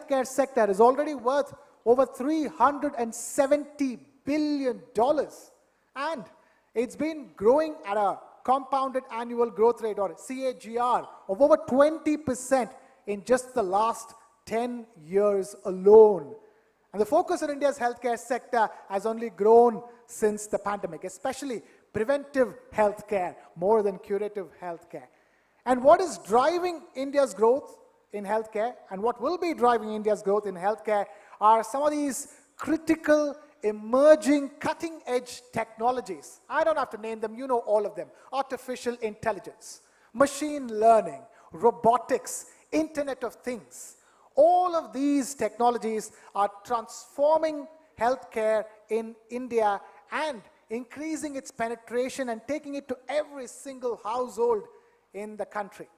healthcare sector is already worth over $370 billion. And it's been growing at a compounded annual growth rate, or CAGR, of over 20% in just the last 10 years alone. And the focus on India's healthcare sector has only grown since the pandemic, especially preventive healthcare, more than curative healthcare. And what is driving India's growth in healthcare, and what will be driving India's growth in healthcare, are some of these critical, emerging, cutting-edge technologies. I don't have to name them, you know all of them. Artificial intelligence, machine learning, robotics, Internet of Things. All of these technologies are transforming healthcare in India and increasing its penetration and taking it to every single household in the country.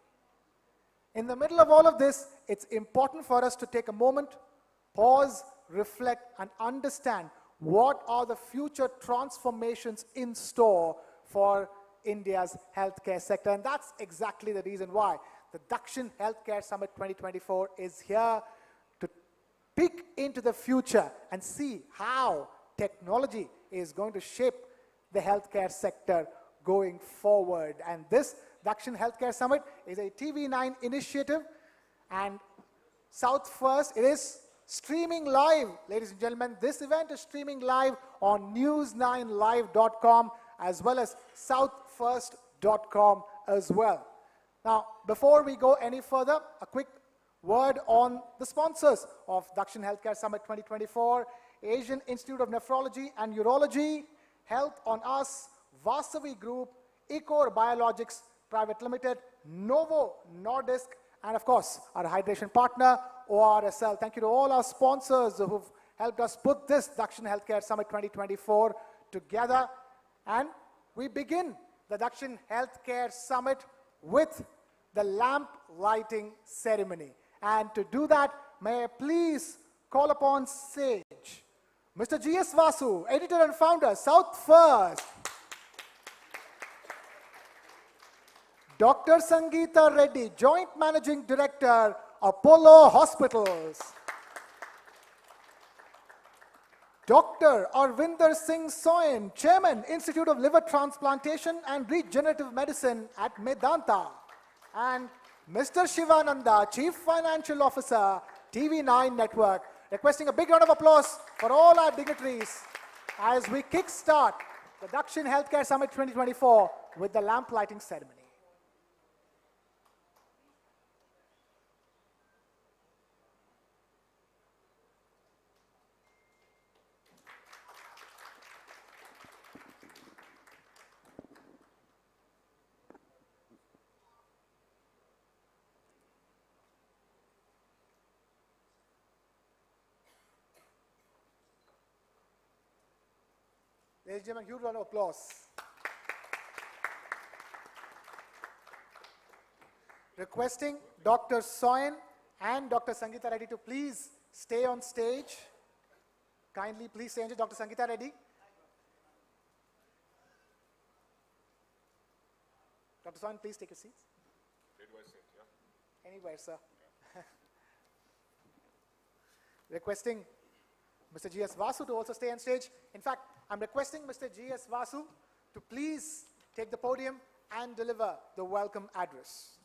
In the middle of all of this, it's important for us to take a moment, pause, reflect, and understand what are the future transformations in store for India's healthcare sector. And that's exactly the reason why the Dakshin Healthcare Summit 2024 is here to peek into the future and see how technology is going to shape the healthcare sector going forward. And this Dakshin Healthcare Summit is a TV9 initiative, and South First, it is streaming live, ladies and gentlemen. This event is streaming live on news9live.com as well as southfirst.com as well. Now, before we go any further, a quick word on the sponsors of Dakshin Healthcare Summit 2024, Asian Institute of Nephrology and Urology, Health on Us, Vasavi Group, Ecor Biologics Private Limited, Novo Nordisk, and of course, our hydration partner, ORSL. Thank you to all our sponsors who've helped us put this Dakshin Healthcare Summit 2024 together. And we begin the Dakshin Healthcare Summit with the lamp lighting ceremony. And to do that, may I please call upon stage Mr. G.S. Vasu, editor and founder, South First. Dr. Sangeeta Reddy, Joint Managing Director, Apollo Hospitals. Dr. Arvinder Singh Soin, Chairman, Institute of Liver Transplantation and Regenerative Medicine at Medanta. And Mr. Shivananda, Chief Financial Officer, TV9 Network. Requesting a big round of applause for all our dignitaries as we kickstart the Dakshin Healthcare Summit 2024 with the lamp lighting ceremony. Ladies and gentlemen, huge round of applause. Requesting Dr. Soin and Dr. Sangeeta Reddy to please stay on stage. Kindly please stay on stage. Dr. Sangeeta Reddy. Dr. Soin, please take your seats. Anywhere, sir. Yeah. Requesting Mr. G.S. Vasu to also stay on stage. In fact, I'm requesting Mr. G.S. Vasu to please take the podium and deliver the welcome address.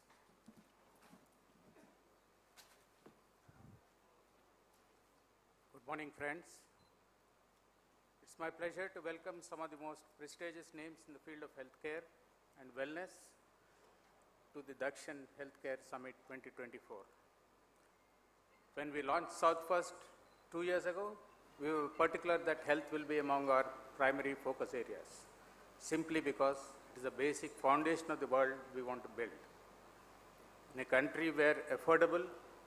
Good morning, friends. It's my pleasure to welcome some of the most prestigious names in the field of healthcare and wellness to the Dakshin Healthcare Summit 2024. When we launched South First 2 years ago, we were particular that health will be among our primary focus areas, simply because it is the basic foundation of the world we want to build. In a country where affordable,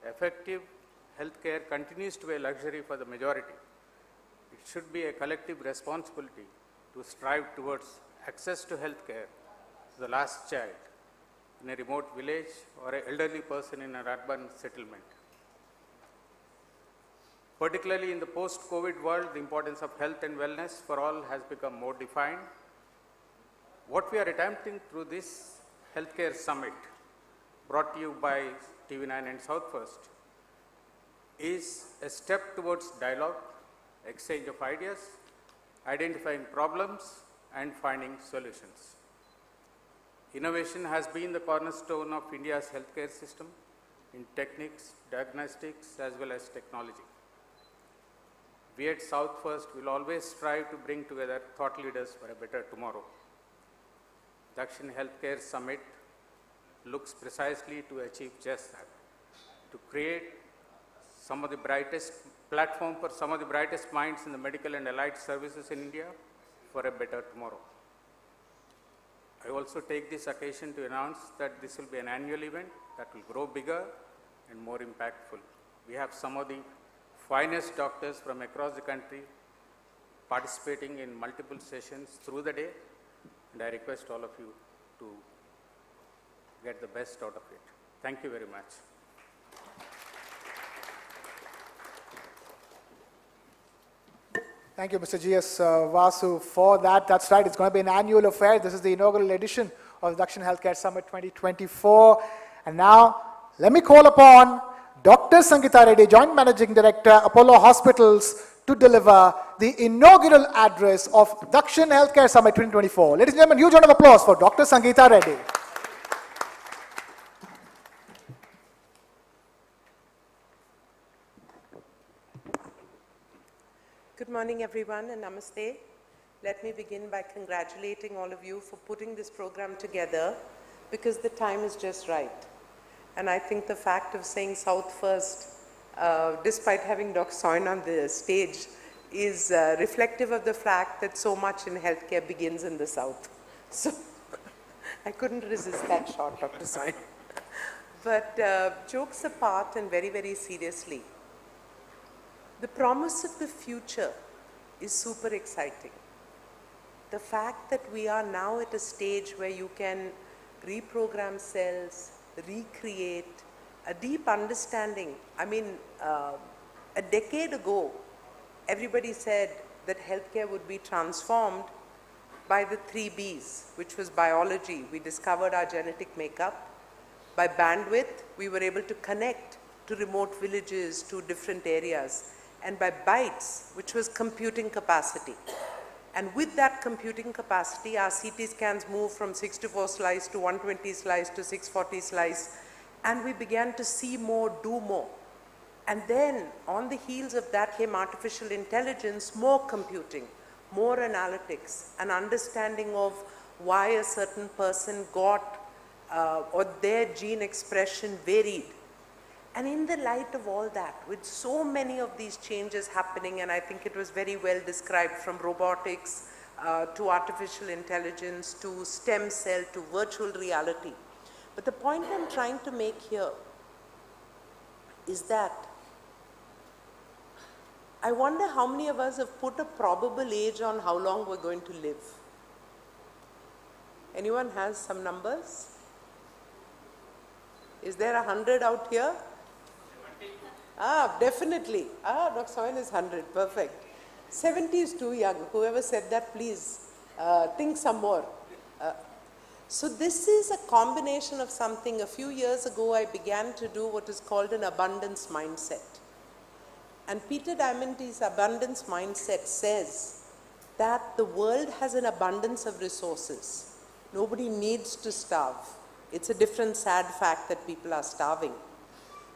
effective healthcare continues to be a luxury for the majority, it should be a collective responsibility to strive towards access to healthcare to the last child in a remote village or an elderly person in an urban settlement. Particularly in the post-COVID world, the importance of health and wellness for all has become more defined. What we are attempting through this healthcare summit, brought to you by TV9 and South First, is a step towards dialogue, exchange of ideas, identifying problems, and finding solutions. Innovation has been the cornerstone of India's healthcare system in techniques, diagnostics, as well as technology. We at South First will always strive to bring together thought leaders for a better tomorrow. Dakshin Healthcare Summit looks precisely to achieve just that, to create some of the brightest platform for some of the brightest minds in the medical and allied services in India for a better tomorrow. I also take this occasion to announce that this will be an annual event that will grow bigger and more impactful. We have some of the finest doctors from across the country participating in multiple sessions through the day, and I request all of you to get the best out of it. Thank you very much. Thank you, Mr. G.S. Vasu, for that. That's right, it's going to be an annual affair. This is the inaugural edition of the Dakshin Healthcare Summit 2024. And now, let me call upon Dr. Sangeeta Reddy, Joint Managing Director, Apollo Hospitals, to deliver the inaugural address of Dakshin Healthcare Summit 2024. Ladies and gentlemen, huge round of applause for Dr. Sangeeta Reddy. Good morning, everyone, and namaste. Let me begin by congratulating all of you for putting this program together, because the time is just right. And I think the fact of saying South First, despite having Dr. Soin on the stage, is reflective of the fact that so much in healthcare begins in the South. So I couldn't resist that shot, Dr. Soin. But jokes apart, and very, very seriously, the promise of the future is super exciting. The fact that we are now at a stage where you can reprogram cells, recreate, a deep understanding. I mean, a decade ago, everybody said that healthcare would be transformed by the 3 Bs, which was biology. We discovered our genetic makeup. By bandwidth, we were able to connect to remote villages, to different areas. And by bytes, which was computing capacity. And with that computing capacity, our CT scans moved from 64 slice to 120 slice to 640 slice, and we began to see more, do more. And then, on the heels of that came artificial intelligence, more computing, more analytics, an understanding of why a certain person got, or their gene expression varied. And in the light of all that, with so many of these changes happening, and I think it was very well described, from robotics to artificial intelligence to stem cell to virtual reality. But the point I'm trying to make here is that I wonder how many of us have put a probable age on how long we're going to live. Anyone has some numbers? Is there 100 out here? Ah, definitely. Ah, Dr. Soin is 100. Perfect. 70 is too young. Whoever said that, please think some more. So this is a combination of something. A few years ago, I began to do what is called an abundance mindset. And Peter Diamandis' abundance mindset says that the world has an abundance of resources. Nobody needs to starve. It's a different sad fact that people are starving.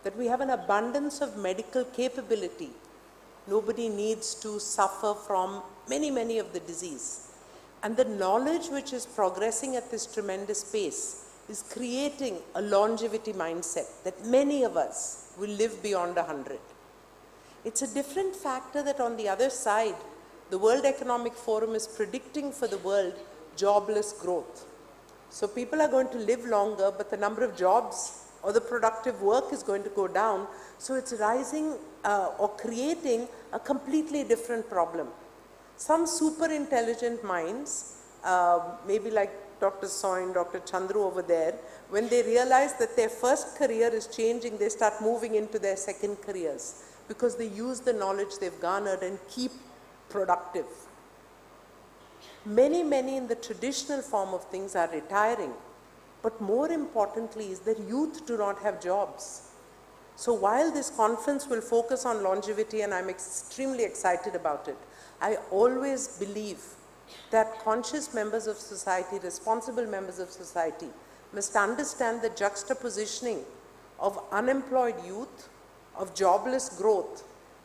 That we have an abundance of medical capability. Nobody needs to suffer from many of the disease. And the knowledge which is progressing at this tremendous pace is creating a longevity mindset that many of us will live beyond 100. It's a different factor that on the other side, the World Economic Forum is predicting for the world jobless growth. So people are going to live longer, but the number of jobs or the productive work is going to go down. So it's rising or creating a completely different problem. Some super intelligent minds, maybe like Dr. Soin, Dr. Chandru over there, when they realize that their first career is changing, they start moving into their second careers because they use the knowledge they've garnered and keep productive. Many in the traditional form of things are retiring. But more importantly is that youth do not have jobs. So while this conference will focus on longevity, and I'm extremely excited about it, I always believe that conscious members of society, responsible members of society, must understand the juxtapositioning of unemployed youth, of jobless growth,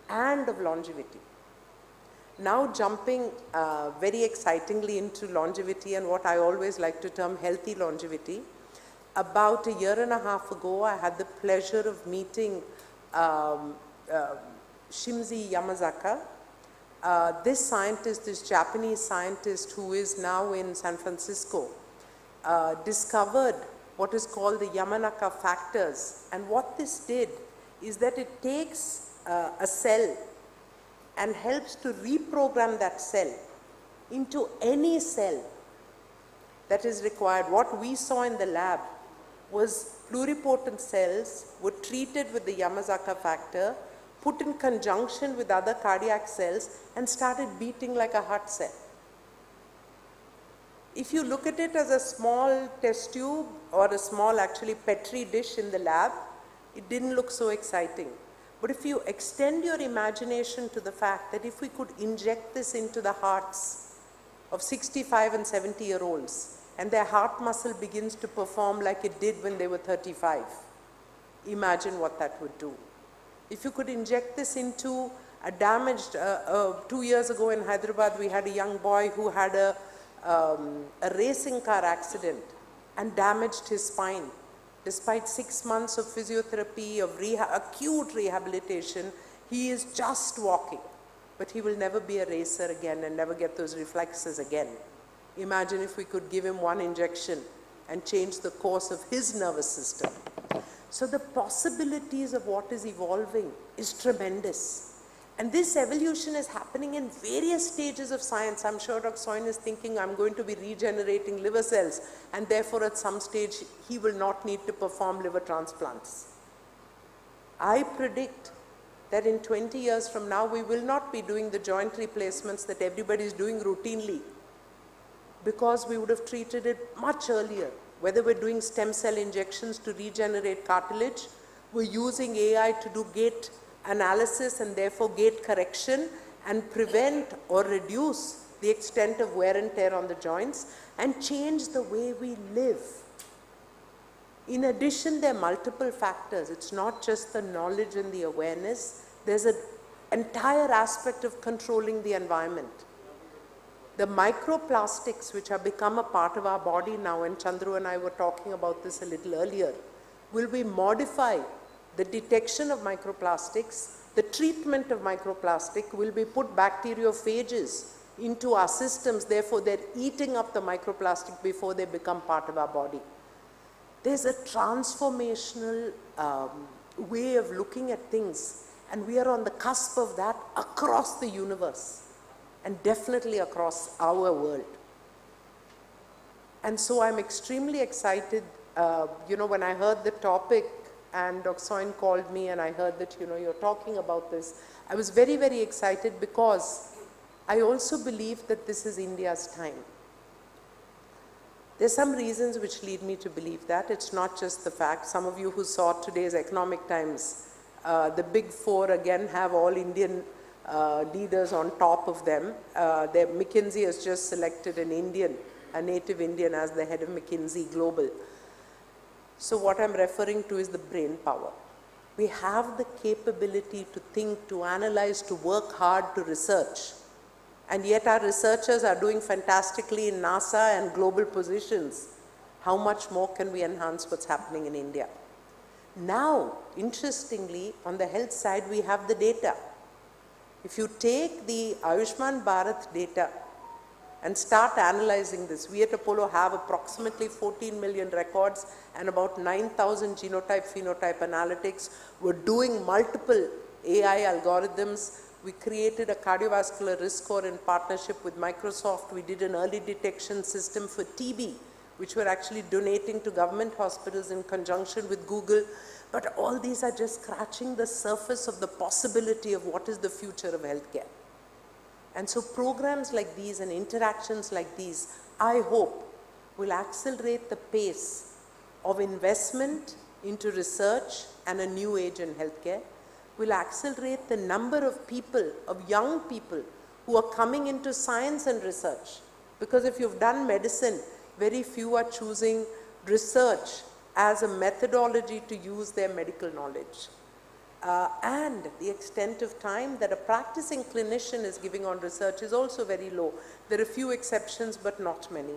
and of longevity. Now jumping very excitingly into longevity and what I always like to term healthy longevity. About a year and a half ago, I had the pleasure of meeting Shimizu Yamazaki. This scientist, this Japanese scientist who is now in San Francisco, discovered what is called the Yamanaka factors. And what this did is that it takes a cell and helps to reprogram that cell into any cell that is required. What we saw in the lab was pluripotent cells were treated with the Yamanaka factor, put in conjunction with other cardiac cells, and started beating like a heart cell. If you look at it as a small test tube or a small actually Petri dish in the lab, it didn't look so exciting. But if you extend your imagination to the fact that if we could inject this into the hearts of 65 and 70-year-olds, and their heart muscle begins to perform like it did when they were 35, imagine what that would do. If you could inject this into a damaged, 2 years ago in Hyderabad, we had a young boy who had a racing car accident and damaged his spine. Despite 6 months of physiotherapy, of acute rehabilitation, he is just walking. But he will never be a racer again and never get those reflexes again. Imagine if we could give him one injection and change the course of his nervous system. So the possibilities of what is evolving is tremendous. And this evolution is happening in various stages of science. I'm sure Dr. Soin is thinking, I'm going to be regenerating liver cells, and therefore at some stage he will not need to perform liver transplants. I predict that in 20 years from now, we will not be doing the joint replacements that everybody is doing routinely, because we would have treated it much earlier. Whether we're doing stem cell injections to regenerate cartilage, we're using AI to do gait analysis and therefore gait correction and prevent or reduce the extent of wear and tear on the joints and change the way we live. In addition, there are multiple factors. It's not just the knowledge and the awareness. There's an entire aspect of controlling the environment. The microplastics, which have become a part of our body now, and Chandru and I were talking about this a little earlier, will we modify the detection of microplastics, the treatment of microplastic, will be put bacteriophages into our systems, therefore they're eating up the microplastic before they become part of our body. There's a transformational way of looking at things, and we are on the cusp of that across the universe, and definitely across our world. And so I'm extremely excited, when I heard the topic and Dr. Soin called me and I heard that, you're talking about this, I was very, very excited because I also believe that this is India's time. There's some reasons which lead me to believe that. It's not just the fact. Some of you who saw today's Economic Times, the big four again have all Indian leaders on top of them. McKinsey has just selected an Indian, a native Indian, as the head of McKinsey Global. So what I'm referring to is the brain power. We have the capability to think, to analyze, to work hard, to research. And yet our researchers are doing fantastically in NASA and global positions. How much more can we enhance what's happening in India? Now, interestingly, on the health side, we have the data. If you take the Ayushman Bharat data and start analyzing this, we at Apollo have approximately 14 million records and about 9,000 genotype-phenotype analytics. We're doing multiple AI algorithms. We created a cardiovascular risk score in partnership with Microsoft. We did an early detection system for TB, which we're actually donating to government hospitals in conjunction with Google. But all these are just scratching the surface of the possibility of what is the future of healthcare. And so programs like these and interactions like these, I hope, will accelerate the pace of investment into research and a new age in healthcare, will accelerate the number of people, of young people, who are coming into science and research. Because if you've done medicine, very few are choosing research as a methodology to use their medical knowledge. And the extent of time that a practicing clinician is giving on research is also very low. There are few exceptions, but not many.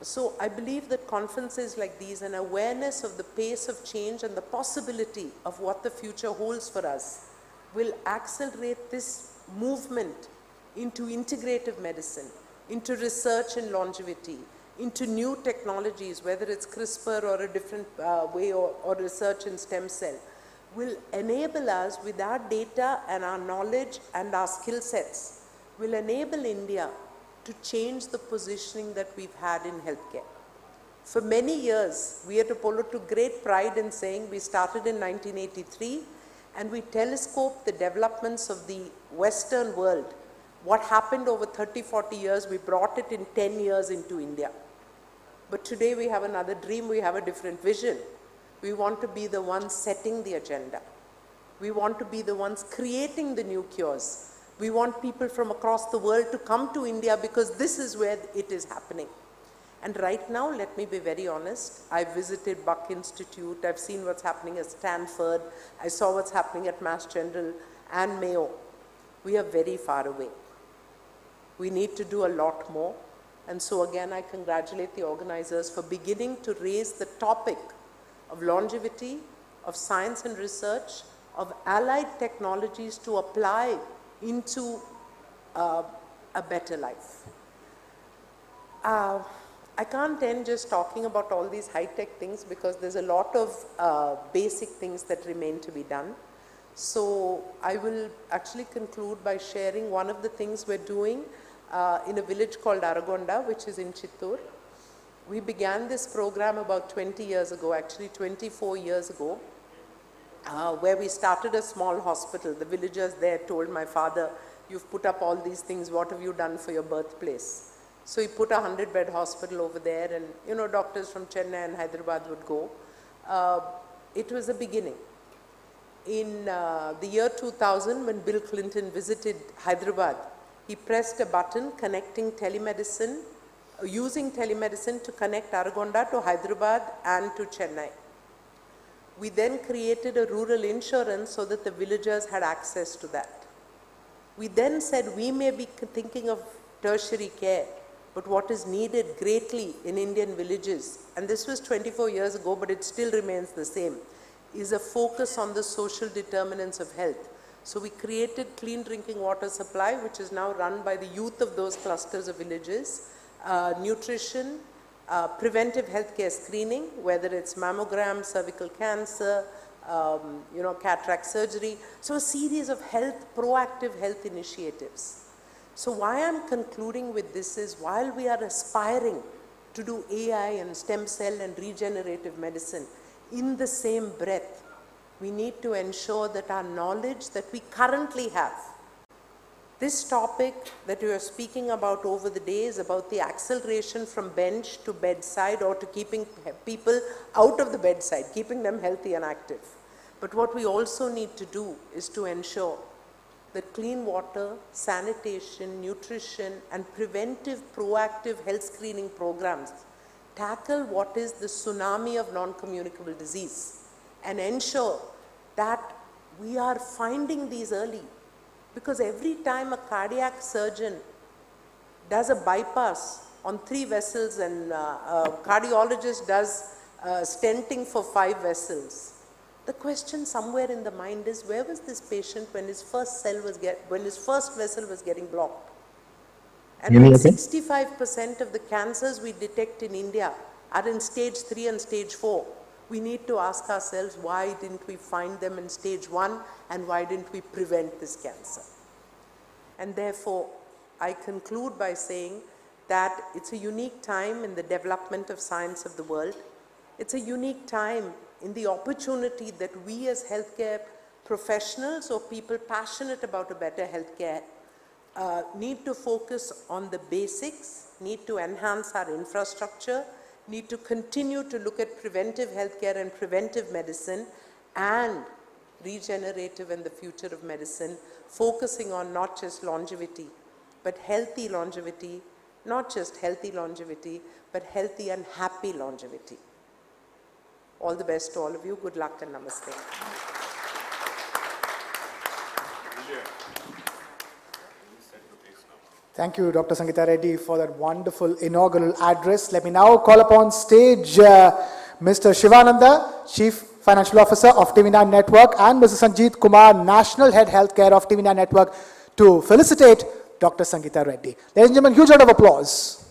So I believe that conferences like these, and awareness of the pace of change and the possibility of what the future holds for us, will accelerate this movement into integrative medicine, into research in longevity, into new technologies, whether it's CRISPR or a different way, or research in stem cell, will enable us, with our data and our knowledge and our skill sets, will enable India to change the positioning that we've had in healthcare. For many years, we at Apollo took great pride in saying we started in 1983 and we telescoped the developments of the Western world. What happened over 30, 40 years, we brought it in 10 years into India. But today we have another dream, we have a different vision. We want to be the ones setting the agenda. We want to be the ones creating the new cures. We want people from across the world to come to India because this is where it is happening. And right now, let me be very honest, I visited Buck Institute, I've seen what's happening at Stanford, I saw what's happening at Mass General and Mayo. We are very far away. We need to do a lot more. And so again, I congratulate the organizers for beginning to raise the topic of longevity, of science and research, of allied technologies to apply into a better life. I can't end just talking about all these high-tech things because there's a lot of basic things that remain to be done. So I will actually conclude by sharing one of the things we're doing in a village called Aragonda, which is in Chittoor. We began this program about 20 years ago, actually 24 years ago, where we started a small hospital. The villagers there told my father, "You've put up all these things, what have you done for your birthplace?" So he put a 100-bed hospital over there, and you know, doctors from Chennai and Hyderabad would go. It was a beginning. In the year 2000, when Bill Clinton visited Hyderabad, he pressed a button connecting telemedicine, using telemedicine to connect Aragonda to Hyderabad and to Chennai. We then created a rural insurance so that the villagers had access to that. We then said we may be thinking of tertiary care, but what is needed greatly in Indian villages, and this was 24 years ago, but it still remains the same, is a focus on the social determinants of health. So we created clean drinking water supply, which is now run by the youth of those clusters of villages, nutrition, preventive healthcare screening, whether it's mammogram, cervical cancer, cataract surgery. So a series of proactive health initiatives. So why I'm concluding with this is, while we are aspiring to do AI and stem cell and regenerative medicine, in the same breath, we need to ensure that our knowledge that we currently have, this topic that we are speaking about over the days, about the acceleration from bench to bedside, or to keeping people out of the bedside, keeping them healthy and active. But what we also need to do is to ensure that clean water, sanitation, nutrition, and preventive, proactive health screening programs tackle what is the tsunami of non-communicable disease and ensure that we are finding these early. Because every time a cardiac surgeon does a bypass on 3 vessels and a cardiologist does stenting for 5 vessels, the question somewhere in the mind is, where was this patient when his first vessel was getting blocked? And when 65% of the cancers we detect in India are in stage 3 and stage 4, we need to ask ourselves, why didn't we find them in stage 1 and why didn't we prevent this cancer? And therefore, I conclude by saying that it's a unique time in the development of science of the world. It's a unique time in the opportunity that we as healthcare professionals or people passionate about a better healthcare need to focus on the basics, need to enhance our infrastructure, need to continue to look at preventive healthcare and preventive medicine and regenerative and the future of medicine, focusing on not just longevity, but healthy longevity, not just healthy longevity, but healthy and happy longevity. All the best to all of you. Good luck and namaste. Thank you, Dr. Sangeeta Reddy, for that wonderful inaugural address. Let me now call upon stage Mr. Shivananda, Chief Financial Officer of TV9 Network, and Mr. Sanjeet Kumar, National Head Healthcare of TV9 Network, to felicitate Dr. Sangeeta Reddy. Ladies and gentlemen, huge round of applause.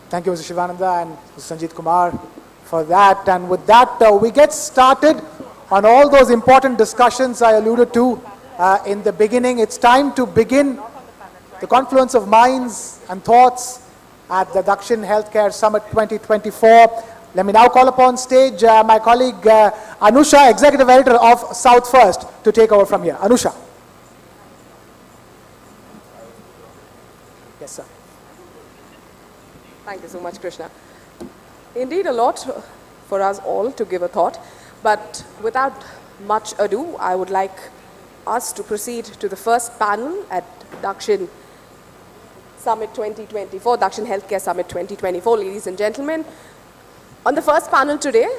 Thank you, Mr. Shivananda and Mr. Sanjeet Kumar, for that. And with that, we get started on all those important discussions I alluded to in the beginning. It's time to begin the confluence of minds and thoughts at the Dakshin Healthcare Summit 2024. Let me now call upon stage my colleague Anusha, Executive Editor of South First, to take over from here. Anusha. Yes, sir. Thank you so much, Krishna. Indeed, a lot for us all to give a thought, but without much ado, I would like us to proceed to the first panel at Dakshin Summit 2024, Dakshin Healthcare Summit 2024, ladies and gentlemen. On the first panel today,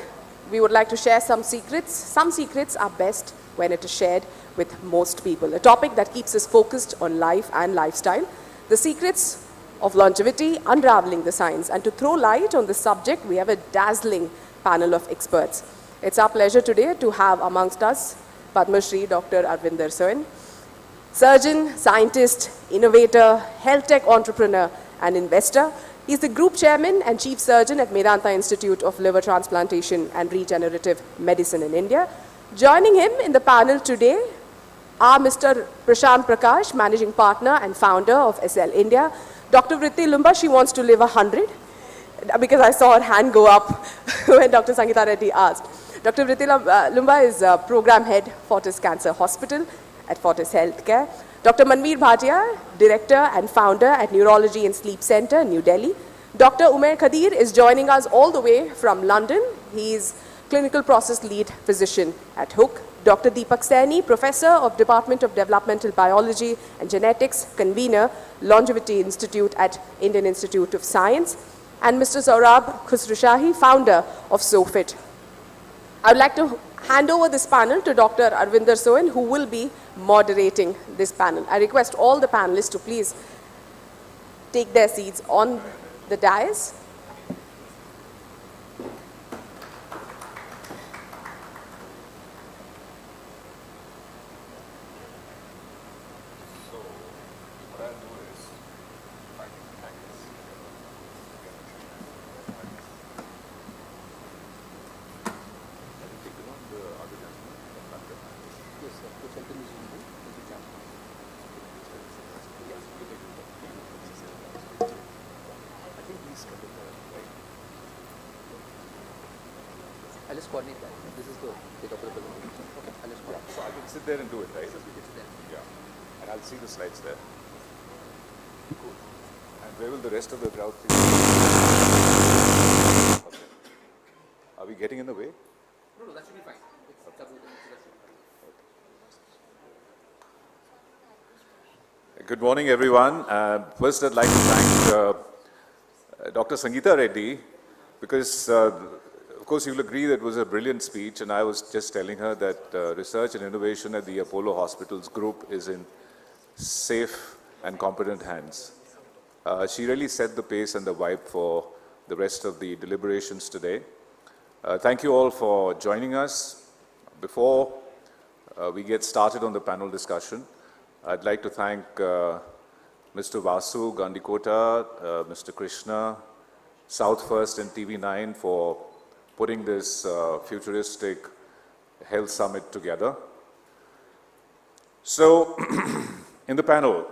we would like to share some secrets. Some secrets are best when it is shared with most people. A topic that keeps us focused on life and lifestyle. The secrets of longevity, unraveling the science. And to throw light on this subject, we have a dazzling panel of experts. It's our pleasure today to have amongst us Padma Shri Dr. Arvinder Soin, surgeon, scientist, innovator, health tech entrepreneur, and investor. He's the Group Chairman and Chief Surgeon at Medanta Institute of Liver Transplantation and Regenerative Medicine in India. Joining him in the panel today are Mr. Prashant Prakash, Managing Partner and Founder of SL India. Dr. Pvt Ltd, she wants to live 100, because I saw her hand go up when Dr. Sangeeta Reddy asked. Dr. Pvt Ltd is Program Head, Fortis Cancer Hospital at Fortis Healthcare. Dr. Manveer Bhatia, Director and Founder at Neurology and Sleep Center, New Delhi. Dr. Umair Khadir is joining us all the way from London. He is Clinical Process Lead Physician at Hook. Dr. Deepak Saini, Professor of Department of Developmental Biology and Genetics, Convener, Longevity Institute at Indian Institute of Science. And Mr. Saurabh Khusrushahi, Founder of SOFIT. I would like to hand over this panel to Dr. Arvinder Soin, who will be moderating this panel. I request all the panelists to please take their seats on the dais. I'll just coordinate that. This is the take up of the balloon. Okay, I'll just coordinate. So I can sit there and do it, right? Yeah. And I'll see the slides there. Cool. And where will the rest of the crowd see? Okay. Are we getting in the way? No, that should be fine. It's double. Good morning, everyone. First, I'd like to thank Dr. Sangeeta Reddy, because of course you'll agree that it was a brilliant speech, and I was just telling her that research and innovation at the Apollo Hospitals group is in safe and competent hands. She really set the pace and the vibe for the rest of the deliberations today. Thank you all for joining us. Before we get started on the panel discussion, I'd like to thank Mr. Vasu Gandikota, Mr. Krishna, South First and TV9 for putting this futuristic health summit together. So, in the panel,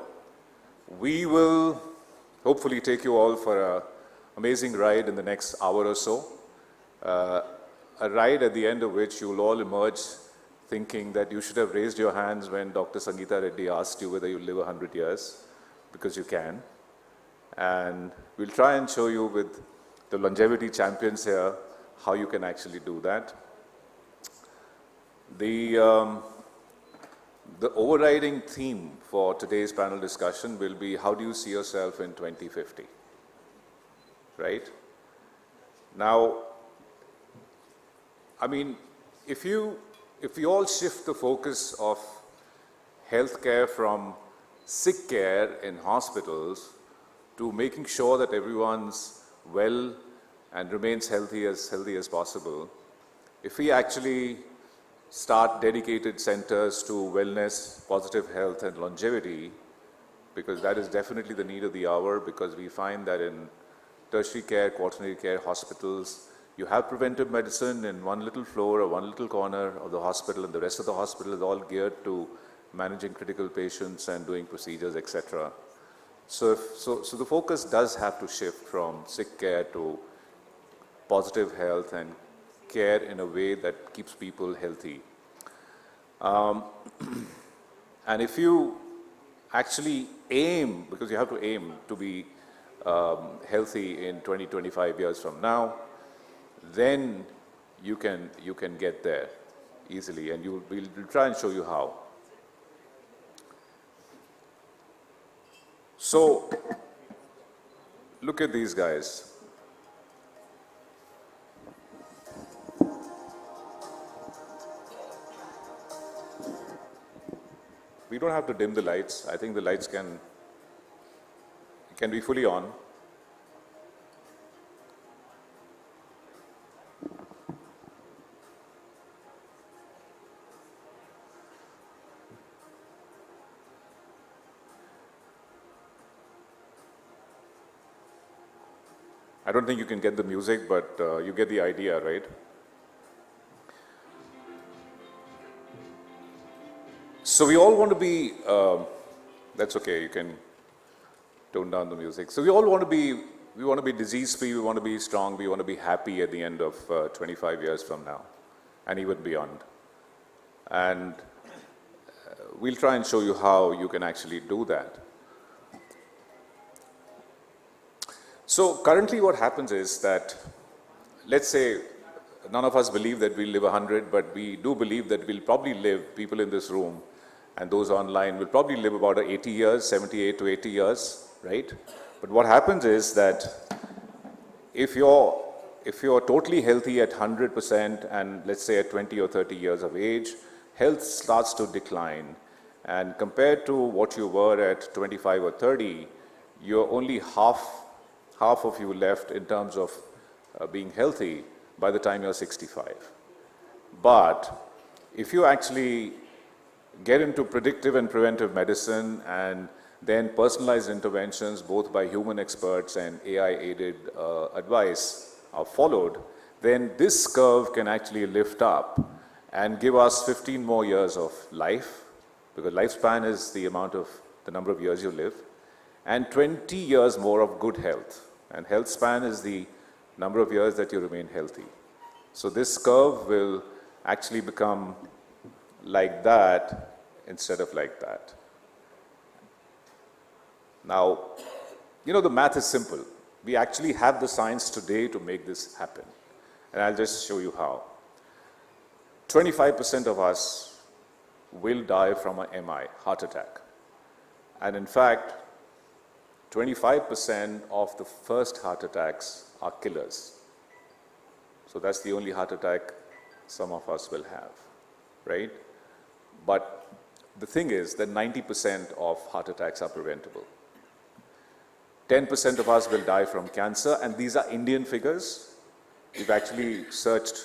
we will hopefully take you all for an amazing ride in the next hour or so. A ride at the end of which you will all emerge thinking that you should have raised your hands when Dr. Sangeeta Reddy asked you whether you live 100 years, because you can. And we'll try and show you with the longevity champions here how you can actually do that. The overriding theme for today's panel discussion will be, how do you see yourself in 2050? Right? Now, I mean, if we all shift the focus of healthcare from sick care in hospitals to making sure that everyone's well and remains healthy as possible, if we actually start dedicated centers to wellness, positive health and longevity, because that is definitely the need of the hour, because we find that in tertiary care, quaternary care hospitals, you have preventive medicine in one little floor or one little corner of the hospital, and the rest of the hospital is all geared to managing critical patients and doing procedures, etc. So the focus does have to shift from sick care to positive health and care in a way that keeps people healthy. And if you actually aim, because you have to aim to be healthy in 20, 25 years from now, then you can get there easily, and we'll try and show you how. So, look at these guys. We don't have to dim the lights. I think the lights can be fully on. I don't think you can get the music, but you get the idea, right? So we all want to be, that's okay, you can tone down the music. So we all want to be disease-free, we want to be strong, we want to be happy at the end of 25 years from now, and even beyond. And we'll try and show you how you can actually do that. So currently what happens is that, let's say, none of us believe that we'll live 100, but we do believe that we'll probably live, people in this room and those online will probably live about 80 years, 78 to 80 years, right? But what happens is that if you're totally healthy at 100% and let's say at 20 or 30 years of age, health starts to decline. And compared to what you were at 25 or 30, you're only half of you left in terms of being healthy by the time you're 65. But if you actually get into predictive and preventive medicine and then personalized interventions both by human experts and AI-aided advice are followed, then this curve can actually lift up and give us 15 more years of life, because lifespan is the number of years you live, and 20 years more of good health. And health span is the number of years that you remain healthy. So this curve will actually become like that instead of like that. Now, you know, the math is simple. We actually have the science today to make this happen. And I'll just show you how. 25% of us will die from an MI, heart attack. And in fact, 25% of the first heart attacks are killers. So that's the only heart attack some of us will have, right? But the thing is that 90% of heart attacks are preventable. 10% of us will die from cancer, and these are Indian figures. We've actually searched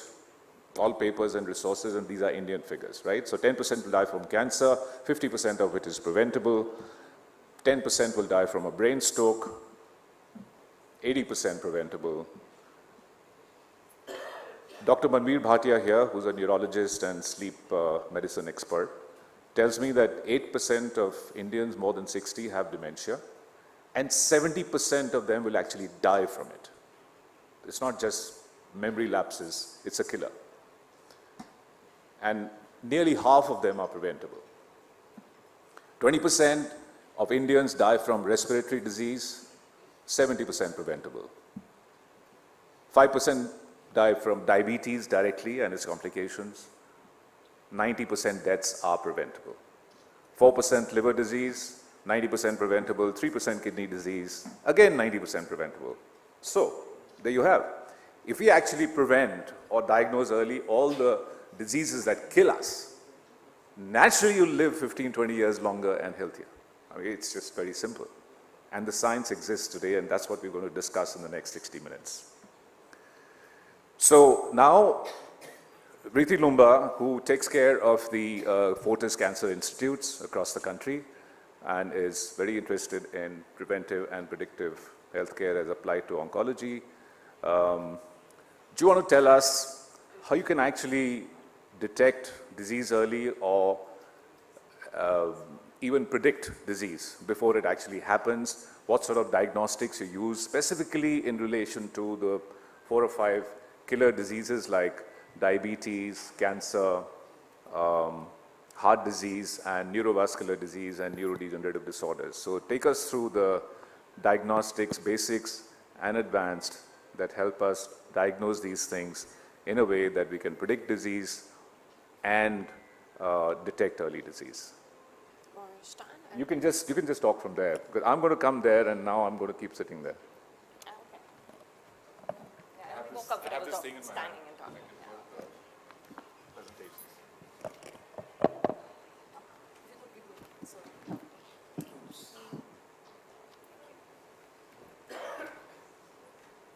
all papers and resources, and these are Indian figures, right? So 10% will die from cancer, 50% of it is preventable, 10% will die from a brain stroke, 80% preventable. Dr. Manveer Bhatia here, who's a neurologist and sleep medicine expert, tells me that 8% of Indians more than 60 have dementia, and 70% of them will actually die from it. It's not just memory lapses, it's a killer. And nearly half of them are preventable. 20% of Indians die from respiratory disease, 70% preventable. 5% die from diabetes directly and its complications. 90% deaths are preventable. 4% liver disease, 90% preventable. 3% kidney disease, again 90% preventable. So, there you have. If we actually prevent or diagnose early all the diseases that kill us, naturally you'll live 15, 20 years longer and healthier. I mean, it's just very simple. And the science exists today, and that's what we're going to discuss in the next 60 minutes. So now, Pvt Ltd, who takes care of the Fortis Cancer Institutes across the country and is very interested in preventive and predictive healthcare as applied to oncology, do you want to tell us how you can actually detect disease early or even predict disease before it actually happens? What sort of diagnostics you use specifically in relation to the 4 or 5 killer diseases like diabetes, cancer, heart disease, and neurovascular disease and neurodegenerative disorders. So take us through the diagnostics, basics and advanced that help us diagnose these things in a way that we can predict disease and detect early disease. You can just talk from there, because I'm going to come there and now I'm going to keep sitting there. More comfortable this thing in my standing hand. and talking.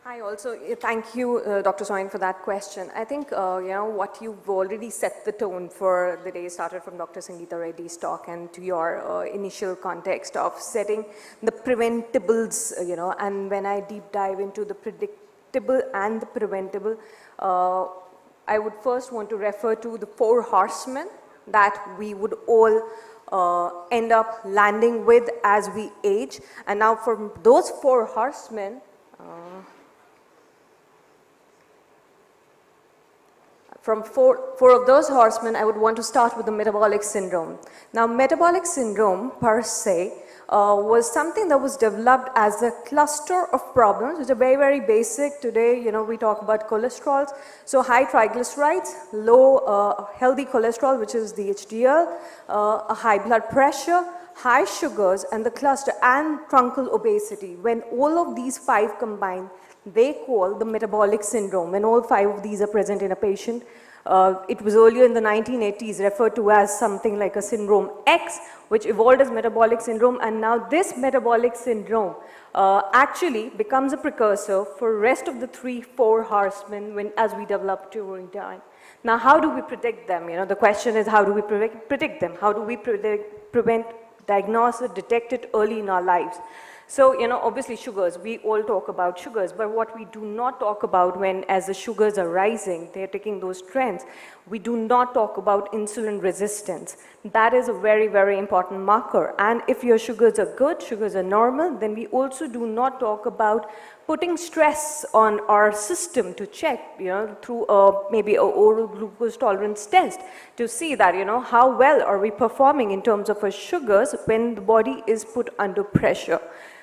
Hi, also, thank you, Dr. Soin, for that question. I think, what you've already set the tone for the day started from Dr. Sangeeta Reddy's talk and to your initial context of setting the preventables, and when I deep dive into the predictable and the preventable, I would first want to refer to the 4 horsemen that we would all end up landing with as we age. And now from those 4 horsemen, from four of those horsemen, I would want to start with the metabolic syndrome. Now, metabolic syndrome per se was something that was developed as a cluster of problems which are very, very basic. Today, we talk about cholesterols. So high triglycerides, low healthy cholesterol, which is the HDL, a high blood pressure, high sugars, and the cluster, and truncal obesity. When all of these 5 combine, they call the metabolic syndrome. When all 5 of these are present in a patient, it was earlier in the 1980s referred to as something like a syndrome X, which evolved as metabolic syndrome, and now this metabolic syndrome actually becomes a precursor for rest of the 3-4 horsemen as we develop during time. Now, how do we predict them? The question is, how do we predict them? How do we prevent, diagnose it, detect it early in our lives? So, obviously sugars, we all talk about sugars, but what we do not talk about when as the sugars are rising, they're taking those trends, we do not talk about insulin resistance. That is a very, very important marker. And if your sugars are good, sugars are normal, then we also do not talk about putting stress on our system to check, through maybe an oral glucose tolerance test to see that, how well are we performing in terms of our sugars when the body is put under pressure.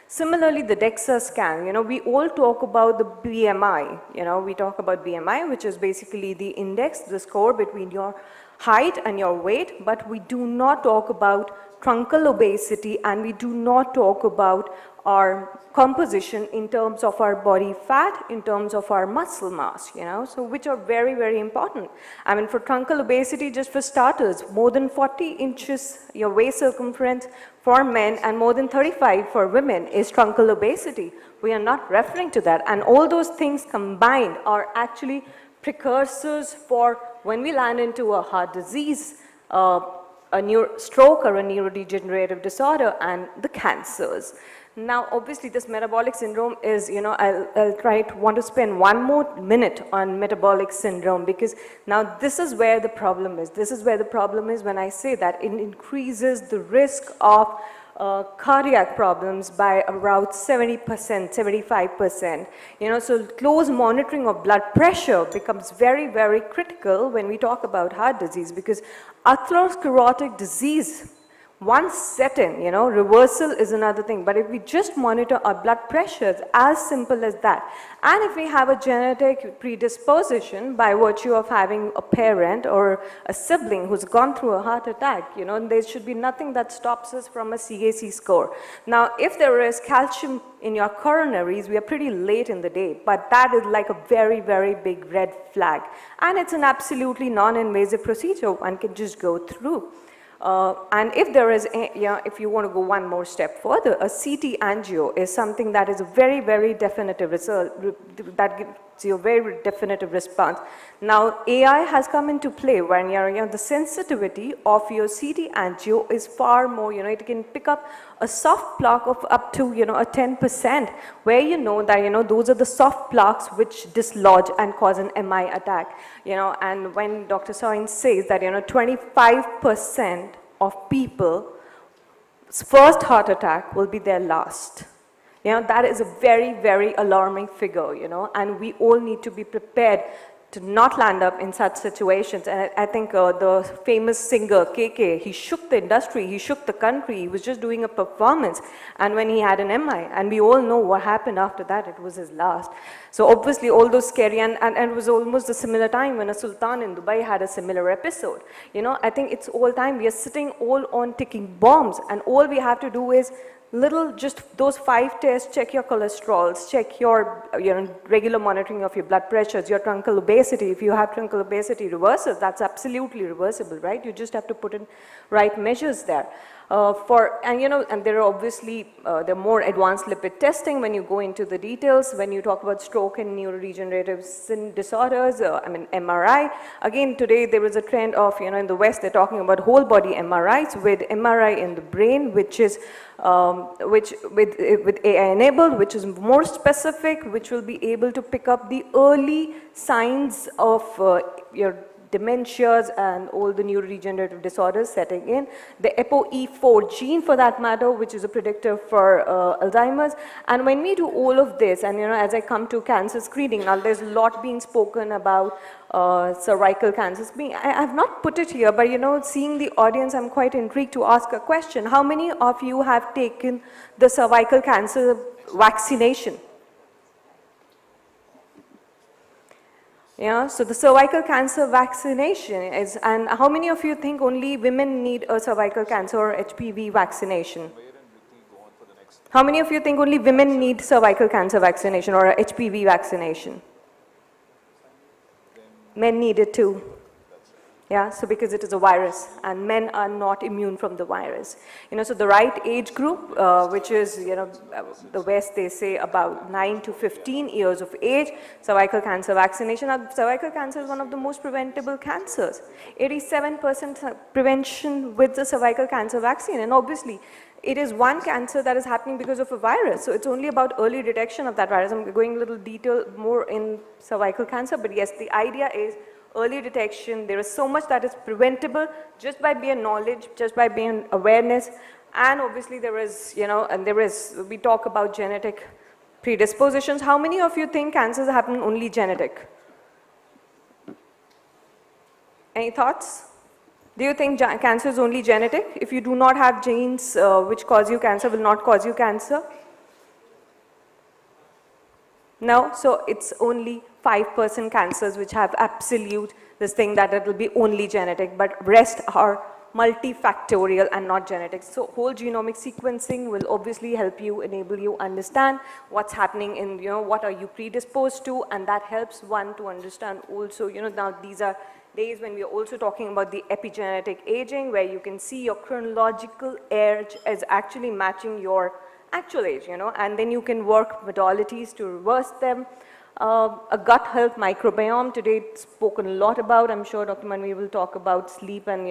Similarly, the DEXA scan, we all talk about the BMI, we talk about BMI, which is basically the index, the score between your height and your weight, but we do not talk about truncal obesity, and we do not talk about our composition in terms of our body fat, in terms of our muscle mass, so which are very, very important. I mean, for truncal obesity, just for starters, more than 40 inches your waist circumference for men and more than 35 for women is truncal obesity. We are not referring to that, and all those things combined are actually precursors for when we land into a heart disease, a stroke or a neurodegenerative disorder, and the cancers. Now, obviously, this metabolic syndrome is, I'll want to spend one more minute on metabolic syndrome, because now this is where the problem is. This is where the problem is when I say that it increases the risk of cardiac problems by around 70%, 75%. So close monitoring of blood pressure becomes very, very critical when we talk about heart disease, because atherosclerotic disease, once set in, reversal is another thing. But if we just monitor our blood pressures, as simple as that, and if we have a genetic predisposition by virtue of having a parent or a sibling who's gone through a heart attack, there should be nothing that stops us from a CAC score. Now, if there is calcium in your coronaries, we are pretty late in the day, but that is like a very, very big red flag. And it's an absolutely non-invasive procedure, one can just go through. And if there is, if you want to go one more step further, a CT angio is something that is a very, very definitive result, that gives you a very definitive response. Now, AI has come into play when the sensitivity of your CT angio is far more, it can pick up a soft plaque of up to, a 10%, where that, those are the soft plaques which dislodge and cause an MI attack, and when Dr. Soin says that, 25% of people's first heart attack will be their last. That is a very, very alarming figure, and we all need to be prepared to not land up in such situations. And I think the famous singer KK, he shook the industry, he shook the country, he was just doing a performance, and when he had an MI, and we all know what happened after that, it was his last. So obviously all those scary, and it was almost a similar time when a sultan in Dubai had a similar episode. I think it's all time, we are sitting all on ticking bombs, and all we have to do is just those 5 tests, check your cholesterols, check your regular monitoring of your blood pressures, your truncal obesity. If you have truncal obesity reverses, that's absolutely reversible, right? You just have to put in right measures there. And there are obviously there are more advanced lipid testing when you go into the details. When you talk about stroke and neurodegenerative disorders, MRI. Again, today there is a trend of, in the West, they're talking about whole body MRIs with MRI in the brain, which is with AI enabled, which is more specific, which will be able to pick up the early signs of your dementias and all the neurodegenerative disorders setting in. The ApoE4 gene, for that matter, which is a predictor for Alzheimer's. And when we do all of this, and as I come to cancer screening, now there's a lot being spoken about cervical cancer screening. I have not put it here, but seeing the audience, I'm quite intrigued to ask a question. How many of you have taken the cervical cancer vaccination? So the cervical cancer vaccination is, and how many of you think only women need a cervical cancer or HPV vaccination? How many of you think only women need cervical cancer vaccination or a HPV vaccination? Men need it too. So because it is a virus and men are not immune from the virus. So the right age group, which is, the West, they say about 9 to 15 years of age, cervical cancer vaccination. Cervical cancer is one of the most preventable cancers. 87% prevention with the cervical cancer vaccine. And obviously, it is one cancer that is happening because of a virus. So it's only about early detection of that virus. I'm going a little detail more in cervical cancer, but yes, the idea is early detection. There is so much that is preventable just by being knowledge, just by being awareness. And obviously there is, we talk about genetic predispositions. How many of you think cancers happen only genetic? Any thoughts? Do you think cancer is only genetic? If you do not have genes which cause you cancer, will not cause you cancer? No, so it's only 5% cancers which have absolute this thing that it will be only genetic, but rest are multifactorial and not genetics. So whole genomic sequencing will obviously help you, enable you understand what's happening in, what are you predisposed to, and that helps one to understand also, now these are days when we are also talking about the epigenetic aging, where you can see your chronological age is actually matching your actual age, and then you can work modalities to reverse them. A gut health microbiome, today it's spoken a lot about. I'm sure Dr. Manvi will talk about sleep and,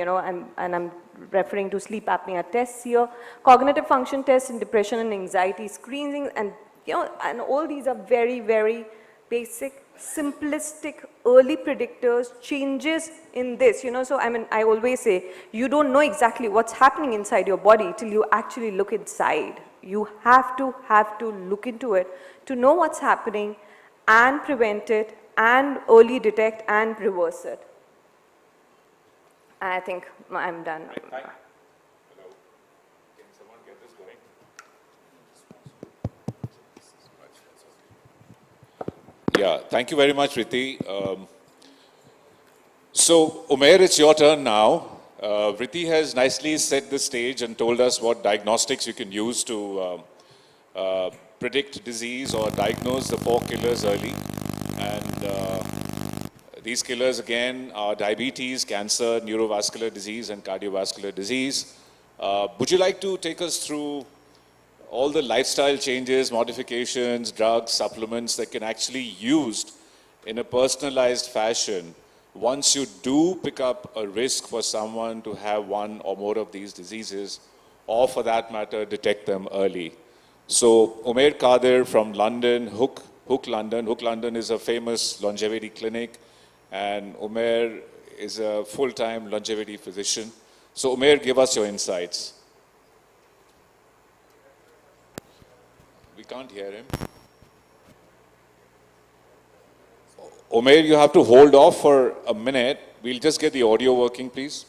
and I'm referring to sleep apnea tests here. Cognitive function tests in depression and anxiety screening, and, and all these are very, very basic, simplistic, early predictors, changes in this, so I always say, you don't know exactly what's happening inside your body till you actually look inside. You have to look into it to know what's happening and prevent it and early detect and reverse it. I think I'm done. Hello. Can someone get this going? Yeah, thank you very much, Riti. So, Umair, it's your turn now. Riti has nicely set the stage and told us what diagnostics you can use to predict disease or diagnose the 4 killers early. And these killers, again, are diabetes, cancer, neurovascular disease, and cardiovascular disease. Would you like to take us through all the lifestyle changes, modifications, drugs, supplements that can actually be used in a personalized fashion once you do pick up a risk for someone to have one or more of these diseases, or for that matter, detect them early? So, Umair Kadir from London, Hook London. Hook London is a famous longevity clinic, and Umair is a full-time longevity physician. So, Umair, give us your insights. We can't hear him. Umair, you have to hold off for a minute. We'll just get the audio working, please.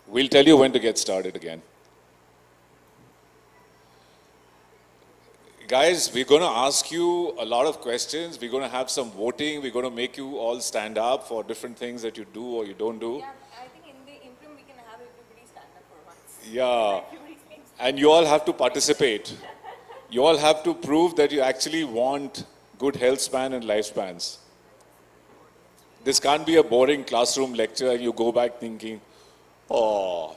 We'll tell you when to get started again. Guys, we're going to ask you a lot of questions. We're going to have some voting. We're going to make you all stand up for different things that you do or you don't do. Yeah, I think in the interim we can have everybody stand up for once. Yeah. And you all have to participate. You all have to prove that you actually want good health span and lifespans. This can't be a boring classroom lecture and you go back thinking, oh,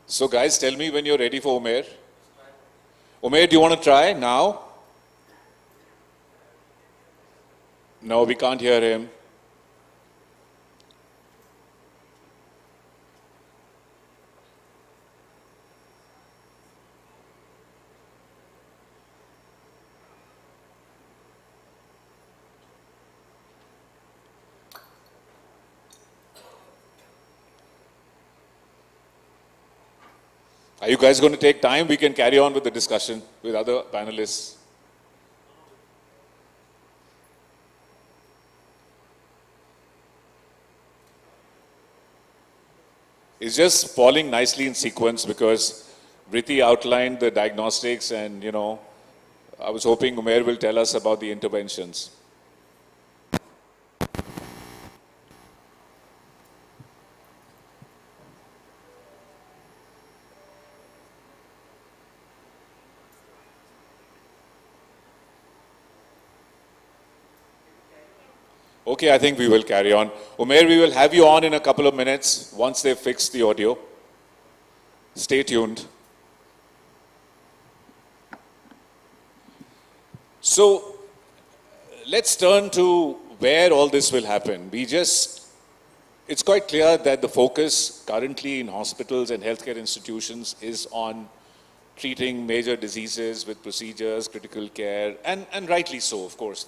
So guys, tell me when you're ready for Umair. Umair, do you want to try now? No, we can't hear him. Are you guys going to take time? We can carry on with the discussion with other panelists. It's just falling nicely in sequence because Riti outlined the diagnostics and, I was hoping Umair will tell us about the interventions. Okay, I think we will carry on. Umair, we will have you on in a couple of minutes once they've fixed the audio. Stay tuned. So, let's turn to where all this will happen. It's quite clear that the focus currently in hospitals and healthcare institutions is on treating major diseases with procedures, critical care, and rightly so, of course.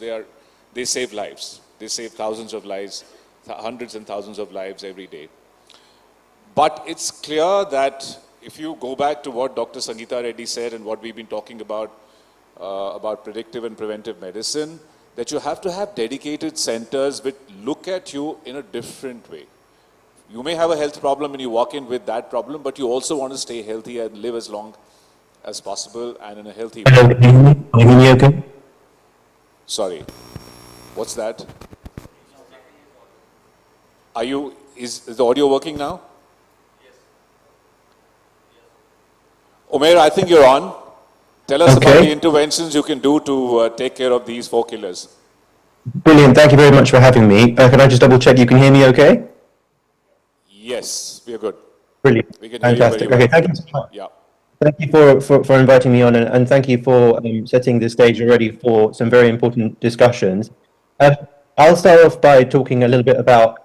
They save lives. They save thousands of lives, hundreds and thousands of lives every day. But it's clear that if you go back to what Dr. Sangeeta Reddy said and what we've been talking about predictive and preventive medicine, that you have to have dedicated centers which look at you in a different way. You may have a health problem and you walk in with that problem, but you also want to stay healthy and live as long as possible and in a healthy Hello, way. can you hear me okay? Sorry, what's that? Is the audio working now? Umair, I think you're on. Tell us about the interventions you can do to take care of these 4 killers. Brilliant, thank you very much for having me. Can I just double check you can hear me okay? Yes, we are good. Brilliant, We can hear fantastic. you very well. Okay, thank you so much. Yeah. Thank you for inviting me on, and thank you for setting the stage already for some very important discussions. I'll start off by talking a little bit about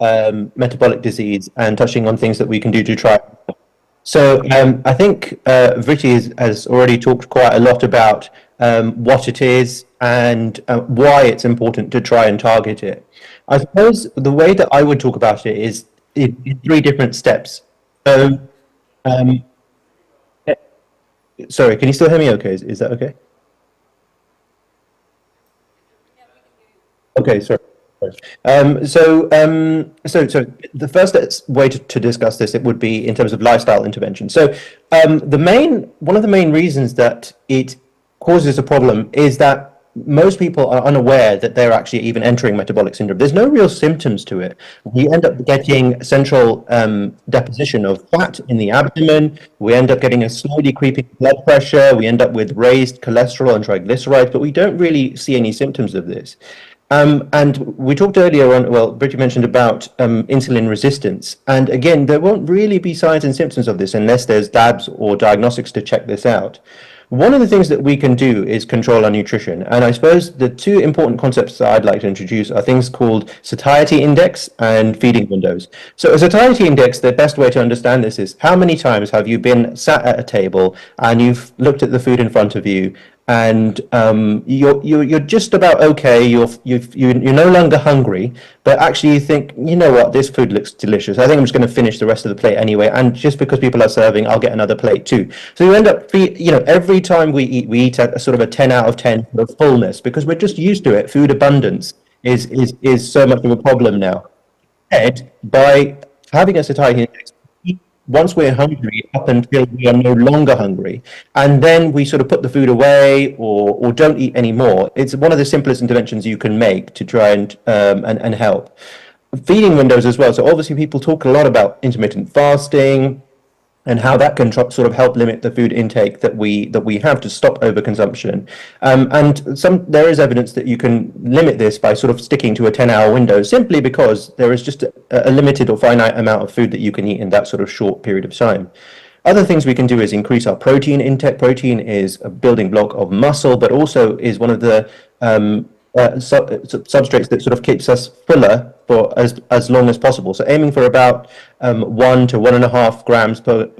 metabolic disease and touching on things that we can do to try. So I think Vritti has already talked quite a lot about what it is and why it's important to try and target it. I suppose the way that I would talk about it is in 3 different steps. So, sorry, can you still hear me okay? Is that okay? Okay, sorry. So the first way to discuss this, it would be in terms of lifestyle intervention. So one of the main reasons that it causes a problem is that most people are unaware that they're actually even entering metabolic syndrome. There's no real symptoms to it. We end up getting central deposition of fat in the abdomen. We end up getting a slowly creeping blood pressure. We end up with raised cholesterol and triglycerides, but we don't really see any symptoms of this. And we talked earlier on, well, Bridget mentioned about insulin resistance. And again, there won't really be signs and symptoms of this unless there's labs or diagnostics to check this out. One of the things that we can do is control our nutrition. And I suppose the 2 important concepts that I'd like to introduce are things called satiety index and feeding windows. So a satiety index, the best way to understand this is how many times have you been sat at a table and you've looked at the food in front of you and you're just about okay, you're no longer hungry, but actually you think, you know what, this food looks delicious. I think I'm just going to finish the rest of the plate anyway, and just because people are serving, I'll get another plate too. So you end up, every time we eat at a sort of a 10 out of 10 of fullness, because we're just used to it. Food abundance is so much of a problem now. And by having a satiety index, once we're hungry up until we are no longer hungry, and then we sort of put the food away or don't eat anymore. It's one of the simplest interventions you can make to try and help. Feeding windows as well. So obviously people talk a lot about intermittent fasting and how that can sort of help limit the food intake that we have to stop overconsumption. And there is evidence that you can limit this by sort of sticking to a 10-hour window, simply because there is just a limited or finite amount of food that you can eat in that sort of short period of time. Other things we can do is increase our protein intake. Protein is a building block of muscle, but also is one of the substrates that sort of keeps us fuller for as long as possible. So aiming for about 1 to 1.5 grams per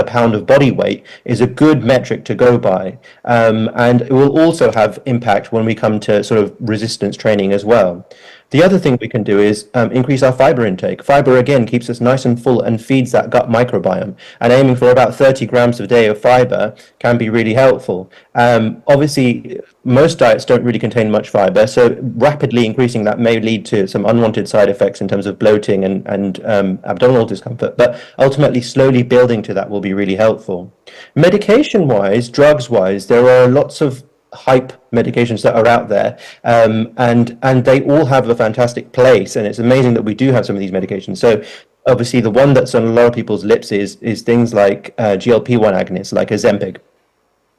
pound of body weight is a good metric to go by, and it will also have impact when we come to sort of resistance training as well. The other thing we can do is increase our fiber intake. Fiber, again, keeps us nice and full and feeds that gut microbiome. And aiming for about 30 grams a day of fiber can be really helpful. Obviously, most diets don't really contain much fiber, so rapidly increasing that may lead to some unwanted side effects in terms of bloating and abdominal discomfort. But ultimately, slowly building to that will be really helpful. Medication-wise, drugs-wise, there are lots of hype medications that are out there, and they all have a fantastic place, and it's amazing that we do have some of these medications. So obviously the one that's on a lot of people's lips is things like GLP-1 agonists like Ozempic,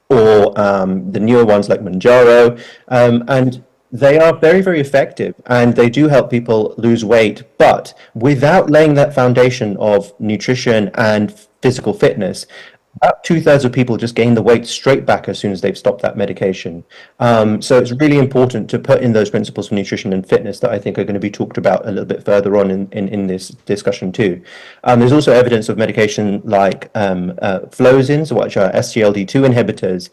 or the newer ones like Mounjaro, and they are very, very effective, and they do help people lose weight, but without laying that foundation of nutrition and physical fitness, about 2/3 of people just gain the weight straight back as soon as they've stopped that medication. So it's really important to put in those principles for nutrition and fitness that I think are going to be talked about a little bit further on in this discussion too. There's also evidence of medication like flozins, which are SGLT2 inhibitors,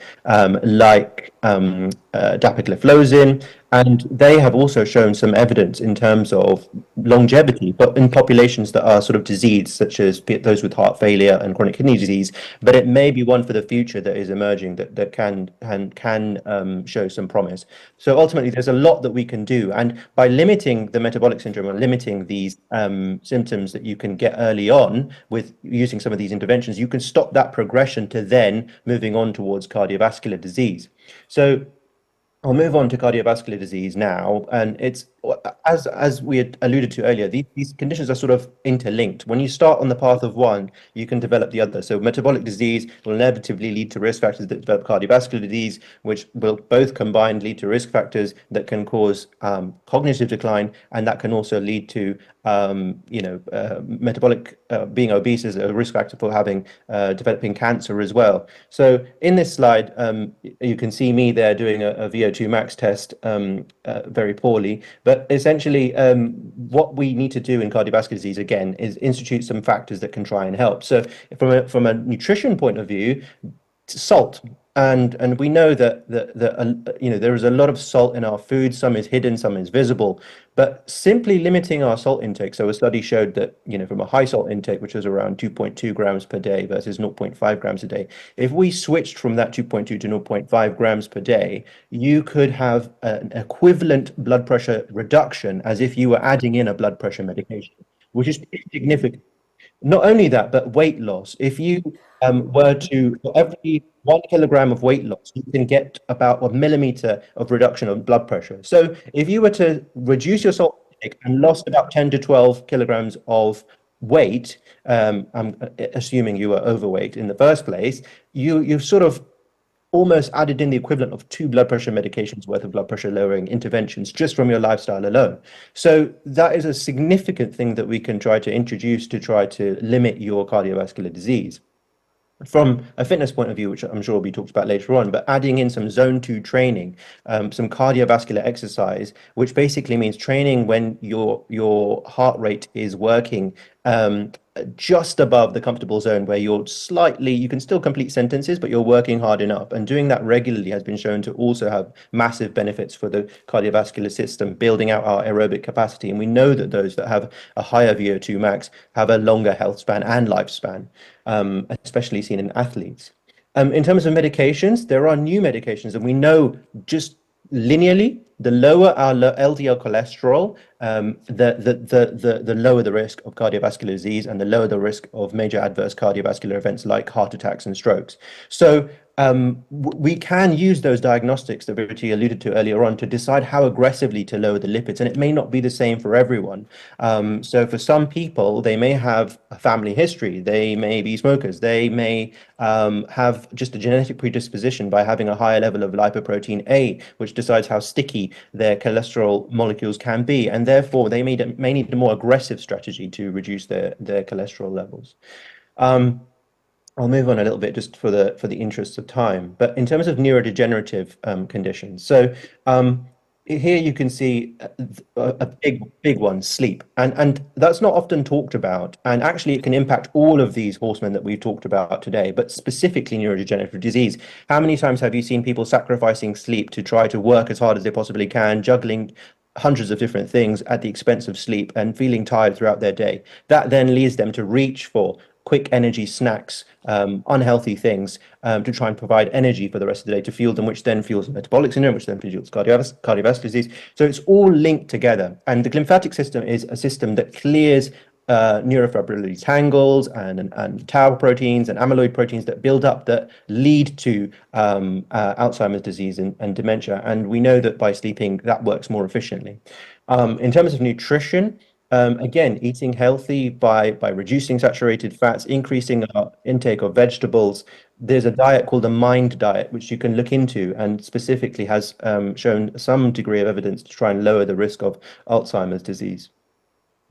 like dapagliflozin, and they have also shown some evidence in terms of longevity, but in populations that are sort of diseased, such as those with heart failure and chronic kidney disease. But it may be one for the future that is emerging that can show some promise. So ultimately, there's a lot that we can do, and by limiting the metabolic syndrome or limiting these symptoms that you can get early on with using some of these interventions, you can stop that progression to then moving on towards cardiovascular disease. So I'll move on to cardiovascular disease now, and it's as we had alluded to earlier, these conditions are sort of interlinked. When you start on the path of one, you can develop the other. So metabolic disease will inevitably lead to risk factors that develop cardiovascular disease, which will both combined lead to risk factors that can cause cognitive decline, and that can also lead to metabolic being obese is a risk factor for having developing cancer as well. So in this slide, you can see me there doing a VO2 max test very poorly, but essentially what we need to do in cardiovascular disease again is institute some factors that can try and help. So from a nutrition point of view, salt. And we know that there is a lot of salt in our food. Some is hidden, some is visible. But simply limiting our salt intake. So a study showed that from a high salt intake, which was around 2.2 grams per day versus 0.5 grams a day, if we switched from that 2.2 to 0.5 grams per day, you could have an equivalent blood pressure reduction as if you were adding in a blood pressure medication, which is significant. Not only that, but weight loss. If you were to, for every 1 kilogram of weight loss, you can get about a millimeter of reduction of blood pressure. So if you were to reduce your salt intake and lost about 10 to 12 kilograms of weight, I'm assuming you were overweight in the first place, you've sort of almost added in the equivalent of 2 blood pressure medications worth of blood pressure lowering interventions just from your lifestyle alone. So that is a significant thing that we can try to introduce to try to limit your cardiovascular disease. From a fitness point of view, which I'm sure will be talked about later on, but adding in some zone 2 training, some cardiovascular exercise, which basically means training when your heart rate is working just above the comfortable zone, where you can still complete sentences, but you're working hard enough. And doing that regularly has been shown to also have massive benefits for the cardiovascular system, building out our aerobic capacity. And we know that those that have a higher VO2 max have a longer health span and lifespan, especially seen in athletes. In terms of medications, there are new medications, and we know just linearly, the lower our LDL cholesterol, the lower the risk of cardiovascular disease and the lower the risk of major adverse cardiovascular events like heart attacks and strokes. So we can use those diagnostics that Pvt alluded to earlier on to decide how aggressively to lower the lipids, and it may not be the same for everyone. So for some people, they may have a family history, they may be smokers, they may have just a genetic predisposition by having a higher level of lipoprotein A, which decides how sticky their cholesterol molecules can be, and therefore they may need a more aggressive strategy to reduce their cholesterol levels. I'll move on a little bit just for the interests of time. But in terms of neurodegenerative conditions, so here you can see a big one, sleep, and that's not often talked about. And actually, it can impact all of these horsemen that we've talked about today, but specifically neurodegenerative disease. How many times have you seen people sacrificing sleep to try to work as hard as they possibly can, juggling hundreds of different things at the expense of sleep and feeling tired throughout their day? That then leads them to reach for quick energy snacks, unhealthy things to try and provide energy for the rest of the day to fuel them, which then fuels metabolic syndrome, which then fuels cardiovascular disease. So it's all linked together. And the glymphatic system is a system that clears neurofibrillary tangles and tau proteins and amyloid proteins that build up that lead to Alzheimer's disease and dementia. And we know that by sleeping, that works more efficiently. In terms of nutrition, again, eating healthy by reducing saturated fats, increasing our intake of vegetables. There's a diet called the MIND diet, which you can look into, and specifically has shown some degree of evidence to try and lower the risk of Alzheimer's disease.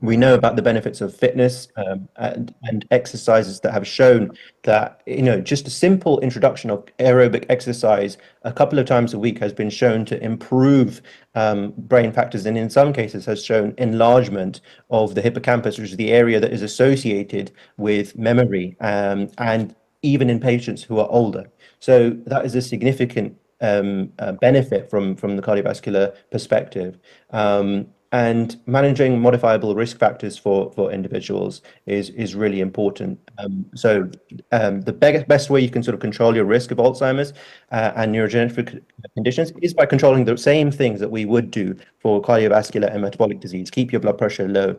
We know about the benefits of fitness and exercises that have shown that, just a simple introduction of aerobic exercise a couple of times a week has been shown to improve brain factors, and in some cases has shown enlargement of the hippocampus, which is the area that is associated with memory, and even in patients who are older. So that is a significant benefit from the cardiovascular perspective. And managing modifiable risk factors for individuals is really important. The best way you can sort of control your risk of Alzheimer's and neurodegenerative conditions is by controlling the same things that we would do for cardiovascular and metabolic disease. Keep your blood pressure low,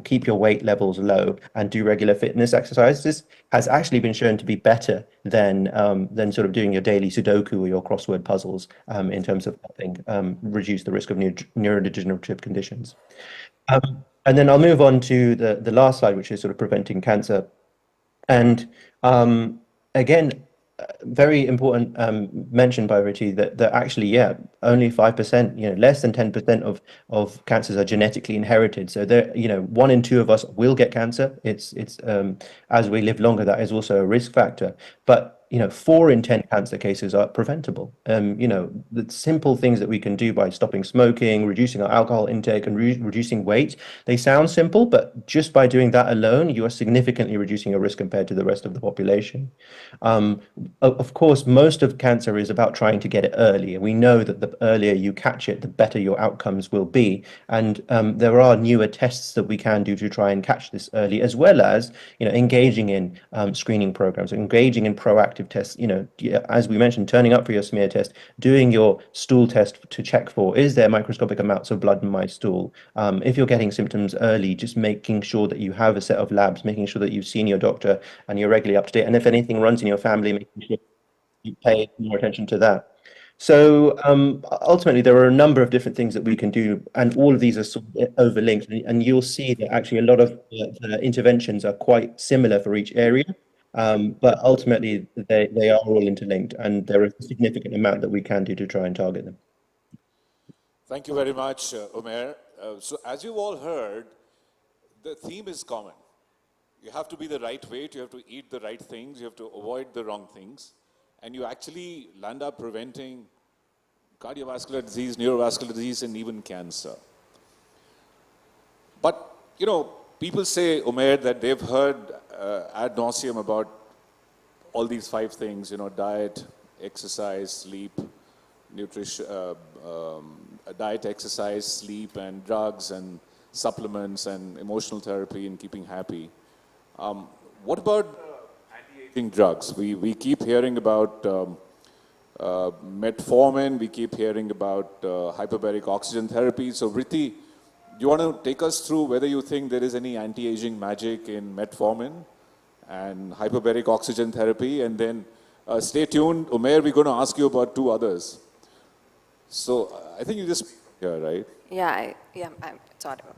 keep your weight levels low, and do regular fitness exercises has actually been shown to be better than sort of doing your daily Sudoku or your crossword puzzles in terms of helping reduce the risk of neurodegenerative conditions. And then I'll move on to the last slide, which is sort of preventing cancer. And again, very important mention by Ritu that actually, yeah, only 5%, less than 10% of cancers are genetically inherited. So there, 1 in 2 of us will get cancer. It's as we live longer, that is also a risk factor. But 4 in 10 cancer cases are preventable. The simple things that we can do by stopping smoking, reducing our alcohol intake, and reducing weight, they sound simple, but just by doing that alone, you are significantly reducing your risk compared to the rest of the population. Of course, most of cancer is about trying to get it early. And we know that the earlier you catch it, the better your outcomes will be. And there are newer tests that we can do to try and catch this early, as well as, engaging in screening programs, engaging in proactive tests, as we mentioned, turning up for your smear test, doing your stool test to check for, is there microscopic amounts of blood in my stool? If you're getting symptoms early, just making sure that you have a set of labs, making sure that you've seen your doctor and you're regularly up to date. And if anything runs in your family, making sure you pay more attention to that. So ultimately, there are a number of different things that we can do, and all of these are sort of overlinked. And you'll see that actually a lot of the interventions are quite similar for each area. But ultimately, they are all interlinked, and there is a significant amount that we can do to try and target them. Thank you very much, Umair. So as you've all heard, the theme is common. You have to be the right weight, you have to eat the right things, you have to avoid the wrong things, and you actually land up preventing cardiovascular disease, neurovascular disease, and even cancer. But, people say, Umair, that they've heard ad nauseum about all these 5 things, diet, exercise, sleep, nutrition, diet, exercise, sleep, and drugs, and supplements, and emotional therapy, and keeping happy. What about anti-aging drugs? We keep hearing about metformin, we keep hearing about hyperbaric oxygen therapy. So, Vritti, do you want to take us through whether you think there is any anti-aging magic in metformin and hyperbaric oxygen therapy? And then stay tuned. Umair, we're going to ask you about 2 others. So I think you just, right? Yeah, it's audible.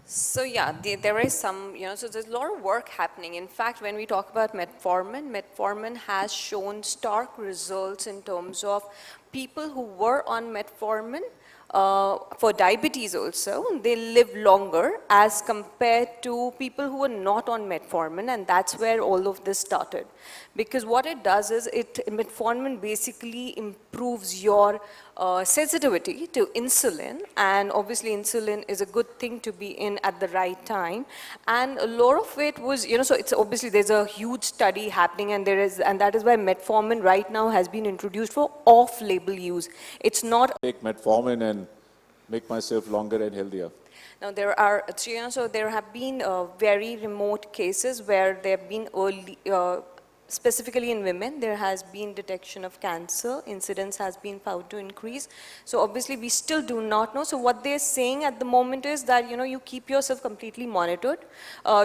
So yeah, there is some, so there's a lot of work happening. In fact, when we talk about metformin has shown stark results in terms of people who were on metformin for diabetes also, they live longer as compared to people who were not on metformin, and that's where all of this started. Because what it does is, metformin basically improves your sensitivity to insulin, and obviously insulin is a good thing to be in at the right time. And a lot of it was, so it's obviously there's a huge study happening, and that is why metformin right now has been introduced for off-label use. It's not take metformin and make myself longer and healthier. Now there are, so there have been very remote cases where there have been early, specifically in women, there has been detection of cancer, incidence has been found to increase. So obviously we still do not know. So what they're saying at the moment is that, you keep yourself completely monitored.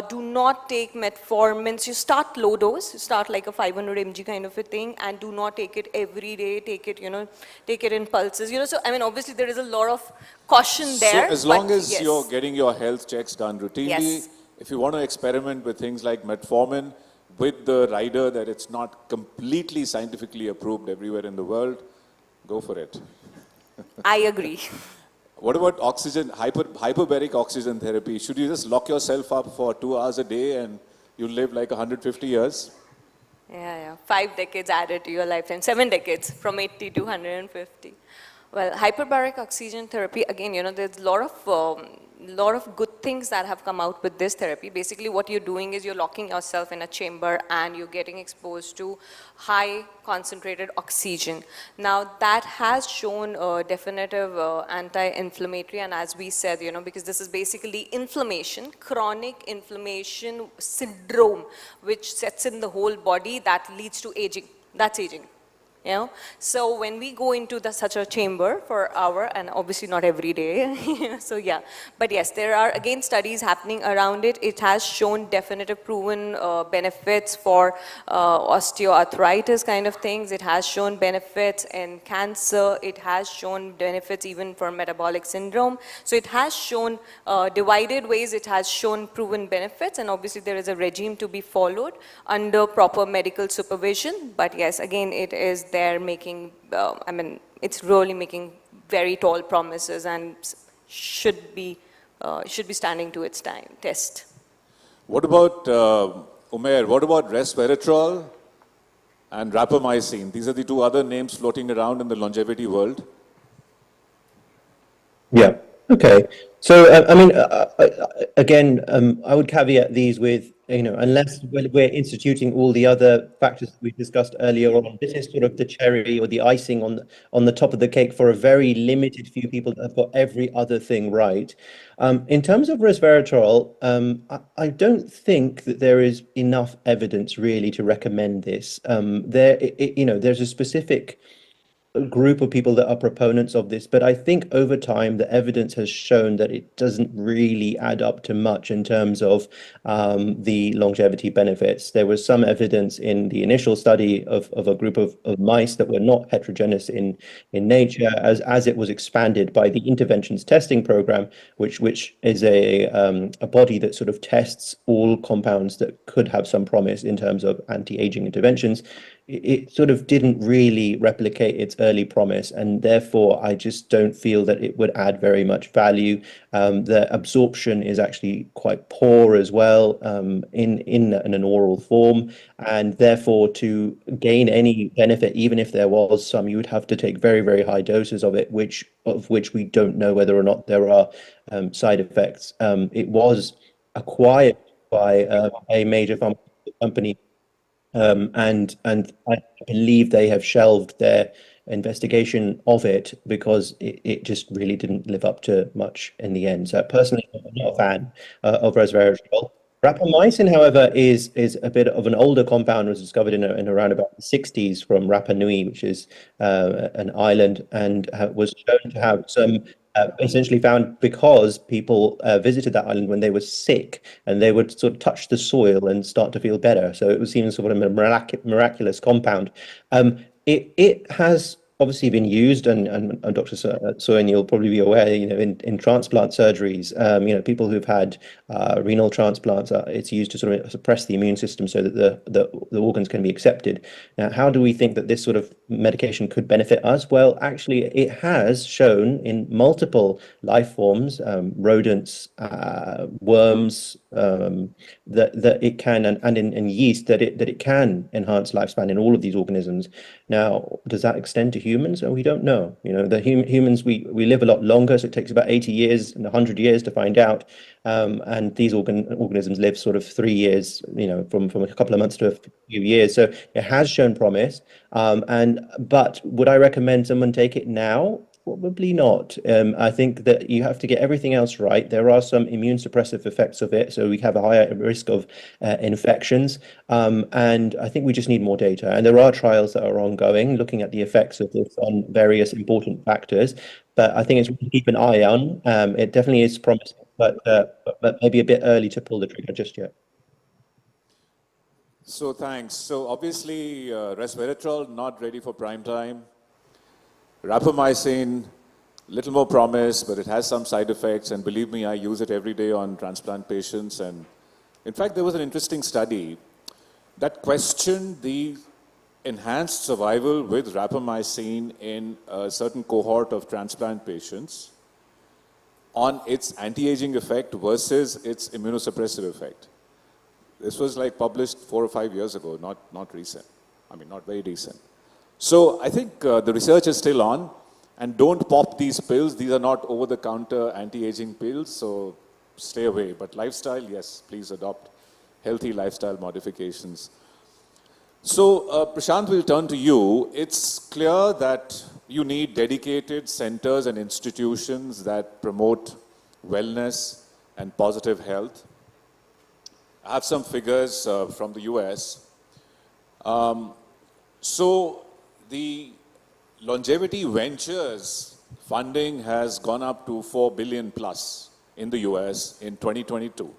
Do not take metformin. You start low dose, start like a 500 mg kind of a thing, and do not take it every day, take it, take it in pulses. So I mean, obviously there is a lot of caution there. So as long as you're getting your health checks done routinely, if you want to experiment with things like metformin, with the rider that it's not completely scientifically approved everywhere in the world, go for it. I agree. What about oxygen, hyperbaric oxygen therapy? Should you just lock yourself up for 2 hours a day and you live like 150 years? Yeah. 5 decades added to your lifetime, 7 decades from 80 to 150. Well, hyperbaric oxygen therapy, again, there's a lot of good things that have come out with this therapy. Basically, what you're doing is you're locking yourself in a chamber and you're getting exposed to high concentrated oxygen. Now, that has shown a definitive anti-inflammatory, and as we said, because this is basically inflammation, chronic inflammation syndrome, which sets in the whole body that leads to aging. That's aging. So when we go into such a chamber for an hour, and obviously not every day, so yeah, but yes, there are again studies happening around it. It has shown definitive proven benefits for osteoarthritis kind of things. It has shown benefits in cancer. It has shown benefits even for metabolic syndrome. So it has shown divided ways. It has shown proven benefits, and obviously there is a regime to be followed under proper medical supervision. But yes, again, it is there making, it's really making very tall promises and should be standing to its test. What about, Umair, what about resveratrol and rapamycin? These are the two other names floating around in the longevity world. Yeah, okay. So, again, I would caveat these with, unless we're instituting all the other factors that we discussed earlier on, this is sort of the cherry or the icing on the top of the cake for a very limited few people that have got every other thing right. In terms of resveratrol, I don't think that there is enough evidence really to recommend this. There's a specific group of people that are proponents of this, but I think over time the evidence has shown that it doesn't really add up to much in terms of the longevity benefits. There was some evidence in the initial study of a group of mice that were not heterogeneous in nature as it was expanded by the interventions testing program, which is a body that sort of tests all compounds that could have some promise in terms of anti-aging interventions. It sort of didn't really replicate its early promise, and therefore I just don't feel that it would add very much value. The absorption is actually quite poor as well in an oral form, and therefore to gain any benefit, even if there was some, you would have to take very, very high doses of it, which we don't know whether or not there are side effects. It was acquired by a major pharmaceutical company, and I believe they have shelved their investigation of it because it just really didn't live up to much in the end. So personally, I'm not a fan of resveratrol. Rapamycin, however, is a bit of an older compound. It was discovered in around about the 60s from Rapa Nui, which is an island, and was shown to have some essentially found because people visited that island when they were sick, and they would sort of touch the soil and start to feel better. So it was seen as sort of a miraculous compound. It has obviously been used, and Dr. Soin, you'll probably be aware, in transplant surgeries, people who've had renal transplants, it's used to sort of suppress the immune system so that the organs can be accepted. Now, how do we think that this sort of medication could benefit us? Well, actually, it has shown in multiple life forms, rodents, worms, that it can, and in yeast, that it can enhance lifespan in all of these organisms. Now, does that extend to humans? Oh, we don't know. Humans, we live a lot longer, so it takes about 80 years and 100 years to find out. And these organisms live sort of 3 years, from a couple of months to a few years. So it has shown promise. But would I recommend someone take it now? Probably not. I think that you have to get everything else right. There are some immune suppressive effects of it, so we have a higher risk of infections. And I think we just need more data. And there are trials that are ongoing looking at the effects of this on various important factors. But I think it's to keep an eye on. It definitely is promising, but maybe a bit early to pull the trigger just yet. So thanks. So obviously, resveratrol not ready for prime time. Rapamycin, little more promise, but it has some side effects, and believe me, I use it every day on transplant patients. And in fact, there was an interesting study that questioned the enhanced survival with rapamycin in a certain cohort of transplant patients on its anti-aging effect versus its immunosuppressive effect. This was like published 4 or 5 years ago, not recent. I mean, not very recent. So I think the research is still on, And don't pop these pills. These are not over-the-counter anti-aging pills, so stay away. But lifestyle, yes, please adopt healthy lifestyle modifications. So, Prashant, we'll turn to you. It's clear that you need dedicated centers and institutions that promote wellness and positive health. I have some figures from the US. So, the Longevity Ventures funding has gone up to 4 billion plus in the US in 2022.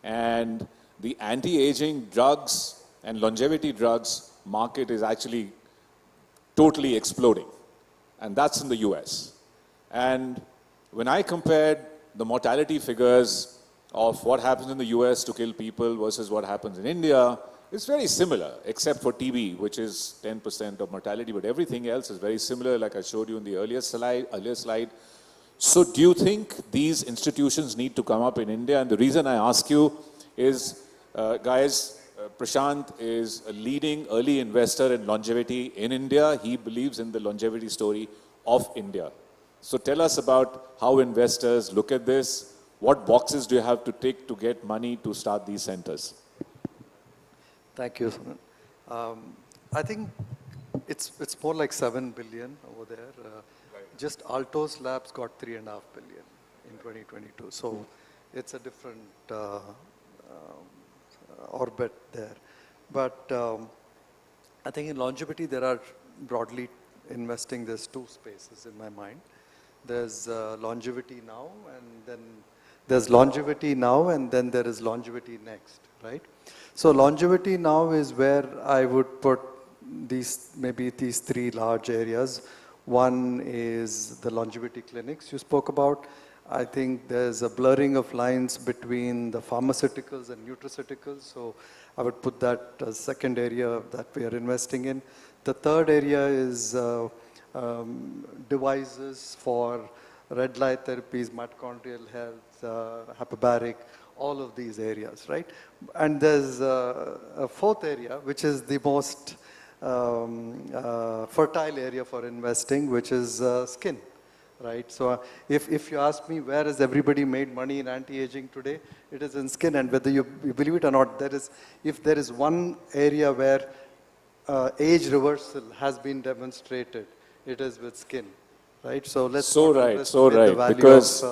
And the anti-aging drugs and longevity drugs market is actually totally exploding. And that's in the US. And when I compared the mortality figures of what happens in the US to kill people versus what happens in India, it's very similar, except for TB, which is 10% of mortality, but everything else is very similar, like I showed you in the earlier slide. So do you think these institutions need to come up in India? And the reason I ask you is, guys, Prashant is a leading early investor in longevity in India. He believes in the longevity story of India. So tell us about how investors look at this. What boxes do you have to tick to get money to start these centers? Thank you, Suman. I think it's more like 7 billion over there. Just Altos Labs got 3.5 billion in 2022. So it's a different orbit there. But I think in longevity, there are broadly investing, there's two spaces in my mind. There's longevity now, and then there's longevity now, and then there is longevity next, right? So longevity now is where I would put maybe these three large areas. One is the longevity clinics you spoke about. I think there's a blurring of lines between the pharmaceuticals and nutraceuticals. So I would put that as second area that we are investing in. The third area is devices for red light therapies, mitochondrial health, hyperbaric, all of these areas, right? And there's a fourth area, which is the most fertile area for investing, which is skin, right? So if you ask me where has everybody made money in anti-aging today, it is in skin. And whether you believe it or not, if there is one area where age reversal has been demonstrated, it is with skin, right? So let's so right, because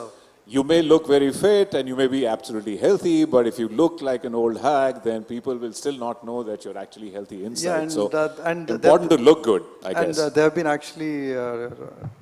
you may look very fit and you may be absolutely healthy, but if you look like an old hag, then people will still not know that you're actually healthy inside. Yeah, and, so and important to look good, I guess. And there have been actually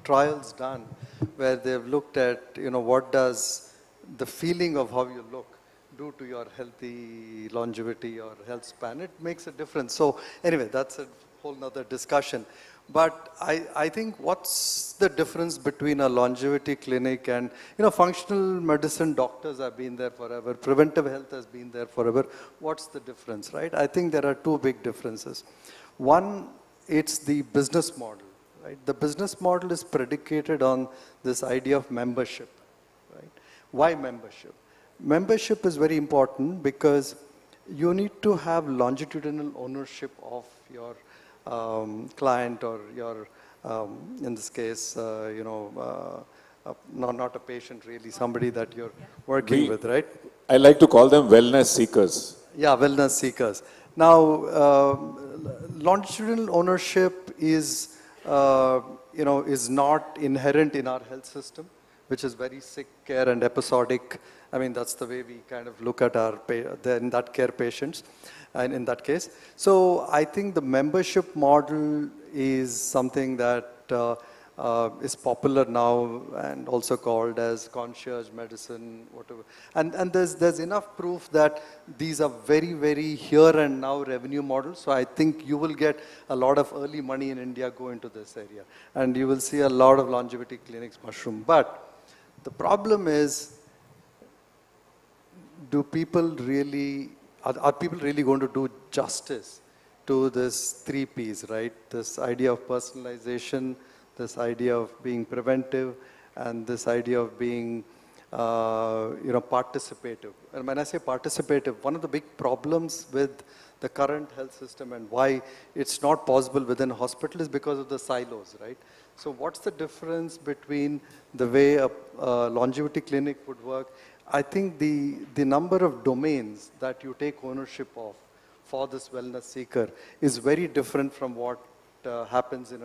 trials done where they've looked at, what does the feeling of how you look do to your healthy longevity or health span. It makes a difference. So anyway, that's a whole nother discussion. But I think what's the difference between a longevity clinic and, functional medicine doctors have been there forever. Preventive health has been there forever. What's the difference, right? I think there are two big differences. One, it's the business model, right? The business model is predicated on this idea of membership, right? Why membership? Membership is very important because you need to have longitudinal ownership of your client or your, in this case, not a patient really, somebody that you're working with, right? I like to call them wellness seekers. Yeah, wellness seekers. Now, longitudinal ownership is, is not inherent in our health system, which is very sick care and episodic. I mean, that's the way we kind of look at our in that care patients, and in that case. So I think the membership model is something that is popular now and also called as concierge medicine, whatever. And there's enough proof that these are very, very here and now revenue models. So I think you will get a lot of early money in India go into this area. And you will see a lot of longevity clinics mushroom. But the problem is, are people really going to do justice to this 3 Ps, right? This idea of personalization, this idea of being preventive, and this idea of being, participative. And when I say participative, one of the big problems with the current health system and why it's not possible within a hospital is because of the silos, right? So what's the difference between the way a longevity clinic would work? I think the number of domains that you take ownership of for this wellness seeker is very different from what happens in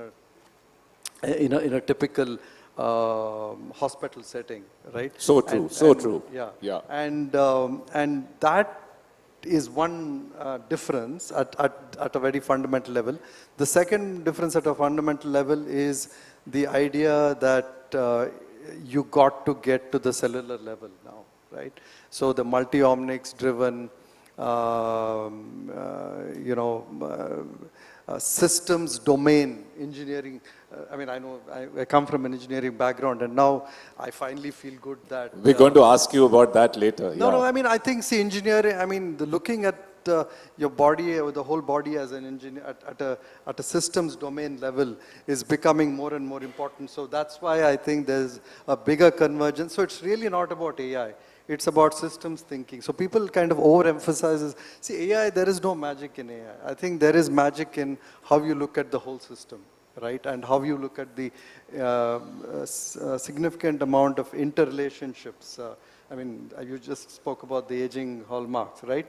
a typical hospital setting, right? So true, true. Yeah, Yeah. And that is one difference at a very fundamental level. The second difference at a fundamental level is the idea that you got to get to the cellular level now, right? So the multi-omics driven, systems domain engineering. I mean, I know I come from an engineering background, and now I finally feel good that we're going to ask you about that later. No, I mean, I think, see, engineering, I mean, looking at your body, or the whole body as an engineer, at a systems domain level is becoming more and more important. So that's why I think there's a bigger convergence. So it's really not about AI. It's about systems thinking. So people kind of overemphasize, see, AI, there is no magic in AI. I think there is magic in how you look at the whole system, right? And how you look at the significant amount of interrelationships. I mean, you just spoke about the aging hallmarks, right?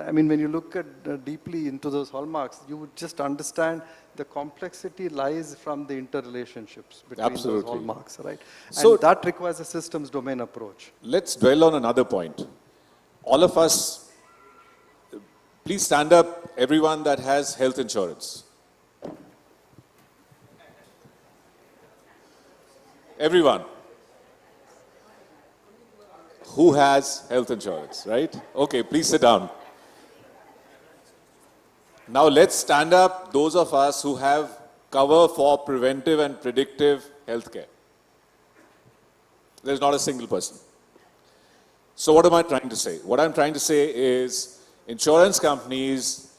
I mean, when you look at deeply into those hallmarks, you would just understand the complexity lies from the interrelationships between those hallmarks, right? So and that requires a systems domain approach. Let's dwell on another point. All of us, please stand up, everyone that has health insurance. Everyone who has health insurance, right? Okay, please sit down. Now let's stand up those of us who have cover for preventive and predictive healthcare. There's not a single person. So what am I trying to say? What I'm trying to say is insurance companies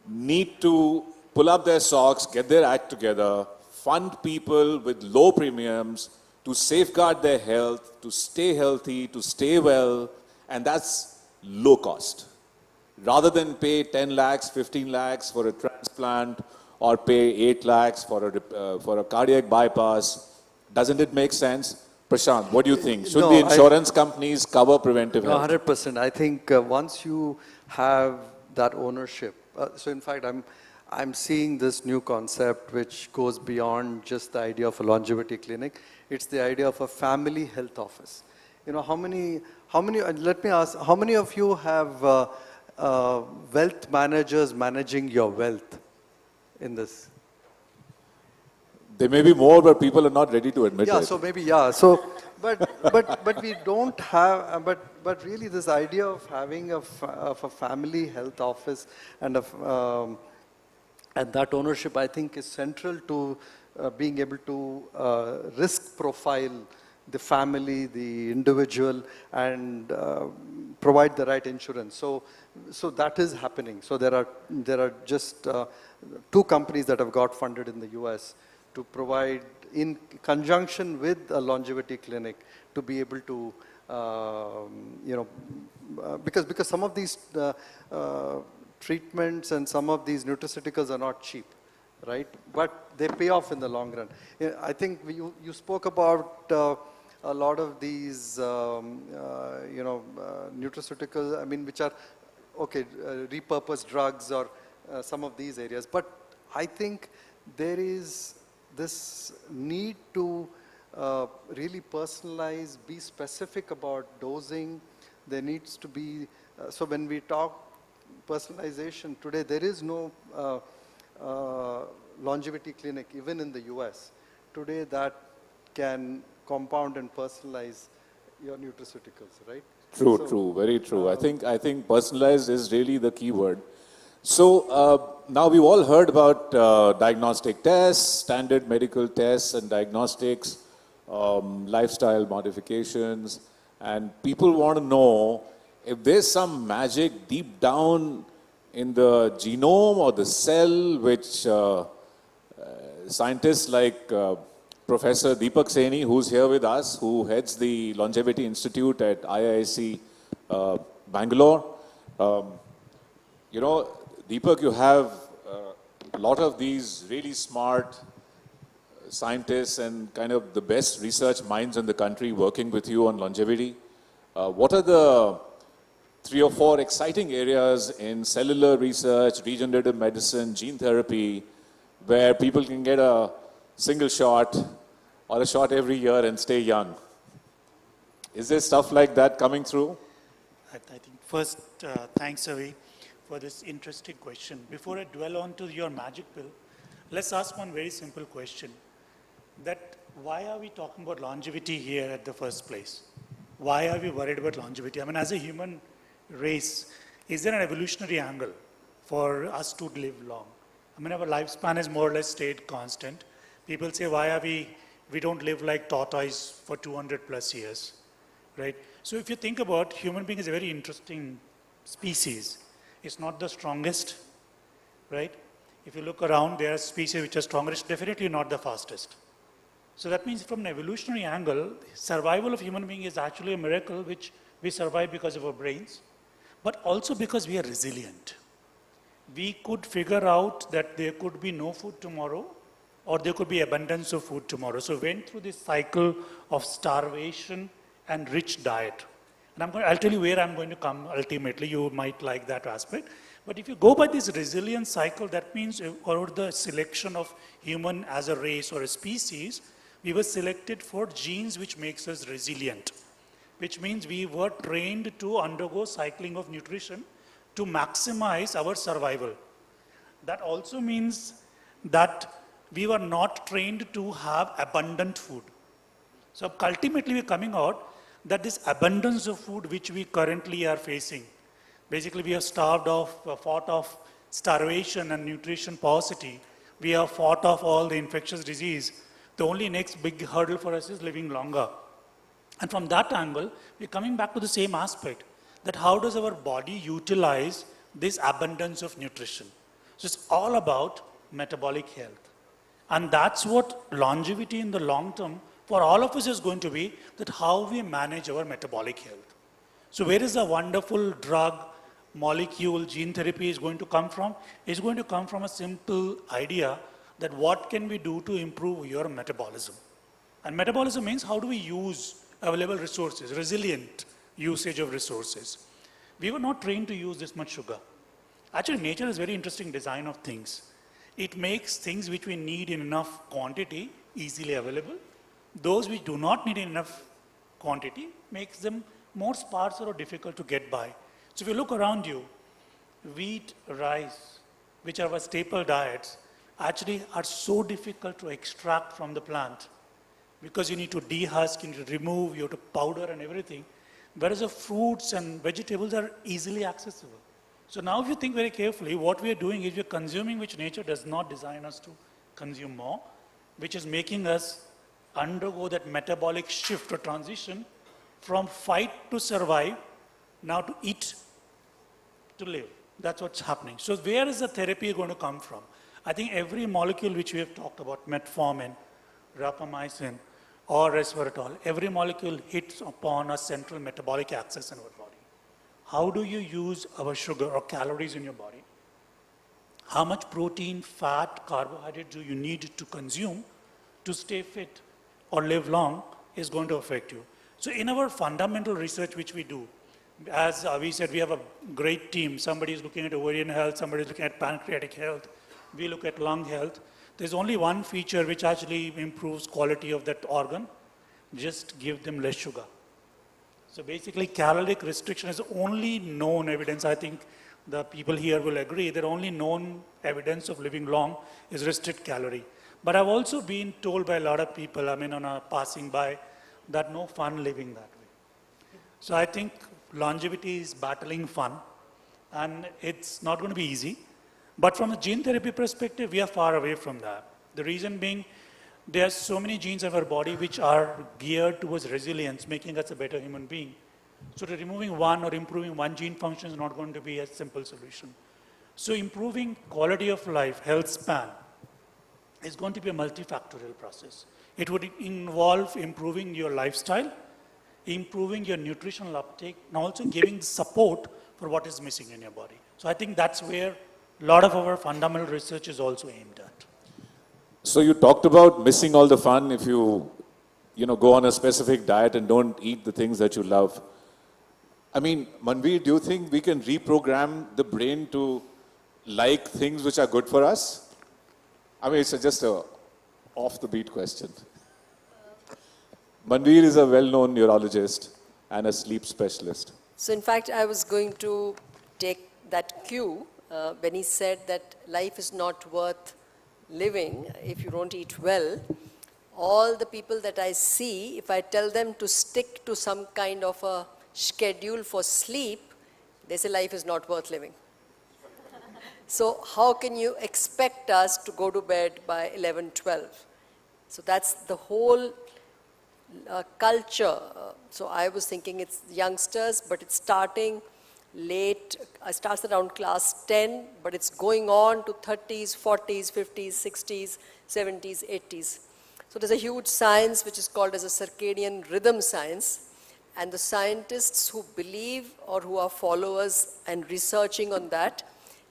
need to pull up their socks, get their act together, fund people with low premiums to safeguard their health, to stay healthy, to stay well, and that's low cost. Rather than pay 10 lakhs, 15 lakhs for a transplant or pay 8 lakhs for a cardiac bypass, doesn't it make sense? Prashant, what do you think? Should the insurance companies cover preventive health? 100%. I think once you have that ownership, so in fact, I'm seeing this new concept which goes beyond just the idea of a longevity clinic. It's the idea of a family health office. You know, let me ask, how many of you have wealth managers managing your wealth in this? There may be more, but people are not ready to admit it. Yeah, so maybe, yeah. So, but we don't have, but really this idea of having a family health office and that ownership, I think, is central to being able to risk profile the family, the individual, and provide the right insurance. So that is happening. So there are just 2 companies that have got funded in the US to provide, in conjunction with a longevity clinic, to be able to, because some of these treatments and some of these nutraceuticals are not cheap, right? But they pay off in the long run. I think you spoke about a lot of these, nutraceuticals, I mean, which are, okay, repurposed drugs or some of these areas. But I think there is this need to really personalize, be specific about dosing. There needs to be, so when we talk personalization today, there is no longevity clinic, even in the US, today that can compound and personalize your nutraceuticals, right? True, very true. I think personalized is really the key word. So now we've all heard about diagnostic tests, standard medical tests and diagnostics, lifestyle modifications, and people want to know if there's some magic deep down in the genome or the cell which scientists like Professor Deepak Saini, who's here with us, who heads the Longevity Institute at IISc Bangalore. Deepak, you have a lot of these really smart scientists and kind of the best research minds in the country working with you on longevity. What are the 3 or 4 exciting areas in cellular research, regenerative medicine, gene therapy, where people can get a single shot or a shot every year and stay young? Is there stuff like that coming through? I think first, thanks, Avi, for this interesting question. Before I dwell on to your magic pill, let's ask one very simple question. That why are we talking about longevity here at the first place? Why are we worried about longevity? I mean, as a human race, is there an evolutionary angle for us to live long? I mean, our lifespan has more or less stayed constant. People say, why are we don't live like tortoise for 200 plus years, right? So if you think about human being is a very interesting species. It's not the strongest, right? If you look around, there are species which are stronger. It's definitely not the fastest. So that means from an evolutionary angle, survival of human being is actually a miracle which we survive because of our brains, but also because we are resilient. We could figure out that there could be no food tomorrow, or there could be abundance of food tomorrow. So we went through this cycle of starvation and rich diet. And I'll tell you where I'm going to come ultimately. You might like that aspect. But if you go by this resilience cycle, that means over the selection of human as a race or a species, we were selected for genes which makes us resilient, which means we were trained to undergo cycling of nutrition to maximize our survival. That also means that we were not trained to have abundant food. So ultimately we're coming out that this abundance of food which we currently are facing, basically we have fought off starvation and nutrition paucity. We have fought off all the infectious disease. The only next big hurdle for us is living longer. And from that angle, we're coming back to the same aspect, that how does our body utilize this abundance of nutrition? So it's all about metabolic health. And that's what longevity in the long term for all of us is going to be, that how we manage our metabolic health. So where is the wonderful drug, molecule, gene therapy is going to come from? It's going to come from a simple idea that what can we do to improve your metabolism? And metabolism means how do we use available resources, resilient usage of resources. We were not trained to use this much sugar. Actually, nature is very interesting design of things. It makes things which we need in enough quantity easily available. Those which do not need enough quantity makes them more sparse or difficult to get by. So if you look around you, wheat, rice, which are our staple diets, actually are so difficult to extract from the plant because you need to dehusk, you need to remove, you have to powder and everything. Whereas the fruits and vegetables are easily accessible. So now if you think very carefully, what we are doing is we are consuming which nature does not design us to consume more, which is making us undergo that metabolic shift or transition from fight to survive, now to eat to live. That's what's happening. So where is the therapy going to come from? I think every molecule which we have talked about, metformin, rapamycin, or resveratrol, every molecule hits upon a central metabolic axis in our body. How do you use our sugar or calories in your body? How much protein, fat, carbohydrate do you need to consume to stay fit or live long is going to affect you. So in our fundamental research which we do, as we said, we have a great team. Somebody is looking at ovarian health, somebody is looking at pancreatic health, we look at lung health. There's only one feature which actually improves quality of that organ, just give them less sugar. So basically caloric restriction is only known evidence. I think the people here will agree that only known evidence of living long is restrict calorie. But I've also been told by a lot of people, I mean on a passing by, that no fun living that way. So I think longevity is battling fun and it's not going to be easy. But from a gene therapy perspective, we are far away from that. The reason being, there are so many genes in our body which are geared towards resilience, making us a better human being. So removing one or improving one gene function is not going to be a simple solution. So improving quality of life, health span, is going to be a multifactorial process. It would involve improving your lifestyle, improving your nutritional uptake, and also giving support for what is missing in your body. So I think that's where a lot of our fundamental research is also aimed at. So you talked about missing all the fun if you go on a specific diet and don't eat the things that you love. I mean, Manveer, do you think we can reprogram the brain to like things which are good for us? I mean, it's just a off-the-beat question. Manveer is a well-known neurologist and a sleep specialist. So in fact, I was going to take that cue when he said that life is not worth living if you don't eat well. All the people that I see, if I tell them to stick to some kind of a schedule for sleep, they say life is not worth living. So how can you expect us to go to bed by 11, 12? So that's the whole culture. So I was thinking it's youngsters, but it's starting late. It starts around class 10, but it's going on to 30s, 40s, 50s, 60s, 70s, 80s. So there's a huge science which is called as a circadian rhythm science. And the scientists who believe or who are followers and researching on that,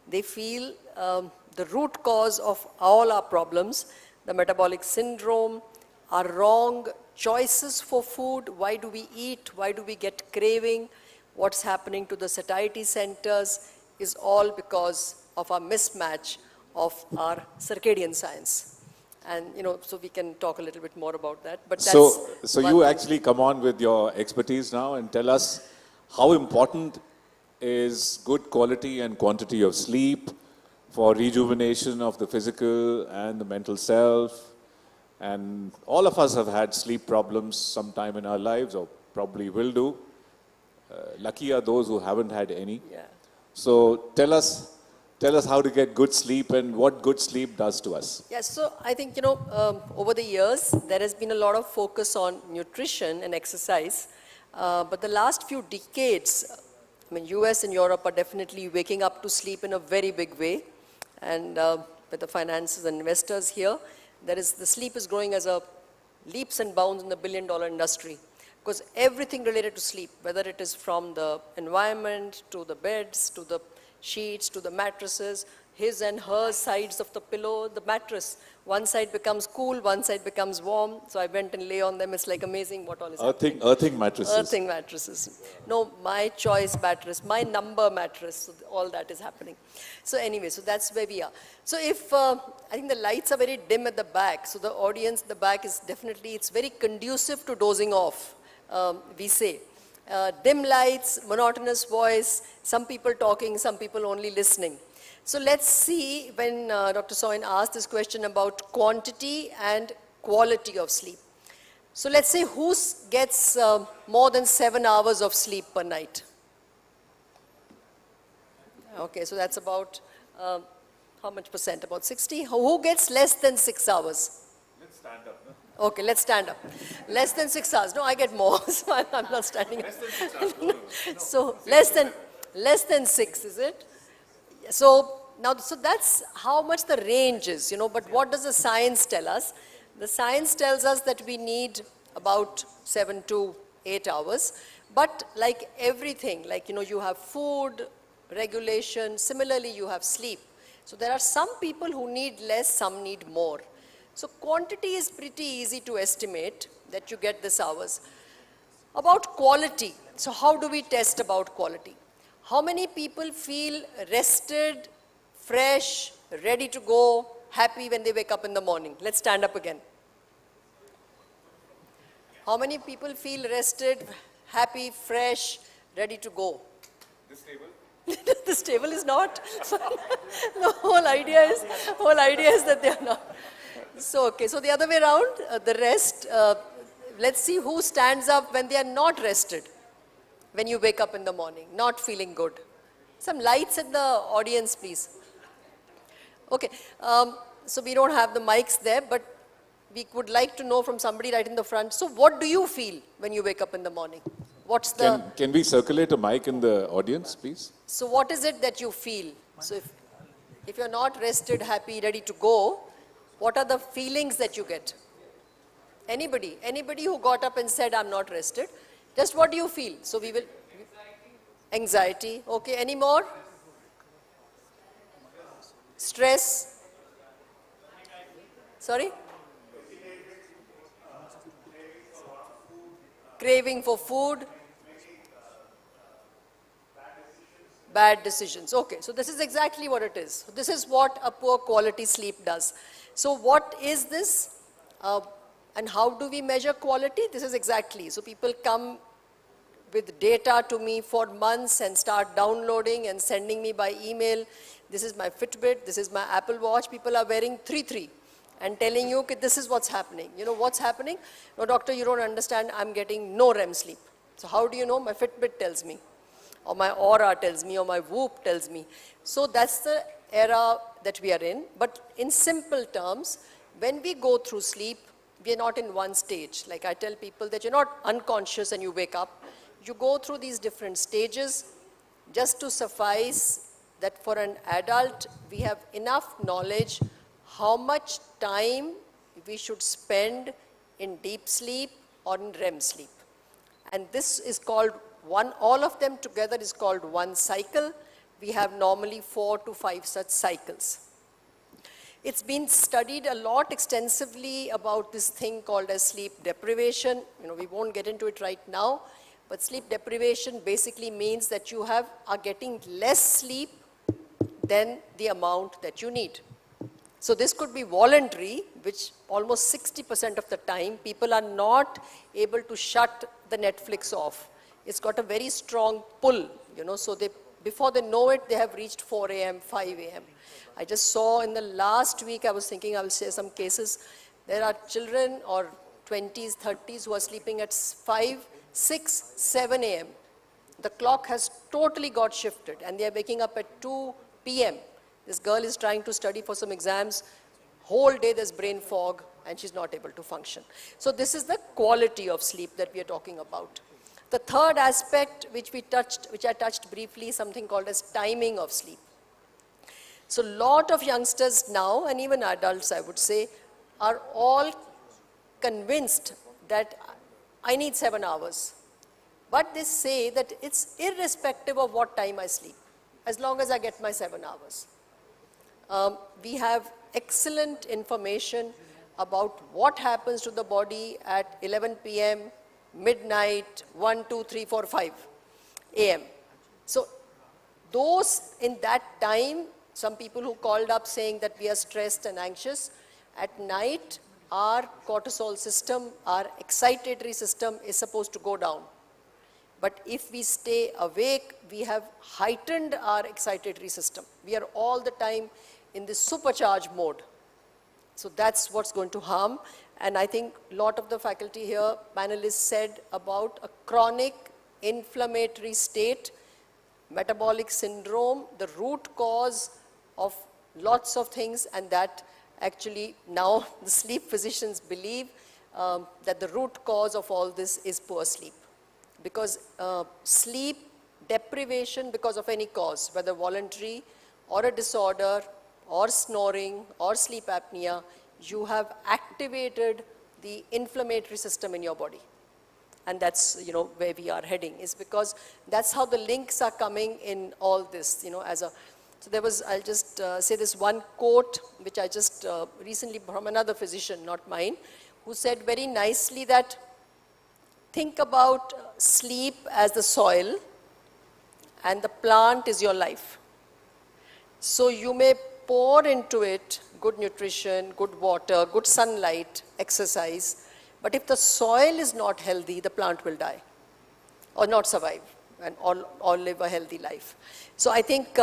they feel the root cause of all our problems, the metabolic syndrome, our wrong choices for food, why do we eat, why do we get craving, what's happening to the satiety centers, is all because of our mismatch of our circadian science. And, so we can talk a little bit more about that. But that's so you actually come on with your expertise now and tell us how important is good quality and quantity of sleep for rejuvenation of the physical and the mental self. And all of us have had sleep problems sometime in our lives, or probably will do. Lucky are those who haven't had any. Yeah. So tell us how to get good sleep and what good sleep does to us. Yes, so I think, over the years, there has been a lot of focus on nutrition and exercise. But the last few decades, US and Europe are definitely waking up to sleep in a very big way. And with the finances and investors here, the sleep is growing as a leaps and bounds in the billion-dollar industry. Because everything related to sleep, whether it is from the environment, to the beds, to the sheets, to the mattresses, his and her sides of the pillow, the mattress. One side becomes cool, one side becomes warm. So I went and lay on them. It's like amazing what all is happening. Earthing mattresses. Earthing mattresses. No, my choice mattress, my number mattress. So all that is happening. So anyway, so that's where we are. So if, I think the lights are very dim at the back. So the audience at the back is definitely, it's very conducive to dozing off, we say. Dim lights, monotonous voice, some people talking, some people only listening. So let's see when Dr. Soin asked this question about quantity and quality of sleep. So let's say who gets more than 7 hours of sleep per night? Okay, so that's about, how much percent? About 60? Who gets less than 6 hours? Let's stand up. No? Okay, let's stand up. Less than 6 hours. No, I get more, so I'm not standing up. Less than 6 hours. No. So less than 6, is it? So now, so that's how much the range is, but what does the science tell us? The science tells us that we need about 7 to 8 hours. But like everything, like, you have food, regulation, similarly you have sleep. So there are some people who need less, some need more. So quantity is pretty easy to estimate that you get this hours. About quality, so how do we test about quality? How many people feel rested, fresh, ready to go, happy when they wake up in the morning? Let's stand up again. How many people feel rested, happy, fresh, ready to go? This table? This table is not. The whole idea is that they are not. So, okay, so the other way around, the rest, let's see who stands up when they are not rested, when you wake up in the morning, not feeling good. Some lights in the audience, please. Okay, so we don't have the mics there, but we would like to know from somebody right in the front. So what do you feel when you wake up in the morning? What's the... Can we circulate a mic in the audience, please? So what is it that you feel? So if you're not rested, happy, ready to go, what are the feelings that you get? Anybody who got up and said, I'm not rested, just what do you feel? So we will... Anxiety. Okay, any more? Stress. Sorry? Craving for food. Bad decisions. Okay, so this is exactly what it is. This is what a poor quality sleep does. So what is this? And how do we measure quality? This is exactly. So people come with data to me for months and start downloading and sending me by email. This is my Fitbit, this is my Apple Watch. People are wearing 3 and telling you, okay, this is what's happening. You know what's happening? No, doctor, you don't understand. I'm getting no REM sleep. So how do you know? My Fitbit tells me, or my Aura tells me, or my Whoop tells me. So that's the era that we are in. But in simple terms, when we go through sleep, we are not in one stage. Like I tell people that you're not unconscious and you wake up. You go through these different stages. Just to suffice that for an adult, we have enough knowledge how much time we should spend in deep sleep or in REM sleep. And this is called all of them together is called one cycle. We have normally 4 to 5 such cycles. It's been studied a lot extensively about this thing called as sleep deprivation. You know, we won't get into it right now, but sleep deprivation basically means that you are getting less sleep than the amount that you need. So this could be voluntary, which almost 60% of the time people are not able to shut the Netflix off. It's got a very strong pull, you know, so before they know it, they have reached 4 a.m., 5 a.m. I just saw in the last week, I was thinking I will share some cases. There are children or 20s, 30s who are sleeping at 5, 6, 7 a.m. The clock has totally got shifted and they are waking up at 2 p.m. This girl is trying to study for some exams. Whole day there's brain fog and she's not able to function. So this is the quality of sleep that we are talking about. The third aspect which I touched briefly, something called as timing of sleep. So a lot of youngsters now, and even adults I would say, are all convinced that I need 7 hours. But they say that it's irrespective of what time I sleep, as long as I get my 7 hours. We have excellent information about what happens to the body at 11 p.m., midnight, 1, 2, 3, 4, 5 a.m. So those in that time, some people who called up saying that we are stressed and anxious, at night our cortisol system, our excitatory system is supposed to go down. But if we stay awake, we have heightened our excitatory system. We are all the time in this supercharged mode. So that's what's going to harm. And I think a lot of the faculty here, panelists said about a chronic inflammatory state, metabolic syndrome, the root cause of lots of things, and that actually now the sleep physicians believe that the root cause of all this is poor sleep. Because sleep deprivation because of any cause, whether voluntary or a disorder or snoring or sleep apnea, you have activated the inflammatory system in your body. And that's, you know, where we are heading, is because that's how the links are coming in all this, you know, as a, so there was, I'll just say this one quote, which I just recently from another physician, not mine, who said very nicely that think about sleep as the soil and the plant is your life. So you may pour into it good nutrition, good water, good sunlight, exercise, but if the soil is not healthy, the plant will die or not survive and or live a healthy life. So I think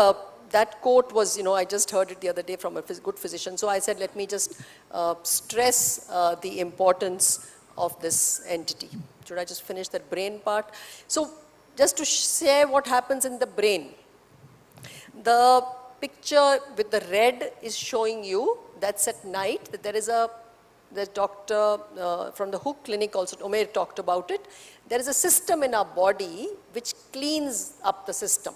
that quote was, you know, I just heard it the other day from a good physician. So I said, let me just stress the importance of this entity. Should I just finish that brain part? So just to share what happens in the brain. The picture with the red is showing you, that's at night, that there is the doctor from the Hook Clinic also, Umair talked about it. There is a system in our body which cleans up the system.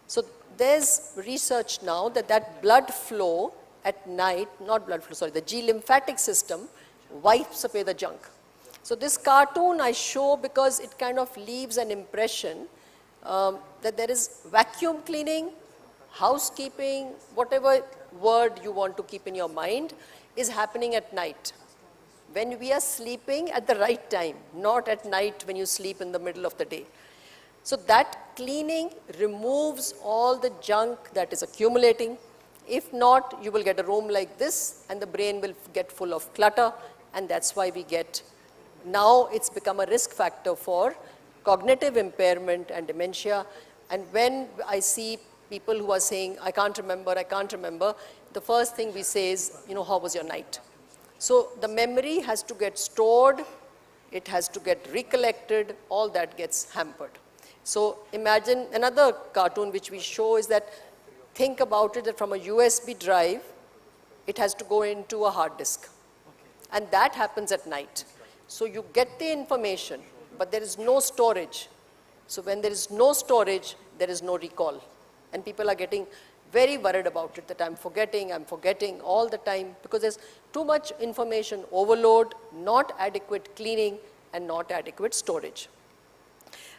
So there's research now that blood flow at night, not blood flow, sorry, the G lymphatic system wipes away the junk. So this cartoon I show because it kind of leaves an impression that there is vacuum cleaning, housekeeping, whatever word you want to keep in your mind. is happening at night. When we are sleeping at the right time, not at night when you sleep in the middle of the day. So that cleaning removes all the junk that is accumulating. If not, you will get a room like this and the brain will get full of clutter, and that's why we get, now it's become a risk factor for cognitive impairment and dementia. And when I see people who are saying, I can't remember, the first thing we say is, how was your night? So the memory has to get stored, it has to get recollected, all that gets hampered. So imagine another cartoon which we show is that, think about it that from a USB drive, it has to go into a hard disk. And that happens at night. So you get the information, but there is no storage. So when there is no storage, there is no recall. And people are getting very worried about it, that I'm forgetting all the time, because there's too much information overload, not adequate cleaning, and not adequate storage.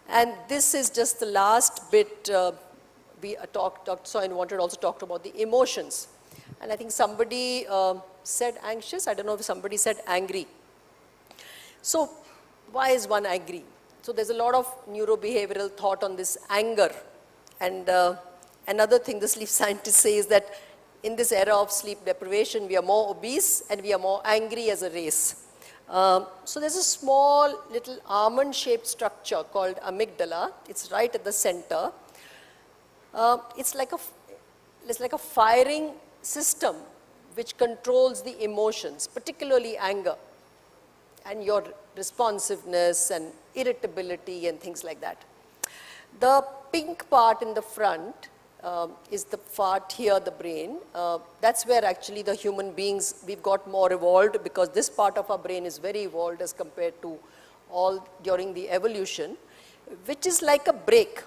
And this is just the last bit Dr. Soin wanted also talked about the emotions. And I think somebody said anxious, I don't know if somebody said angry. So why is one angry? So there's a lot of neurobehavioral thought on this anger. And another thing the sleep scientists say is that in this era of sleep deprivation, we are more obese and we are more angry as a race. So there's a small little almond-shaped structure called amygdala. It's right at the center. It's like a firing system which controls the emotions, particularly anger and your responsiveness and irritability and things like that. The pink part in the front is the part here, the brain. That's where actually the human beings, we've got more evolved, because this part of our brain is very evolved as compared to all during the evolution, which is like a brake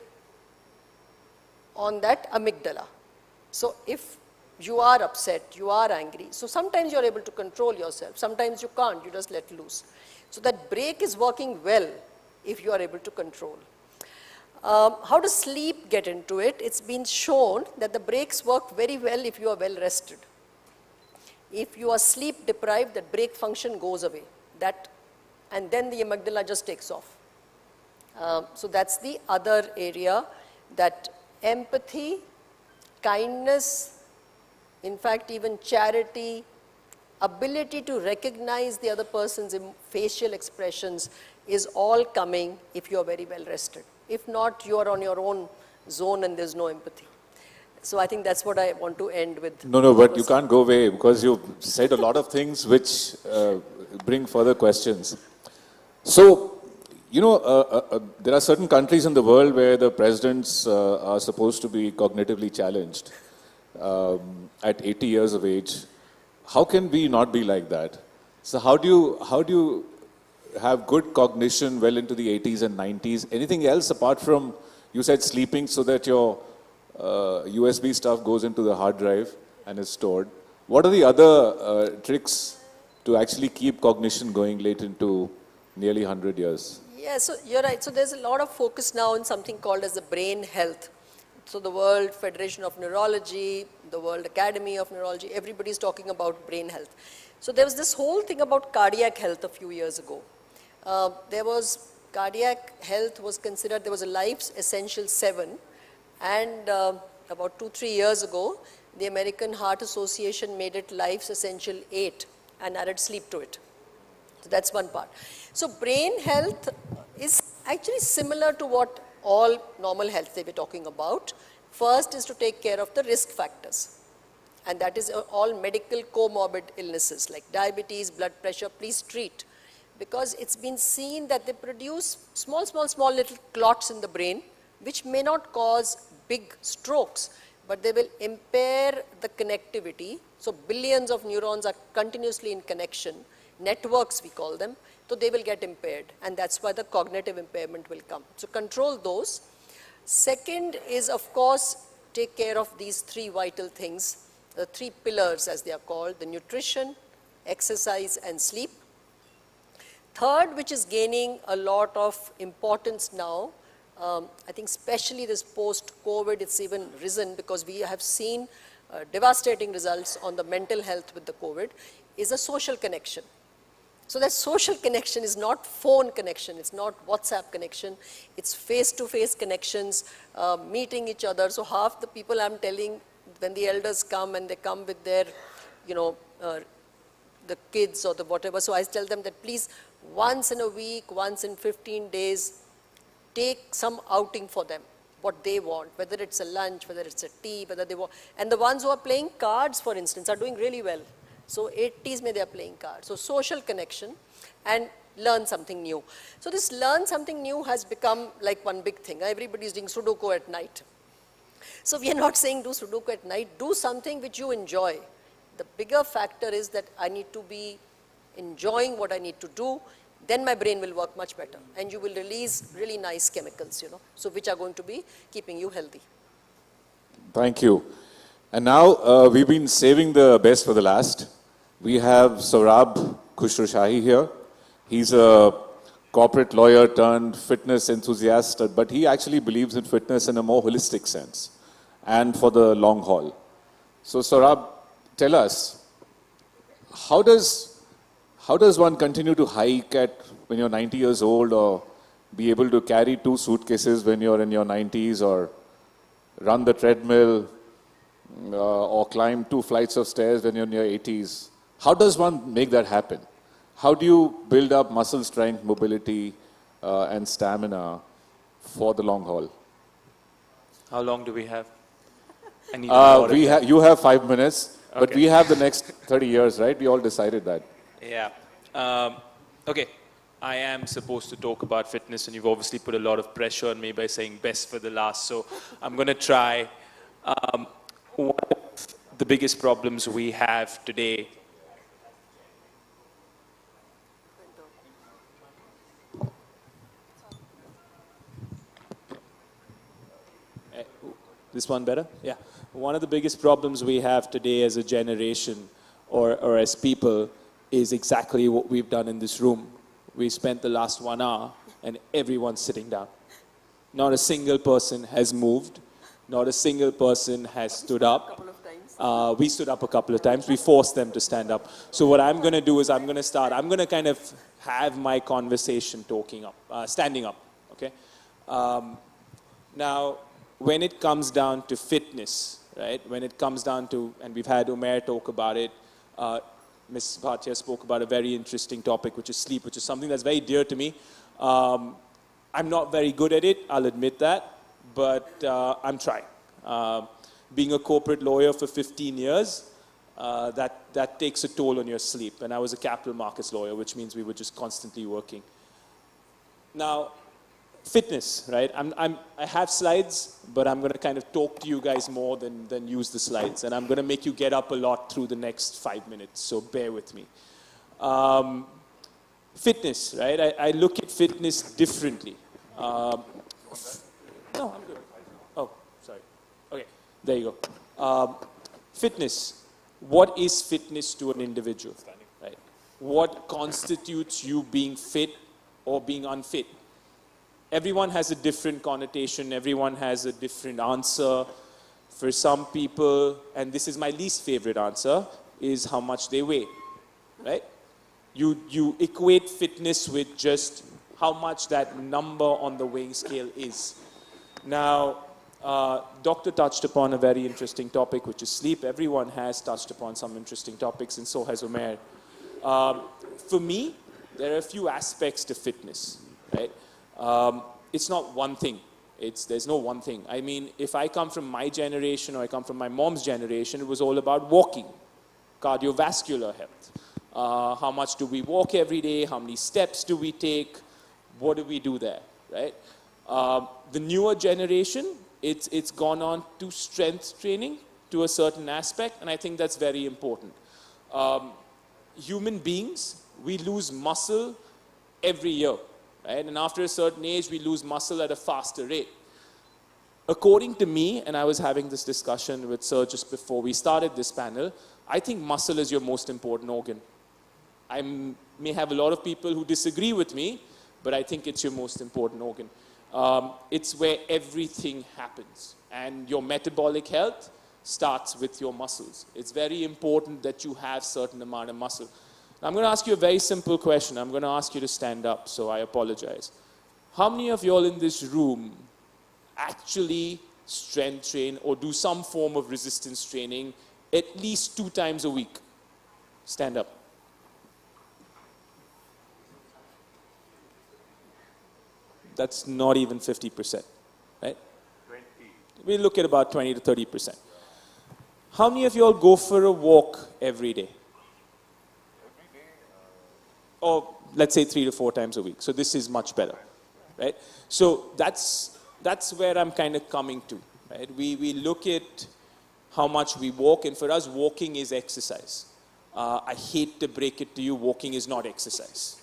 on that amygdala. So if you are upset, you are angry, so sometimes you're able to control yourself, sometimes you can't, you just let loose. So that brake is working well if you are able to control. How does sleep get into it? It's been shown that the brakes work very well if you are well rested. If you are sleep deprived, that brake function goes away. And then the amygdala just takes off. So that's the other area, that empathy, kindness, in fact even charity, ability to recognize the other person's facial expressions is all coming if you are very well rested. If not, you are on your own zone and there's no empathy. So I think that's what I want to end with. No, but you can't go away, because you've said a lot of things which bring further questions. So, there are certain countries in the world where the presidents are supposed to be cognitively challenged at 80 years of age. How can we not be like that? So how do you have good cognition well into the 80s and 90s? Anything else apart from, you said sleeping so that your USB stuff goes into the hard drive and is stored. What are the other tricks to actually keep cognition going late into nearly 100 years? Yeah, so you're right. So there's a lot of focus now on something called as the brain health. So the World Federation of Neurology, the World Academy of Neurology, everybody's talking about brain health. So there was this whole thing about cardiac health a few years ago. Cardiac health was considered, there was a Life's Essential 7, and about 2-3 years ago, the American Heart Association made it Life's Essential 8 and added sleep to it. So that's one part. So brain health is actually similar to what all normal health they were talking about. First is to take care of the risk factors, and that is all medical comorbid illnesses like diabetes, blood pressure, please treat. Because it's been seen that they produce small little clots in the brain, which may not cause big strokes, but they will impair the connectivity. So billions of neurons are continuously in connection, networks we call them, so they will get impaired, and that's why the cognitive impairment will come. So control those. Second is, of course, take care of these three vital things, the three pillars as they are called, the nutrition, exercise and sleep. Third, which is gaining a lot of importance now, I think especially this post-COVID, it's even risen because we have seen devastating results on the mental health with the COVID, is a social connection. So that social connection is not phone connection, it's not WhatsApp connection, it's face-to-face connections, meeting each other. So half the people I'm telling, when the elders come and they come with their, the kids or the whatever, so I tell them that please, once in a week, once in 15 days, take some outing for them, what they want, whether it's a lunch, whether it's a tea, whether they want, and the ones who are playing cards, for instance, are doing really well. So 80s may they are playing cards. So social connection and learn something new. So this learn something new has become like one big thing. Everybody is doing Sudoku at night. So we are not saying do Sudoku at night, do something which you enjoy. The bigger factor is that I need to be enjoying what I need to do, then my brain will work much better and you will release really nice chemicals, so which are going to be keeping you healthy. Thank you. And now we've been saving the best for the last. We have Saurabh Khushroshahi here. He's a corporate lawyer turned fitness enthusiast, but he actually believes in fitness in a more holistic sense and for the long haul. So Saurabh, tell us, how does one continue to hike when you're 90 years old, or be able to carry 2 suitcases when you're in your 90s, or run the treadmill, or climb 2 flights of stairs when you're in your 80s? How does one make that happen? How do you build up muscle strength, mobility, and stamina for the long haul? How long do we have? I need you have 5 minutes, okay. But we have the next 30 years, right? We all decided that. Yeah. Okay. I am supposed to talk about fitness, and you've obviously put a lot of pressure on me by saying best for the last. So I'm going to try. One of the biggest problems we have today This one better? Yeah. One of the biggest problems we have today as a generation or as people is exactly what we've done in this room. We spent the last 1 hour and everyone's sitting down. Not a single person has moved. Not a single person has stood up. We stood up a couple of times. We forced them to stand up. So what I'm going to do is I'm going to start. I'm going to kind of have my conversation standing up. Okay. Now, when it comes down to fitness, right? When it comes down to, and we've had Umair talk about it. Ms. Bhatia spoke about a very interesting topic, which is sleep, which is something that's very dear to me. I'm not very good at it, I'll admit that, but I'm trying. Being a corporate lawyer for 15 years, that takes a toll on your sleep. And I was a capital markets lawyer, which means we were just constantly working. Now, fitness, right? I have slides, but I'm going to kind of talk to you guys more than use the slides. And I'm going to make you get up a lot through the next 5 minutes, so bear with me. Fitness, right? I look at fitness differently. No, I'm good. Oh, sorry. Okay, there you go. Fitness. What is fitness to an individual? Right? What constitutes you being fit or being unfit? Everyone has a different connotation. Everyone has a different answer. For some people, and this is my least favorite answer, is how much they weigh, right? You equate fitness with just how much that number on the weighing scale is. Now, Doctor touched upon a very interesting topic, which is sleep. Everyone has touched upon some interesting topics, and so has Umair. For me, there are a few aspects to fitness, right? It's not one thing. There's no one thing. I mean, if I come from my generation or I come from my mom's generation, it was all about walking, cardiovascular health. How much do we walk every day? How many steps do we take? What do we do there, right? The newer generation, it's gone on to strength training to a certain aspect, and I think that's very important. Human beings, we lose muscle every year. Right? And after a certain age, we lose muscle at a faster rate. According to me, and I was having this discussion with Sir just before we started this panel, I think muscle is your most important organ. I may have a lot of people who disagree with me, but I think it's your most important organ. It's where everything happens. And your metabolic health starts with your muscles. It's very important that you have certain amount of muscle. Now, I'm going to ask you a very simple question. I'm going to ask you to stand up, so I apologize. How many of you all in this room actually strength train or do some form of resistance training at least 2 times a week? Stand up. That's not even 50%, right? 20. We look at about 20 to 30%. How many of you all go for a walk every day? Or let's say 3 to 4 times a week. So this is much better, right? So that's where I'm kind of coming to, right? We look at how much we walk, and for us, walking is exercise. I hate to break it to you, walking is not exercise.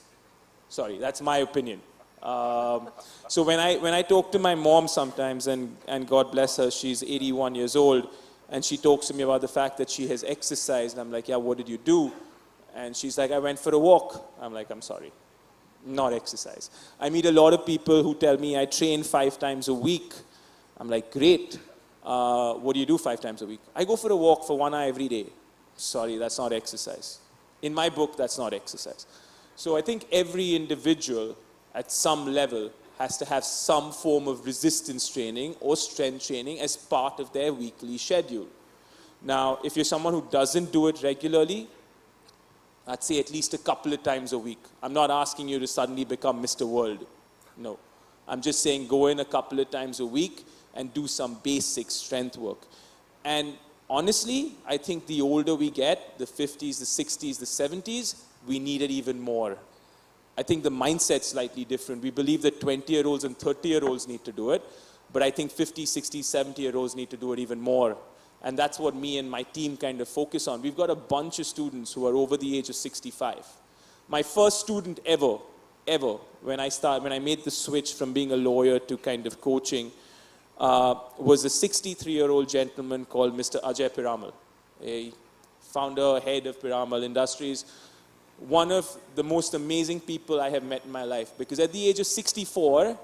Sorry, that's my opinion. So when I talk to my mom sometimes, and God bless her, she's 81 years old, and she talks to me about the fact that she has exercised, and I'm like, yeah, what did you do? And she's like, I went for a walk. I'm like, I'm sorry, not exercise. I meet a lot of people who tell me I train 5 times a week. I'm like, great. What do you do 5 times a week? I go for a walk for 1 hour every day. Sorry, that's not exercise. In my book, that's not exercise. So I think every individual at some level has to have some form of resistance training or strength training as part of their weekly schedule. Now, if you're someone who doesn't do it regularly, I'd say at least a couple of times a week. I'm not asking you to suddenly become Mr. World. No. I'm just saying go in a couple of times a week and do some basic strength work. And honestly, I think the older we get, the 50s, the 60s, the 70s, we need it even more. I think the mindset's slightly different. We believe that 20-year-olds and 30-year-olds need to do it, but I think 50, 60, 70-year-olds need to do it even more. And that's what me and my team kind of focus on. We've got a bunch of students who are over the age of 65. My first student ever, when I made the switch from being a lawyer to kind of coaching, was a 63-year-old gentleman called Mr. Ajay Piramal, a founder, head of Piramal Industries. One of the most amazing people I have met in my life, because at the age of 64,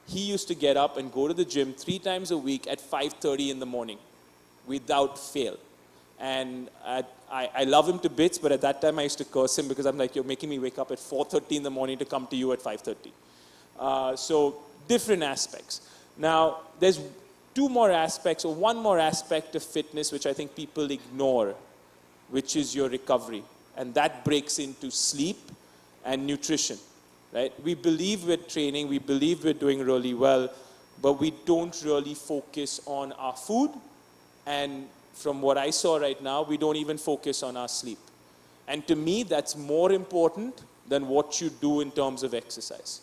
he used to get up and go to the gym 3 times a week at 5:30 in the morning, without fail. And I love him to bits, but at that time I used to curse him because I'm like, you're making me wake up at 4:30 in the morning to come to you at 5:30. So different aspects. Now, there's 2 more aspects, or 1 more aspect of fitness which I think people ignore, which is your recovery. And that breaks into sleep and nutrition, right? We believe we're training, we believe we're doing really well, but we don't really focus on our food. And from what I saw right now, we don't even focus on our sleep. And to me, that's more important than what you do in terms of exercise.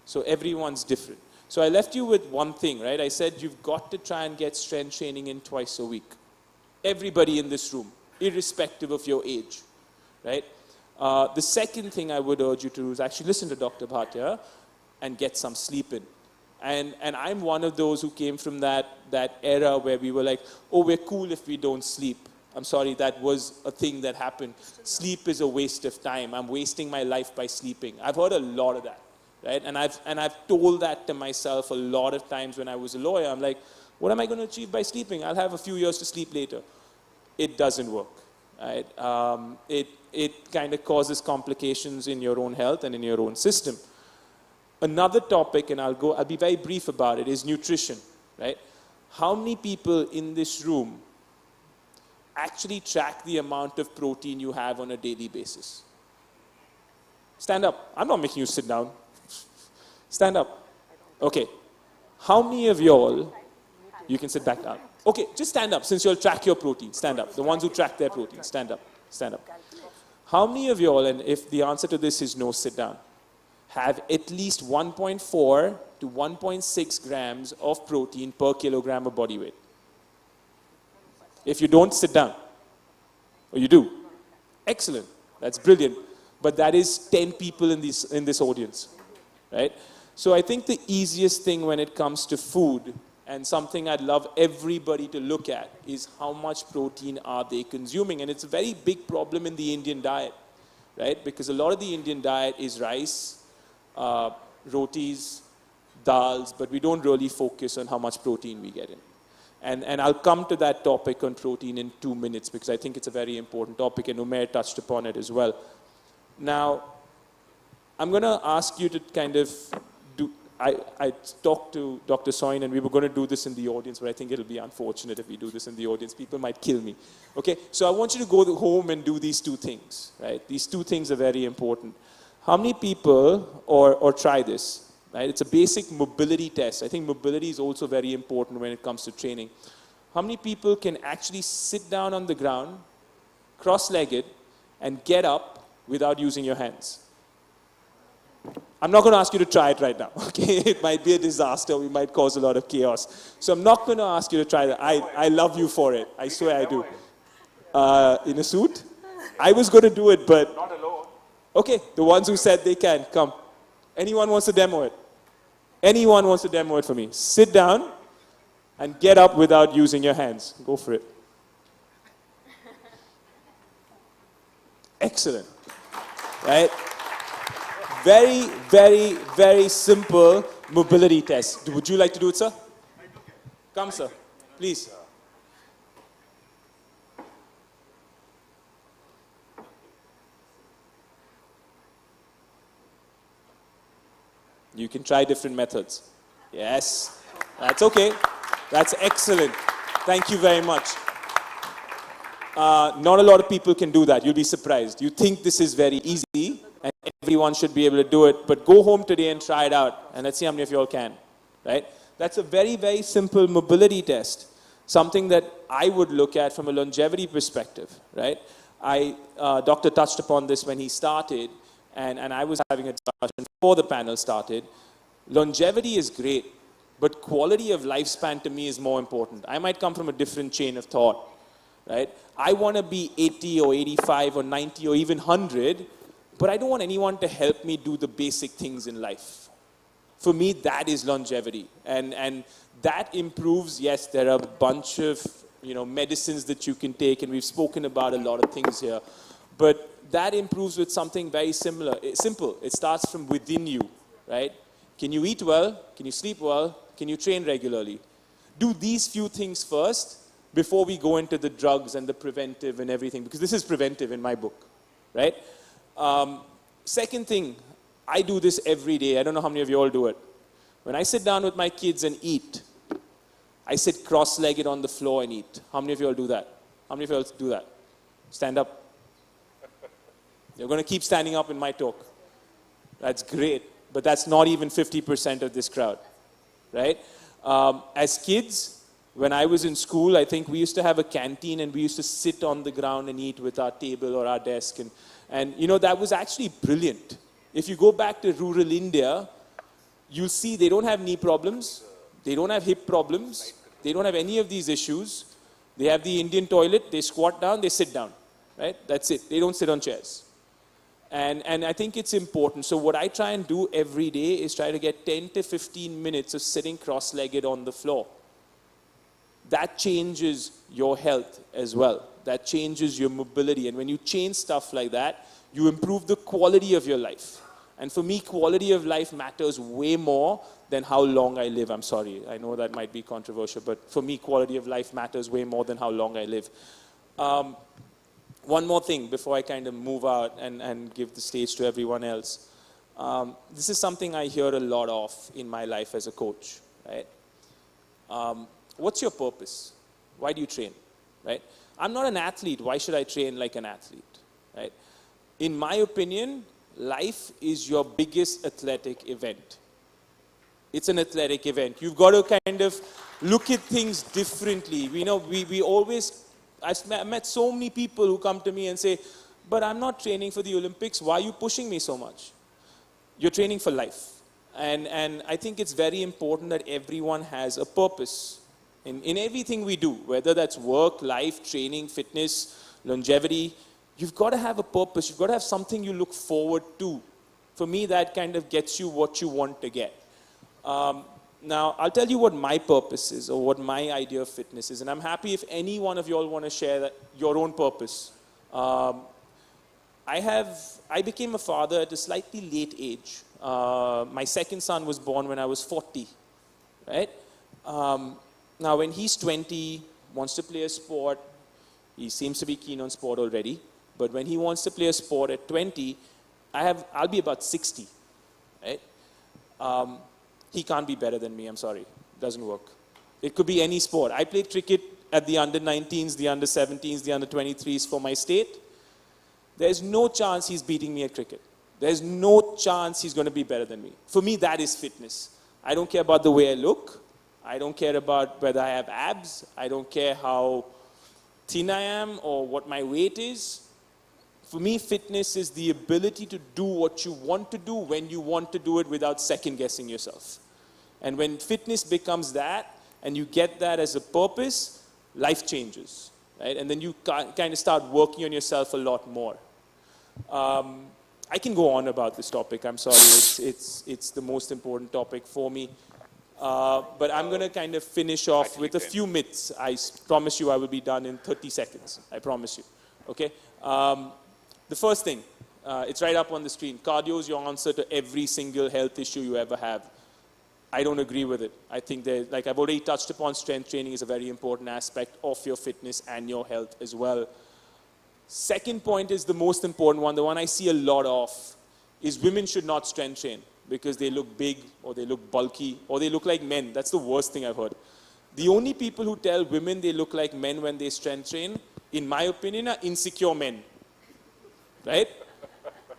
So everyone's different. So I left you with one thing, right? I said you've got to try and get strength training in twice a week. Everybody in this room, irrespective of your age, right? The second thing I would urge you to do is actually listen to Dr. Bhatia and get some sleep in. And I'm one of those who came from that era where we were like, oh, we're cool if we don't sleep. I'm sorry, that was a thing that happened. Sleep is a waste of time. I'm wasting my life by sleeping. I've heard a lot of that, right? And I've told that to myself a lot of times when I was a lawyer. I'm like, what am I going to achieve by sleeping? I'll have a few years to sleep later. It doesn't work, right? It kind of causes complications in your own health and in your own system. Another topic, and I'll be very brief about it, is nutrition, right? How many people in this room actually track the amount of protein you have on a daily basis? Stand up. I'm not making you sit down. Stand up. Okay. How many of y'all, you can sit back down. Okay, just stand up since you'll track your protein. Stand up. The ones who track their protein, stand up. Stand up. How many of y'all, and if the answer to this is no, sit down, have at least 1.4 to 1.6 grams of protein per kilogram of body weight? If you don't, sit down. Or you do. Excellent. That's brilliant. But that is 10 people in this audience, right? So I think the easiest thing when it comes to food, and something I'd love everybody to look at, is how much protein are they consuming. And it's a very big problem in the Indian diet, right? Because a lot of the Indian diet is rice, rotis, dals, but we don't really focus on how much protein we get in. And I'll come to that topic on protein in 2 minutes because I think it's a very important topic and Umair touched upon it as well. Now, I'm going to ask you to kind of do, I talked to Dr. Soin and we were going to do this in the audience, but I think it'll be unfortunate if we do this in the audience. People might kill me. Okay, so I want you to go home and do these 2 things, right? These 2 things are very important. How many people, or try this, right? It's a basic mobility test. I think mobility is also very important when it comes to training. How many people can actually sit down on the ground, cross-legged, and get up without using your hands? I'm not going to ask you to try it right now, okay? It might be a disaster. We might cause a lot of chaos. So I'm not going to ask you to try that. I love you for it. I swear I do. In a suit? I was going to do it, but... Not alone. Okay, the ones who said they can, come. Anyone wants to demo it? Anyone wants to demo it for me? Sit down and get up without using your hands. Go for it. Excellent. Right? Very, very, very simple mobility test. Would you like to do it, sir? Come, sir. Please. You can try different methods. Yes. That's okay. That's excellent. Thank you very much. Not a lot of people can do that. You'll be surprised. You think this is very easy and everyone should be able to do it, but go home today and try it out and let's see how many of you all can, right? That's a very, very simple mobility test. Something that I would look at from a longevity perspective, right? Doctor touched upon this when he started, and I was having a discussion before the panel started. Longevity is great, but quality of lifespan to me is more important. I might come from a different chain of thought, right? I want to be 80 or 85 or 90 or even 100, but I don't want anyone to help me do the basic things in life. For me, that is longevity. And that improves, yes, there are a bunch of medicines that you can take, and we've spoken about a lot of things here. But that improves with something very simple. It starts from within you, right? Can you eat well? Can you sleep well? Can you train regularly? Do these few things first before we go into the drugs and the preventive and everything, because this is preventive in my book, right? Second thing, I do this every day. I don't know how many of you all do it. When I sit down with my kids and eat, I sit cross-legged on the floor and eat. How many of you all do that? How many of you all do that? Stand up. You're going to keep standing up in my talk. That's great, but that's not even 50% of this crowd, right? As kids, when I was in school, I think we used to have a canteen and we used to sit on the ground and eat with our table or our desk. And that was actually brilliant. If you go back to rural India, you'll see they don't have knee problems. They don't have hip problems. They don't have any of these issues. They have the Indian toilet. They squat down, they sit down, right? That's it. They don't sit on chairs. And I think it's important. So what I try and do every day is try to get 10 to 15 minutes of sitting cross-legged on the floor. That changes your health as well. That changes your mobility. And when you change stuff like that, you improve the quality of your life. And for me, quality of life matters way more than how long I live. I'm sorry, I know that might be controversial, but for me, quality of life matters way more than how long I live. One more thing before I kind of move out and give the stage to everyone else. This is something I hear a lot of in my life as a coach, right? What's your purpose? Why do you train, right? I'm not an athlete. Why should I train like an athlete, right? In my opinion, life is your biggest athletic event. It's an athletic event. You've got to kind of look at things differently. We always, I've met so many people who come to me and say, but I'm not training for the Olympics. Why are you pushing me so much? You're training for life. And I think it's very important that everyone has a purpose in everything we do, whether that's work, life, training, fitness, longevity. You've got to have a purpose. You've got to have something you look forward to. For me, that kind of gets you what you want to get. Now, I'll tell you what my purpose is or what my idea of fitness is. And I'm happy if any one of you all want to share your own purpose. I became a father at a slightly late age. My second son was born when I was 40, right? Now, when he's 20, wants to play a sport, he seems to be keen on sport already, but when he wants to play a sport at 20, I'll be about 60, right? He can't be better than me, I'm sorry. Doesn't work. It could be any sport. I played cricket at the under-19s, the under-17s, the under-23s for my state. There's no chance he's beating me at cricket. There's no chance he's going to be better than me. For me, that is fitness. I don't care about the way I look. I don't care about whether I have abs. I don't care how thin I am or what my weight is. For me, fitness is the ability to do what you want to do when you want to do it without second-guessing yourself. And when fitness becomes that, and you get that as a purpose, life changes, right? And then you kind of start working on yourself a lot more. I can go on about this topic. I'm sorry, it's the most important topic for me. But I'm going to kind of finish off with a few myths. I promise you I will be done in 30 seconds. I promise you. Okay? The first thing, it's right up on the screen. Cardio is your answer to every single health issue you ever have. I don't agree with it. I think that, like I've already touched upon, strength training is a very important aspect of your fitness and your health as well. Second point is the most important one, the one I see a lot of, is women should not strength train because they look big or they look bulky or they look like men. That's the worst thing I've heard. The only people who tell women they look like men when they strength train, in my opinion, are insecure men. Right?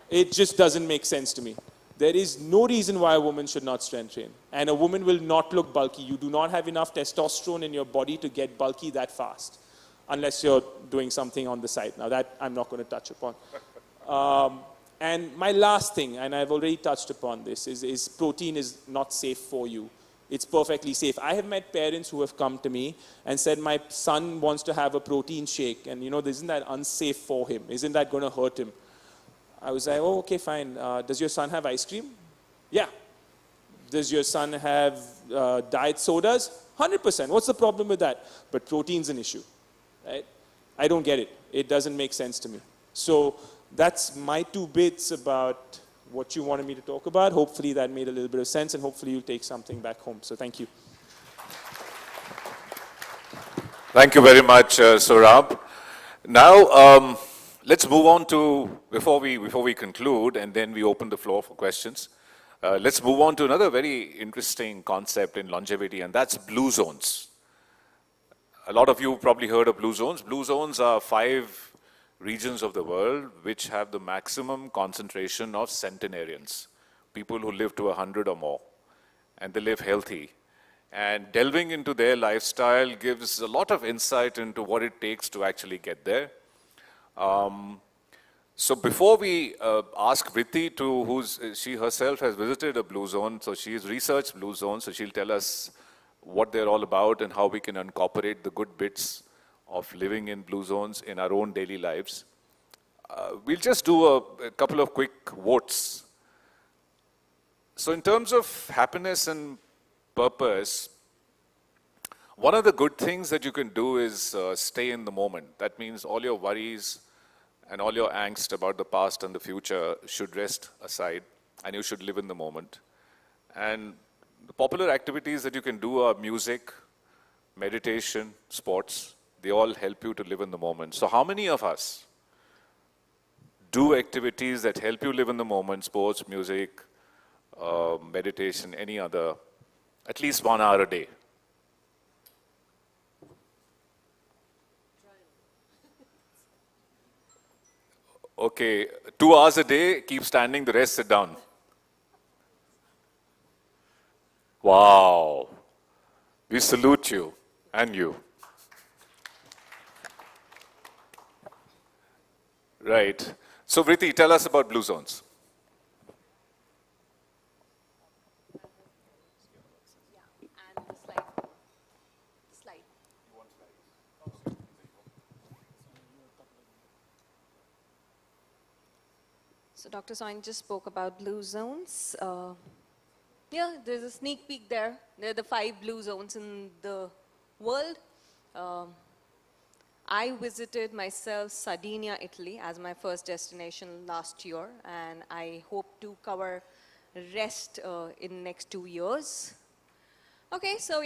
It just doesn't make sense to me. There is no reason why a woman should not strength train. And a woman will not look bulky. You do not have enough testosterone in your body to get bulky that fast, unless you're doing something on the side. Now that I'm not going to touch upon. And my last thing, and I've already touched upon this, is protein is not safe for you. It's perfectly safe. I have met parents who have come to me and said, my son wants to have a protein shake, and isn't that unsafe for him? Isn't that going to hurt him? I was like, oh, okay, fine. Does your son have ice cream? Yeah. Does your son have diet sodas? 100%. What's the problem with that? But protein's an issue, right? I don't get it. It doesn't make sense to me. So that's my 2 bits about what you wanted me to talk about. Hopefully that made a little bit of sense, and hopefully you'll take something back home. So thank you. Thank you very much, Saurabh. Now, let's move on to, before we conclude, and then we open the floor for questions, let's move on to another very interesting concept in longevity, and that's blue zones. A lot of you probably heard of blue zones. Blue zones are 5 regions of the world which have the maximum concentration of centenarians, people who live to 100 or more, and they live healthy. And delving into their lifestyle gives a lot of insight into what it takes to actually get there. So before we ask Vritti to, she herself has visited a blue zone, so she's researched blue zones, so she'll tell us what they're all about and how we can incorporate the good bits of living in blue zones in our own daily lives. We'll just do a couple of quick votes. So in terms of happiness and purpose, one of the good things that you can do is stay in the moment. That means all your worries and all your angst about the past and the future should rest aside, and you should live in the moment. And the popular activities that you can do are music, meditation, sports. They all help you to live in the moment. So how many of us do activities that help you live in the moment, sports, music, meditation, any other, at least 1 hour a day? Okay, 2 hours a day, keep standing, the rest sit down. Wow, we salute you and you. Right. So Vritti, tell us about blue zones. So Dr. Soin just spoke about blue zones. Yeah, there's a sneak peek there. There are the 5 blue zones in the world. I visited myself Sardinia, Italy as my first destination last year, and I hope to cover rest in next 2 years. Okay, so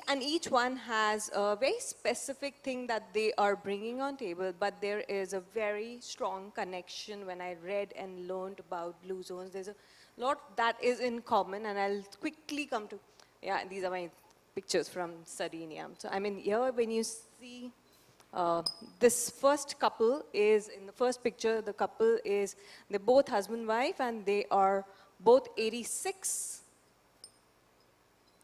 and each one has a very specific thing that they are bringing on table, but there is a very strong connection. When I read and learned about blue zones, there's a lot that is in common, and I'll quickly come to, yeah, these are my pictures from Sardinia. So I mean, here when you see this first couple is, in the first picture, the couple is, they're both husband-wife, and they are both 86.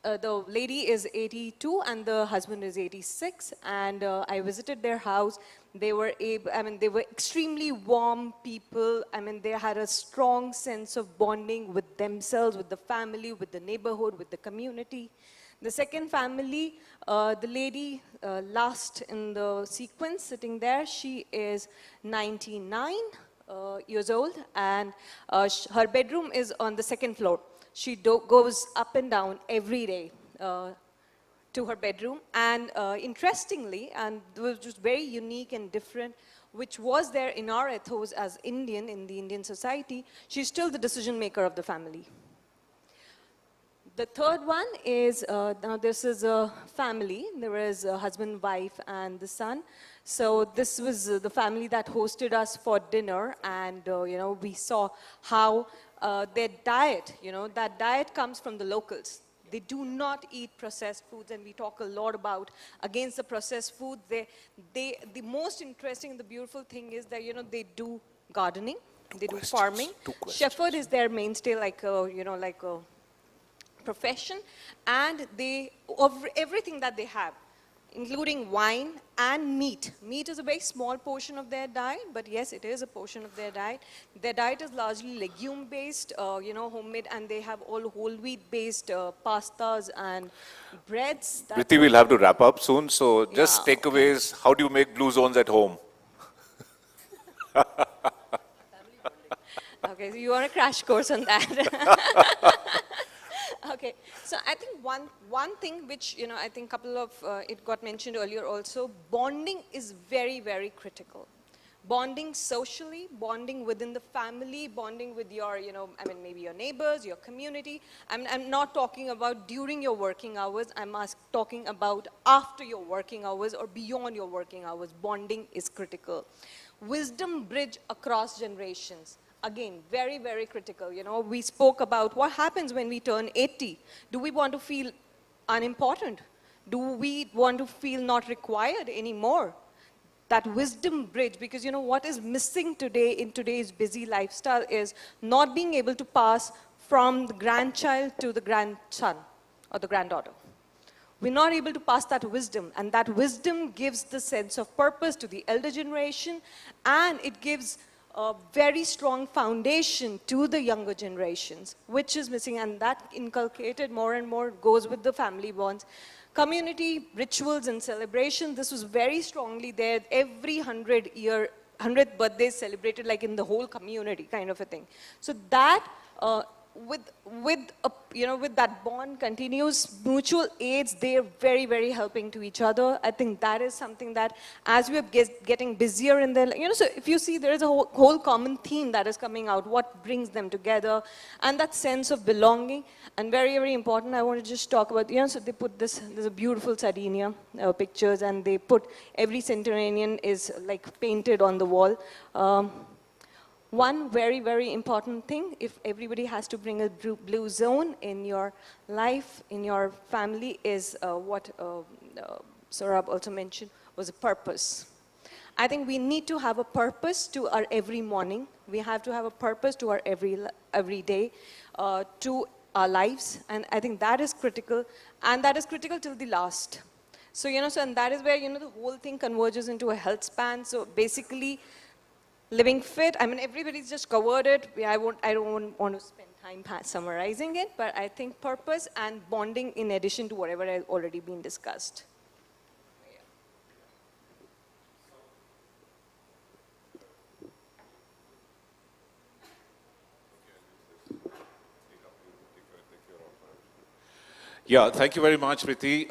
The lady is 82 and the husband is 86, and I visited their house. They were they were extremely warm people. I mean, they had a strong sense of bonding with themselves, with the family, with the neighborhood, with the community. The second family, the lady last in the sequence sitting there, she is 99 years old, and her bedroom is on the second floor. She goes up and down every day to her bedroom. And interestingly, and it was just very unique and different, which was there in our ethos as Indian, in the Indian society, she's still the decision maker of the family. The third one is, now this is a family. There is a husband, wife, and the son. So this was the family that hosted us for dinner, and we saw how their diet, that diet comes from the locals. They do not eat processed foods, and we talk a lot about against the processed food. The most interesting, the beautiful thing is that, they do gardening, they do farming. Shepherd is their mainstay, like a profession, and everything that they have, including wine and meat. Meat is a very small portion of their diet, but yes, it is a portion of their diet. Their diet is largely legume-based, homemade, and they have all whole wheat-based pastas and breads. Priti, we'll have to wrap up soon, so just takeaways. How do you make blue zones at home? Okay, so you want a crash course on that. Okay, so I think one thing which, I think couple of, it got mentioned earlier also, bonding is very, very critical. Bonding socially, bonding within the family, bonding with your, maybe your neighbors, your community. I'm not talking about during your working hours, I'm talking about after your working hours or beyond your working hours. Bonding is critical. Wisdom bridge across generations. Again, very, very critical. We spoke about what happens when we turn 80. Do we want to feel unimportant? Do we want to feel not required anymore? That wisdom bridge, because what is missing today in today's busy lifestyle is not being able to pass from the grandchild to the grandson or the granddaughter. We're not able to pass that wisdom, and that wisdom gives the sense of purpose to the elder generation, and it gives a very strong foundation to the younger generations, which is missing, and that inculcated more and more goes with the family bonds. Community rituals and celebration, this was very strongly there. Every 100th birthday is celebrated like in the whole community kind of a thing. So that with that bond continues, mutual aids, they're very, very helping to each other. I think that is something that as we are getting busier in the, so if you see there is a whole common theme that is coming out, what brings them together, and that sense of belonging. And very, very important, I want to just talk about, so they put this, there's a beautiful Sardinia pictures, and they put every centenarian is like painted on the wall. One very, very important thing, if everybody has to bring a blue zone in your life, in your family, is what Saurabh also mentioned, was a purpose. I think we need to have a purpose to our every morning. We have to have a purpose to our every day, to our lives, and I think that is critical, and that is critical till the last. So, and that is where, the whole thing converges into a health span. So basically, living fit, everybody's just covered it. I don't want to spend time summarizing it, but I think purpose and bonding in addition to whatever has already been discussed. Yeah, thank you very much, Priti.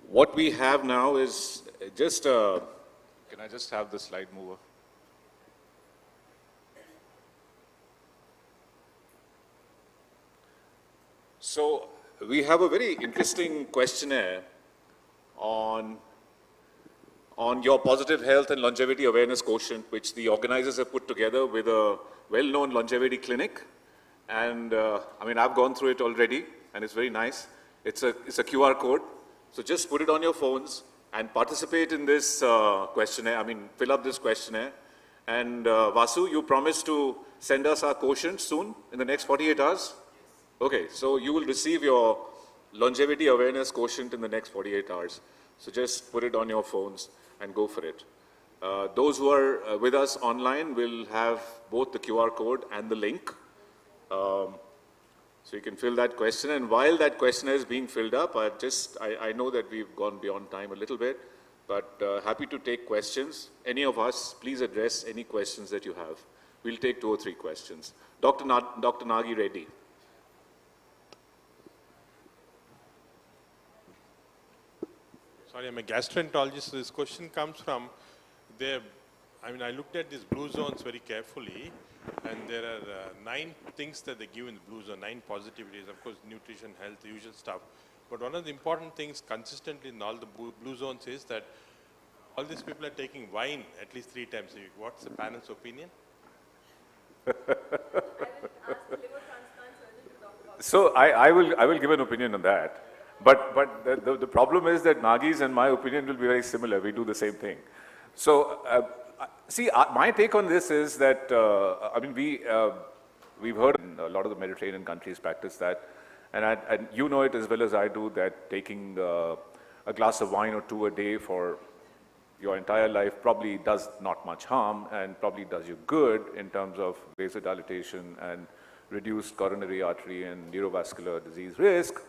What we have now is just can I just have the slide mover? So we have a very interesting questionnaire on your positive health and longevity awareness quotient, which the organizers have put together with a well-known longevity clinic. And I mean, I've gone through it already, and it's very nice. It's a QR code. So just put it on your phones and participate in this questionnaire. I mean, fill up this questionnaire. And Vasu, you promised to send us our quotient soon, in the next 48 hours? Okay, so you will receive your longevity awareness quotient in the next 48 hours. So just put it on your phones and go for it. Those who are with us online will have both the QR code and the link. So you can fill that question. And while that questionnaire is being filled up, I know that we've gone beyond time a little bit, but happy to take questions. Any of us, please address any questions that you have. We'll take 2 or 3 questions. Dr. Nagi Reddy. Sorry, I'm a gastroenterologist. So this question comes from there. I mean, I looked at these blue zones very carefully, and there are 9 things that they give in the blue zone, 9 positivities. Of course, nutrition, health, the usual stuff. But one of the important things consistently in all the blue zones is that all these people are taking wine at least 3 times a week. What's the panel's opinion? So I will give an opinion on that. But the problem is that Nagi's and my opinion will be very similar. We do the same thing. So see, my take on this is that I mean we've heard in a lot of the Mediterranean countries practice that, and you know it as well as I do, that taking a glass of wine or 2 a day for your entire life probably does not much harm and probably does you good in terms of vasodilatation and reduced coronary artery and neurovascular disease risk.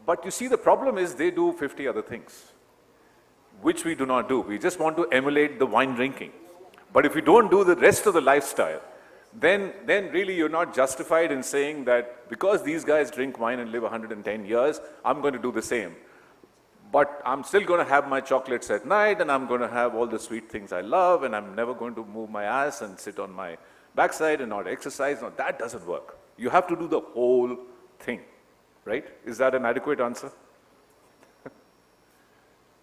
But you see, the problem is they do 50 other things, which we do not do. We just want to emulate the wine drinking. But if you don't do the rest of the lifestyle, then really you're not justified in saying that because these guys drink wine and live 110 years, I'm going to do the same. But I'm still going to have my chocolates at night, and I'm going to have all the sweet things I love, and I'm never going to move my ass and sit on my backside and not exercise. No, that doesn't work. You have to do the whole thing, right? Is that an adequate answer?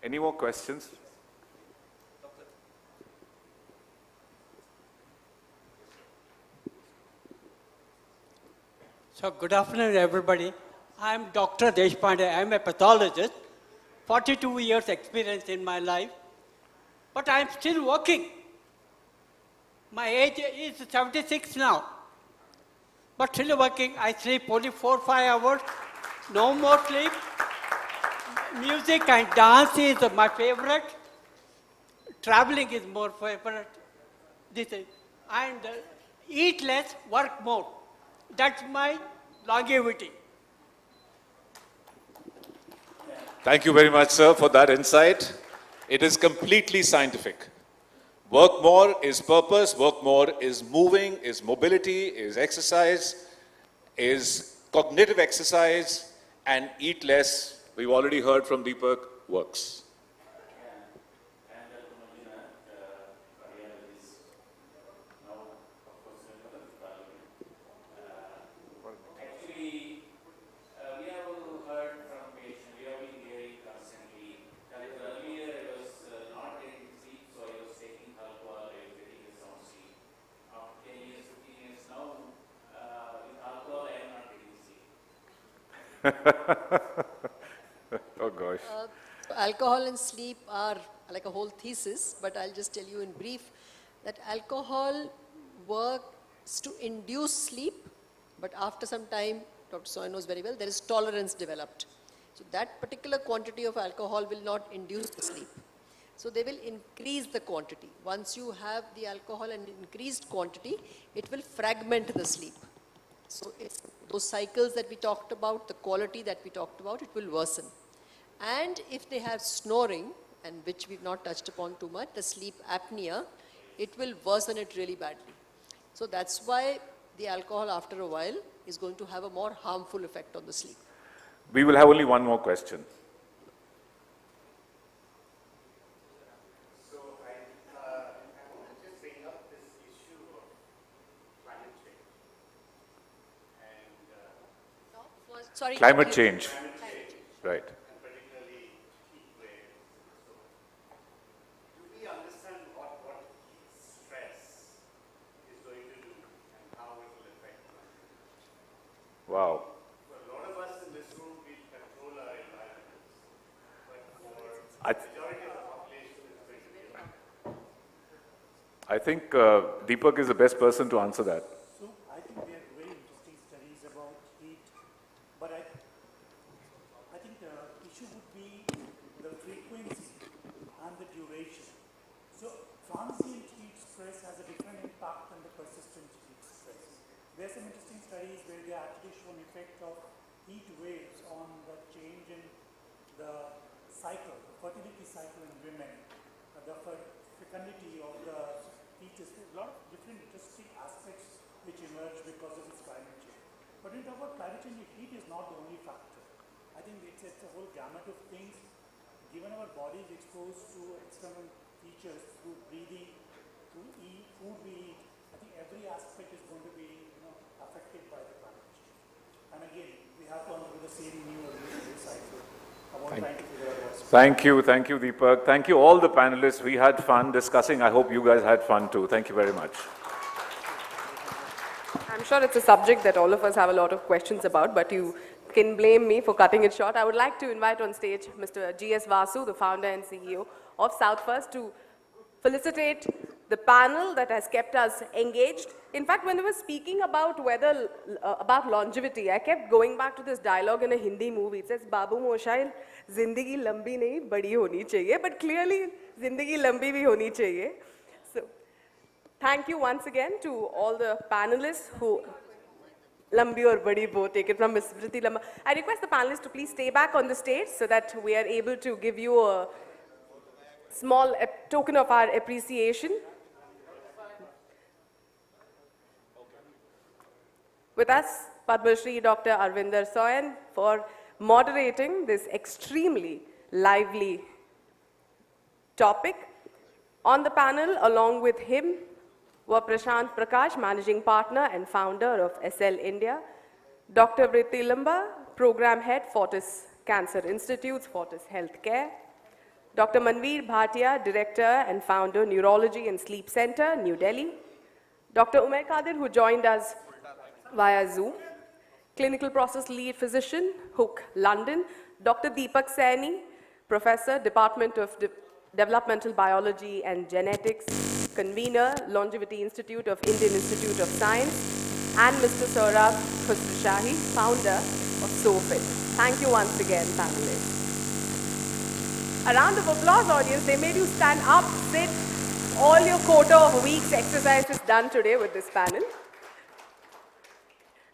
Any more questions? So good afternoon, everybody. I'm Dr. Deshpande. I'm a pathologist. 42 years experience in my life, but I'm still working. My age is 76 now, but still working. I sleep only 4-5 hours, no more sleep. Music and dance is my favorite. Traveling is more favorite. And eat less, work more. That's my longevity. Thank you very much, sir, for that insight. It is completely scientific. Work more is purpose, work more is moving, is mobility, is exercise, is cognitive exercise, and eat less, we've already heard from Deepak, works. Oh gosh. Alcohol and sleep are like a whole thesis, but I'll just tell you in brief that alcohol works to induce sleep, but after some time, Dr. Soy knows very well, there is tolerance developed. So that particular quantity of alcohol will not induce the sleep. So they will increase the quantity. Once you have the alcohol and increased quantity, it will fragment the sleep. So it's those cycles that we talked about, the quality that we talked about, it will worsen. And if they have snoring, and which we've not touched upon too much, the sleep apnea, it will worsen it really badly. So that's why the alcohol after a while is going to have a more harmful effect on the sleep. We will have only one more question. Sorry. Climate change. Right. Wow. I think Deepak is the best person to answer that. So I think there are very interesting studies about heat, but I think the issue would be the frequency and the duration. So transient heat stress has a different impact than the persistent heat stress. There are some interesting studies where they actually show an effect of heat waves on the change in the cycle, the fertility cycle in women, the fecundity of the fetus. There are a lot of different interesting aspects which emerge because of this climate change. But when we talk about climate change, heat is not the only factor. I think it's a whole gamut of things. Given our body is exposed to external features through breathing, through food we eat, I think every aspect is going to be affected by the climate change. And again, we have to undergo the same new evolutionary cycle about trying to figure out what's Thank you, Deepak. Thank you, all the panelists. We had fun discussing. I hope you guys had fun too. Thank you very much. I'm sure it's a subject that all of us have a lot of questions about, but you can blame me for cutting it short. I would like to invite on stage Mr. G.S. Vasu, the founder and CEO of South First, to felicitate the panel that has kept us engaged. In fact, when they were speaking about about longevity, I kept going back to this dialogue in a Hindi movie. It says, Babu Moshail, Zindagi lambi nahi, badi honi chahiye. But clearly, Zindagi lambi bhi honi chahiye. So, thank you once again to all the panelists who... Lambi or badi both, take it from Ms. Pvt Ltd. I request the panelists to please stay back on the stage so that we are able to give you a small token of our appreciation. With us, Padma Shri Dr. Arvinder Soyan for moderating this extremely lively topic. On the panel, along with him, were Prashant Prakash, Managing Partner and Founder of SL India, Dr. Pvt Ltd, Program Head, Fortis Cancer Institutes, Fortis Healthcare, Dr. Manveer Bhatia, Director and Founder, Neurology and Sleep Center, New Delhi, Dr. Umair Qadir, who joined us via Zoom, Clinical Process Lead Physician, Hook, London, Dr. Deepak Saini, Professor, Department of Developmental Biology and Genetics, Convener, Longevity Institute of Indian Institute of Science, and Mr. Saurabh Khusroshahi, Founder of SOFIT. Thank you once again, panelists. A round of applause, audience. They made you stand up, sit. All your quota of week's exercise is done today with this panel.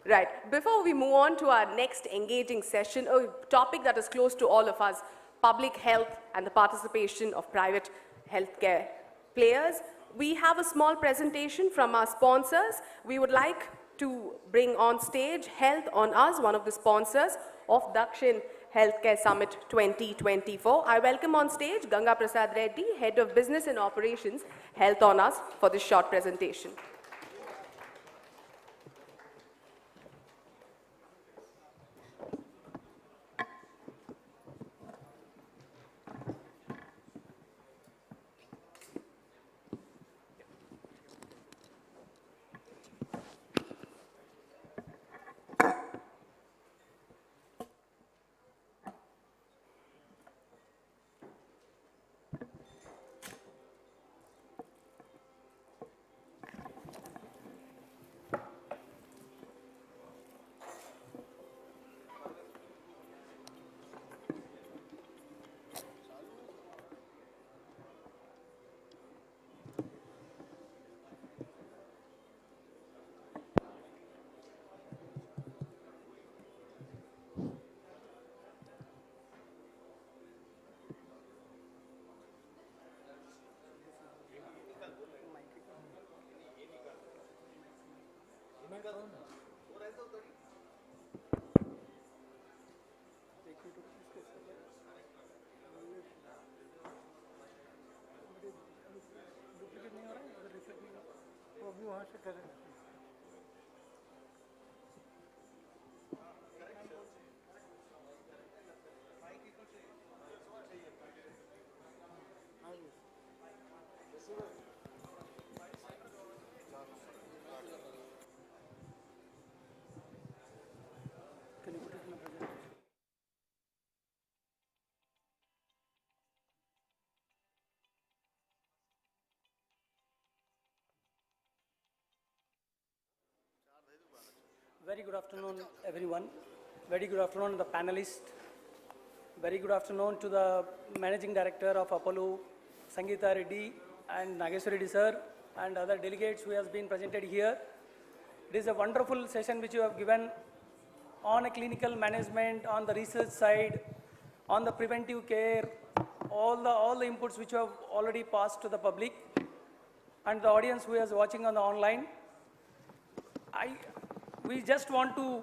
Right. Before we move on to our next engaging session, a topic that is close to all of us, public health and the participation of private healthcare players, we have a small presentation from our sponsors. We would like to bring on stage Health on Us, one of the sponsors of Dakshin Healthcare Summit 2024. I welcome on stage Ganga Prasad Reddy, Head of Business and Operations, Health on Us, for this short presentation. Very good afternoon, everyone. Very good afternoon, the panelists. Very good afternoon to the Managing Director of Apollo, Sangeeta Reddy, and Nageswar Reddy sir, and other delegates who has been presented here. It is a wonderful session which you have given on a clinical management, on the research side, on the preventive care, all the inputs which you have already passed to the public and the audience who is watching on the online. We just want to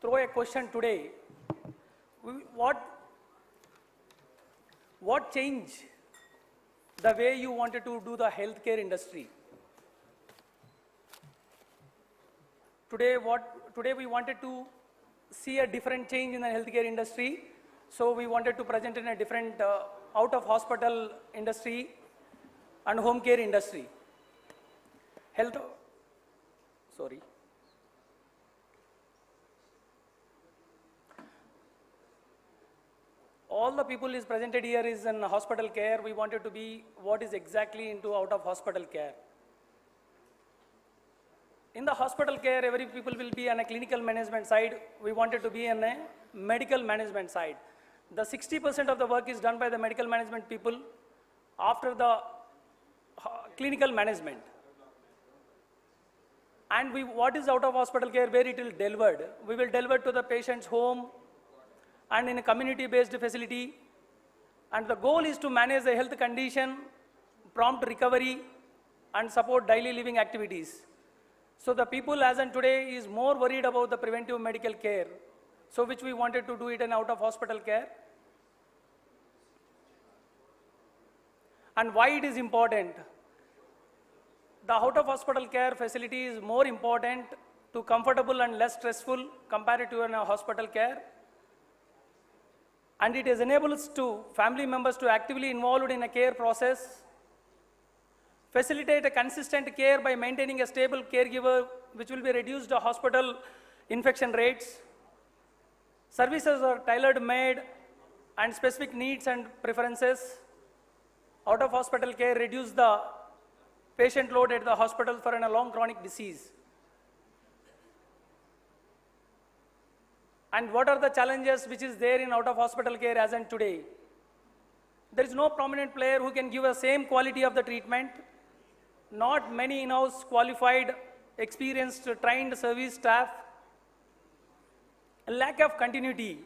throw a question today. What changed the way you wanted to do the healthcare industry? Today we wanted to see a different change in the healthcare industry. So we wanted to present in a different out of hospital industry and home care industry. All the people is presented here is in hospital care. We wanted to be what is exactly into out of hospital care. In the hospital care, every people will be on a clinical management side. We wanted to be on a medical management side. The 60% of the work is done by the medical management people after the clinical management. And what is out of hospital care, where it will delivered? We will deliver to the patient's home and in a community-based facility. And the goal is to manage the health condition, prompt recovery, and support daily living activities. So the people as in today is more worried about the preventive medical care. So which we wanted to do it in out of hospital care. And why it is important? The out of hospital care facility is more important to comfortable and less stressful compared to a hospital care. And it enables to family members to actively involved in a care process, facilitate a consistent care by maintaining a stable caregiver, which will be reduced the hospital infection rates. Services are tailored made and specific needs and preferences. Out of hospital care reduce the patient load at the hospital for a long chronic disease. And what are the challenges which is there in out of hospital care as in today? There is no prominent player who can give a same quality of the treatment. Not many in-house qualified, experienced, trained service staff. A lack of continuity.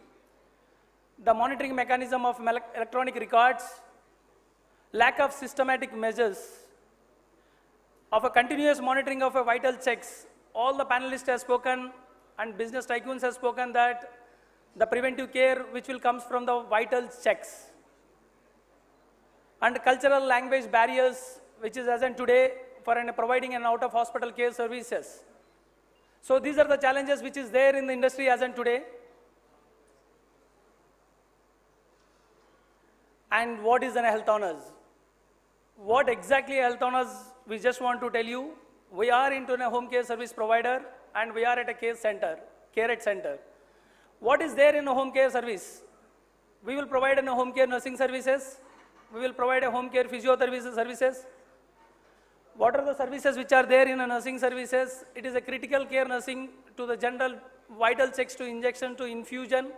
The monitoring mechanism of electronic records. Lack of systematic measures. Of a continuous monitoring of a vital checks. All the panelists have spoken and business tycoons have spoken that the preventive care which will comes from the vital checks. And cultural language barriers which is as in today for providing an out of hospital care services. So these are the challenges which is there in the industry as in today. And what is a health honors? What exactly health honors? We just want to tell you, we are into a home care service provider and we are at a care at center. What is there in a home care service? We will provide a home care nursing services. We will provide a home care physiotherapy services. What are the services which are there in a nursing services? It is a critical care nursing to the general vital checks to injection to infusion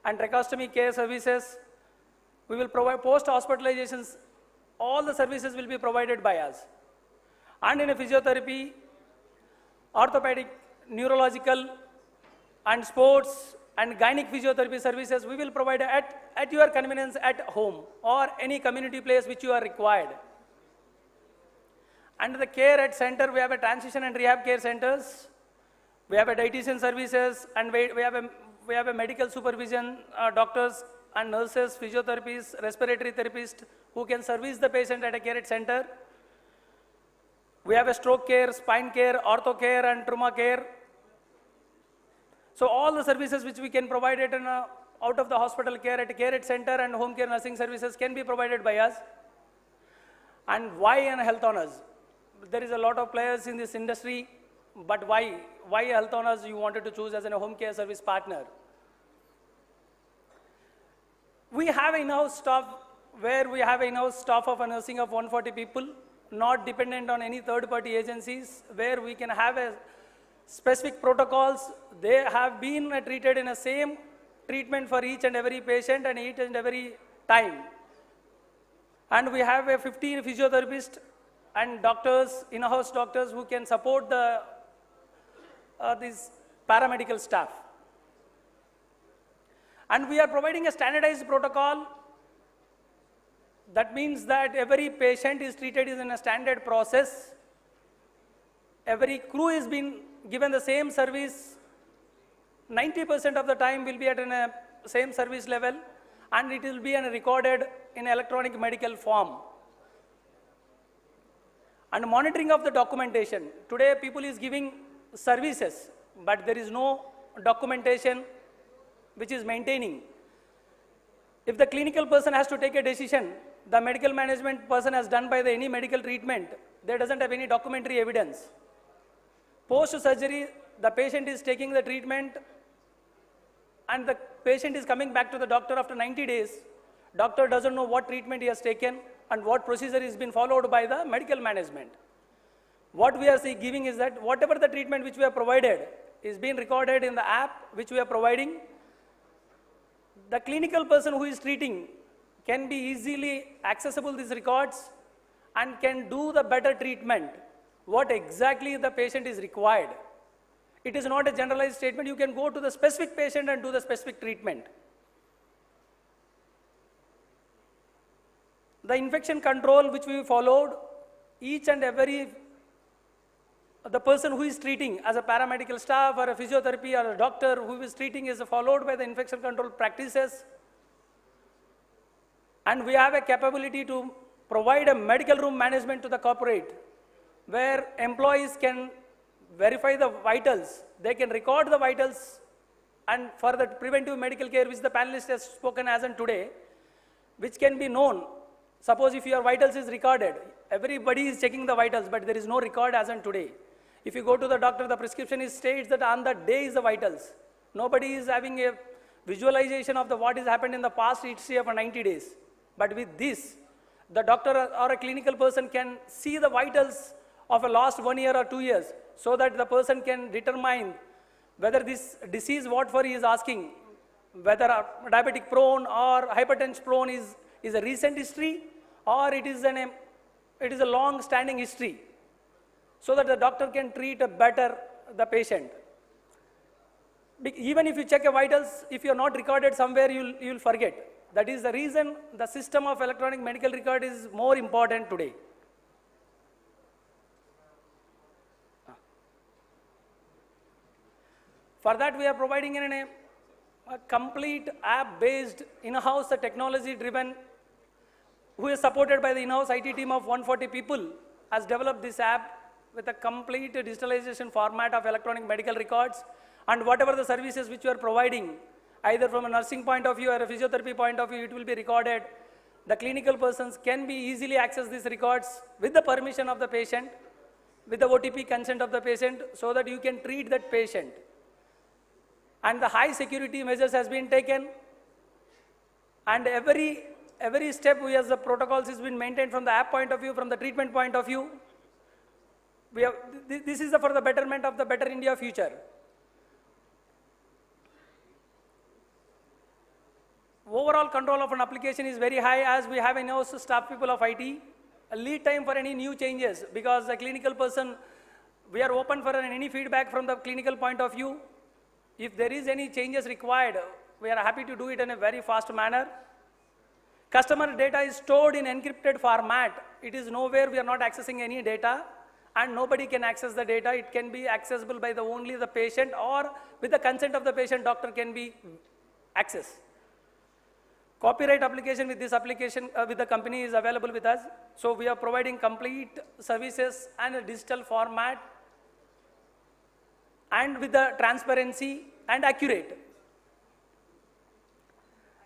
and tracheostomy care services. We will provide post-hospitalizations. All the services will be provided by us. And in a physiotherapy, orthopedic, neurological, and sports and gynec physiotherapy services, we will provide at your convenience at home or any community place which you are required. Under the care at center, we have a transition and rehab care centers. We have a dietitian services and we have a medical supervision, doctors and nurses, physiotherapists, respiratory therapists who can service the patient at a care at center. We have a stroke care, spine care, ortho care and trauma care. So all the services which we can provide it in out of the hospital care at center and home care nursing services can be provided by us. And why an health honors? There is a lot of players in this industry, but why health honors you wanted to choose as a home care service partner? We have in-house staff where we have in-house staff of a nursing of 140 people, not dependent on any third-party agencies, where we can have a specific protocols. They have been treated in the same treatment for each and every patient and each and every time. And we have a 15 physiotherapists and doctors, in-house doctors who can support this paramedical staff. And we are providing a standardized protocol. That means that every patient is treated in a standard process. Every crew is being given the same service. 90% of the time will be at a same service level, and it will be recorded in electronic medical form. And monitoring of the documentation. Today people is giving services, but there is no documentation which is maintaining. If the clinical person has to take a decision, the medical management person has done by any medical treatment, there doesn't have any documentary evidence. Post-surgery, the patient is taking the treatment and the patient is coming back to the doctor after 90 days. Doctor doesn't know what treatment he has taken and what procedure is been followed by the medical management. What we are giving is that whatever the treatment which we have provided is being recorded in the app which we are providing. The clinical person who is treating can be easily accessible these records and can do the better treatment, what exactly the patient is required. It is not a generalized statement. You can go to the specific patient and do the specific treatment. The infection control which we followed, each and every the person who is treating as a paramedical staff or a physiotherapy or a doctor who is treating is followed by the infection control practices. And we have a capability to provide a medical room management to the corporate where employees can verify the vitals. They can record the vitals, and for the preventive medical care which the panelist has spoken as on today, which can be known. Suppose if your vitals is recorded, everybody is checking the vitals, but there is no record as on today. If you go to the doctor, the prescription states that on that day is the vitals. Nobody is having a visualization of what has happened in the past history for 90 days. But with this, the doctor or a clinical person can see the vitals of a last 1 year or 2 years, so that the person can determine whether this disease, what for he is asking, whether diabetic prone or hypertension prone is a recent history or it is a long standing history, so that the doctor can treat better the patient. Even if you check a vitals, if you are not recorded somewhere, you will forget. That is the reason the system of electronic medical record is more important today. For that, we are providing a complete app-based, in-house technology-driven, who is supported by the in-house IT team of 140 people, has developed this app with a complete digitalization format of electronic medical records, and whatever the services which we are providing, either from a nursing point of view or a physiotherapy point of view, it will be recorded. The clinical persons can be easily access these records with the permission of the patient, with the OTP consent of the patient, so that you can treat that patient. And the high security measures has been taken, and every step we as the protocols has been maintained from the app point of view, from the treatment point of view. This is for the betterment of the better India future. Overall control of an application is very high, as we have in-house staff people of IT. A lead time for any new changes, because the clinical person, we are open for any feedback from the clinical point of view. If there is any changes required, we are happy to do it in a very fast manner. Customer data is stored in encrypted format. It is nowhere, we are not accessing any data, and nobody can access the data. It can be accessible by only the patient, or with the consent of the patient, doctor can be accessed. Copyright application with this application with the company is available with us. So we are providing complete services and a digital format, and with the transparency and accurate.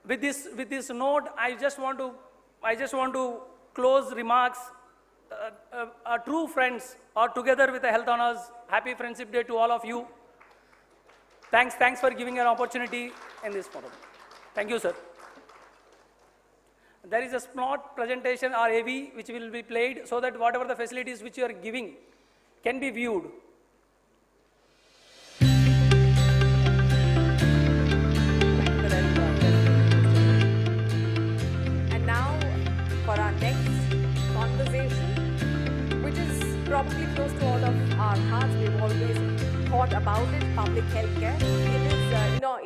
With this note, I just want to close remarks. Our true friends are together with the Health Honors. Happy Friendship Day to all of you. Thanks for giving an opportunity in this forum. Thank you, sir. There is a smart presentation or AV which will be played, so that whatever the facilities which you are giving can be viewed. public health care.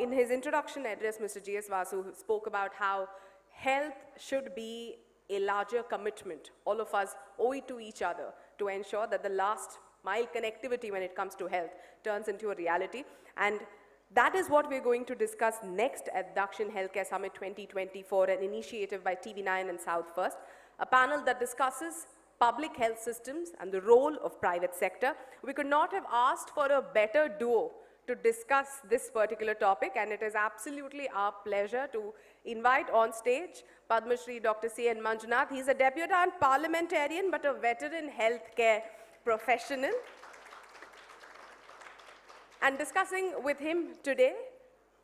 In his introduction address, Mr. G.S. Vasu spoke about how health should be a larger commitment. All of us owe it to each other to ensure that the last mile connectivity when it comes to health turns into a reality. And that is what we're going to discuss next at Dakshin Healthcare Summit 2024, an initiative by TV9 and South First, a panel that discusses public health systems and the role of private sector. We could not have asked for a better duo to discuss this particular topic, and it is absolutely our pleasure to invite on stage Padma Shri Dr. C.N. Manjunath. He's a debutant parliamentarian but a veteran healthcare professional. And discussing with him today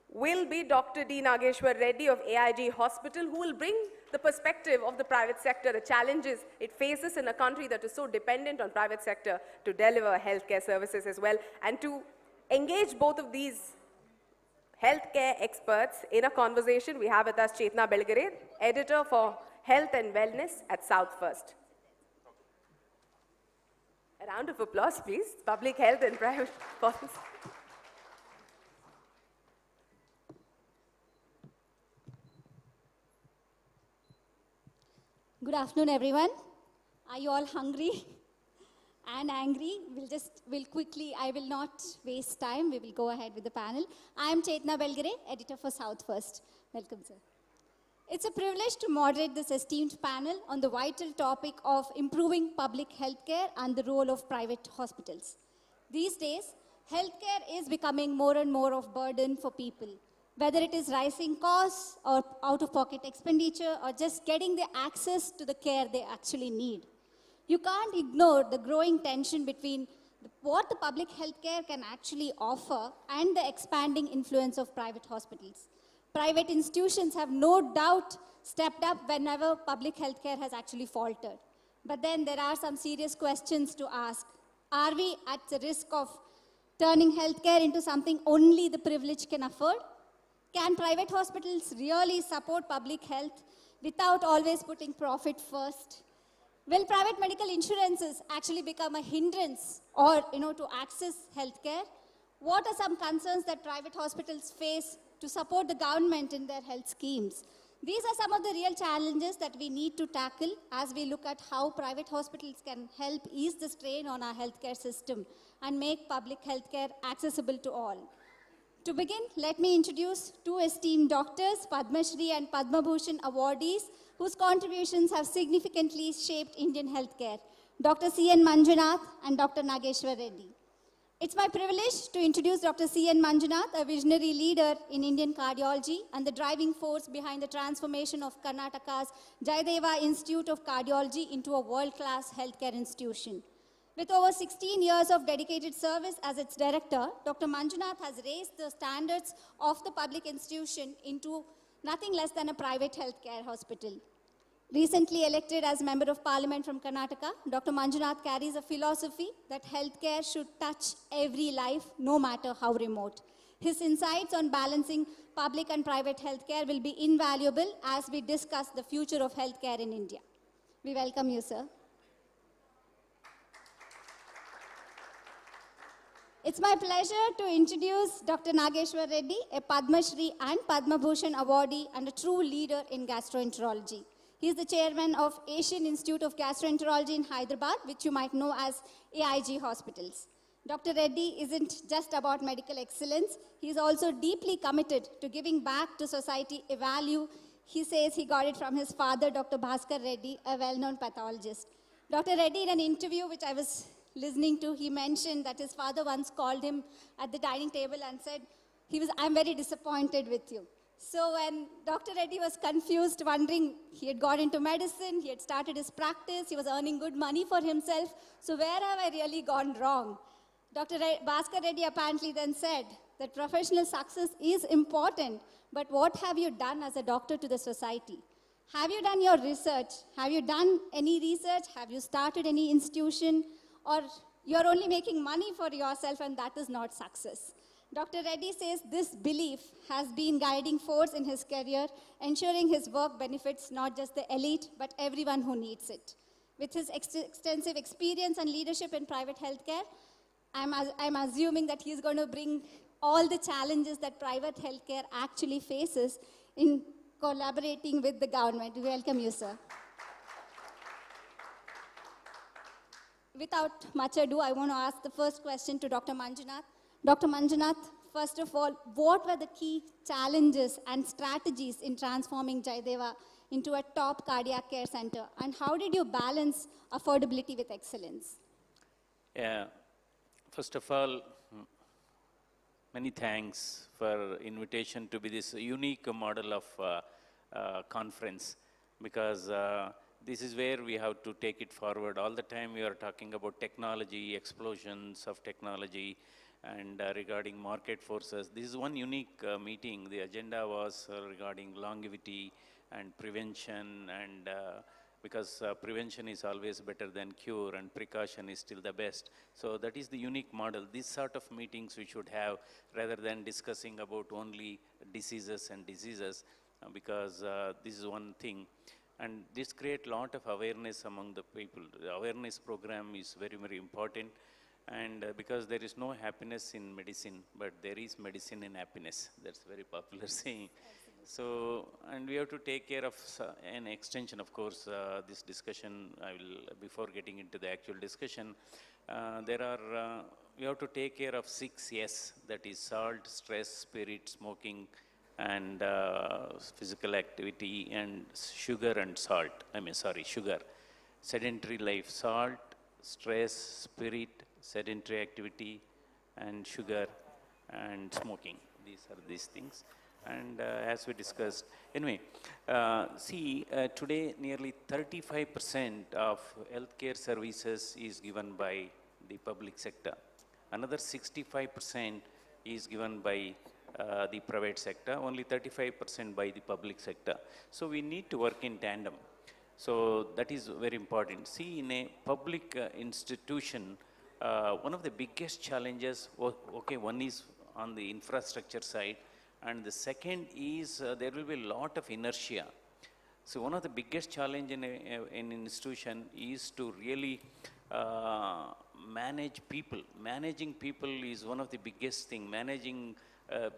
will be Dr. D. Nageshwar Reddy of AIG Hospital, who will bring the perspective of the private sector, the challenges it faces in a country that is so dependent on private sector to deliver healthcare services as well, and to engage both of these healthcare experts in a conversation. We have with us Chetna Belgare, editor for Health and Wellness at South First. A round of applause, please. Public health and private policy. Good afternoon, everyone. Are you all hungry and angry? I will not waste time. We will go ahead with the panel. I am Chetna Belgare, editor for South First. Welcome, sir. It's a privilege to moderate this esteemed panel on the vital topic of improving public healthcare and the role of private hospitals. These days, healthcare is becoming more and more of burden for people, whether it is rising costs or out-of-pocket expenditure or just getting the access to the care they actually need. You can't ignore the growing tension between what the public healthcare can actually offer and the expanding influence of private hospitals. Private institutions have no doubt stepped up whenever public healthcare has actually faltered. But then there are some serious questions to ask. Are we at the risk of turning healthcare into something only the privileged can afford? Can private hospitals really support public health without always putting profit first? Will private medical insurances actually become a hindrance to access healthcare? What are some concerns that private hospitals face to support the government in their health schemes? These are some of the real challenges that we need to tackle as we look at how private hospitals can help ease the strain on our healthcare system and make public healthcare accessible to all. To begin, let me introduce two esteemed doctors, Padma Shri and Padma Bhushan awardees, whose contributions have significantly shaped Indian healthcare, Dr. C.N. Manjunath and Dr. Nageshwar Reddy. It's my privilege to introduce Dr. C.N. Manjunath, a visionary leader in Indian cardiology and the driving force behind the transformation of Karnataka's Jayadeva Institute of Cardiology into a world-class healthcare institution. With over 16 years of dedicated service as its director, Dr. Manjunath has raised the standards of the public institution into nothing less than a private healthcare hospital. Recently elected as Member of Parliament from Karnataka, Dr. Manjunath carries a philosophy that healthcare should touch every life, no matter how remote. His insights on balancing public and private healthcare will be invaluable as we discuss the future of healthcare in India. We welcome you, sir. It's my pleasure to introduce Dr. Nageshwar Reddy, a Padma Shri and Padma Bhushan awardee and a true leader in gastroenterology. He is the chairman of Asian Institute of Gastroenterology in Hyderabad, which you might know as AIG Hospitals. Dr. Reddy isn't just about medical excellence. He is also deeply committed to giving back to society a value. He says he got it from his father, Dr. Bhaskar Reddy, a well-known pathologist. Dr. Reddy, in an interview which I was listening to, he mentioned that his father once called him at the dining table and said, I'm very disappointed with you. So when Dr. Reddy was confused, wondering, he had got into medicine, he had started his practice, he was earning good money for himself, so where have I really gone wrong? Dr. Bhaskar Reddy apparently then said that professional success is important, but what have you done as a doctor to the society? Have you done your research? Have you done any research? Have you started any institution? Or you're only making money for yourself and that is not success. Dr. Reddy says this belief has been guiding force in his career, ensuring his work benefits not just the elite, but everyone who needs it. With his extensive experience and leadership in private healthcare, I'm assuming that he's going to bring all the challenges that private healthcare actually faces in collaborating with the government. We welcome you, sir. Without much ado, I want to ask the first question to Dr. Manjunath. Dr. Manjunath, first of all, what were the key challenges and strategies in transforming Jaideva into a top cardiac care center? And how did you balance affordability with excellence? Yeah, first of all, many thanks for invitation to be this unique model of conference, because this is where we have to take it forward. All the time we are talking about technology, explosions of technology, and regarding market forces. This is one unique meeting. The agenda was regarding longevity and prevention, and because prevention is always better than cure, and precaution is still the best. So that is the unique model. This sort of meetings we should have, rather than discussing about only diseases and diseases, because this is one thing. And this creates a lot of awareness among the people. The awareness program is very, very important. And because there is no happiness in medicine, but there is medicine in happiness. That's a very popular saying. So, and we have to take care of an extension, of course, this discussion, before getting into the actual discussion, we have to take care of 6 S, that is salt, stress, spirit, smoking, and physical activity, and sugar and salt. Sugar. Sedentary life, salt, stress, spirit, sedentary activity, and sugar, and smoking. These are these things. And as we discussed, anyway, today nearly 35% of healthcare services is given by the public sector. Another 65% is given by the private sector, only 35% by the public sector. So we need to work in tandem. So that is very important. See, in a public institution, one of the biggest challenges, one is on the infrastructure side, and the second is there will be a lot of inertia. So one of the biggest challenge in an institution is to really manage people. Managing people is one of the biggest thing. Managing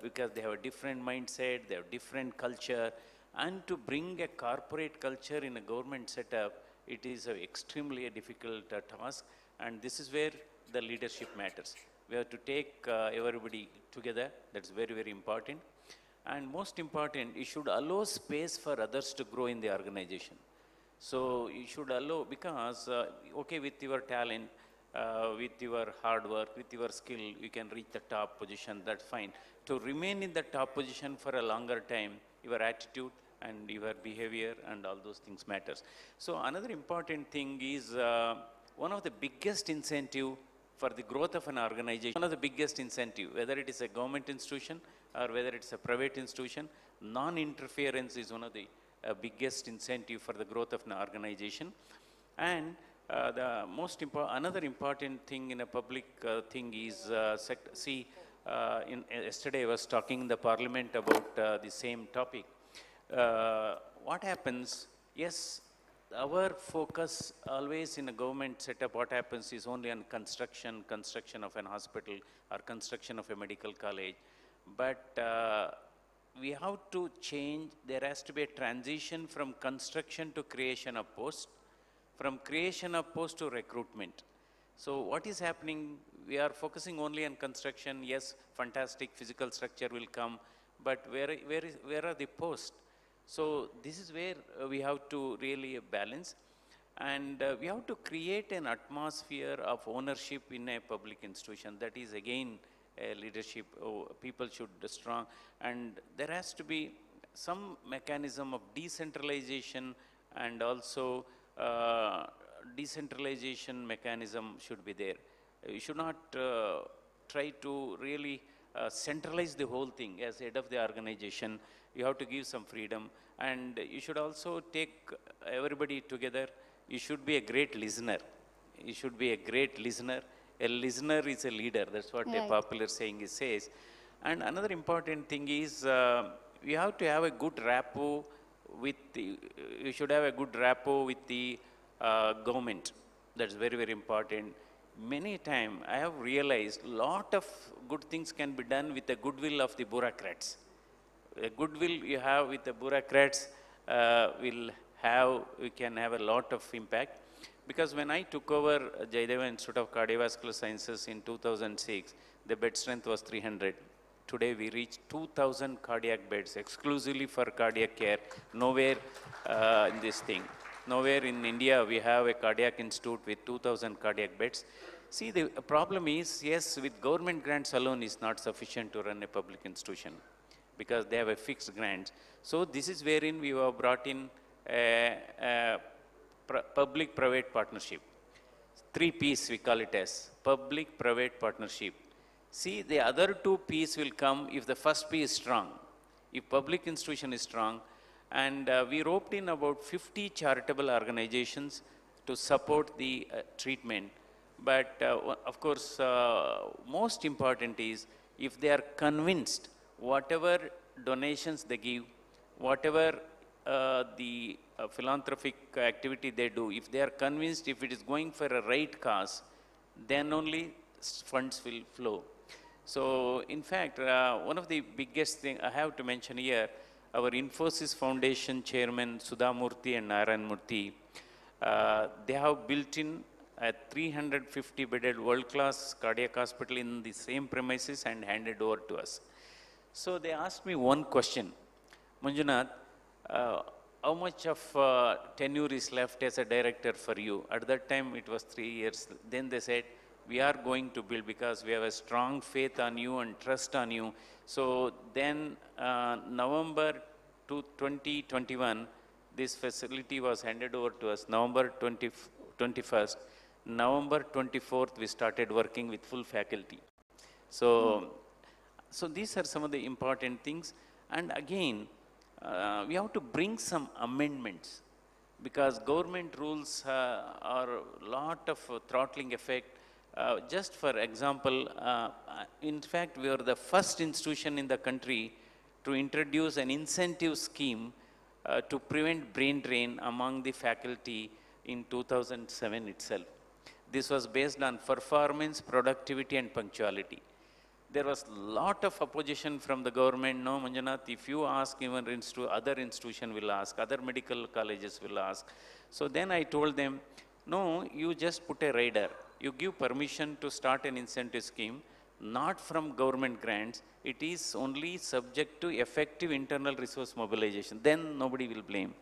because they have a different mindset, they have different culture, and to bring a corporate culture in a government setup, it is extremely a difficult task, and this is where the leadership matters. We have to take everybody together. That's very, very important. And most important, you should allow space for others to grow in the organization. So you should allow, because, with your talent, with your hard work, with your skill, you can reach the top position, that's fine. To remain in the top position for a longer time, your attitude and your behavior and all those things matters. So another important thing is one of the biggest incentive for the growth of an organization, one of the biggest incentive, whether it is a government institution or whether it's a private institution, non-interference is one of the biggest incentive for the growth of an organization. And another important thing in a public thing is, yesterday I was talking in the parliament about the same topic. What happens, yes, our focus always in a government setup, what happens is only on construction of an hospital or construction of a medical college. But we have to change, there has to be a transition from construction to creation of posts, from creation of posts to recruitment. So what is happening, we are focusing only on construction. Yes, fantastic physical structure will come, but where are the posts? So this is where we have to really balance, and we have to create an atmosphere of ownership in a public institution. That is again leadership. People should be strong, and there has to be some mechanism of decentralization, and also decentralization mechanism should be there. You should not try to really centralize the whole thing as head of the organization. You have to give some freedom, and you should also take everybody together. You should be a great listener. You should be a great listener. A listener is a leader. That's what a popular saying says. And another important thing is you have to have a good rapport with you should have a good rapport with the government. That's very, very important. many times I have realized lot of good things can be done with the goodwill of the bureaucrats. The goodwill you have with the bureaucrats we can have a lot of impact. Because when I took over Jayadeva Institute of Cardiovascular Sciences in 2006, the bed strength was 300. Today we reach 2,000 cardiac beds exclusively for cardiac care. Nowhere in this thing. Nowhere in India we have a cardiac institute with 2,000 cardiac beds. See, the problem is, yes, with government grants alone is not sufficient to run a public institution because they have a fixed grant. So this is wherein we have brought in a public-private partnership. 3 P's we call it as public-private partnership. See, the other 2 P's will come if the first P is strong. If public institution is strong, and we roped in about 50 charitable organizations to support the treatment. But of course, most important is if they are convinced whatever donations they give, whatever the philanthropic activity they do, if they are convinced if it is going for a right cause, then only funds will flow. So in fact, one of the biggest thing I have to mention here, our Infosys Foundation Chairman Sudha Murthy and Narayan Murthy, they have built in a 350-bedded world-class cardiac hospital in the same premises and handed over to us. So they asked me one question, Manjunath, how much of tenure is left as a director for you? At that time, it was 3 years. Then they said, we are going to build because we have a strong faith on you and trust on you. So then November 2021, this facility was handed over to us, November 21st. November 24th, we started working with full faculty. So, so these are some of the important things. And again, we have to bring some amendments because government rules are a lot of throttling effect. Just for example, in fact, we are the first institution in the country to introduce an incentive scheme to prevent brain drain among the faculty in 2007 itself. This was based on performance, productivity, and punctuality. There was a lot of opposition from the government. No, Manjunath, if you ask, even other institution will ask, other medical colleges will ask. So then I told them, no, you just put a rider. You give permission to start an incentive scheme, not from government grants. It is only subject to effective internal resource mobilization. Then nobody will blame.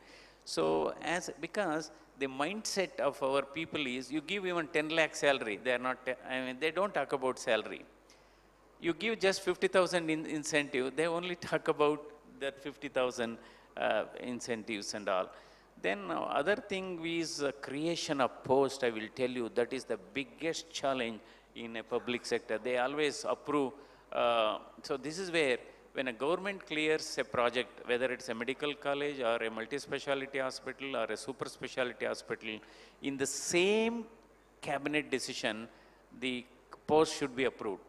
So because the mindset of our people is, you give even 10 lakh salary. They are not, they don't talk about salary. You give just 50,000 incentive, they only talk about that 50,000 incentives and all. Then other thing is creation of post, I will tell you, that is the biggest challenge in a public sector. They always approve. So this is where, when a government clears a project, whether it's a medical college or a multi-speciality hospital or a super speciality hospital, in the same cabinet decision, the post should be approved.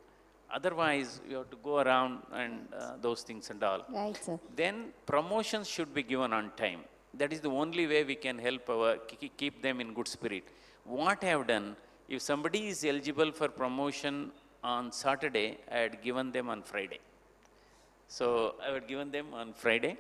Otherwise, you have to go around and those things and all. Right, sir. Then promotions should be given on time. That is the only way we can help keep them in good spirit. What I have done, if somebody is eligible for promotion on Saturday, I had given them on Friday. So I had given them on Friday,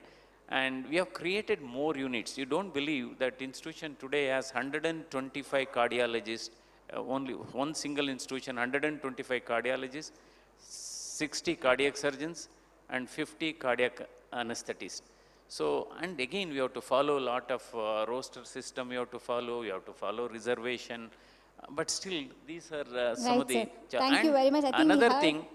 and we have created more units. You don't believe that institution today has 125 cardiologists, only one single institution, 125 cardiologists, 60 cardiac surgeons, and 50 cardiac anesthetists. So, and again, we have to follow a lot of roster system, we have to follow reservation, but still, these are some of the... Sir. Thank you very much. I think another thing,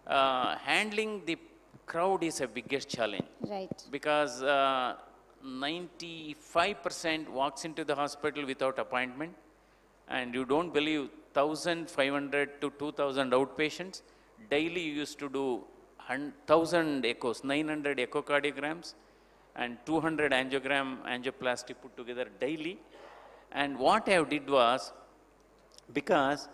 handling the crowd is a biggest challenge. Right. Because 95% walks into the hospital without appointment, and you don't believe 1,500 to 2,000 outpatients. Daily you used to do 1,000 echoes, 900 echocardiograms, and 200 angioplasty put together daily. And what I did was, because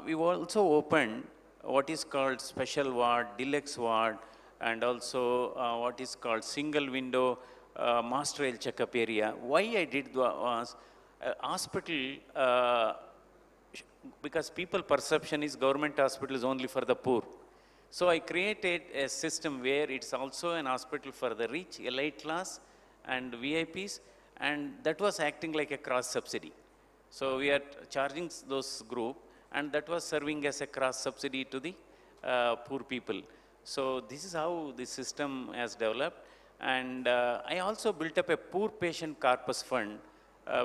we also opened what is called special ward, deluxe ward, and also what is called single window master health checkup area. Why I did was, hospital because people perception is government hospital is only for the poor. So I created a system where it's also an hospital for the rich, elite class and VIPs, and that was acting like a cross subsidy. So we are charging those group, and that was serving as a cross subsidy to the poor people. So this is how the system has developed. And I also built up a poor patient corpus fund.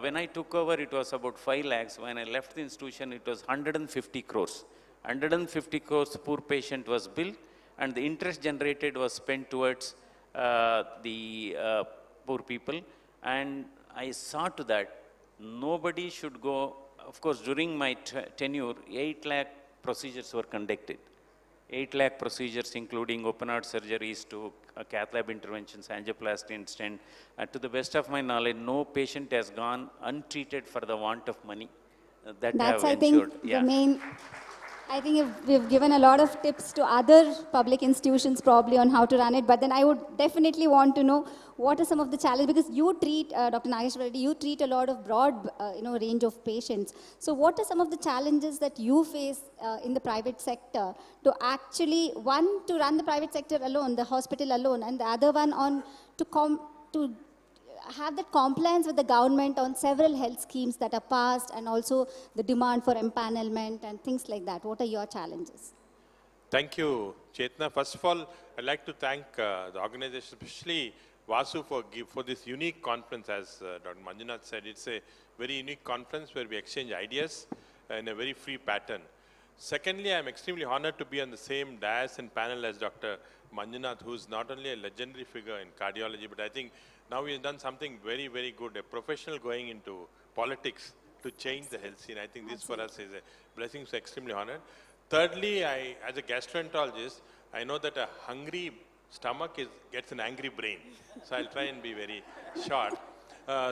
When I took over, it was about 5 lakhs. When I left the institution, it was 150 crores. 150 crores poor patient was built, and the interest generated was spent towards the poor people. And I saw to that nobody should go. Of course, during my tenure, 8 lakh procedures were conducted. 8 lakh procedures, including open heart surgeries to cath lab interventions, angioplasty and stent. To the best of my knowledge, no patient has gone untreated for the want of money. That That's, have I ensured. think, the main. I think we've given a lot of tips to other public institutions probably on how to run it, but then I would definitely want to know what are some of the challenges, because you treat, Dr. Nageshwar Reddy, you treat a lot of broad range of patients. So what are some of the challenges that you face in the private sector to actually, one, to run the private sector alone, the hospital alone, and the other one on to have that compliance with the government on several health schemes that are passed, and also the demand for empanelment and things like that? What are your challenges? Thank you, Chetna. First of all, I'd like to thank the organization, especially Vasu, for this unique conference. As Dr. Manjunath said, it's a very unique conference where we exchange ideas in a very free pattern. Secondly, I'm extremely honored to be on the same dais and panel as Dr. Manjunath, who's not only a legendary figure in cardiology, but I think now he has done something very, very good, a professional going into politics to change the health scene. I think this for us is a blessing, so extremely honored. Thirdly, as a gastroenterologist, I know that a hungry stomach gets an angry brain. So I'll try and be very short.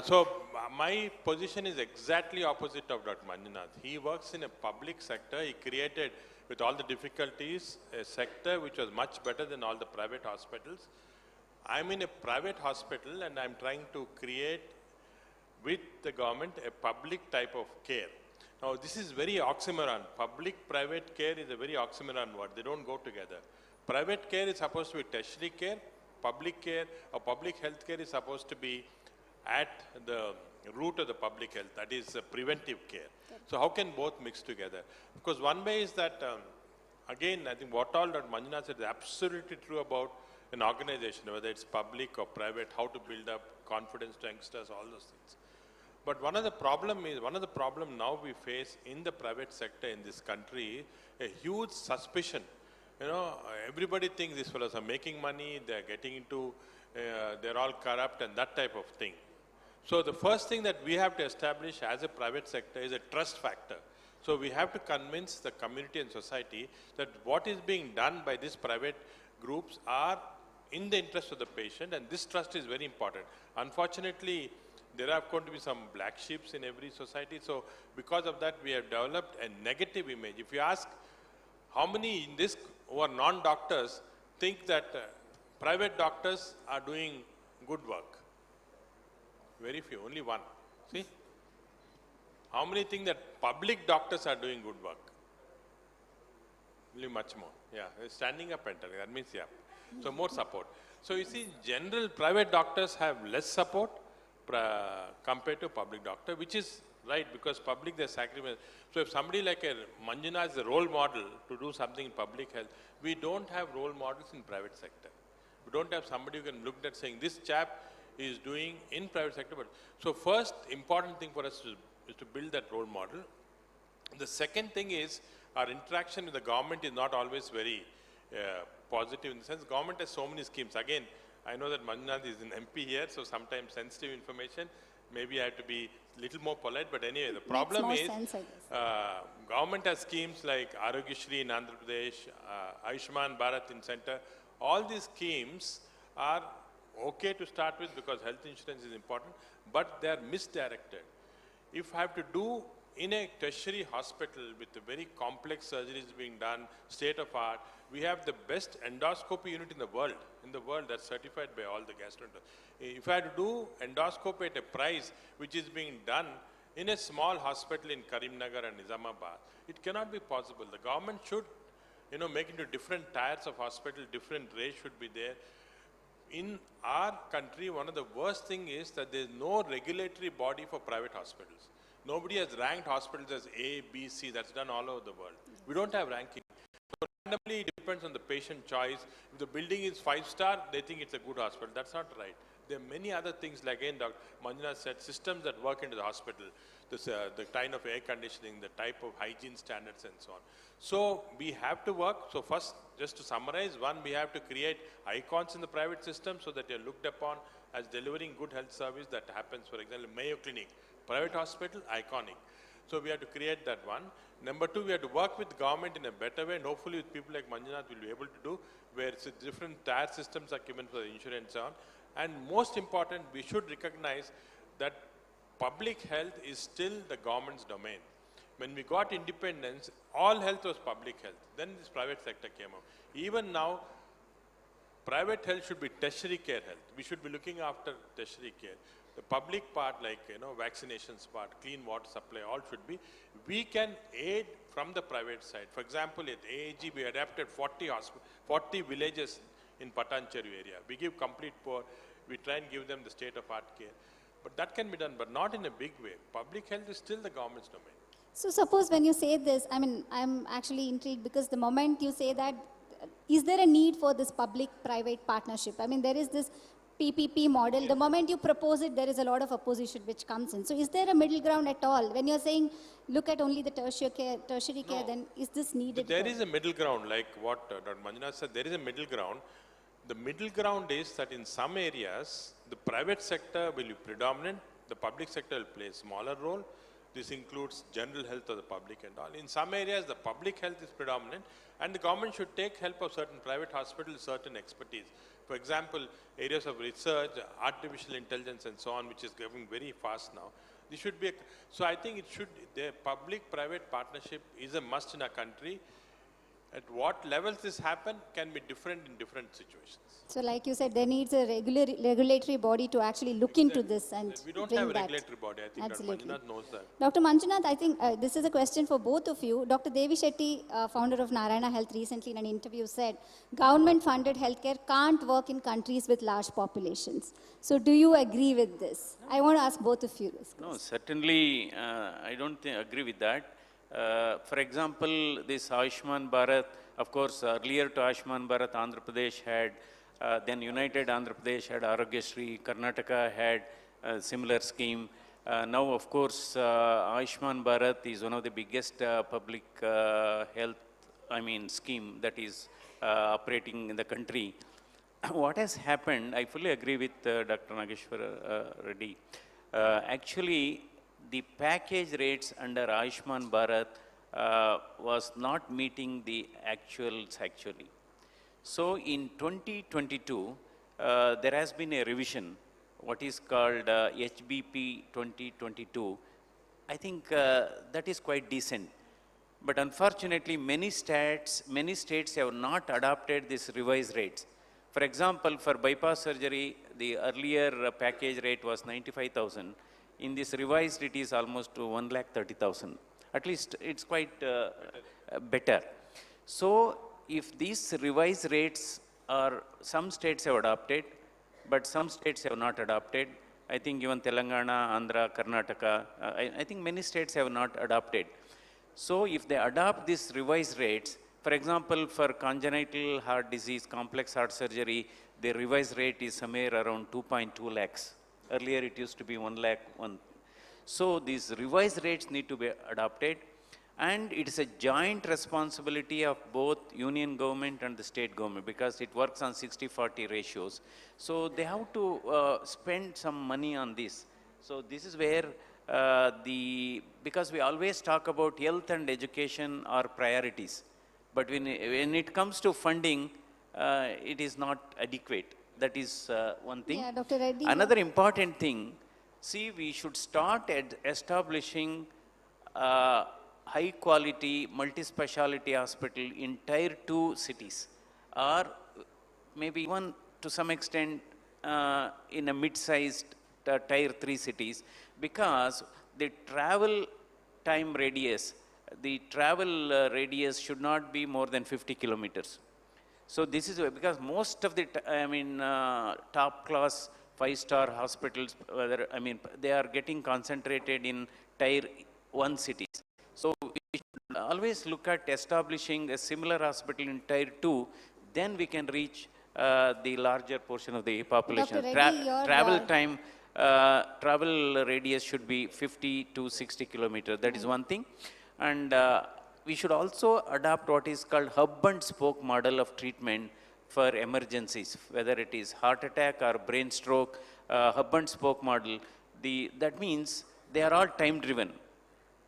So my position is exactly opposite of Dr. Manjunath. He works in a public sector. He created, with all the difficulties, a sector which was much better than all the private hospitals. I'm in a private hospital, and I'm trying to create with the government a public type of care. Now, this is very oxymoron. Public-private care is a very oxymoron word. They don't go together. Private care is supposed to be tertiary care. Public care or public health care is supposed to be at the root of the public health, that is preventive care. So how can both mix together? Because one way is that, again, I think what all Dr. Manjunath said is absolutely true about an organization, whether it's public or private, how to build up confidence to youngsters, all those things. But one of the problem now we face in the private sector in this country, a huge suspicion. Everybody thinks these fellows are making money, they're getting into, they're all corrupt and that type of thing. So the first thing that we have to establish as a private sector is a trust factor. So we have to convince the community and society that what is being done by these private groups are in the interest of the patient, and this trust is very important. Unfortunately, there are going to be some black sheep in every society. So because of that, we have developed a negative image. If you ask how many in this who are non-doctors think that private doctors are doing good work? Very few, only one. See? How many think that public doctors are doing good work? Only much more. Yeah, standing up and telling, that means, yeah. So more support. So you see, in general, private doctors have less support compared to public doctor, which is right, because public they sacrifice. So if somebody like a Manjunath is a role model to do something in public health, we don't have role models in private sector. We don't have somebody who can look at saying this chap is doing in private sector. But so first important thing for us is to build that role model. The second thing is our interaction with the government is not always very positive, in the sense government has so many schemes. Again, I know that Manjunath is an MP here, so sometimes sensitive information, maybe I have to be a little more polite, but anyway, the problem is government has schemes like Arogyashri in Andhra Pradesh, Ayushman Bharat in center. All these schemes are okay to start with because health insurance is important, but they are misdirected. If I have to do in a tertiary hospital with the very complex surgeries being done, state of art, we have the best endoscopy unit in the world that's certified by all the gastroenterologists. If I had to do endoscopy at a price which is being done In a small hospital in Karimnagar and Nizamabad, it cannot be possible. The government should, make into different tiers of hospital, different rates should be there. In our country, one of the worst thing is that there is no regulatory body for private hospitals. Nobody has ranked hospitals as A, B, C. That's done all over the world. We don't have ranking. So randomly, it depends on the patient choice. If the building is 5-star, they think it's a good hospital. That's not right. There are many other things, like again, Dr. Manjunath said, systems that work into the hospital, the kind of air conditioning, the type of hygiene standards and so on. So we have to work. So first, just to summarize, one, we have to create icons in the private system so that you're looked upon as delivering good health service that happens. For example, Mayo Clinic, private hospital, iconic. So we have to create that one. Number two, we have to work with government in a better way, and hopefully with people like Manjunath we'll be able to do, where different tier systems are given for the insurance on. And most important, we should recognize that public health is still the government's domain. When we got independence, all health was public health. Then this private sector came up. Even now, private health should be tertiary care health. We should be looking after tertiary care. The public part, like, vaccinations part, clean water supply, all should be. We can aid from the private side. For example, at AAG, we adapted 40 villages in Patancheru area. We give complete poor, we try and give them the state-of-art care. But that can be done, but not in a big way. Public health is still the government's domain. So suppose when you say this, I'm actually intrigued because the moment you say that, is there a need for this public-private partnership? There is this PPP model. The moment you propose it, there is a lot of opposition which comes in. So is there a middle ground at all? When you're saying, look at only the tertiary care, then is this needed? But there is a middle ground, like what Dr. Manjunath said, there is a middle ground. The middle ground is that in some areas, the private sector will be predominant, the public sector will play a smaller role. This includes general health of the public and all. In some areas, the public health is predominant, and the government should take help of certain private hospitals, certain expertise. For example, areas of research, artificial intelligence and so on, which is going very fast now. This should be, so I think the public-private partnership is a must in our country. At what levels this happen can be different in different situations. So like you said, there needs a regulatory body to actually look into this and we don't bring have a that. regulatory body. I think Absolutely. Dr. Manjunath knows that. Dr. Manjunath, I think this is a question for both of you. Dr. Devi Shetty, founder of Narayana Health, recently in an interview said, government-funded healthcare can't work in countries with large populations. So do you agree with this? I want to ask both of you this question. No, certainly I don't agree with that. For example, this Ayushman Bharat, of course, earlier to Ayushman Bharat, Andhra Pradesh had, then United Andhra Pradesh had Arogyasri, Karnataka had a similar scheme. Now, of course, Ayushman Bharat is one of the biggest public health, scheme that is operating in the country. What has happened, I fully agree with Dr. Nageshwar Reddy. Actually, the package rates under Ayushman Bharat was not meeting the actuals actually. So in 2022, there has been a revision, what is called HBP 2022. I think that is quite decent. But unfortunately, many states have not adopted these revised rates. For example, for bypass surgery, the earlier package rate was 95,000. In this revised, it is almost to 1,30,000. At least it's quite better. So if these revised rates are, some states have adopted, but some states have not adopted. I think even Telangana, Andhra, Karnataka, I think many states have not adopted. So if they adopt these revised rates, for example, for congenital heart disease, complex heart surgery, the revised rate is somewhere around 2.2 lakhs. Earlier it used to be 1 lakh. So these revised rates need to be adopted, and it is a joint responsibility of both union government and the state government because it works on 60-40 ratios. So they have to spend some money on this. So this is where because we always talk about health and education are priorities, but when it comes to funding, it is not adequate. That is one thing. Yeah, Dr. Reddy. Another important thing, see, we should start at establishing high quality multi-speciality hospital in tier 2 cities, or maybe even to some extent in a mid-sized tier 3 cities, because the travel time radius, the travel radius should not be more than 50 kilometers. So this is because most of the, top class 5-star hospitals, they are getting concentrated in tier 1 cities. So we should always look at establishing a similar hospital in tier 2, then we can reach the larger portion of the population. Dr. Reddy, Travel time, travel radius should be 50 to 60 kilometers. That is one thing. And we should also adopt what is called hub and spoke model of treatment for emergencies, whether it is heart attack or brain stroke. Hub and spoke model, that means they are all time driven.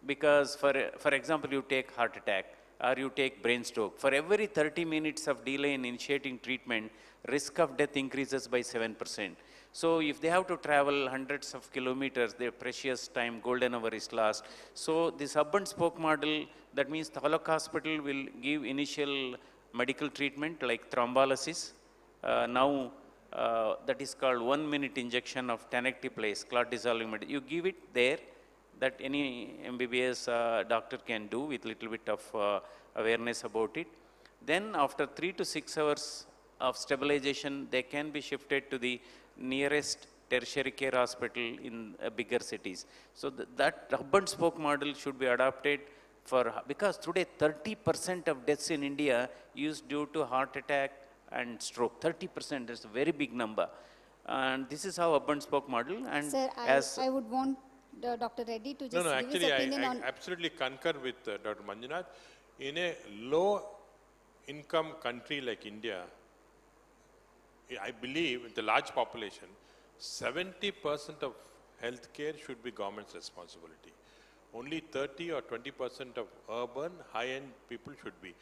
Because for example, you take heart attack or you take brain stroke. For every 30 minutes of delay in initiating treatment, risk of death increases by 7%. So if they have to travel hundreds of kilometers, their precious time, golden hour is lost. So this hub and spoke model, that means Taluk Hospital will give initial medical treatment like thrombolysis. Now that is called 1-minute injection of tenecteplase, clot dissolving medicine. You give it there, that any MBBS doctor can do with little bit of awareness about it. Then after 3 to 6 hours of stabilization, they can be shifted to the nearest tertiary care hospital in bigger cities. So that hub and spoke model should be adopted because today 30% of deaths in India is due to heart attack and stroke. 30%, that's a very big number. And this is how hub and spoke model. And Sir, I would want Dr. Reddy to just No, give actually, his opinion I on... absolutely concur with Dr. Manjunath. In a low-income country like India, I believe with the large population, 70% of healthcare should be government's responsibility. Only 30 or 20% of urban, high-end people should be.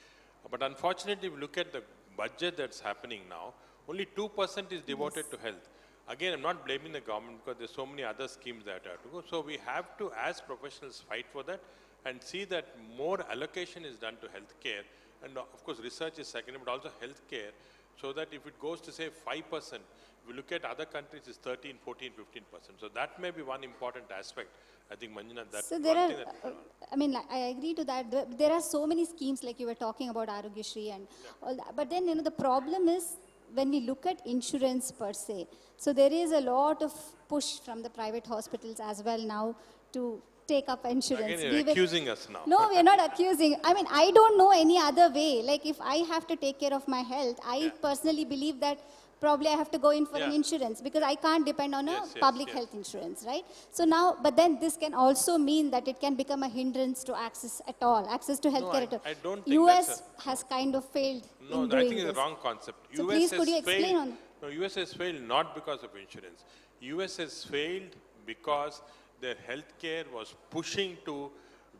But unfortunately, if you look at the budget that's happening now, only 2% is devoted to health. Again, I'm not blaming the government because there's so many other schemes that have to go. So we have to, as professionals, fight for that and see that more allocation is done to healthcare. And of course, research is secondary, but also healthcare, so that if it goes to say 5%, if we look at other countries, it's 13, 14, 15%. So that may be one important aspect. I think, Manjunath, that's So one there are, thing that... I agree to that. There are so many schemes like you were talking about Arogyashri and all that. But then, the problem is when we look at insurance per se. So there is a lot of push from the private hospitals as well now to take up insurance. Again, you're accusing us now. No, we're not accusing. I don't know any other way. Like if I have to take care of my health, I personally believe that probably I have to go in for an insurance because I can't depend on a public health insurance, right? So now, but then this can also mean that it can become a hindrance to access at all, access to healthcare at all. I don't think US has kind of failed in doing I think this. it's a wrong concept. So US please has could you explain failed, on No, US has failed not because of insurance. US has failed because their healthcare was pushing to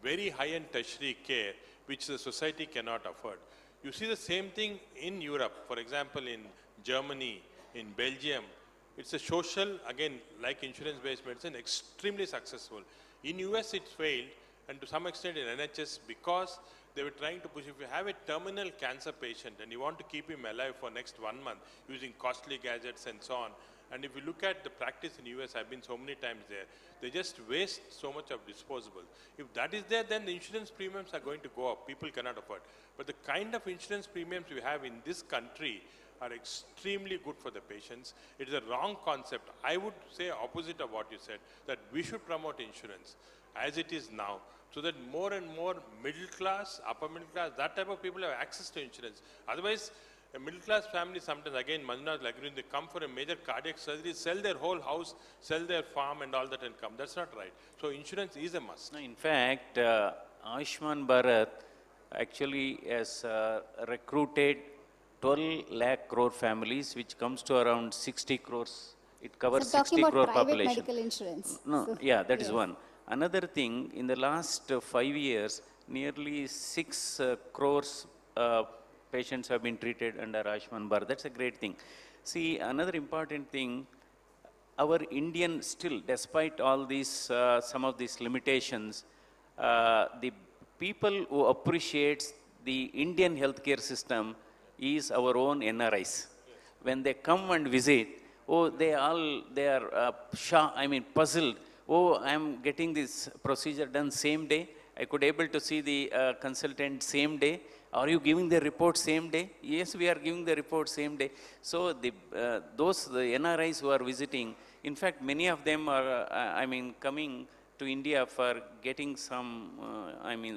very high-end tertiary care, which the society cannot afford. You see the same thing in Europe. For example, in Germany, in Belgium, it's a social, again, like insurance-based medicine, extremely successful. In US, it failed, and to some extent in NHS, because they were trying to push, if you have a terminal cancer patient and you want to keep him alive for next 1 month using costly gadgets and so on, and if you look at the practice in US, I've been so many times there, they just waste so much of disposable. If that is there, then the insurance premiums are going to go up. People cannot afford. But the kind of insurance premiums we have in this country are extremely good for the patients. It is a wrong concept. I would say opposite of what you said, that we should promote insurance as it is now, so that more and more middle class, upper middle class, that type of people have access to insurance. Otherwise, a middle class family sometimes, again, Manjunath, like when they come for a major cardiac surgery, sell their whole house, sell their farm and all that and come. That's not right. So insurance is a must. No, in fact, Ayushman Bharat actually has recruited 12 lakh crore families, which comes to around 60 crores. It covers So 60 crore private population. medical insurance. No, So, yeah, that is yes. one. Another thing, in the last 5 years, nearly 6 crores patients have been treated under Ayushman Bharat. That's a great thing. See, another important thing, our Indian still, despite all these, some of these limitations, the people who appreciates the Indian healthcare system is our own NRIs. When they come and visit, they are puzzled. oh, I'm getting this procedure done same day. I could able to see the consultant same day. Are you giving the report same day? Yes, we are giving the report same day. So the NRIs who are visiting, in fact, many of them are, coming to India for getting some,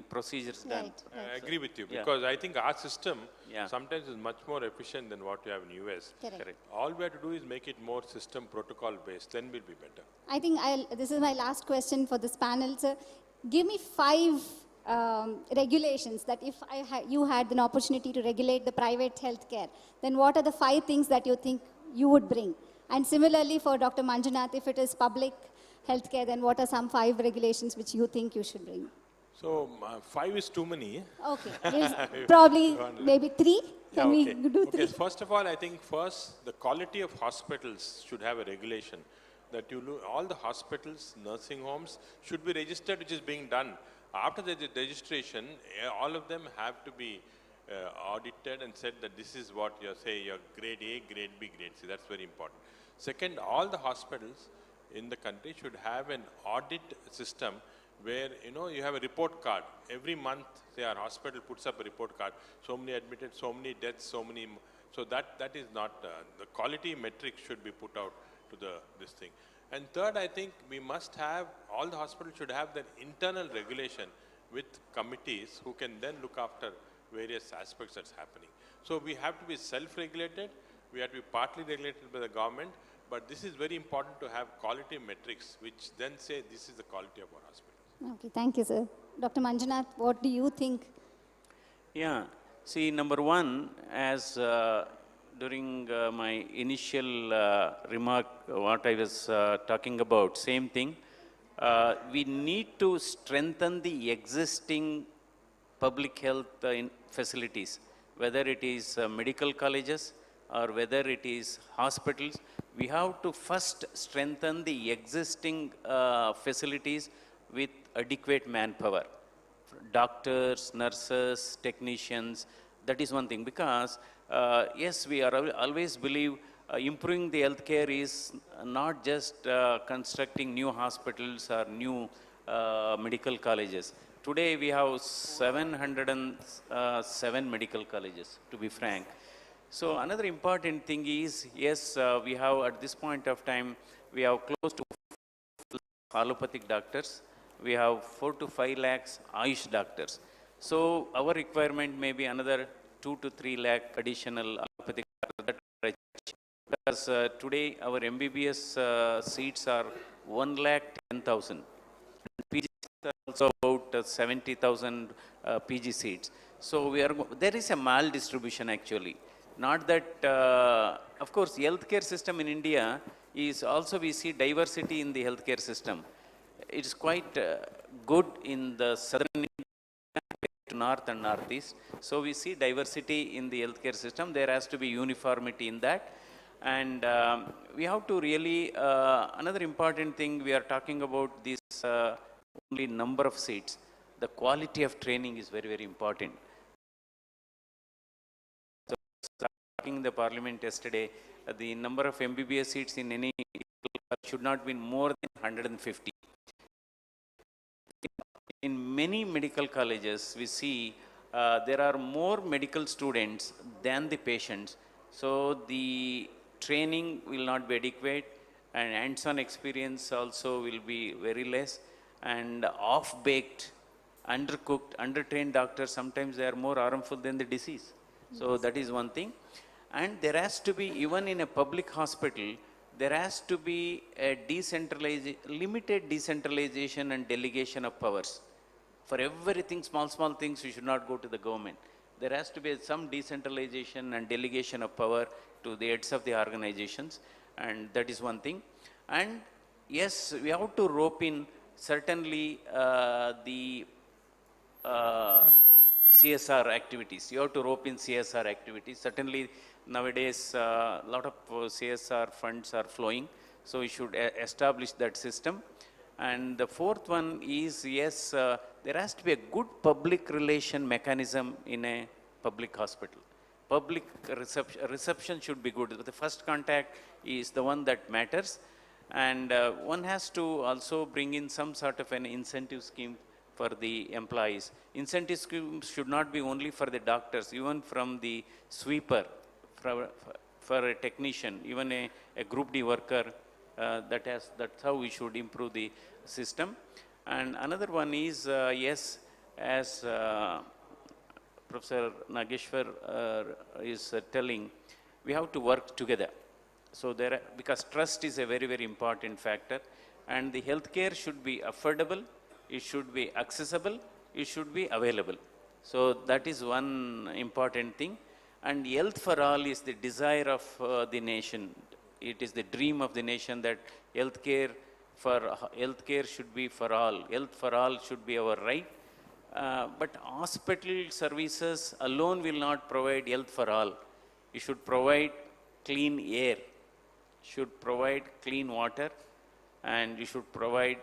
procedures done. I agree with you, Yeah. because I think our system Yeah. sometimes is much more efficient than what you have in US. Correct. All we have to do is make it more system protocol based, then we'll be better. I think this is my last question for this panel, sir. Give me 5 regulations that if you had an opportunity to regulate the private healthcare, then what are the 5 things that you think you would bring? And similarly for Dr. Manjunath, if it is public healthcare, then what are some 5 regulations which you think you should bring? So 5 is too many. Okay, probably maybe 3. Can we okay. do 3? Okay, first of all, I think first the quality of hospitals should have a regulation that all the hospitals, nursing homes should be registered, which is being done. After the registration, all of them have to be audited and said that this is what you're saying, your grade A, grade B, grade C. That's very important. Second, all the hospitals in the country should have an audit system where, you have a report card. Every month, say our hospital puts up a report card. So many admitted, so many deaths, so many. So that is not, the quality metric should be put out to this thing. And third, I think we must have, all the hospitals should have their internal regulation with committees who can then look after various aspects that's happening. So we have to be self-regulated, we have to be partly regulated by the government, but this is very important to have quality metrics which then say this is the quality of our hospital. Okay, thank you, sir. Dr. Manjunath, what do you think? Yeah, see, number one, as during my initial remark, what I was talking about, same thing, we need to strengthen the existing public health facilities, whether it is medical colleges or whether it is hospitals. We have to first strengthen the existing facilities with adequate manpower. Doctors, nurses, technicians, that is one thing, because yes, we are always believe improving the healthcare is not just constructing new hospitals or new medical colleges. Today we have 707 medical colleges, to be frank. So another important thing is, yes, we have at this point of time, we have close to allopathic doctors. We have 4 to 5 lakhs Ayush doctors. So our requirement may be another 2 to 3 lakh additional allopathic doctors. Because today our MBBS seats are 1,10,000. PG are also about 70,000 PG seats. So there is a maldistribution actually. Not that, of course, healthcare system in India is also, we see diversity in the healthcare system. It's quite good in the southern India, to north and northeast. So we see diversity in the healthcare system. There has to be uniformity in that. And we have to really, another important thing, we are talking about this only number of seats. The quality of training is very, very important. So, talking in the parliament yesterday, the number of MBBS seats in any should not be more than 150. In many medical colleges, we see there are more medical students than the patients. So the training will not be adequate, and hands-on experience also will be very less, and off-baked, undercooked, undertrained doctors, sometimes they are more harmful than the disease. So that is one thing. And there has to be, even in a public hospital, there has to be a limited decentralization and delegation of powers. For everything, small things, we should not go to the government. There has to be some decentralization and delegation of power to the heads of the organizations, and that is one thing. And yes, we have to rope in certainly the CSR activities. You have to rope in CSR activities. Certainly nowadays a lot of CSR funds are flowing, so we should establish that system. And the fourth one is, yes, there has to be a good public relation mechanism in a public hospital. Public reception should be good. The first contact is the one that matters. And one has to also bring in some sort of an incentive scheme for the employees. Incentive schemes should not be only for the doctors, even from the sweeper, for a technician, even a group D worker, that's how we should improve the system. And another one is, yes, as Professor Nageshwar is telling, we have to work together. So because trust is a very, very important factor, and the healthcare should be affordable, it should be accessible, it should be available. So that is one important thing. And health for all is the desire of the nation. It is the dream of the nation that healthcare should be for all. Health for all should be our right. But hospital services alone will not provide health for all. You should provide clean air, should provide clean water, and you should provide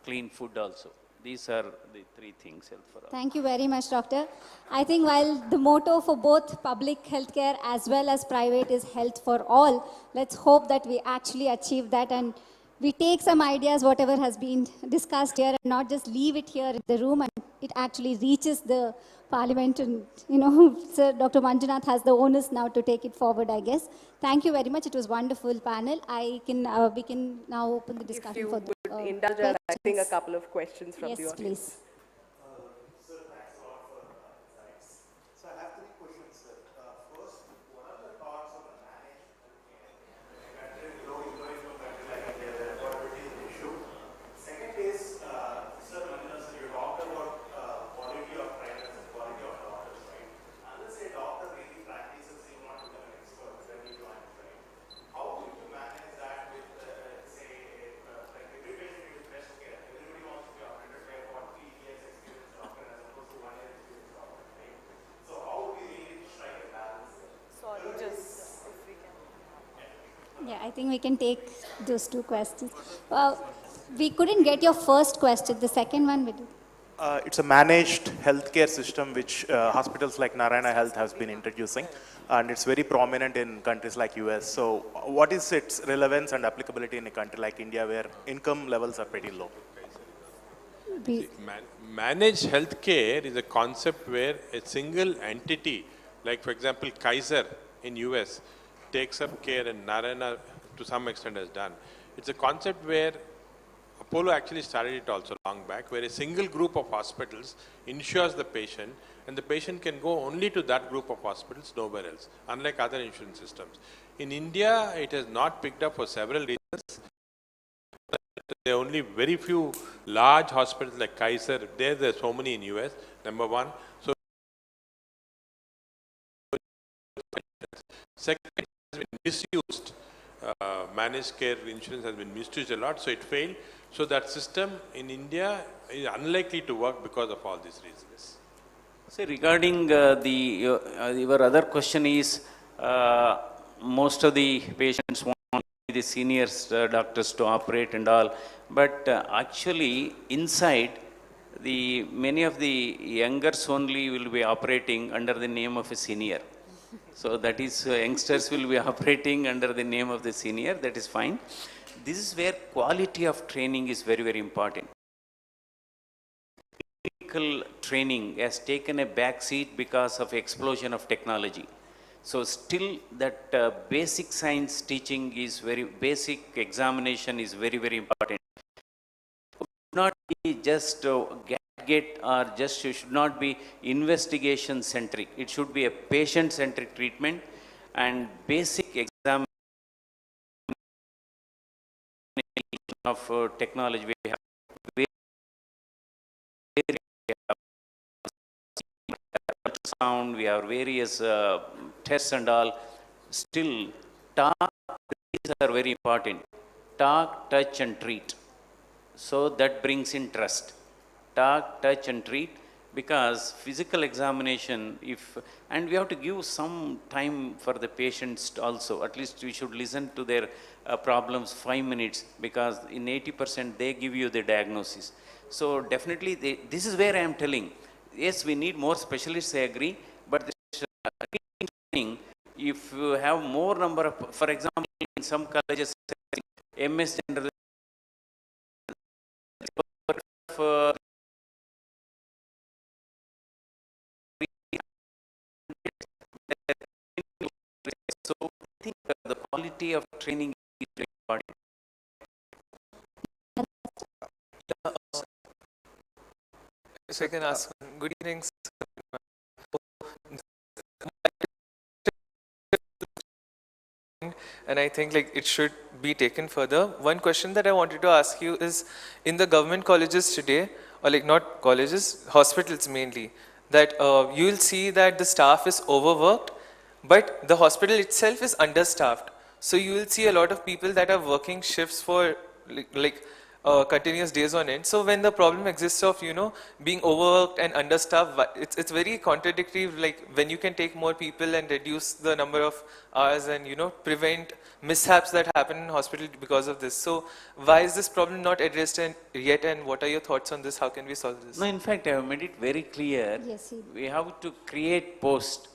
clean food also. These are the three things, health for all. Thank you very much, Doctor. I think while the motto for both public healthcare as well as private is health for all, let's hope that we actually achieve that and we take some ideas, whatever has been discussed here, and not just leave it here in the room and it actually reaches the Parliament, and Sir Dr. Manjunath has the onus now to take it forward, I guess. Thank you very much. It was a wonderful panel. We can now open the discussion for the indulge us, I think, a couple of questions from the audience. Yes, please. Sir, thanks a lot for insights. So I have three questions, sir. First, what are the thoughts on the managed healthcare? Growing from a country like India, where affordability is an issue. Second is, Sir Manjunath, you talked about quality of practice and quality of doctors, right? Unless a doctor really practices, he will not become an expert when he joins, right? How will you manage that with, say, like every patient needs best care? Everybody wants to be operated by a 40 years experienced doctor as opposed to 1 year experienced doctor, right? So how would we really strike a balance there? Sorry, just if we can. Yeah, I think we can take those two questions. We couldn't get your first question. The second one we did. It's a managed healthcare system which hospitals like Narayana Health has been introducing, and it's very prominent in countries like US. So what is its relevance and applicability in a country like India where income levels are pretty low? Managed healthcare is a concept where a single entity, like for example Kaiser in US, takes up care, and Narayana to some extent has done. It's a concept where Apollo actually started it also long back, where a single group of hospitals insures the patient, and the patient can go only to that group of hospitals, nowhere else, unlike other insurance systems. In India, it has not picked up for several reasons. There are only very few large hospitals like Kaiser. There are so many in US, number one. So, second, it has been misused. Managed care insurance has been misused a lot, so it failed. So that system in India is unlikely to work because of all these reasons. So regarding your other question is, most of the patients want the senior doctors to operate and all, but actually inside, many of the youngers only will be operating under the name of a senior. So that is, youngsters will be operating under the name of the senior, that is fine. This is where quality of training is very, very important. Clinical training has taken a back seat because of explosion of technology. So still that basic science teaching is basic examination is very, very important. It should not be just should not be investigation centric. It should be a patient centric treatment, and basic examination of technology. We have ultrasound, we have various tests and all. Still, these are very important. Talk, touch and treat. So that brings in trust. Talk, touch and treat, because physical examination, and we have to give some time for the patients also. At least we should listen to their problems 5 minutes, because in 80% they give you the diagnosis. So definitely this is where I am telling, yes, we need more specialists, I agree, but if you have more number of, for example, in some colleges, MS General, so I think the quality of training is very important. If I can ask, good evening. And I think like it should be taken further. One question that I wanted to ask you is, in the government colleges today, or like not colleges, hospitals mainly, that you will see that the staff is overworked, but the hospital itself is understaffed. So you will see a lot of people that are working shifts for continuous days on end. So when the problem exists of, you know, being overworked and understaffed, it's very contradictory, like when you can take more people and reduce the number of hours and, you know, prevent mishaps that happen in hospital because of this. So why is this problem not addressed yet, and what are your thoughts on this? How can we solve this? No, in fact, I have made it very clear. Yes, we have to create post.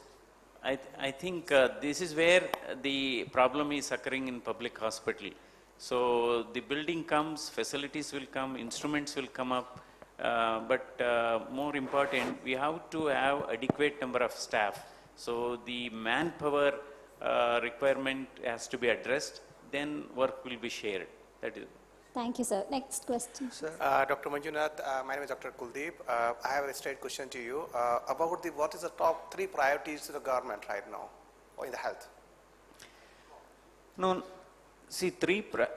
I think this is where the problem is occurring in public hospital. So the building comes, facilities will come, instruments will come up, but more important, we have to have adequate number of staff. So the manpower requirement has to be addressed, then work will be shared. That is. Thank you, sir. Next question. Dr. Manjunath, my name is Dr. Kuldeep. I have a straight question to you about what is the top 3 priorities to the government right now in the health? No, see,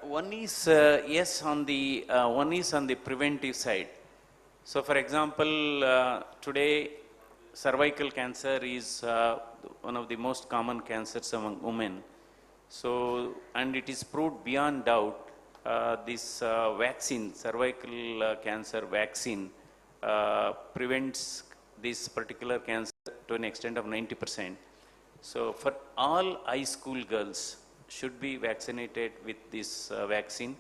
one is yes on the one is on the preventive side. So, for example, today cervical cancer is one of the most common cancers among women. So, and it is proved beyond doubt. This vaccine, cervical cancer vaccine, prevents this particular cancer to an extent of 90%. So, for all high school girls should be vaccinated with this vaccine,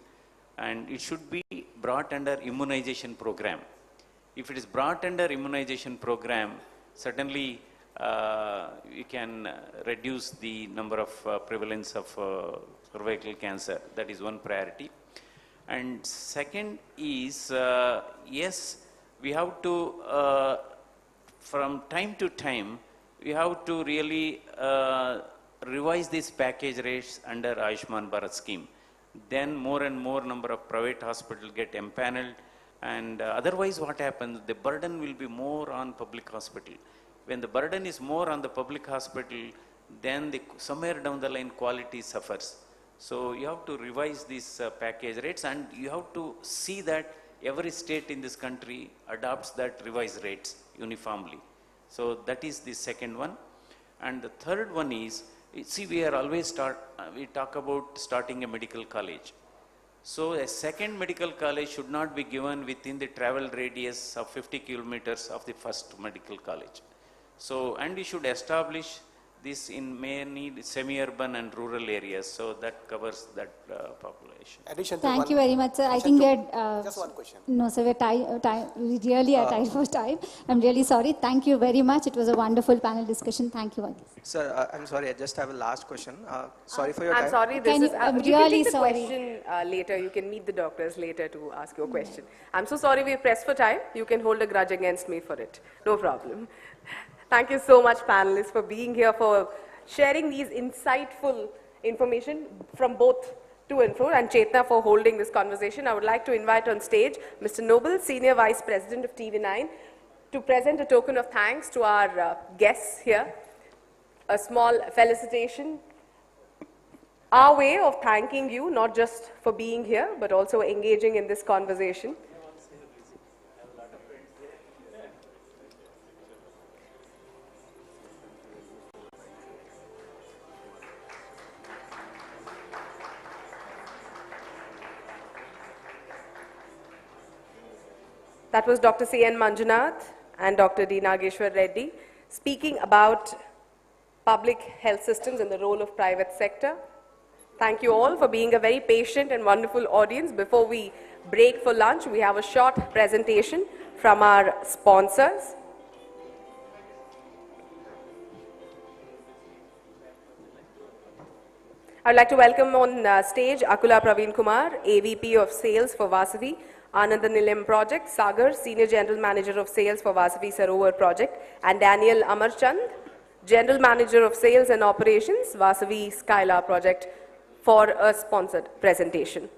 and it should be brought under immunization program. If it is brought under immunization program, certainly we can reduce the number of prevalence of cervical cancer. That is one priority. And second is, yes, we have to, from time to time, we have to really revise these package rates under Ayushman Bharat scheme. Then more and more number of private hospitals get empaneled, and otherwise what happens, the burden will be more on public hospital. When the burden is more on the public hospital, then somewhere down the line quality suffers. So you have to revise these package rates, and you have to see that every state in this country adopts that revised rates uniformly. So that is the second one. And the third one is, see, we are always we talk about starting a medical college. So a second medical college should not be given within the travel radius of 50 kilometers of the first medical college. So, and we should establish this in many semi-urban and rural areas, so that covers that population. Thank you very much, sir. I think we are... just one question. No, sir, we really are tight for time. I'm really sorry. Thank you very much. It was a wonderful panel discussion. Thank you all. Sir, I'm sorry, I just have a last question. Sorry for your time. I'm sorry, this is... I'm you really can take the sorry. question later. You can meet the doctors later to ask your question. I'm so sorry we're pressed for time. You can hold a grudge against me for it. No problem. Thank you so much, panelists, for being here, for sharing these insightful information from both to and fro, and Chetna for holding this conversation. I would like to invite on stage Mr. Noble, Senior Vice President of TV9, to present a token of thanks to our guests here. A small felicitation, our way of thanking you, not just for being here, but also engaging in this conversation. That was Dr. C.N. Manjunath and Dr. D. Nageshwar Reddy speaking about public health systems and the role of private sector. Thank you all for being a very patient and wonderful audience. Before we break for lunch, we have a short presentation from our sponsors. I'd like to welcome on stage Akula Praveen Kumar, AVP of Sales for Vasavi, Ananda Nilayam Project, Sagar, Senior General Manager of Sales for Vasavi Sarovar Project, and Daniel Amarchand, General Manager of Sales and Operations, Vasavi Skylar Project, for a sponsored presentation.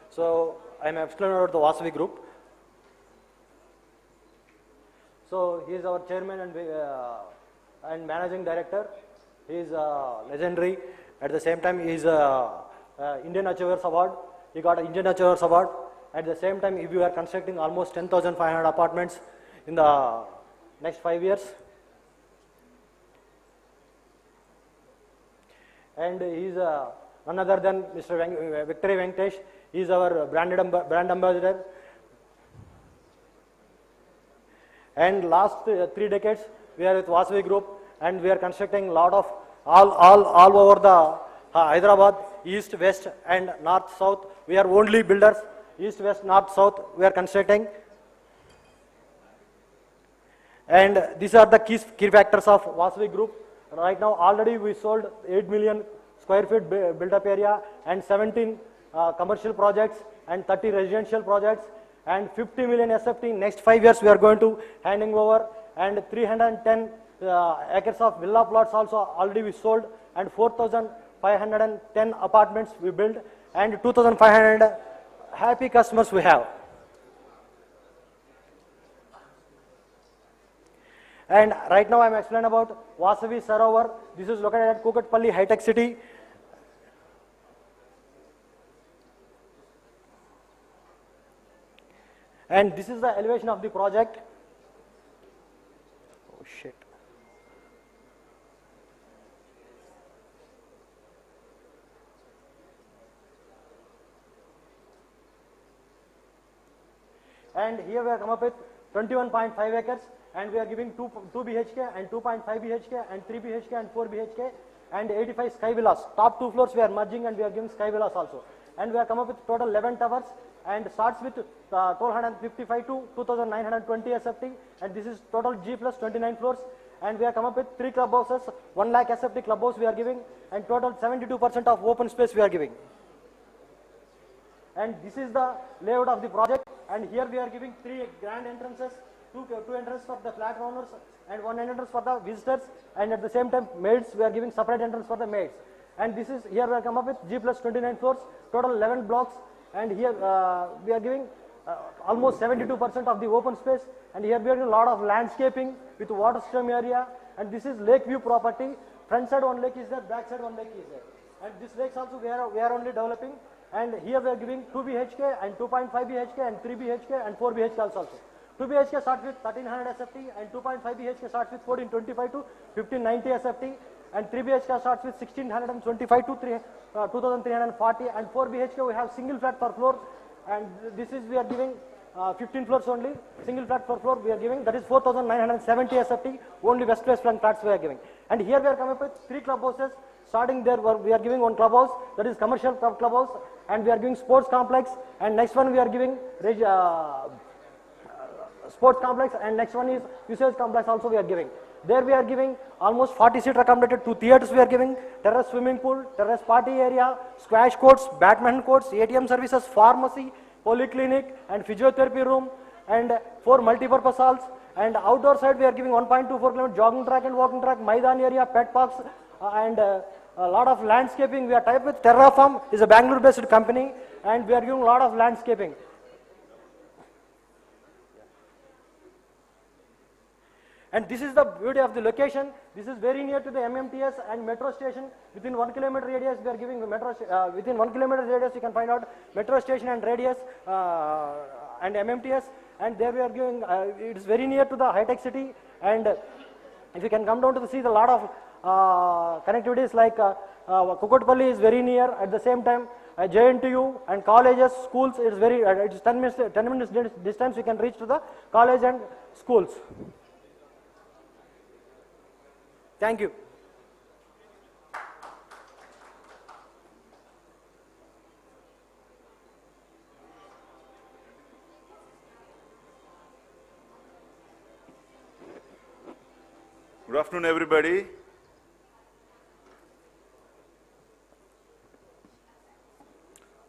So I'm explaining about the Vasavi Group. So he is our chairman and managing director. He is legendary. At the same time, he is Indian Achievers Award. He got an Indian Achievers Award. At the same time, we are constructing almost 10,500 apartments in the next 5 years. And he is none other than Mr. Victory Venkatesh. He is our brand ambassador. And last 3 decades, we are with Vasavi Group, and we are constructing a lot of all over the Hyderabad, east, west, and north, south. We are only builders, east, west, north, south. We are constructing, and these are the key factors of Vasavi Group. Right now, already we sold 8 million square feet built-up area, and 17 commercial projects, and 30 residential projects, and 50 million SFT. Next 5 years, we are going to handing over, and 310 acres of villa plots also already we sold, and 4,510 apartments we built, and 2,500 happy customers we have. And right now I am explaining about Vasavi Sarovar. This is located at Kukatpalli High Tech City. And this is the elevation of the project. Oh shit. And here we have come up with 21.5 acres, and we are giving 2 BHK and 2.5 BHK and 3 BHK and 4 BHK and 85 sky villas. Top 2 floors we are merging, and we are giving sky villas also. And we have come up with total 11 towers, and starts with 1255 to 2920 SFT, and this is total G plus 29 floors. And we have come up with 3 clubhouses, 1 lakh SFT clubhouse we are giving, and total 72% of open space we are giving. And this is the layout of the project, and here we are giving 3 grand entrances, 2 entrances for the flat owners and 1 entrance for the visitors, and at the same time maids, we are giving separate entrance for the maids. And this is, here we have come up with G plus 29 floors, total 11 blocks, and here we are giving almost 72% of the open space, and here we are doing a lot of landscaping with water stream area, and this is lake view property. Front side 1 lake is there, back side 1 lake is there, and this lakes also we are only developing. And here we are giving 2 BHK and 2.5 BHK and 3 BHK and 4 BHK also. 2 BHK starts with 1300 SFT, and 2.5 BHK starts with 1425 to 1590 SFT, and 3 BHK starts with 1625 to 2340, and 4 BHK we have single flat per floor, and this is we are giving 15 floors only, single flat per floor we are giving, that is 4970 SFT, only west front flats we are giving. And here we are coming up with 3 clubhouses. Starting there, we are giving one clubhouse, that is commercial clubhouse, and we are giving sports complex, and next one we are giving sports complex, and next one is usage complex also we are giving. There we are giving almost 40-seater accommodated, 2 theatres we are giving, terrace swimming pool, terrace party area, squash courts, badminton courts, ATM services, pharmacy, polyclinic, and physiotherapy room, and 4 multi-purpose halls. And outdoor side we are giving 1.24 km jogging track and walking track, Maidan area, pet parks, and a lot of landscaping. We are tied with Terraform, is a Bangalore based company, and we are giving a lot of landscaping. And this is the beauty of the location. This is very near to the MMTS and metro station. Within 1 kilometer radius, we are giving metro. Within 1 kilometer radius, you can find out metro station and radius and MMTS. And there we are giving. It is very near to the high-tech city. And if you can come down to see the lot of connectivities like Kukatpalli is very near. At the same time, JNTU and colleges, schools. It is very. It is 10 minutes distance. You can reach to the college and schools. Thank you. Good afternoon, everybody.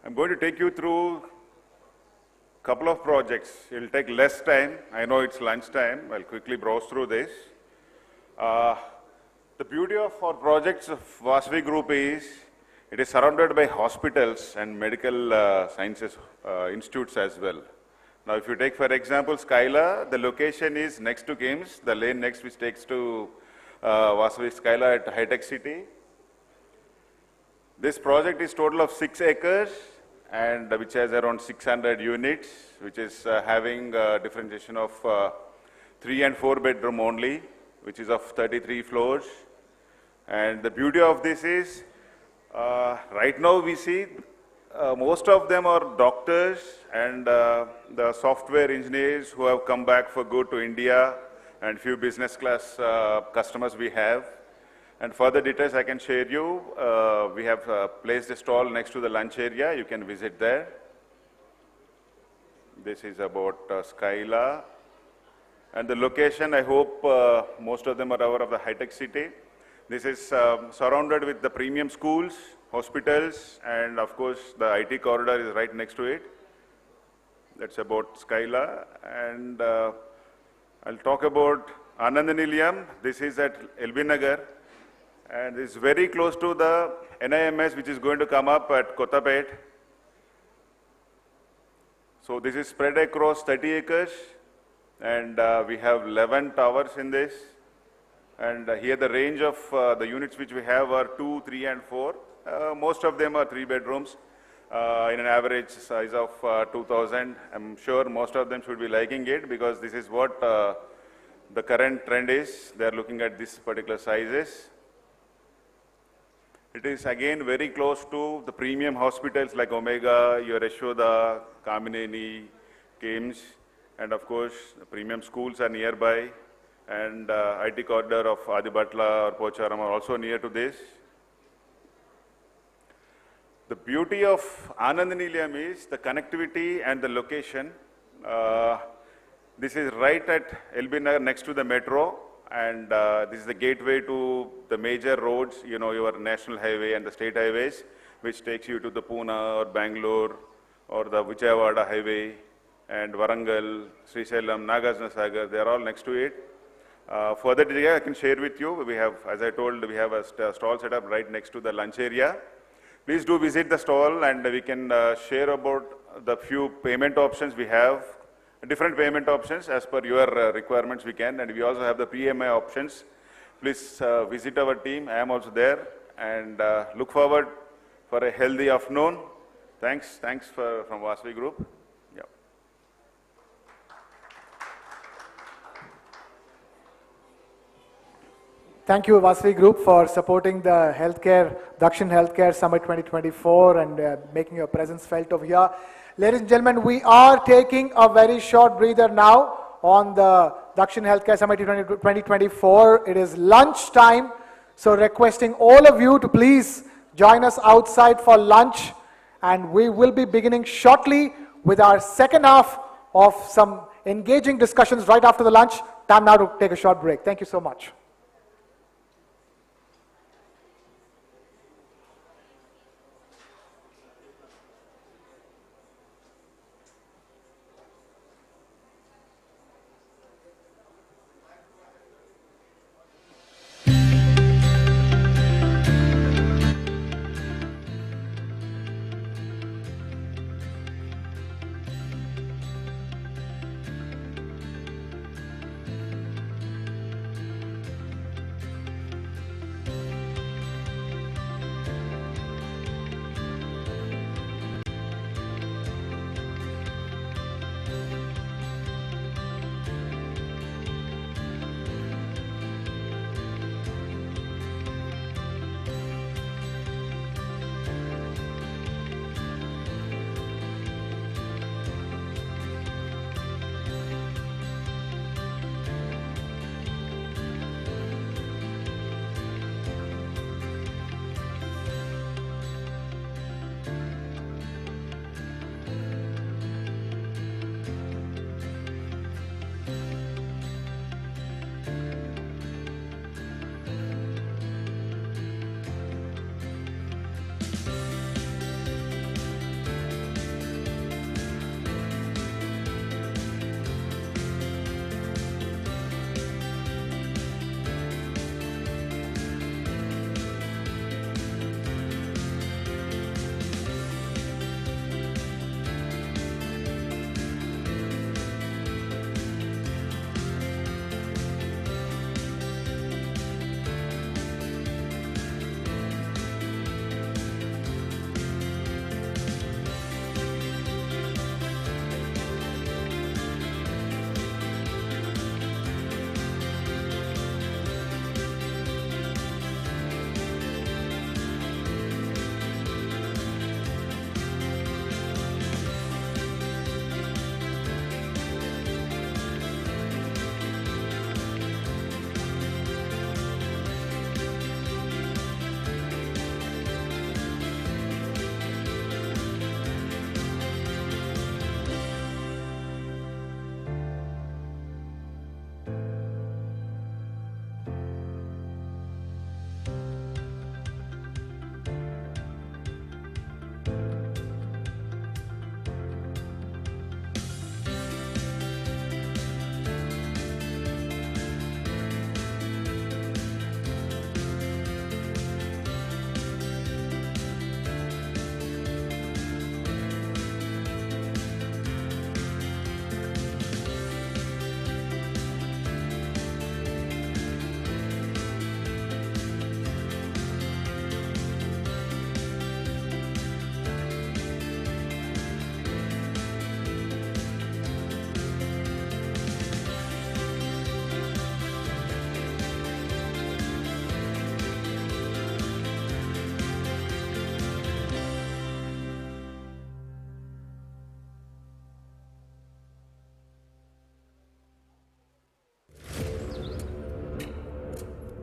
I'm going to take you through a couple of projects. It will take less time. I know it's lunchtime. I'll quickly browse through this. The beauty of our projects of Vasavi Group is it is surrounded by hospitals and medical sciences institutes as well. Now, if you take, for example, Skyla, the location is next to KIMS, the lane next which takes to Vasavi Skyla at High Tech City. This project is total of 6 acres and which has around 600 units, which is having differentiation of 3 and 4 bedroom only, which is of 33 floors. And the beauty of this is, right now we see most of them are doctors and the software engineers who have come back for good to India, and few business class customers we have. And further details I can share you. We have placed a stall next to the lunch area. You can visit there. This is about Skyla. And the location, I hope most of them are aware of the high-tech city. This is surrounded with the premium schools, hospitals, and of course the IT corridor is right next to it. That's about Skyla. And I'll talk about Anandanilayam. This is at LB Nagar. And it's very close to the NIMS, which is going to come up at Kottapet. So this is spread across 30 acres. And we have 11 towers in this. And here the range of the units which we have are 2, 3, and 4. Most of them are 3 bedrooms in an average size of 2,000. I'm sure most of them should be liking it because this is what the current trend is. They're looking at this particular sizes. It is again very close to the premium hospitals like Omega, your Yashoda, Kamineni, KIMS, and of course the premium schools are nearby. And IT corridor of Adibatla or Pocharam are also near to this. The beauty of Anandanilayam is the connectivity and the location. This is right at LB Nagar next to the metro, and this is the gateway to the major roads, you know, your national highway and the state highways, which takes you to the Pune or Bangalore or the Vijayawada highway and Warangal, Srisailam, Nagarjuna Sagar, they are all next to it. Further detail I can share with you. We have, as I told, we have a stall set up right next to the lunch area. Please do visit the stall and we can share about the few payment options we have, different payment options as per your requirements we can, and we also have the PMI options. Please visit our team. I am also there, and look forward for a healthy afternoon. Thanks from Vasavi Group. Yeah. Thank you, Vasavi Group, for supporting the Dakshin Healthcare Summit 2024 and making your presence felt over here. Ladies and gentlemen, we are taking a very short breather now on the Dakshin Healthcare Summit 2024. It is lunch time, so requesting all of you to please join us outside for lunch, and we will be beginning shortly with our second half of some engaging discussions right after the lunch. Time now to take a short break. Thank you so much.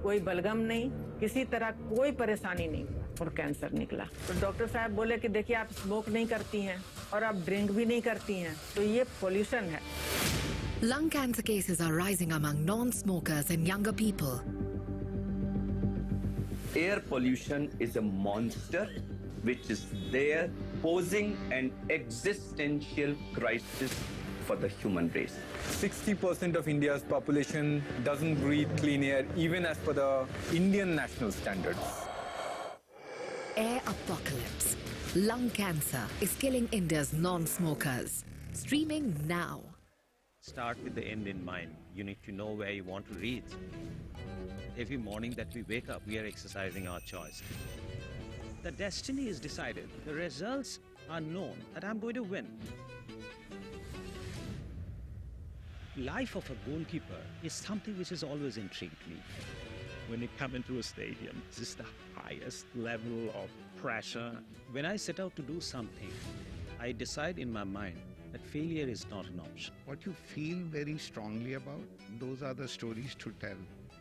कोई बलगम नहीं, किसी तरह कोई परेशानी नहीं और cancer निकला। तो डॉक्टर साहब बोले कि देखिए आप स्मोक नहीं करती हैं और आप ड्रिंक भी नहीं करती हैं, तो ये पोल्यूशन है। Lung cancer cases are rising among non-smokers and younger people. Air pollution is a monster which is there posing an existential crisis for the human race. 60% of India's population doesn't breathe clean air, even as per the Indian national standards. Air apocalypse. Lung cancer is killing India's non-smokers. Streaming now. Start with the end in mind. You need to know where you want to reach. Every morning that we wake up, we are exercising our choice. The destiny is decided. The results are known that I'm going to win. Life of a goalkeeper is something which has always intrigued me. when you come into a stadium. This is the highest level of pressure. When I set out to do something, I decide in my mind that failure is not an option. What you feel very strongly about, those are the stories to tell.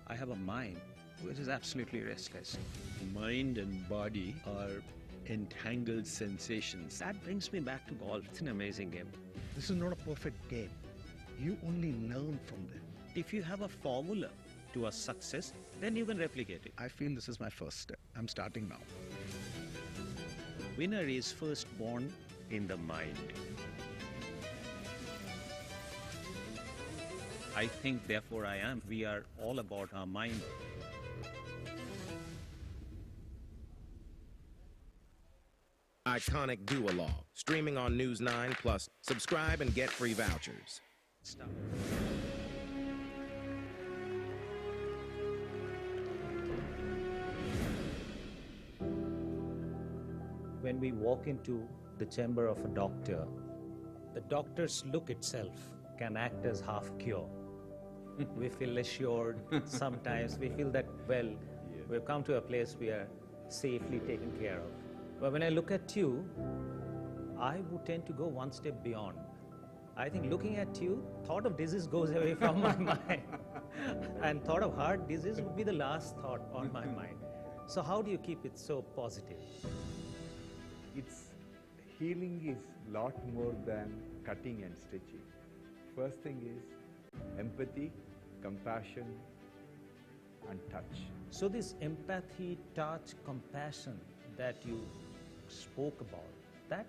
I have a mind which is absolutely restless. Mind and body are entangled sensations. That brings me back to golf. It's an amazing game. This is not a perfect game. You only learn from them. If you have a formula to a success, then you can replicate it. I feel this is my first step. I'm starting now. Winner is first born in the mind. I think, therefore I am. We are all about our mind. Iconic Duologue, streaming on News 9 Plus. Subscribe and get free vouchers. Stop. When we walk into the chamber of a doctor, the doctor's look itself can act as half cure. We feel assured. Sometimes we feel that, well, we've come to a place we are safely taken care of. But when I look at you, I would tend to go one step beyond. I think looking at you, thought of disease goes away from my mind. And thought of heart disease would be the last thought on my mind. So how do you keep it so positive? Healing is lot more than cutting and stitching. First thing is empathy, compassion, and touch. So this empathy, touch, compassion that you spoke about, that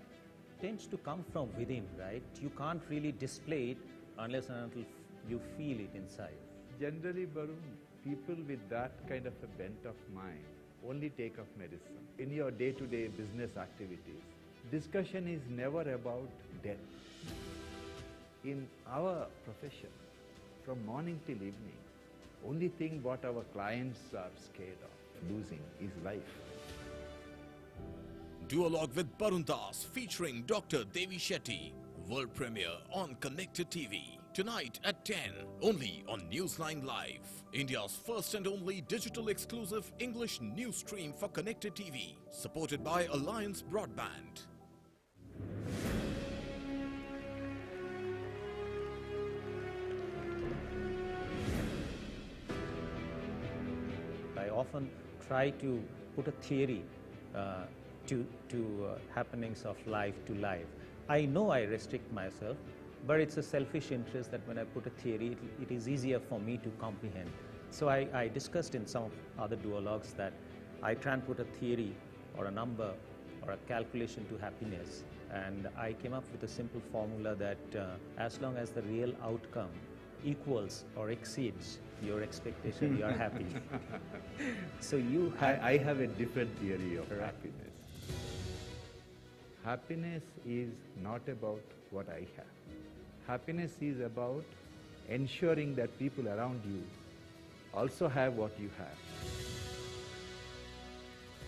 tends to come from within, right? You can't really display it unless and until you feel it inside. Generally, Barun, people with that kind of a bent of mind only take up medicine. In your day-to-day business activities, discussion is never about death. In our profession, from morning till evening, only thing what our clients are scared of losing is life. Duologue with Barun Das featuring Dr. Devi Shetty. World premiere on Connected TV. Tonight at 10, only on Newsline Live. India's first and only digital exclusive English news stream for Connected TV. Supported by Alliance Broadband. I often try to put a theory to happenings of life to life. I know I restrict myself, but it's a selfish interest that when I put a theory, it is easier for me to comprehend. So I discussed in some other duologues that I try and put a theory or a number or a calculation to happiness. And I came up with a simple formula that as long as the real outcome equals or exceeds your expectation, you are happy. So you have... I have a different theory of happiness. Happiness is not about what I have. Happiness is about ensuring that people around you also have what you have.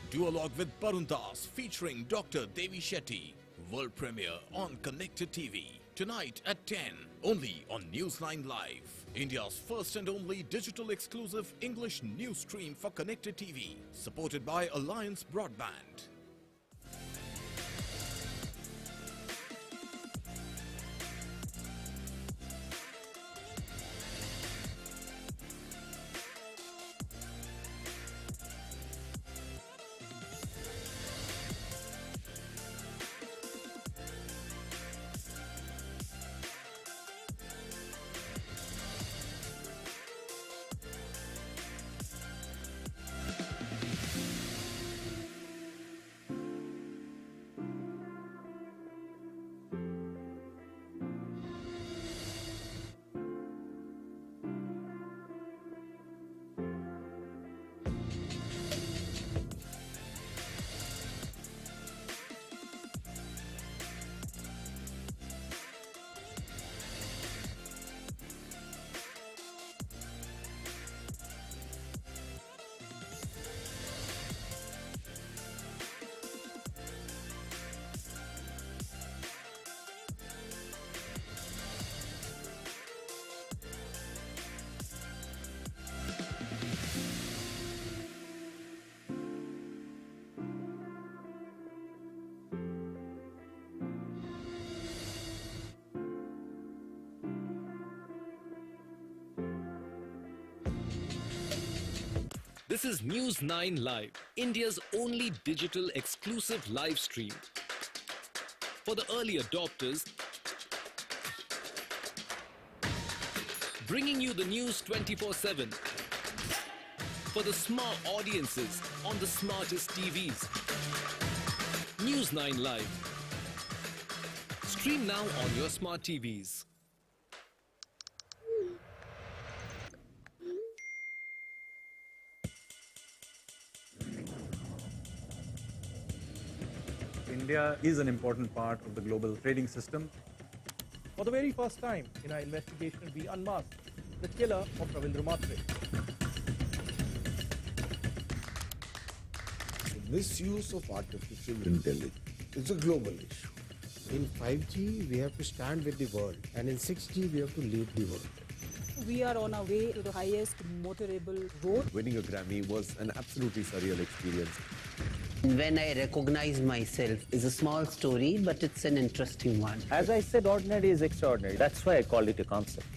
Duologue with Barun Das featuring Dr. Devi Shetty. World premiere on Connected TV. Tonight at 10, only on Newsline Live. India's first and only digital exclusive English news stream for Connected TV. Supported by Alliance Broadband. This is News 9 Live, India's only digital exclusive live stream. For the early adopters, bringing you the news 24/7. For the smart audiences on the smartest TVs. News 9 Live. Stream now on your smart TVs. India is an important part of the global trading system. For the very first time in our investigation, we unmasked the killer of Ravindra Matre. The misuse of artificial intelligence is a global issue. In 5G, we have to stand with the world, and in 6G, we have to lead the world. We are on our way to the highest motorable road. Winning a Grammy was an absolutely surreal experience. When I recognize myself is a small story, but it's an interesting one. As I said, ordinary is extraordinary. That's why I call it a concept.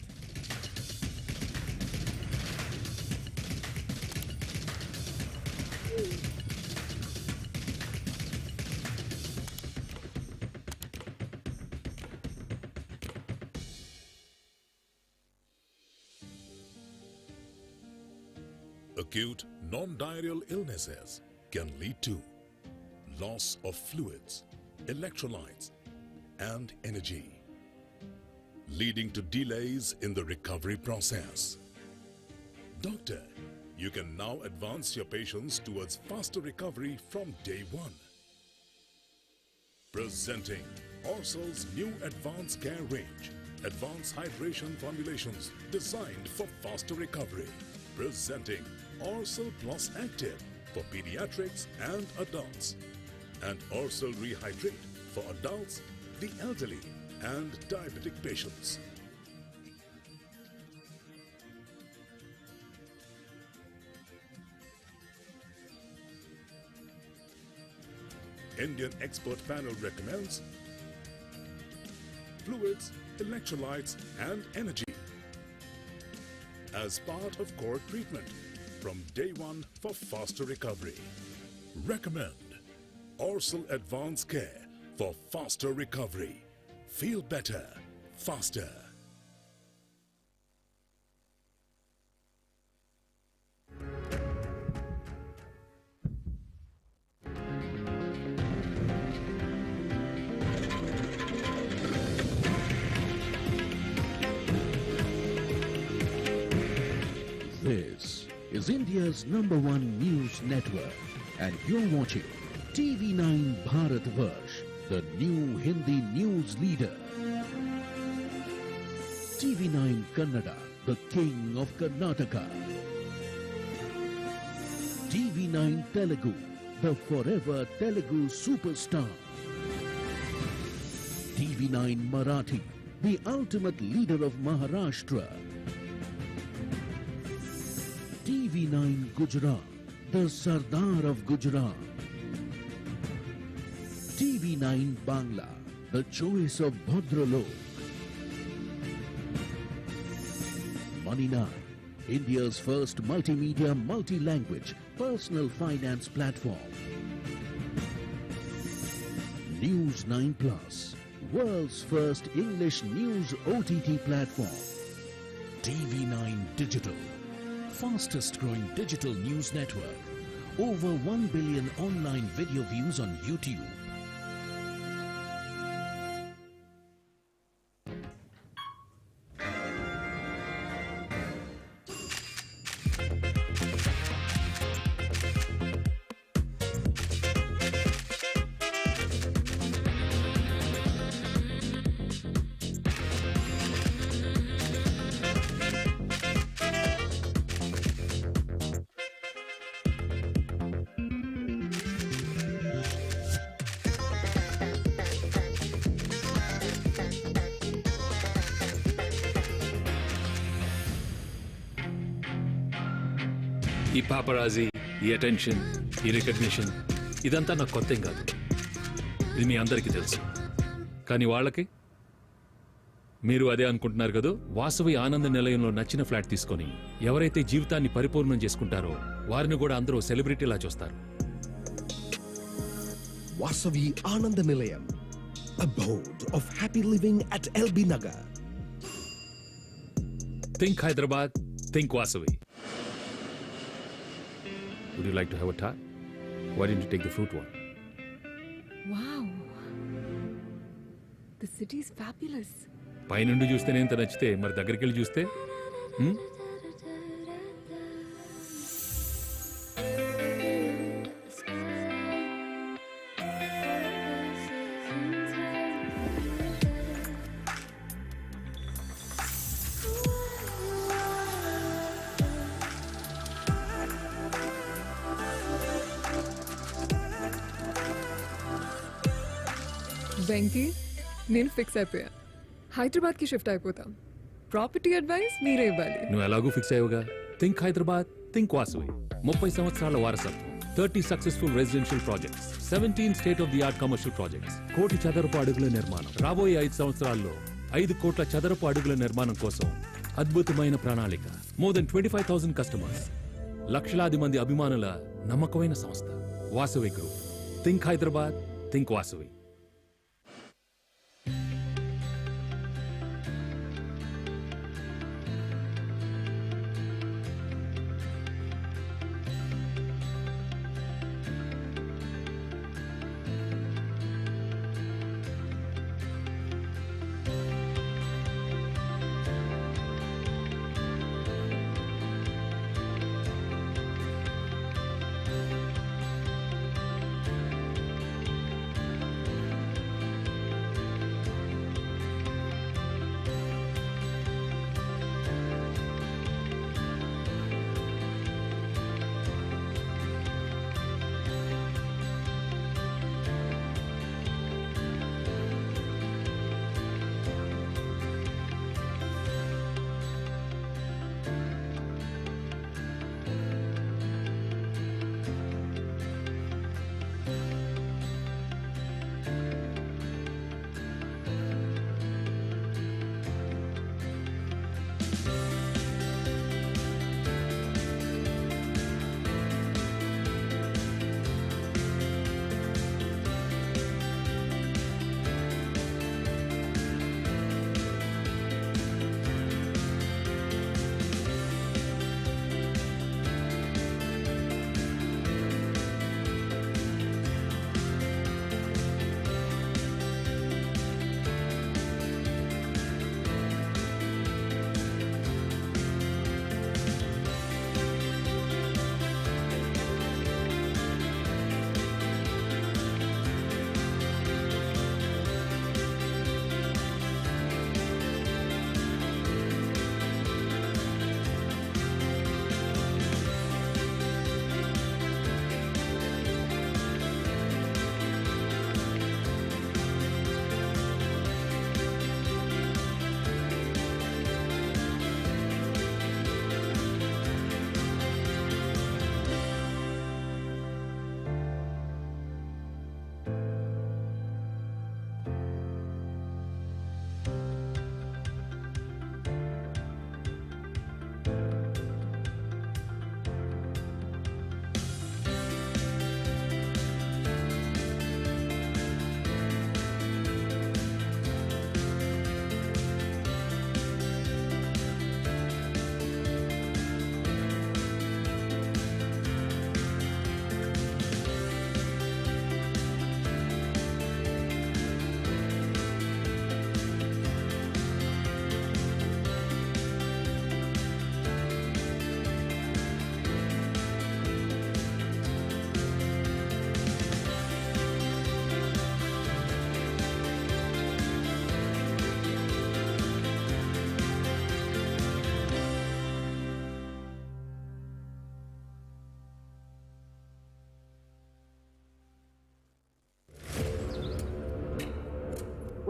Acute non-diarrheal illnesses can lead to loss of fluids, electrolytes, and energy, leading to delays in the recovery process. Doctor, you can now advance your patients towards faster recovery from day one. Presenting Orsol's new Advanced Care range, advanced hydration formulations designed for faster recovery. Presenting Orsol Plus Active for pediatrics and adults, and Orsol Rehydrate for adults, the elderly, and diabetic patients. Indian expert panel recommends fluids, electrolytes, and energy as part of core treatment from day one for faster recovery. Recommend Orsol Advanced Care for faster recovery. Feel better, faster. This is India's #1 news network, and you're watching TV9 Bharatvarsh, the new Hindi news leader. TV9 Kannada, the king of Karnataka. TV9 Telugu, the forever Telugu superstar. TV9 Marathi, the ultimate leader of Maharashtra. TV9 Gujarat, the Sardar of Gujarat. TV9 Bangla, the choice of Bhadralok. Money 9, India's first multimedia, multi-language, personal finance platform. News 9 Plus, world's first English news OTT platform. TV9 Digital, fastest growing digital news network. Over 1 billion online video views on YouTube. ఈ paparazzi, ఈ attention, ఈ recognition ఇదంతా నాకు కొత్త ఏం కాదు. ఇది మీ అందరికీ తెలుసు. కానీ వాళ్ళకి మీరు అదే అనుకుంటున్నారు కదా. వాసవి ఆనంద నిలయంలో నచ్చిన ఫ్లాట్ తీసుకొని ఎవరైతే జీవితాన్ని పరిపూర్ణం చేసుకుంటారో వారిని కూడా అందరూ సెలబ్రిటీలా చూస్తారు. Vasavi Ananda Nilayam, abode of happy living at LB Nagar. Think Hyderabad, think Vasavi. Would you like to have a tie? Why didn't you take the fruit one? Wow. The city is fabulous. పైనుండి చూస్తేనే ఎంత నచ్చితే మరి దగ్గరికి వెళ్ళి చూస్తే వెంకీ నేను fix అయిపోయా. హైదరాబాద్ కి షిఫ్ట్ అయిపోతాం. ప్రాపర్టీ అడ్వైస్ మీరే ఇవ్వాలి. నువ్వు ఎలాగూ ఫిక్స్ అయ్యావుగా. Think Hyderabad, think Vasavi. 30 సంవత్సరాల వారసత్వం, 30 successful residential projects, 17 state of the art commercial projects, 1 కోటి చదరపు అడుగుల నిర్మాణం. రాబోయే 5 సంవత్సరాల్లో 5 కోట్ల చదరపు అడుగుల నిర్మాణం కోసం అద్భుతమైన ప్రణాళిక. మోర్ దెన్ 25,000 కస్టమర్స్, లక్షలాది మంది అభిమానుల నమ్మకమైన సంస్థ Vasavi group. Think Hyderabad, think Vasavi.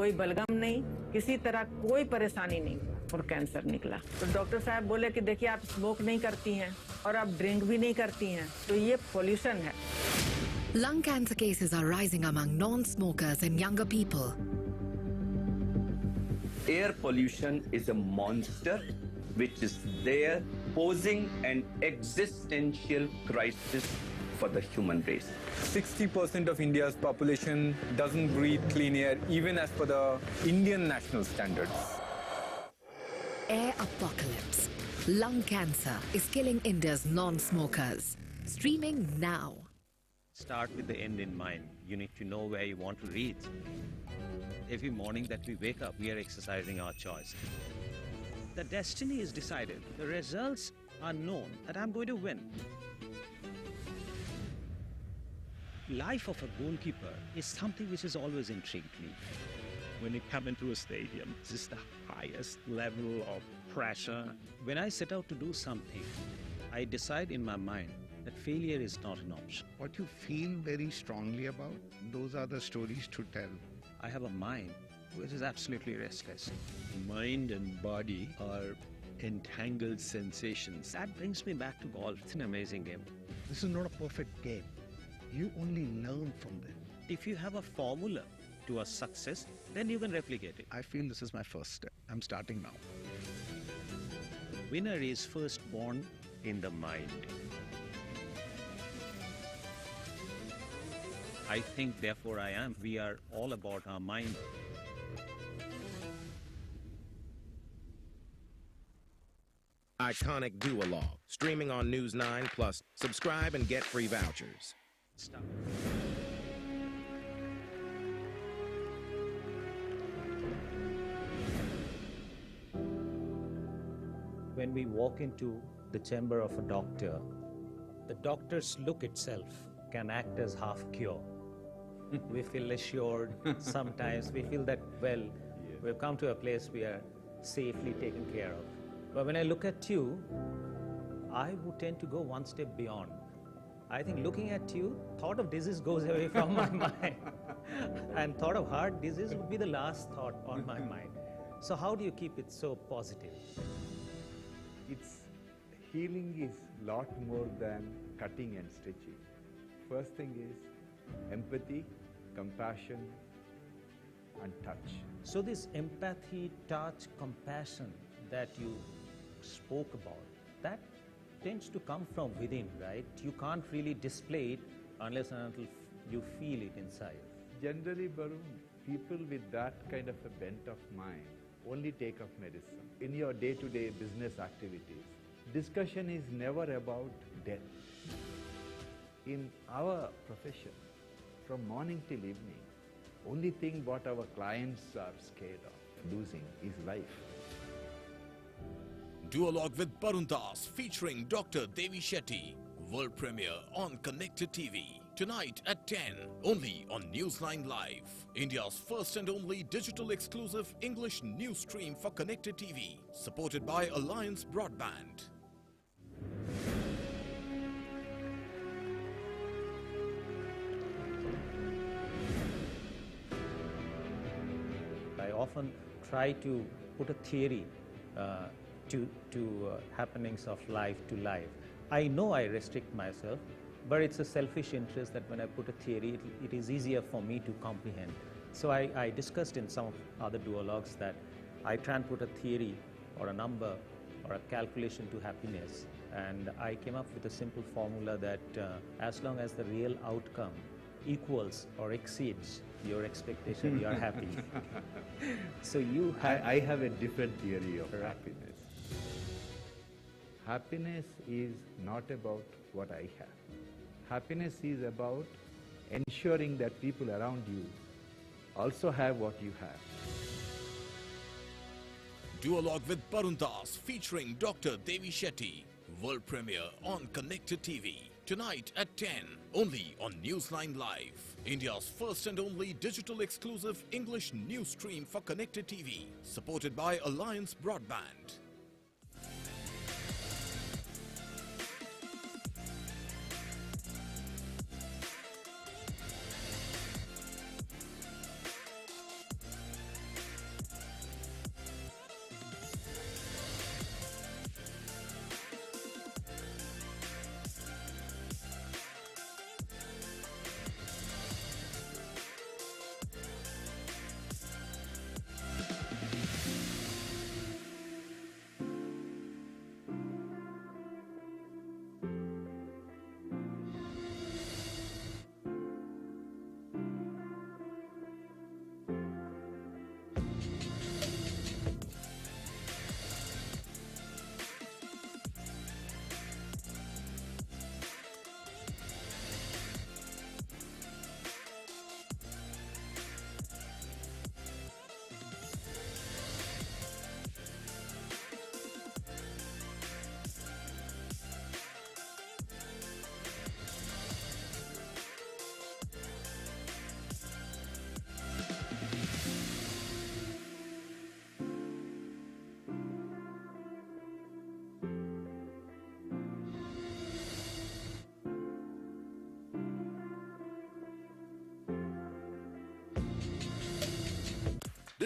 कोई बलगम नहीं, किसी तरह कोई परेशानी नहीं और कैंसर निकला। तो डॉक्टर साहब बोले कि देखिए आप स्मोक नहीं करती हैं और आप ड्रिंक भी नहीं करती हैं, तो ये पोल्यूशन है। Lung cancer cases are rising among non-smokers and younger people. Air pollution is a monster which is there posing an existential crisis for the human race. 60% of India's population doesn't breathe clean air even as per the Indian national standards. Air apocalypse. Lung cancer is killing India's non-smokers. Streaming now. Start with the end in mind. You need to know where you want to reach. Every morning that we wake up, we are exercising our choice. The destiny is decided. The results are known that I'm going to win. Life of a goalkeeper is something which has always intrigued me. When you come into a stadium, this is the highest level of pressure. When I set out to do something, I decide in my mind that failure is not an option. What you feel very strongly about, those are the stories to tell. I have a mind which is absolutely restless. Mind and body are entangled sensations. That brings me back to golf. It's an amazing game. This is not a perfect game. You only learn from them. If you have a formula to a success, then you can replicate it. I feel this is my first step. I'm starting now. Winner is first born in the mind. I think, therefore I am. We are all about our mind. Iconic duologue, streaming on News 9 Plus. Subscribe and get free vouchers. Stop. When we walk into the chamber of a doctor, the doctor's look itself can act as half cure. We feel assured. Sometimes we feel that, well, we've come to a place we are safely taken care of. But when I look at you, I would tend to go one step beyond. I think looking at you, thought of disease goes away from my mind. And thought of heart disease would be the last thought on my mind. So how do you keep it so positive? Healing is a lot more than cutting and stitching. First thing is empathy, compassion, and touch. So this empathy, touch, compassion that you spoke about, that tends to come from within, right? You can't really display it unless and until you feel it inside. Generally, Barun, people with that kind of a bent of mind only take up medicine. In your day-to-day business activities, discussion is never about death. In our profession, from morning till evening, only thing what our clients are scared of losing is life. Duologue with Barun Das featuring Dr. Devi Shetty. World premiere on Connected TV. Tonight at 10, only on News 9 Live. India's first and only digital exclusive English news stream for Connected TV. Supported by Alliance Broadband. I often try to put a theory to happenings of life to life. I know I restrict myself, but it's a selfish interest that when I put a theory, it is easier for me to comprehend. So I discussed in some other duologues that I try and put a theory or a number or a calculation to happiness. And I came up with a simple formula that as long as the real outcome equals or exceeds your expectation, you are happy. So you have... I have a different theory of happiness. Happiness is not about what I have. Happiness is about ensuring that people around you also have what you have. Duologue with Barun Das featuring Dr. Devi Shetty. World premiere on Connected TV. Tonight at 10, only on News 9 Live. India's first and only digital exclusive English news stream for Connected TV. Supported by Alliance Broadband.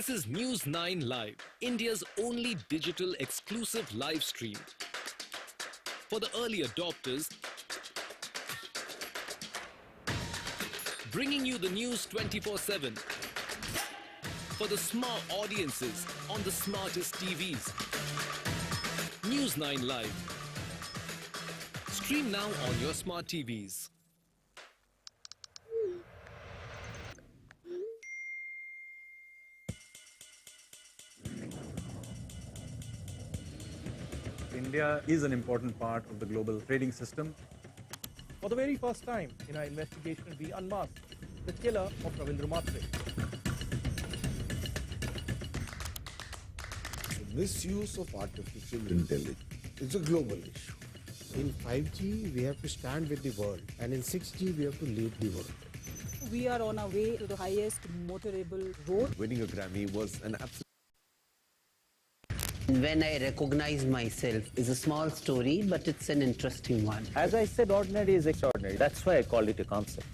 This is News 9 Live, India's only digital exclusive live stream. For the early adopters, bringing you the news 24/7. For the smart audiences on the smartest TVs. News 9 Live. Stream now on your smart TVs. India is an important part of the global trading system. For the very first time in our investigation, we unmasked the killer of Ravindra Matre. The misuse of artificial intelligence is a global issue. In 5G, we have to stand with the world, and in 6G, we have to lead the world. We are on our way to the highest motorable road. Winning a Grammy was an absolute... When I recognize myself is a small story, but it's an interesting one. As I said, ordinary is extraordinary. That's why I called it a concept.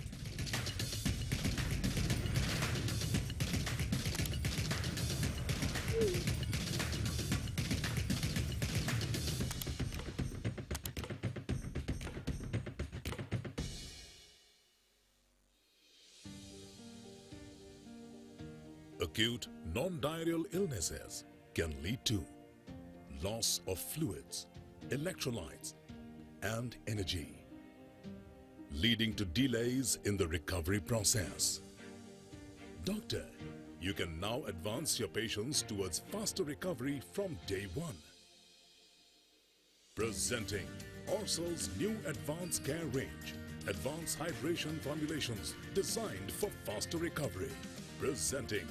Acute non-diarrheal illnesses can lead to loss of fluids, electrolytes, and energy, leading to delays in the recovery process. Doctor, you can now advance your patients towards faster recovery from day one. Presenting Orsol's new Advanced Care range, advanced hydration formulations designed for faster recovery. Presenting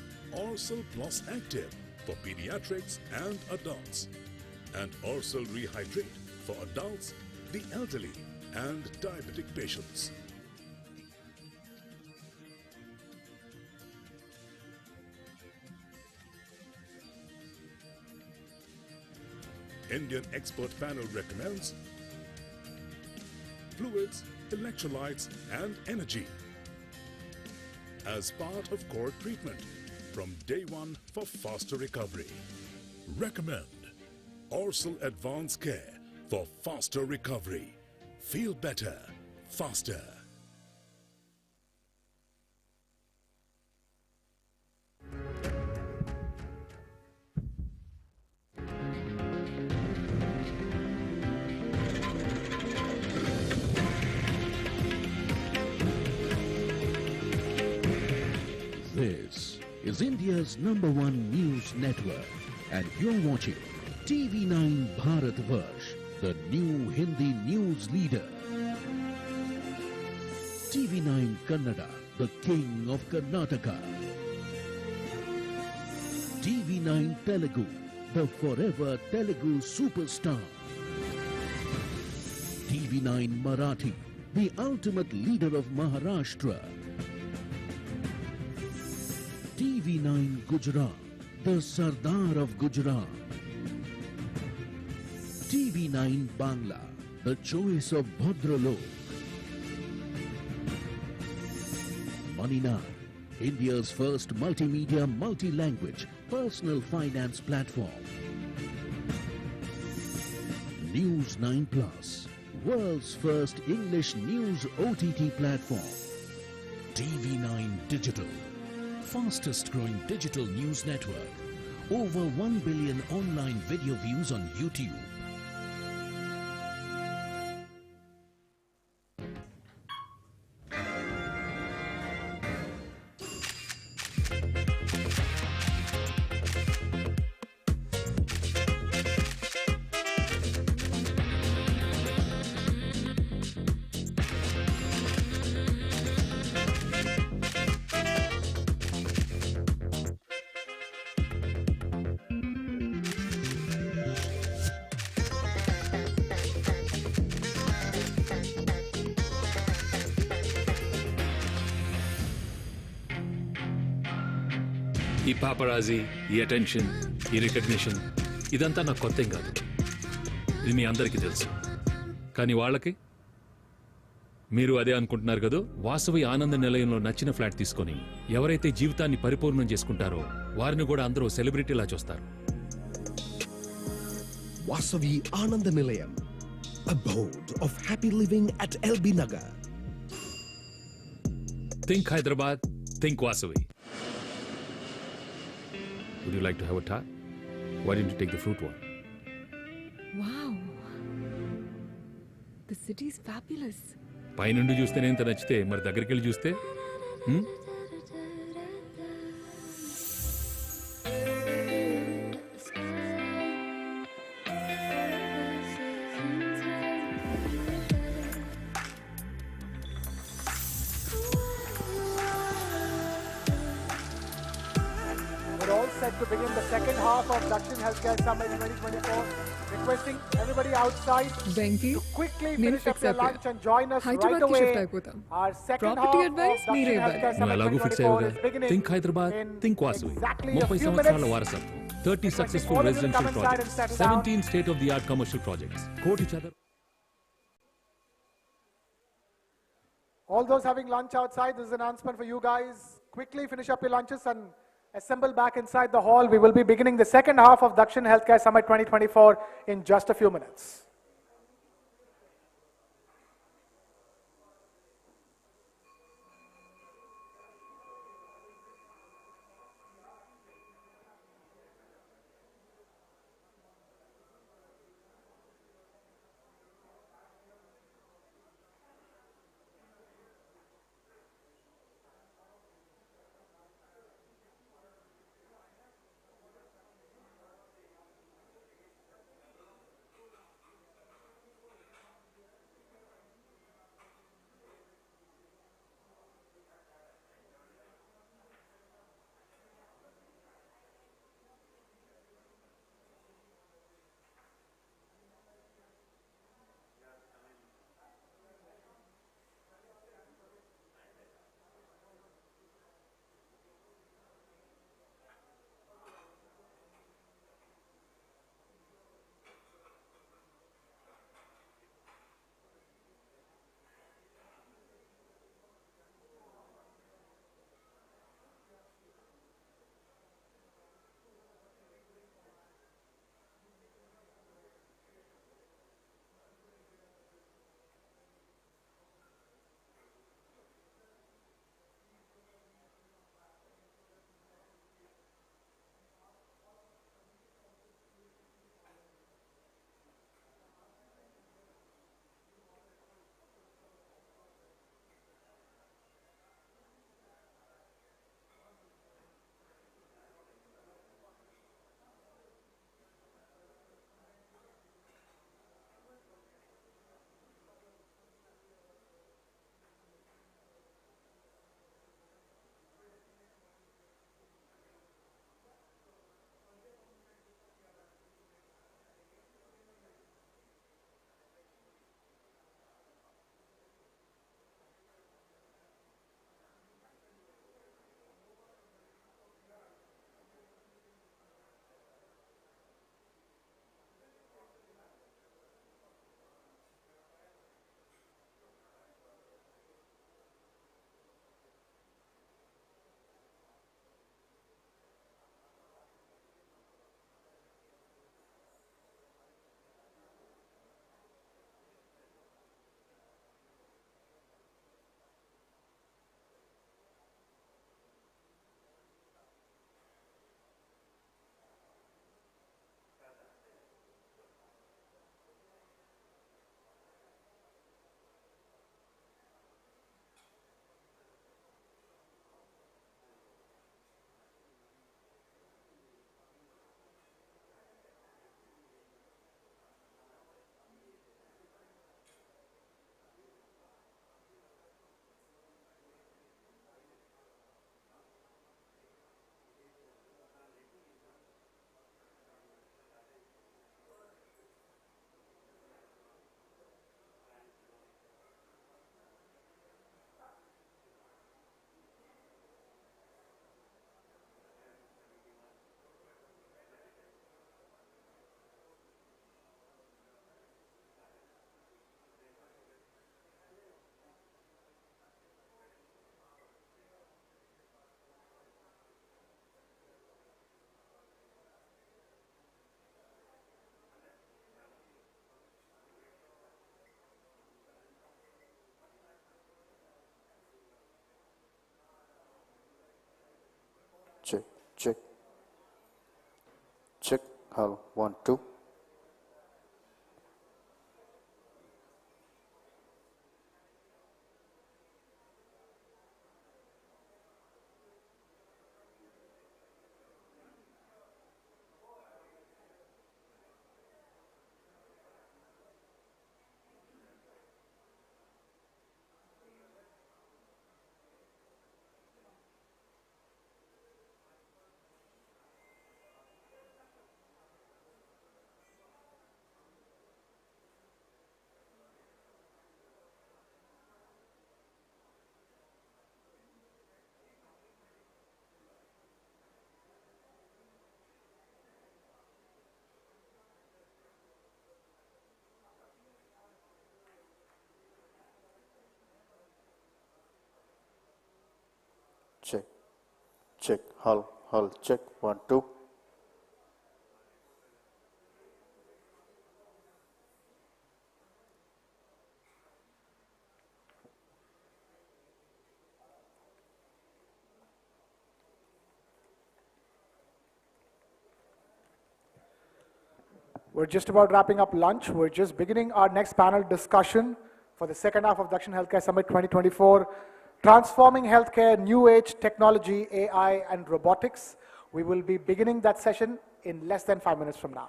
Orsol Plus Active for pediatrics and adults, and Orsol Rehydrate for adults, the elderly, and diabetic patients. Indian expert panel recommends fluids, electrolytes, and energy as part of core treatment from day one for faster recovery. Recommend Orsol Advanced Care for faster recovery. Feel better, faster. This is India's #1 news network, and you're watching TV9 Bharat Varsh, the new Hindi news leader. TV9 Kannada, the king of Karnataka. TV9 Telugu, the forever Telugu superstar. TV9 Marathi, the ultimate leader of Maharashtra. TV9 Gujarat, the Sardar of Gujarat. TV9 Bangla, the choice of Bhadralok. Money9, India's first multimedia, multi-language, personal finance platform. News 9 Plus, world's first English news OTT platform. TV9 Digital, fastest growing digital news network. Over 1 billion online video views on YouTube. ఈ paparazzi, ఈ attention, ఈ recognition ఇదంతా నాకు కొత్త ఏం కాదు. ఇది మీ అందరికీ తెలుసు. కానీ వాళ్ళకి మీరు అదే అనుకుంటున్నారు కదా? వాసవి ఆనంద నిలయంలో నచ్చిన ఫ్లాట్ తీసుకొని ఎవరైతే జీవితాన్ని పరిపూర్ణం చేసుకుంటారో వారిని కూడా అందరూ సెలబ్రిటీలా చూస్తారు. Vasavi Ananda Nilayam, abode of happy living at LB Nagar. Think Hyderabad, think Vasavi. Would you like to have a tart? Why didn't you take the fruit one? Wow. The city is fabulous. పైనుండి చూస్తేనే ఇంత నచ్చితే మరి దగ్గరికి వెళ్ళి చూస్తే We're all set to begin the second half of Dakshin Healthcare Summit 2024. Requesting everybody outside Benki, to quickly నేను finish up fix their అయిపోయా. lunch and join us right Hyderabad కి away. షిఫ్ట్ అయిపోతాం. Our second property half advice of మీరే Dakshin ఇవ్వాలి. Healthcare నువ్వు Summit ఎలాగో fix 2024 అయ్యావుగా. is beginning think Hyderabad, in think Vasavi. exactly a 30 few సంవత్సరాల minutes. వారసత్వం, 30 successful all of you residential come inside and projects, settle down. 17 state of the art commercial projects, కోటి చదరపు. All those having lunch outside, this is an announcement for you guys. Quickly finish up your lunches and assemble back inside the hall. We will be beginning the second half of Dakshin Healthcare Summit 2024 in just a few minutes. Check. Check. Hello. 1, 2. Check. Check. Hull. Hull. Check. 1, 2. We're just about wrapping up lunch. We're just beginning our next panel discussion for the second half of Dakshin Healthcare Summit 2024. Transforming Healthcare, New Age, Technology, AI, and Robotics. We will be beginning that session in less than 5 minutes from now.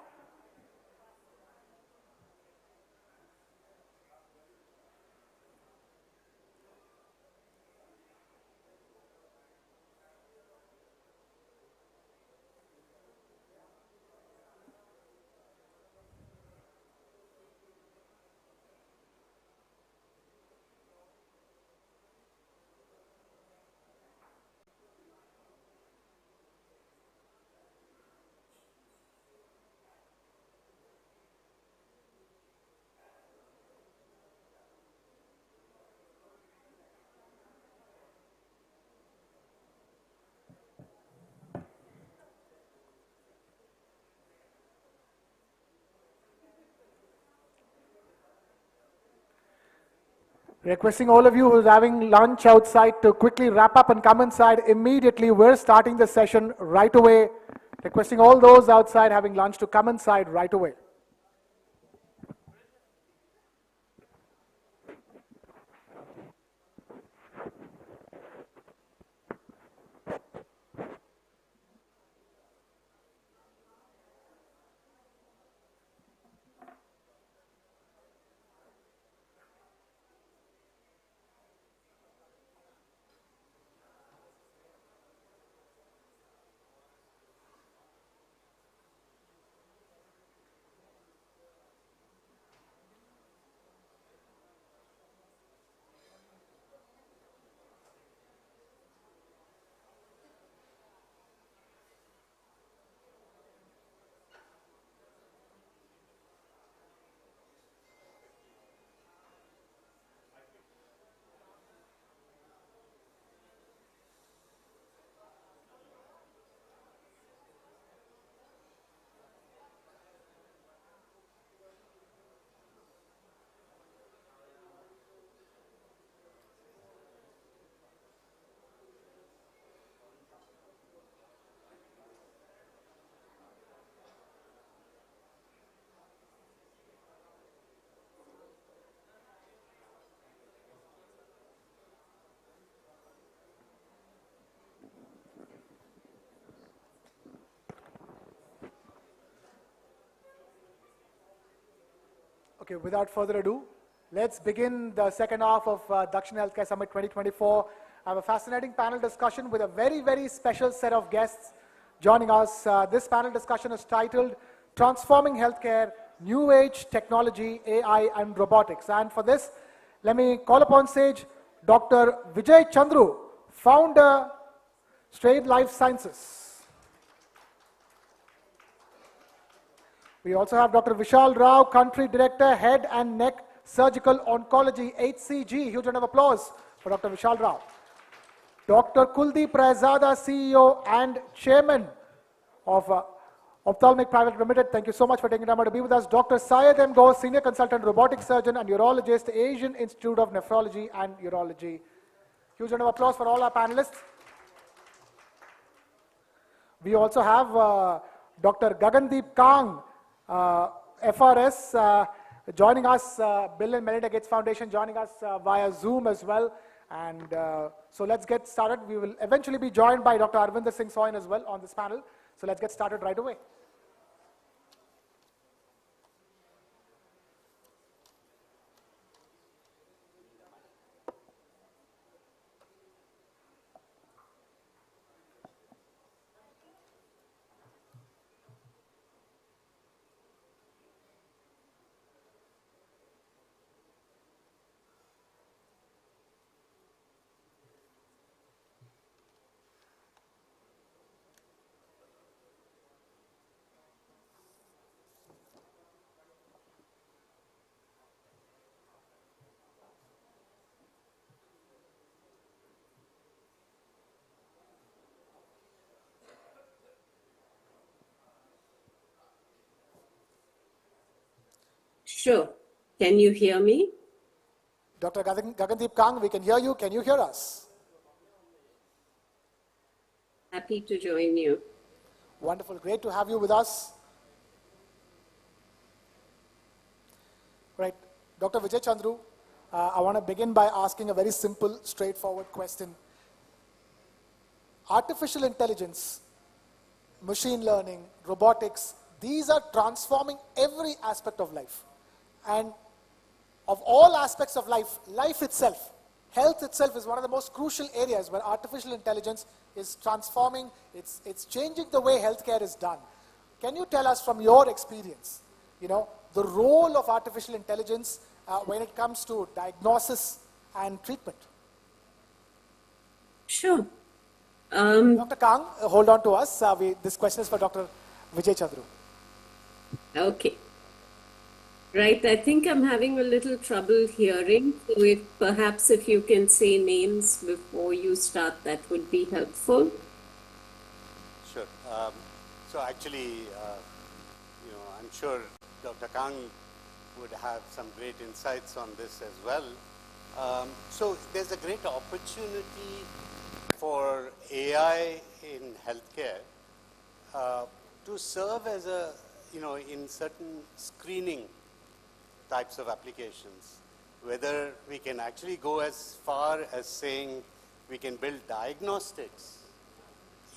Requesting all of you who's having lunch outside to quickly wrap up and come inside immediately. We're starting the session right away. Requesting all those outside having lunch to come inside right away. Okay, without further ado, let's begin the second half of Dakshin Healthcare Summit 2024. I have a fascinating panel discussion with a very, very special set of guests joining us. This panel discussion is titled Transforming Healthcare, New Age, Technology, AI, and Robotics. And for this, let me call upon stage Dr. Vijay Chandru, founder, Straight Life Sciences. We also have Dr. Vishal Rao, Country Director, Head and Neck Surgical Oncology, HCG. Huge round of applause for Dr. Vishal Rao. Dr. Kuldeep Raizada, CEO and Chairman of Ophthalmic Private Limited. Thank you so much for taking time out to be with us. Dr. Syed M. Ghosh, Senior Consultant, Robotic Surgeon and Urologist, Asian Institute of Nephrology and Urology. Huge round of applause for all our panelists. We also have Dr. Gagandeep Kang, FRS, joining us, Bill and Melinda Gates Foundation, joining us via Zoom as well. And so let's get started. We will eventually be joined by Dr. Arvinder Singh Soin as well on this panel. So let's get started right away. Sure. Can you hear me? Dr. Gagandeep Kang, we can hear you. Can you hear us? Happy to join you. Wonderful. Great to have you with us. Right. Dr. Vijay Chandru, I want to begin by asking a very simple, straightforward question. Artificial intelligence, machine learning, robotics, these are transforming every aspect of life. And of all aspects of life, life itself, health itself is one of the most crucial areas where artificial intelligence is transforming, it's changing the way healthcare is done. Can you tell us from your experience, the role of artificial intelligence when it comes to diagnosis and treatment? Sure. Dr. Kang, hold on to us. This question is for Dr. Vijay Chandru. Okay. Right, I think I'm having a little trouble hearing, so perhaps if you can say names before you start, that would be helpful. Sure. So actually, I'm sure Dr. Kang would have some great insights on this as well. So there's a great opportunity for AI in healthcare to serve as a, in certain screening types of applications. Whether we can actually go as far as saying we can build diagnostics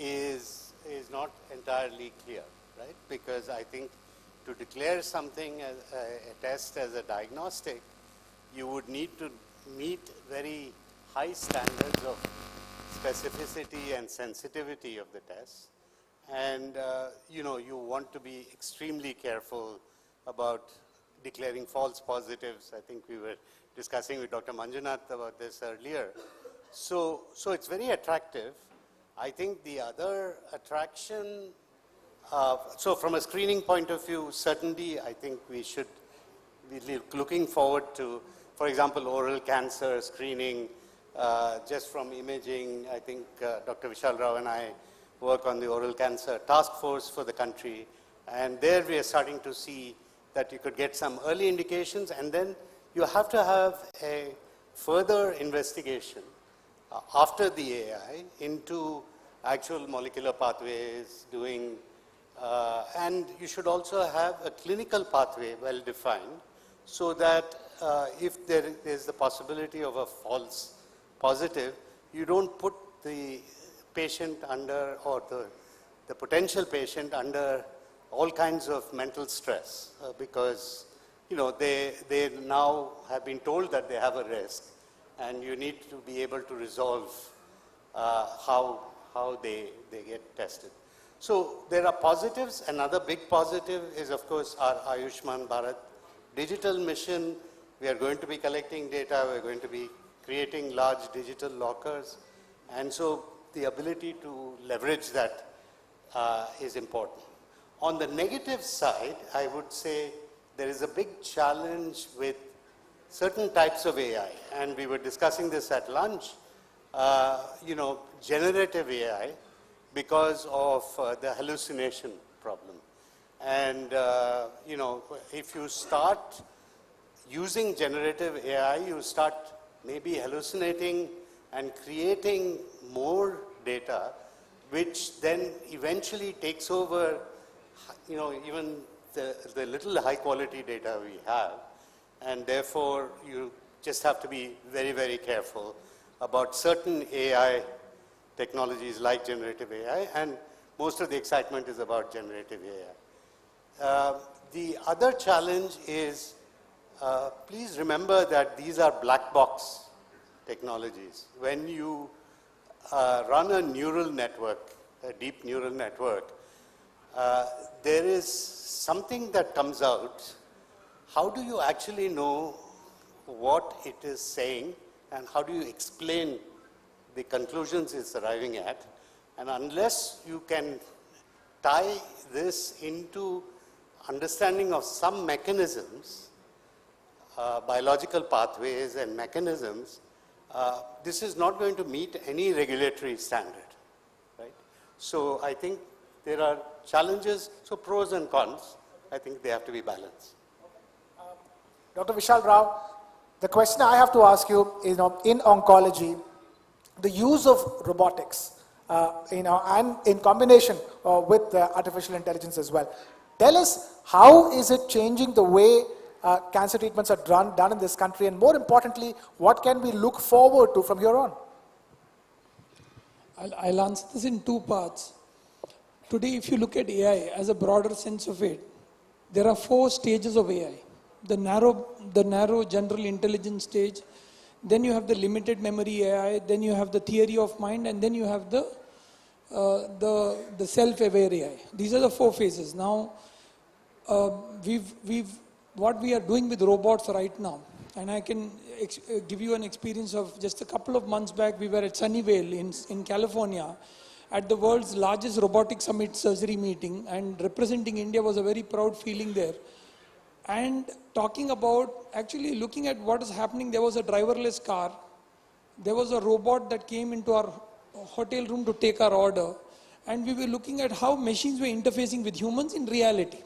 is not entirely clear, right? Because I think to declare something as a test as a diagnostic, you would need to meet very high standards of specificity and sensitivity of the test. And you want to be extremely careful about declaring false positives. I think we were discussing with Dr. Manjunath about this earlier. So it's very attractive. I think the other attraction, so from a screening point of view, certainly I think we should be looking forward to, for example, oral cancer screening, just from imaging. I think Dr. Vishal Rao and I work on the oral cancer task force for the country, and there we are starting to see that you could get some early indications, and then you have to have a further investigation after the AI into actual molecular pathways, and you should also have a clinical pathway well defined, so that if there is the possibility of a false positive, you don't put the patient under, or the potential patient under all kinds of mental stress, because they now have been told that they have a risk, and you need to be able to resolve how they get tested. So there are positives. Another big positive is, of course, our Ayushman Bharat digital mission. We are going to be collecting data. We're going to be creating large digital lockers, and so the ability to leverage that is important. On the negative side, I would say there is a big challenge with certain types of AI, and we were discussing this at lunch, generative AI, because of the hallucination problem. And, if you start using generative AI, you start maybe hallucinating and creating more data which then eventually takes over, you know, even the little high quality data we have, and therefore you just have to be very, very careful about certain AI technologies like generative AI, and most of the excitement is about generative AI. The other challenge is, please remember that these are black box technologies. When you run a neural network, a deep neural network, there is something that comes out. How do you actually know what it is saying, and how do you explain the conclusions it's arriving at? And unless you can tie this into understanding of some mechanisms, biological pathways and mechanisms, this is not going to meet any regulatory standard, right? So I think there are challenges, so pros and cons, I think they have to be balanced. Dr. Vishal Rao, the question I have to ask you is, in oncology, the use of robotics, and in combination with artificial intelligence as well. Tell us, how is it changing the way cancer treatments are done in this country, and more importantly, what can we look forward to from here on? I'll answer this in two parts. Today, if you look at AI as a broader sense of it, there are 4 stages of AI. The narrow general intelligence stage, then you have the limited memory AI, then you have the theory of mind, and then you have the self-aware AI. These are the 4 phases. Now, what we are doing with robots right now, and I can give you an experience of just a couple of months back. We were at Sunnyvale in California at the world's largest robotic summit surgery meeting, and representing India was a very proud feeling there. And talking about, actually looking at what is happening, there was a driverless car, there was a robot that came into our hotel room to take our order, and we were looking at how machines were interfacing with humans in reality.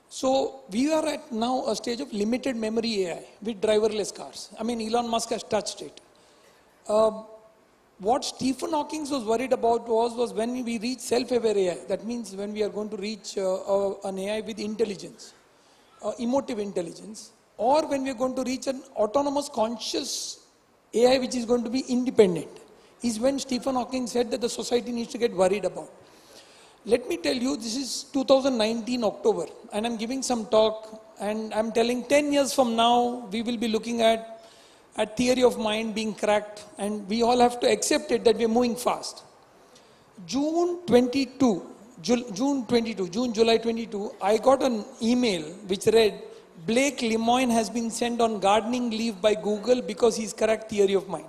So we are at now a stage of limited memory AI with driverless cars. I mean, Elon Musk has touched it. What Stephen Hawking was worried about was when we reach self-aware AI. That means when we are going to reach an AI with intelligence, emotive intelligence, or when we are going to reach an autonomous conscious AI which is going to be independent, is when Stephen Hawking said that the society needs to get worried about. Let me tell you, this is 2019 October, and I'm giving some talk, and I'm telling 10 years from now, we will be looking at theory of mind being cracked, and we all have to accept it that we're moving fast. June, July 22, I got an email which read, Blake Lemoine has been sent on gardening leave by Google because he's cracked theory of mind.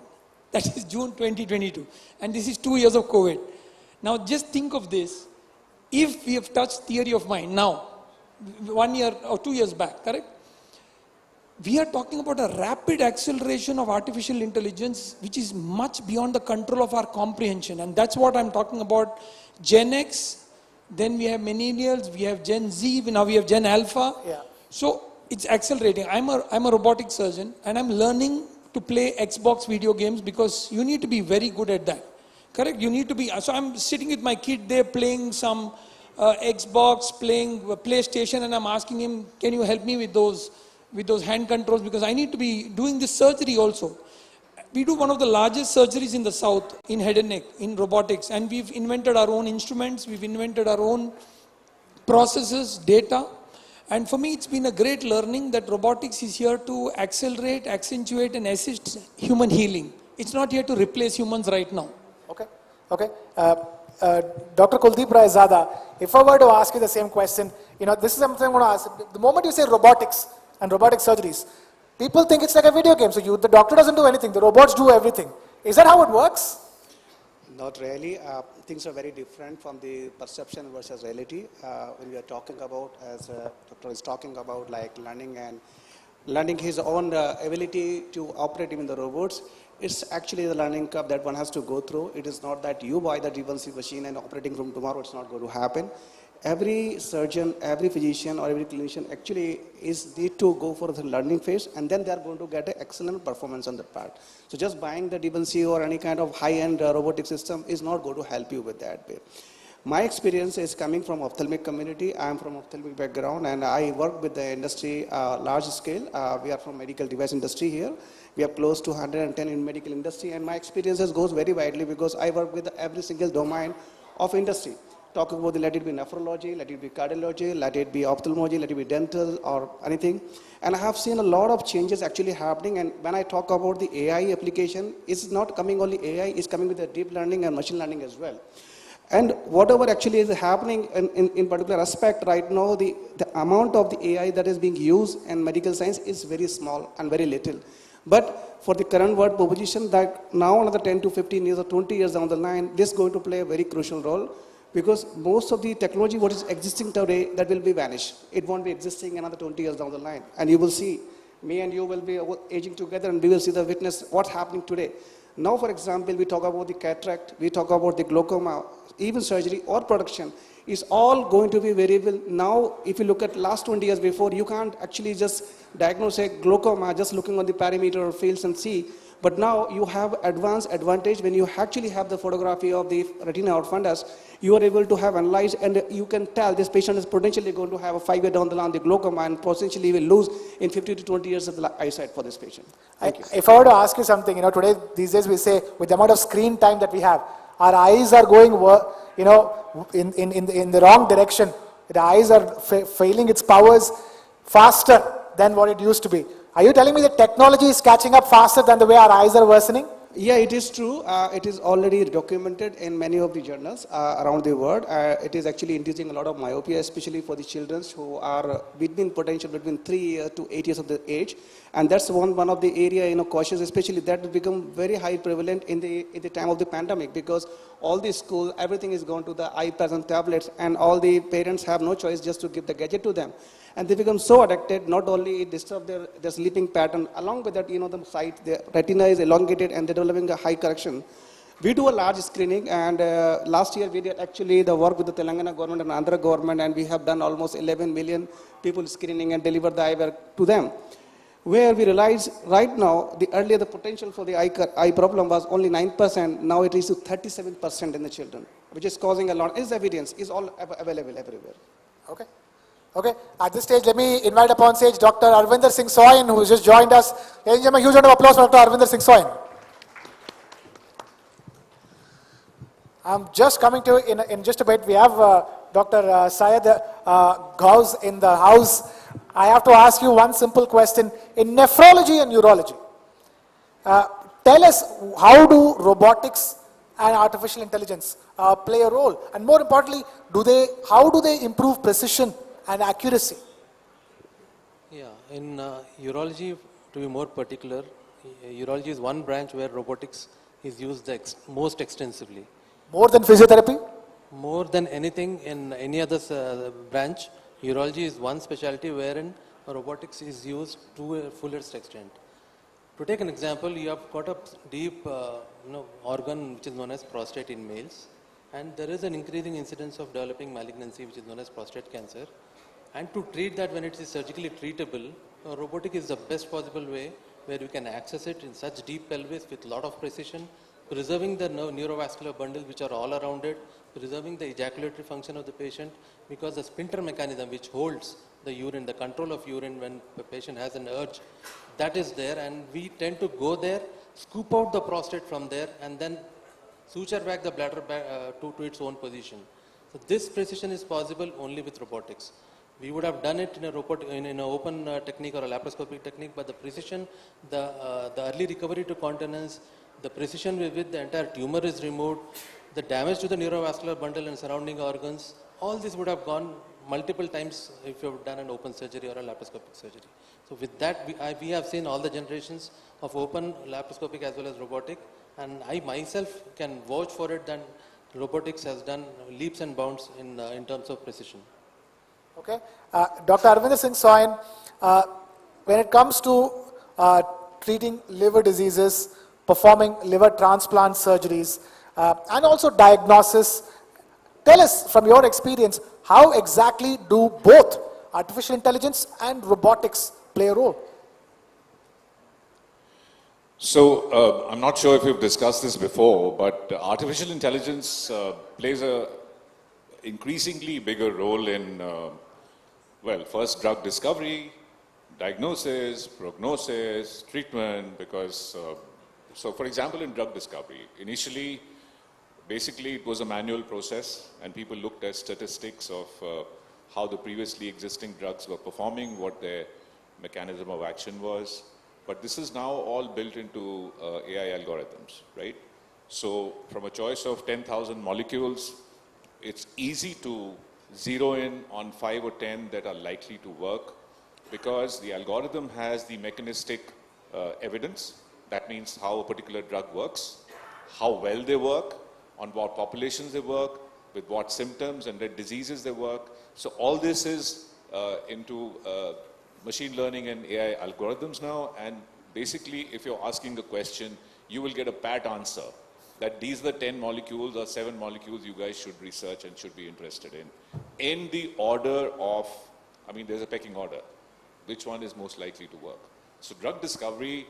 That is June 2022. And this is 2 years of COVID. Now just think of this. If we have touched theory of mind now, 1 year or 2 years back, correct? We are talking about a rapid acceleration of artificial intelligence which is much beyond the control of our comprehension. And that's what I'm talking about. Gen X, then we have millennials, we have Gen Z, now we have Gen Alpha. Yeah. So it's accelerating. I'm a robotic surgeon, and I'm learning to play Xbox video games because you need to be very good at that. Correct? You need to be, so I'm sitting with my kid there playing some Xbox, playing PlayStation, and I'm asking him, can you help me with those hand controls, because I need to be doing this surgery also. We do one of the largest surgeries in the south in head and neck, in robotics, and we've invented our own instruments, we've invented our own processes, data, and for me it's been a great learning that robotics is here to accelerate, accentuate and assist human healing. It's not here to replace humans right now. Okay. Dr. Kuldeep Rai Zada, if I were to ask you the same question, this is something I want to ask. The moment you say robotics and robotic surgeries, people think it's like a video game. So the doctor doesn't do anything, the robots do everything. Is that how it works? Not really. Things are very different from the perception versus reality. When we are talking about, as doctor is talking about, like learning his own ability to operate even the robots, it's actually the learning curve that one has to go through. It is not that you buy the DVC machine and operating room tomorrow, it's not going to happen. every surgeon, every physician or every clinician actually need to go for the learning phase, and then they are going to get an excellent performance on that part. So just buying the DBNC or any kind of high-end robotic system is not going to help you with that way. My experience is coming from ophthalmic community. I am from ophthalmic background, and I work with the industry large scale. We are from medical device industry here. We are close to 110 in medical industry, and my experiences goes very widely because I work with every single domain of industry. Talk about let it be nephrology, let it be cardiology, let it be ophthalmology, let it be dental or anything. And I have seen a lot of changes actually happening. And when I talk about the AI application, it's not coming only AI, it's coming with the deep learning and machine learning as well. And whatever actually is happening in particular aspect right now, the amount of the AI that is being used in medical science is very small and very little. But for the current world proposition that now another 10 to 15 years or 20 years down the line, this is going to play a very crucial role, because most of the technology what is existing today, that will be vanished. It won't be existing another 20 years down the line. And you will see, me and you will be aging together and we will see the witness what's happening today. Now, for example, we talk about the cataract, we talk about the glaucoma, even surgery or production is all going to be variable. Now, if you look at last 20 years before, you can't actually just diagnose a glaucoma just looking on the parameter or fields and see. But now you have advanced advantage when you actually have the photography of the retina or fundus. You are able to have analyzed, and you can tell this patient is potentially going to have a 5 year down the line the glaucoma, and potentially will lose in 50 to 20 years of the eyesight for this patient. Thank you. If I were to ask you something, today, these days we say with the amount of screen time that we have, our eyes are going, in the wrong direction. The eyes are failing its powers faster than what it used to be. Are you telling me that technology is catching up faster than the way our eyes are worsening? Yeah, it is true. It is already documented in many of the journals around the world. It is actually inducing a lot of myopia, especially for the children who are between 3 years to 8 years of the age. And that's one of the area, cautious, especially that will become very high prevalent in the time of the pandemic, because all the school, everything is gone to the iPads and tablets, and all the parents have no choice just to give the gadget to them. And they become so addicted, not only it disturbs their sleeping pattern, along with that, the sight, the retina is elongated and they're developing a high correction. We do a large screening, and last year we did actually the work with the Telangana government and Andhra government, and we have done almost 11 million people screening and delivered the eyewear to them. Where we realize right now, earlier the potential for the eye problem was only 9%, now it is to 37% in the children, which is causing a lot. Is evidence, is all available everywhere. Okay. Okay, at this stage, let me invite upon stage Dr. Arvinder Singh Soin, who has just joined us. Ladies and gentlemen, a huge round of applause for Dr. Arvinder Singh Soin. I'm just coming to, in just a bit, we have Dr. Syed Ghaus in the house. I have to ask you one simple question. In nephrology and neurology, tell us, how do robotics and artificial intelligence play a role? And more importantly, how do they improve precision and accuracy? Yeah, in urology, to be more particular, urology is one branch where robotics is used most extensively. More than physiotherapy? More than anything in any other branch, urology is one specialty wherein robotics is used to a fullest extent. To take an example, you have got a deep organ which is known as prostate in males, and there is an increasing incidence of developing malignancy which is known as prostate cancer. And to treat that when it is surgically treatable, robotic is the best possible way where you can access it in such deep pelvis with a lot of precision, preserving the neurovascular bundles which are all around it, preserving the ejaculatory function of the patient, because the sphincter mechanism which holds the urine, the control of urine when the patient has an urge, that is there, and we tend to go there, scoop out the prostate from there, and then suture back the bladder to its own position. So this precision is possible only with robotics. We would have done it in an open technique or a laparoscopic technique, but the precision, the early recovery to continence, the precision with the entire tumor is removed, the damage to the neurovascular bundle and surrounding organs, all this would have gone multiple times if you have done an open surgery or a laparoscopic surgery. So with that, we have seen all the generations of open, laparoscopic as well as robotic, and I myself can vouch for it that robotics has done leaps and bounds in terms of precision. Okay, Dr. Arvinder Singh Soin, when it comes to treating liver diseases, performing liver transplant surgeries, and also diagnosis, Tell us from your experience, how exactly do both artificial intelligence and robotics play a role? So, I'm not sure if we've discussed this before, but artificial intelligence plays a increasingly bigger role in, well, first drug discovery, diagnosis, prognosis, treatment, because, so for example, in drug discovery, initially, basically it was a manual process and people looked at statistics of how the previously existing drugs were performing, what their mechanism of action was. But this is now all built into AI algorithms, right? So from a choice of 10,000 molecules, it's easy to zero in on 5 or 10 that are likely to work because the algorithm has the mechanistic evidence. That means how a particular drug works, how well they work, on what populations they work, with what symptoms and what diseases they work. So all this is into machine learning and AI algorithms now, and basically if you're asking a question, you will get a pat answer that these are the 10 molecules or 7 molecules you guys should research and should be interested in the order of, I mean, there's a pecking order. Which one is most likely to work? So drug discovery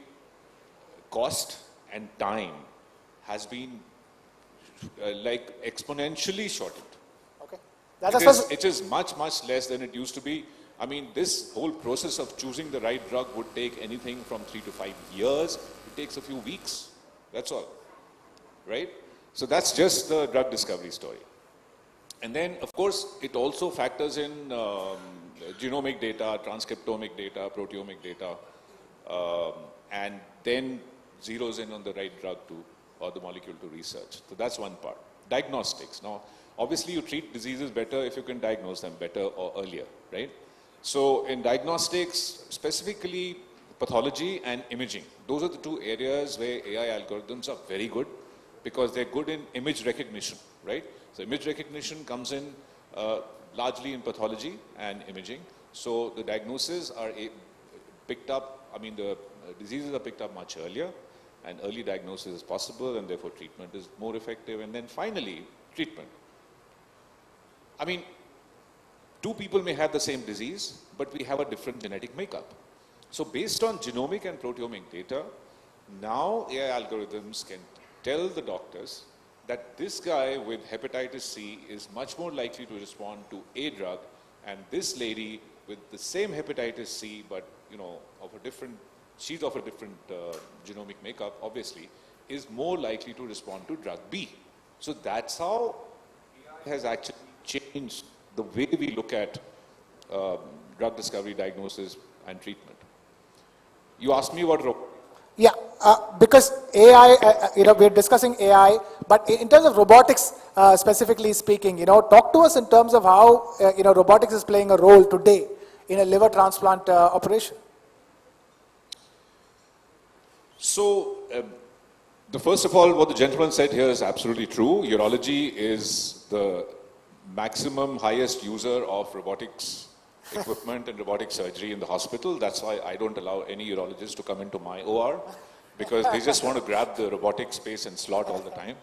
cost and time has been like exponentially shortened. Okay. It is much, much less than it used to be. I mean, this whole process of choosing the right drug would take anything from 3 to 5 years. It takes a few weeks. That's all. Right? So that's just the drug discovery story. And then, of course, it also factors in genomic data, transcriptomic data, proteomic data, and then zeroes in on the right drug to, or the molecule to research. So that's one part. Diagnostics. Now, obviously you treat diseases better if you can diagnose them better or earlier, right? So in diagnostics, specifically pathology and imaging, those are the two areas where AI algorithms are very good because they're good in image recognition, right? So image recognition comes in largely in pathology and imaging. So the diagnoses are picked up, I mean the diseases are picked up much earlier and early diagnosis is possible and therefore treatment is more effective. And then finally, treatment. I mean, two people may have the same disease, but we have a different genetic makeup. So based on genomic and proteomic data, now AI algorithms can tell the doctors that this guy with hepatitis C is much more likely to respond to a drug, and this lady with the same hepatitis C, but you know, of a different, she's of a different genomic makeup, obviously, is more likely to respond to drug B. So that's how AI has actually changed the way we look at drug discovery, diagnosis, and treatment. You asked me about Yeah, because AI, we're discussing AI, but in terms of robotics, specifically speaking, talk to us in terms of how, robotics is playing a role today in a liver transplant operation. So, first of all, what the gentleman said here is absolutely true. Urology is the maximum highest user of robotics equipment and robotic surgery in the hospital. That's why I don't allow any urologist to come into my OR, because they just want to grab the robotic space and slot all the time.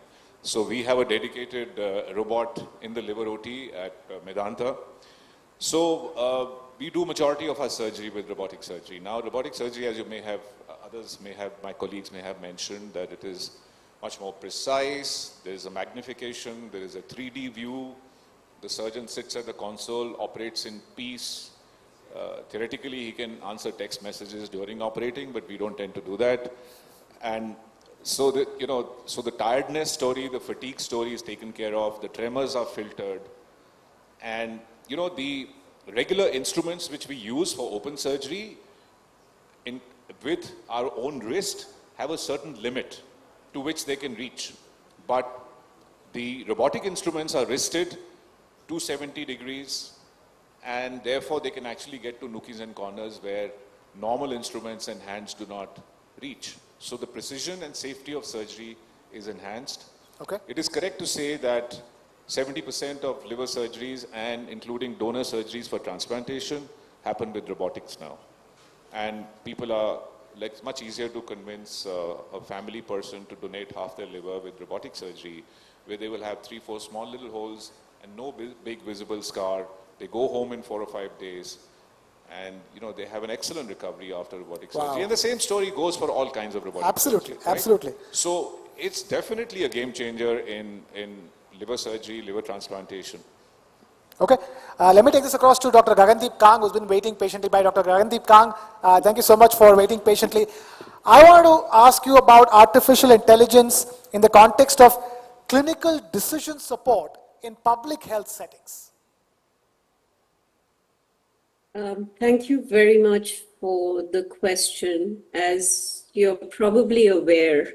So we have a dedicated robot in the liver OT at Medanta. So we do majority of our surgery with robotic surgery. Now robotic surgery, as you may have, others may have, my colleagues may have mentioned, that it is much more precise, there is a magnification, there is a 3D view. The surgeon sits at the console, operates in peace. Theoretically, he can answer text messages during operating, but we don't tend to do that. And so the tiredness story, the fatigue story is taken care of. The tremors are filtered, and the regular instruments which we use for open surgery, with our own wrist, have a certain limit to which they can reach. But the robotic instruments are wristed 270 degrees, and therefore they can actually get to nookies and corners where normal instruments and hands do not reach. So the precision and safety of surgery is enhanced. Okay. It is correct to say that 70% of liver surgeries, and including donor surgeries for transplantation, happen with robotics now. And people are, like, it's much easier to convince a family person to donate half their liver with robotic surgery, where they will have 3-4 small little holes and no big visible scar. They go home in 4 or 5 days, and they have an excellent recovery after robotic surgery. And the same story goes for all kinds of robotic Absolutely, surgery. Right? absolutely. So it's definitely a game changer in liver surgery, liver transplantation. Okay, let me take this across to Dr. Gagandeep Kang, who's been waiting patiently. By Dr. Gagandeep Kang, thank you so much for waiting patiently. I want to ask you about artificial intelligence in the context of clinical decision support in public health settings. Thank you very much for the question. As you're probably aware,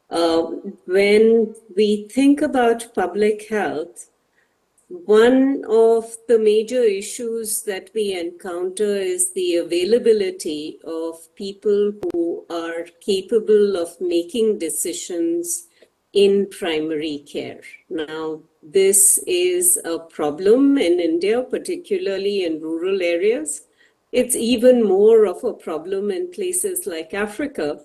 when we think about public health, one of the major issues that we encounter is the availability of people who are capable of making decisions in primary care. Now, this is a problem in India, particularly in rural areas. It's even more of a problem in places like Africa,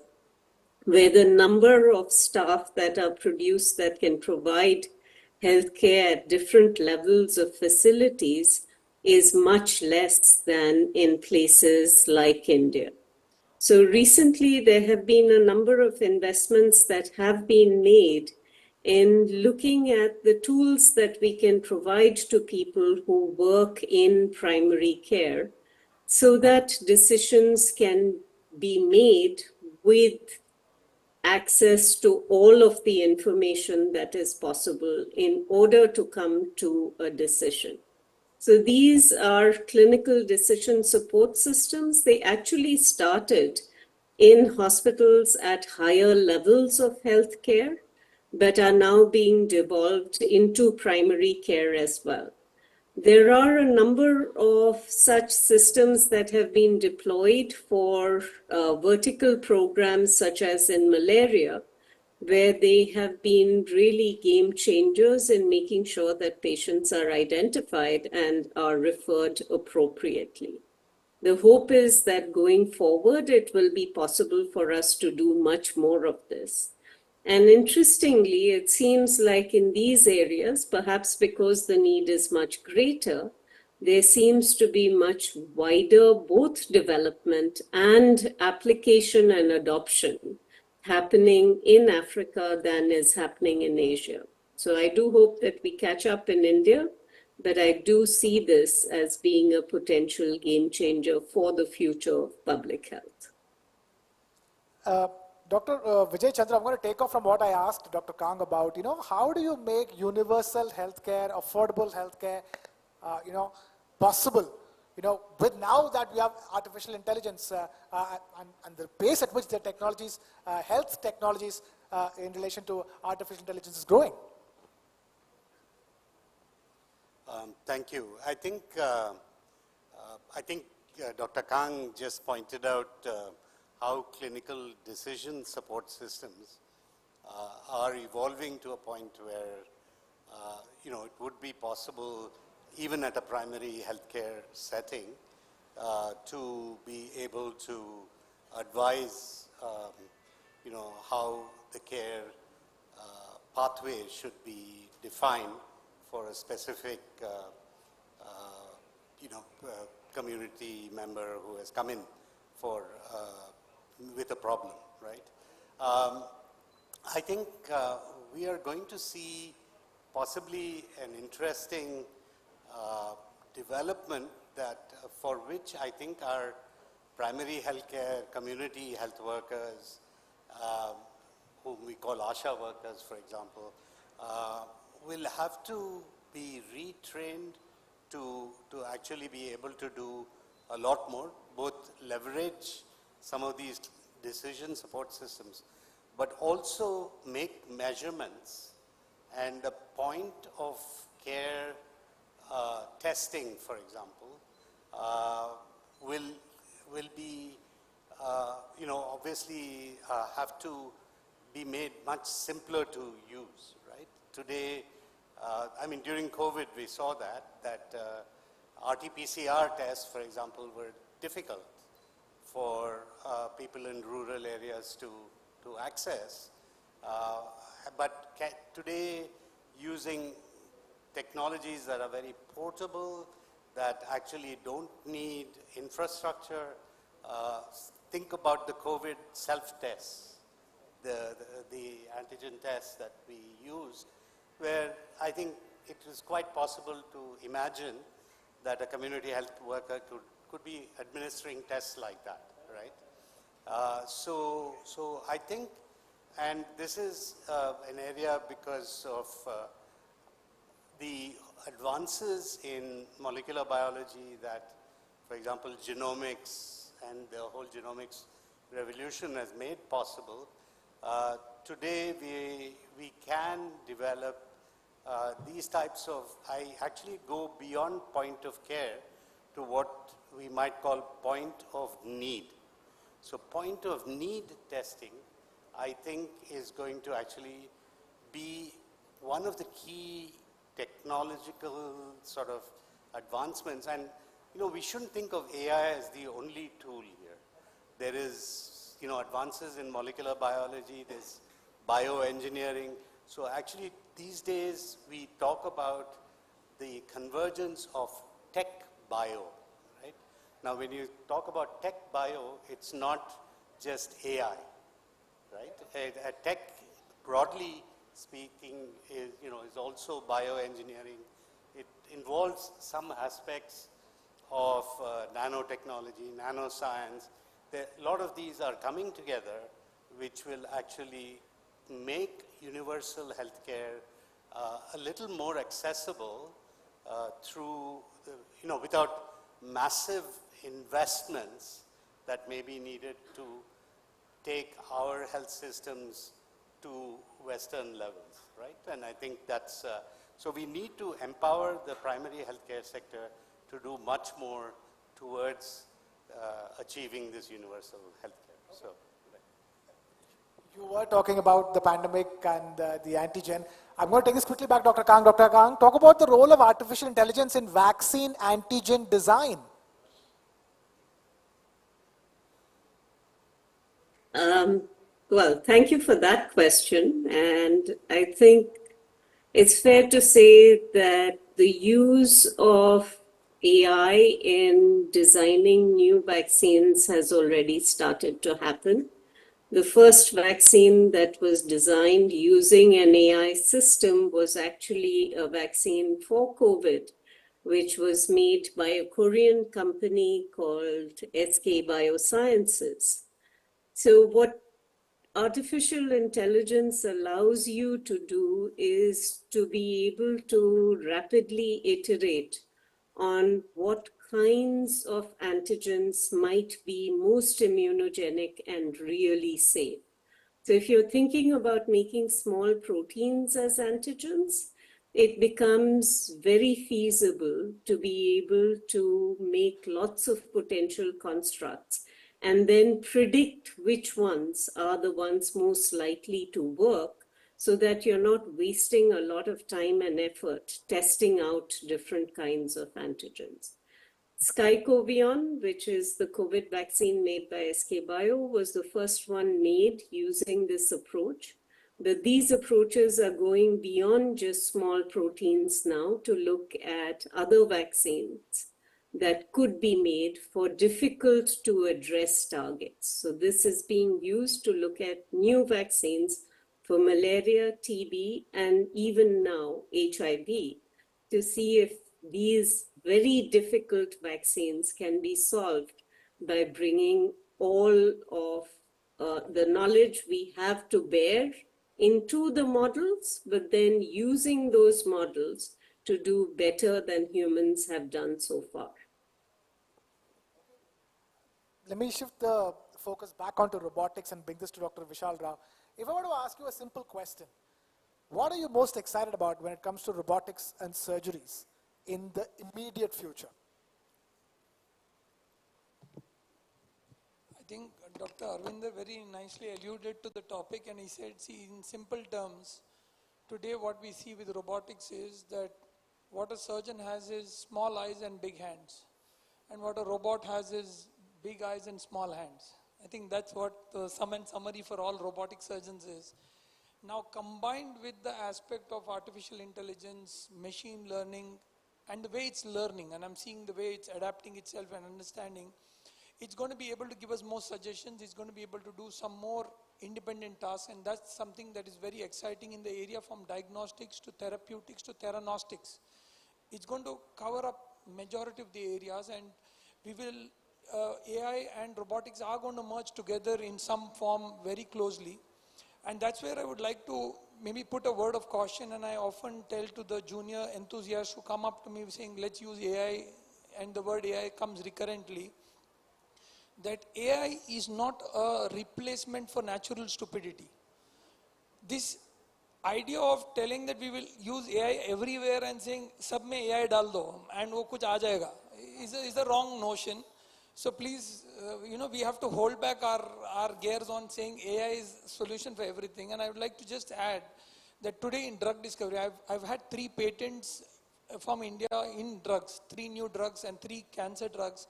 where the number of staff that are produced that can provide healthcare at different levels of facilities is much less than in places like India. So recently, there have been a number of investments that have been made in looking at the tools that we can provide to people who work in primary care so that decisions can be made with access to all of the information that is possible in order to come to a decision. So these are clinical decision support systems. They actually started in hospitals at higher levels of healthcare, but are now being devolved into primary care as well. There are a number of such systems that have been deployed for vertical programs such as in malaria, where they have been really game changers in making sure that patients are identified and are referred appropriately. The hope is that going forward, it will be possible for us to do much more of this. And interestingly, it seems like in these areas, perhaps because the need is much greater, there seems to be much wider both development and application and adoption happening in Africa than is happening in Asia. So I do hope that we catch up in India, but I do see this as being a potential game changer for the future of public health. Dr. Vijay Chandra, I'm going to take off from what I asked Dr. Kang about, how do you make universal healthcare, affordable healthcare, possible? With now that we have artificial intelligence and the pace at which the technologies, health technologies in relation to artificial intelligence is growing. Thank you. I think Dr. Kang just pointed out how clinical decision support systems are evolving to a point where it would be possible, even at a primary healthcare setting, to be able to advise how the care pathway should be defined for a specific community member who has come in for with a problem, right? I think we are going to see possibly an interesting development that for which I think our primary healthcare, community health workers, whom we call ASHA workers, for example, will have to be retrained to actually be able to do a lot more, both leverage some of these decision support systems, but also make measurements and the point of care testing, for example, will be, obviously have to be made much simpler to use, right? Today, during COVID, we saw that RT-PCR tests, for example, were difficult for people in rural areas to access. But today, using technologies that are very portable, that actually don't need infrastructure. Think about the COVID self-tests, the antigen tests that we use, where I think it is quite possible to imagine that a community health worker could be administering tests like that, right? So I think, and this is an area because of the advances in molecular biology that, for example, genomics and the whole genomics revolution has made possible. Today we can develop these types of, I actually go beyond point of care to what we might call point of need. So point of need testing, I think, is going to actually be one of the key technological sort of advancements. And, you know, we shouldn't think of AI as the only tool here. There is, you know, advances in molecular biology, there's bioengineering. So actually, these days, we talk about the convergence of tech-bio, right? Now, when you talk about tech-bio, it's not just AI, right? A tech, broadly speaking, is also bioengineering. It involves some aspects of nanotechnology, nanoscience. A lot of these are coming together, which will actually make universal healthcare a little more accessible through, without massive investments that may be needed to take our health systems to Western levels, right? And I think that's, so we need to empower the primary healthcare sector to do much more towards achieving this universal healthcare. So. You were talking about the pandemic and the antigen. I'm going to take this quickly back, Dr. Kang. Dr. Kang, talk about the role of artificial intelligence in vaccine antigen design. Well, thank you for that question. And I think it's fair to say that the use of AI in designing new vaccines has already started to happen. The first vaccine that was designed using an AI system was actually a vaccine for COVID, which was made by a Korean company called SK Biosciences. So what artificial intelligence allows you to do is to be able to rapidly iterate on what kinds of antigens might be most immunogenic and really safe. So if you're thinking about making small proteins as antigens, it becomes very feasible to be able to make lots of potential constructs and then predict which ones are the ones most likely to work, so that you're not wasting a lot of time and effort testing out different kinds of antigens. SkyCovion, which is the COVID vaccine made by SK Bio, was the first one made using this approach. But these approaches are going beyond just small proteins now to look at other vaccines that could be made for difficult to address targets. So this is being used to look at new vaccines for malaria, TB, and even now HIV, to see if these very difficult vaccines can be solved by bringing all of the knowledge we have to bear into the models, but then using those models to do better than humans have done so far. Let me shift the focus back onto robotics and bring this to Dr. Vishal Rao. If I were to ask you a simple question, what are you most excited about when it comes to robotics and surgeries in the immediate future? I think Dr. Arvinder very nicely alluded to the topic, and he said, see, in simple terms, today what we see with robotics is that what a surgeon has is small eyes and big hands, and what a robot has is big eyes and small hands. I think that's what the sum and summary for all robotic surgeons is. Now combined with the aspect of artificial intelligence, machine learning, and the way it's learning, and I'm seeing the way it's adapting itself and understanding, it's going to be able to give us more suggestions, it's going to be able to do some more independent tasks, and that's something that is very exciting in the area from diagnostics to therapeutics to theranostics. It's going to cover up majority of the areas, and we will, AI and robotics are going to merge together in some form very closely. And that's where I would like to maybe put a word of caution, and I often tell to the junior enthusiasts who come up to me saying, let's use AI, and the word AI comes recurrently, that AI is not a replacement for natural stupidity. This idea of telling that we will use AI everywhere and saying, sab mein AI dal do, and wo kuch aa jayega, is a wrong notion. So please, we have to hold back our gears on saying AI is solution for everything. And I would like to just add that today in drug discovery, I've had 3 patents from India in drugs, 3 new drugs and 3 cancer drugs.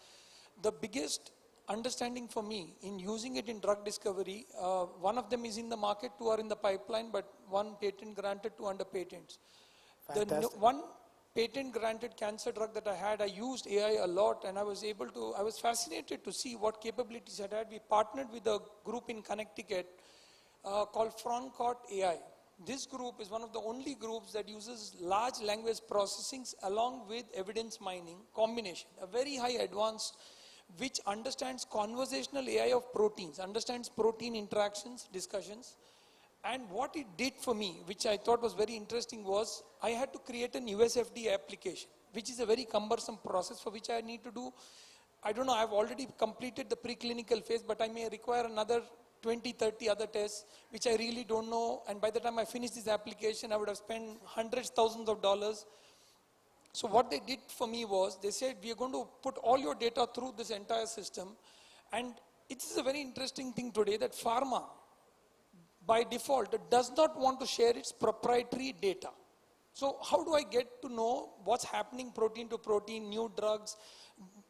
The biggest understanding for me in using it in drug discovery, one of them is in the market, 2 are in the pipeline, but 1 patent granted, 2 under patents. The one patent granted cancer drug that I had, I used AI a lot, and I was fascinated to see what capabilities it had. We partnered with a group in Connecticut called Frontcourt AI. This group is one of the only groups that uses large language processing along with evidence mining combination, a very high advanced, which understands conversational AI of proteins, understands protein interactions, discussions. And what it did for me, which I thought was very interesting, was I had to create an USFDA application, which is a very cumbersome process for which I need to do, I don't know, I've already completed the preclinical phase, but I may require another 20, 30 other tests, which I really don't know. And by the time I finish this application, I would have spent hundreds, thousands of dollars. So what they did for me was, they said, we are going to put all your data through this entire system. And it is a very interesting thing today that pharma, by default, does not want to share its proprietary data. So how do I get to know what's happening protein to protein, new drugs?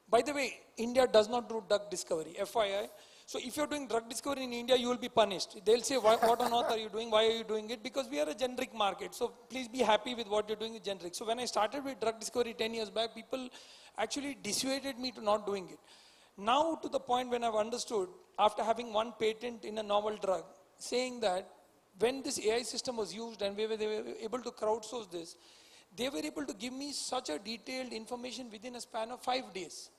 By the way, India does not do drug discovery, FYI. So if you're doing drug discovery in India, you will be punished. They'll say, what on earth are you doing? Why are you doing it? Because we are a generic market. So please be happy with what you're doing with generic. So when I started with drug discovery 10 years back, people actually dissuaded me to not doing it. Now to the point when I've understood, after having 1 patent in a novel drug, saying that when this AI system was used and they were able to crowdsource this, they were able to give me such a detailed information within a span of 5 days.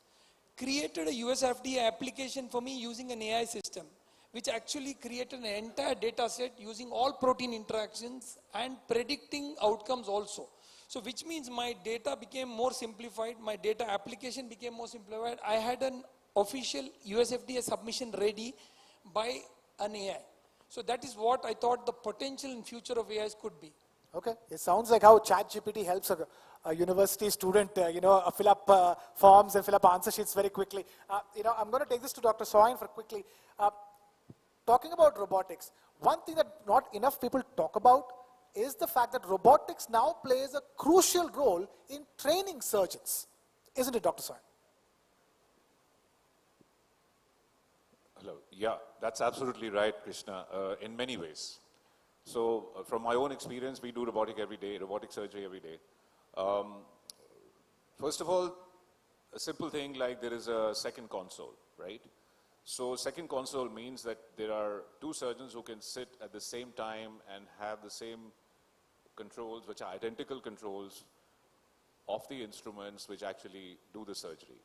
Created a USFDA application for me using an AI system, which actually created an entire data set using all protein interactions and predicting outcomes also. So which means my data became more simplified, my data application became more simplified. I had an official USFDA submission ready by an AI. So that is what I thought the potential in future of AIs could be. Okay, it sounds like how ChatGPT helps a university student, fill up forms and fill up answer sheets very quickly. I'm going to take this to Dr. Soin for quickly. Talking about robotics, one thing that not enough people talk about is the fact that robotics now plays a crucial role in training surgeons. Isn't it, Dr. Soin? Hello. Yeah, that's absolutely right, Krishna, in many ways. So from my own experience, we do robotic surgery every day. First of all, a simple thing like there is a second console, right? So second console means that there are 2 surgeons who can sit at the same time and have the same controls, which are identical controls of the instruments which actually do the surgery.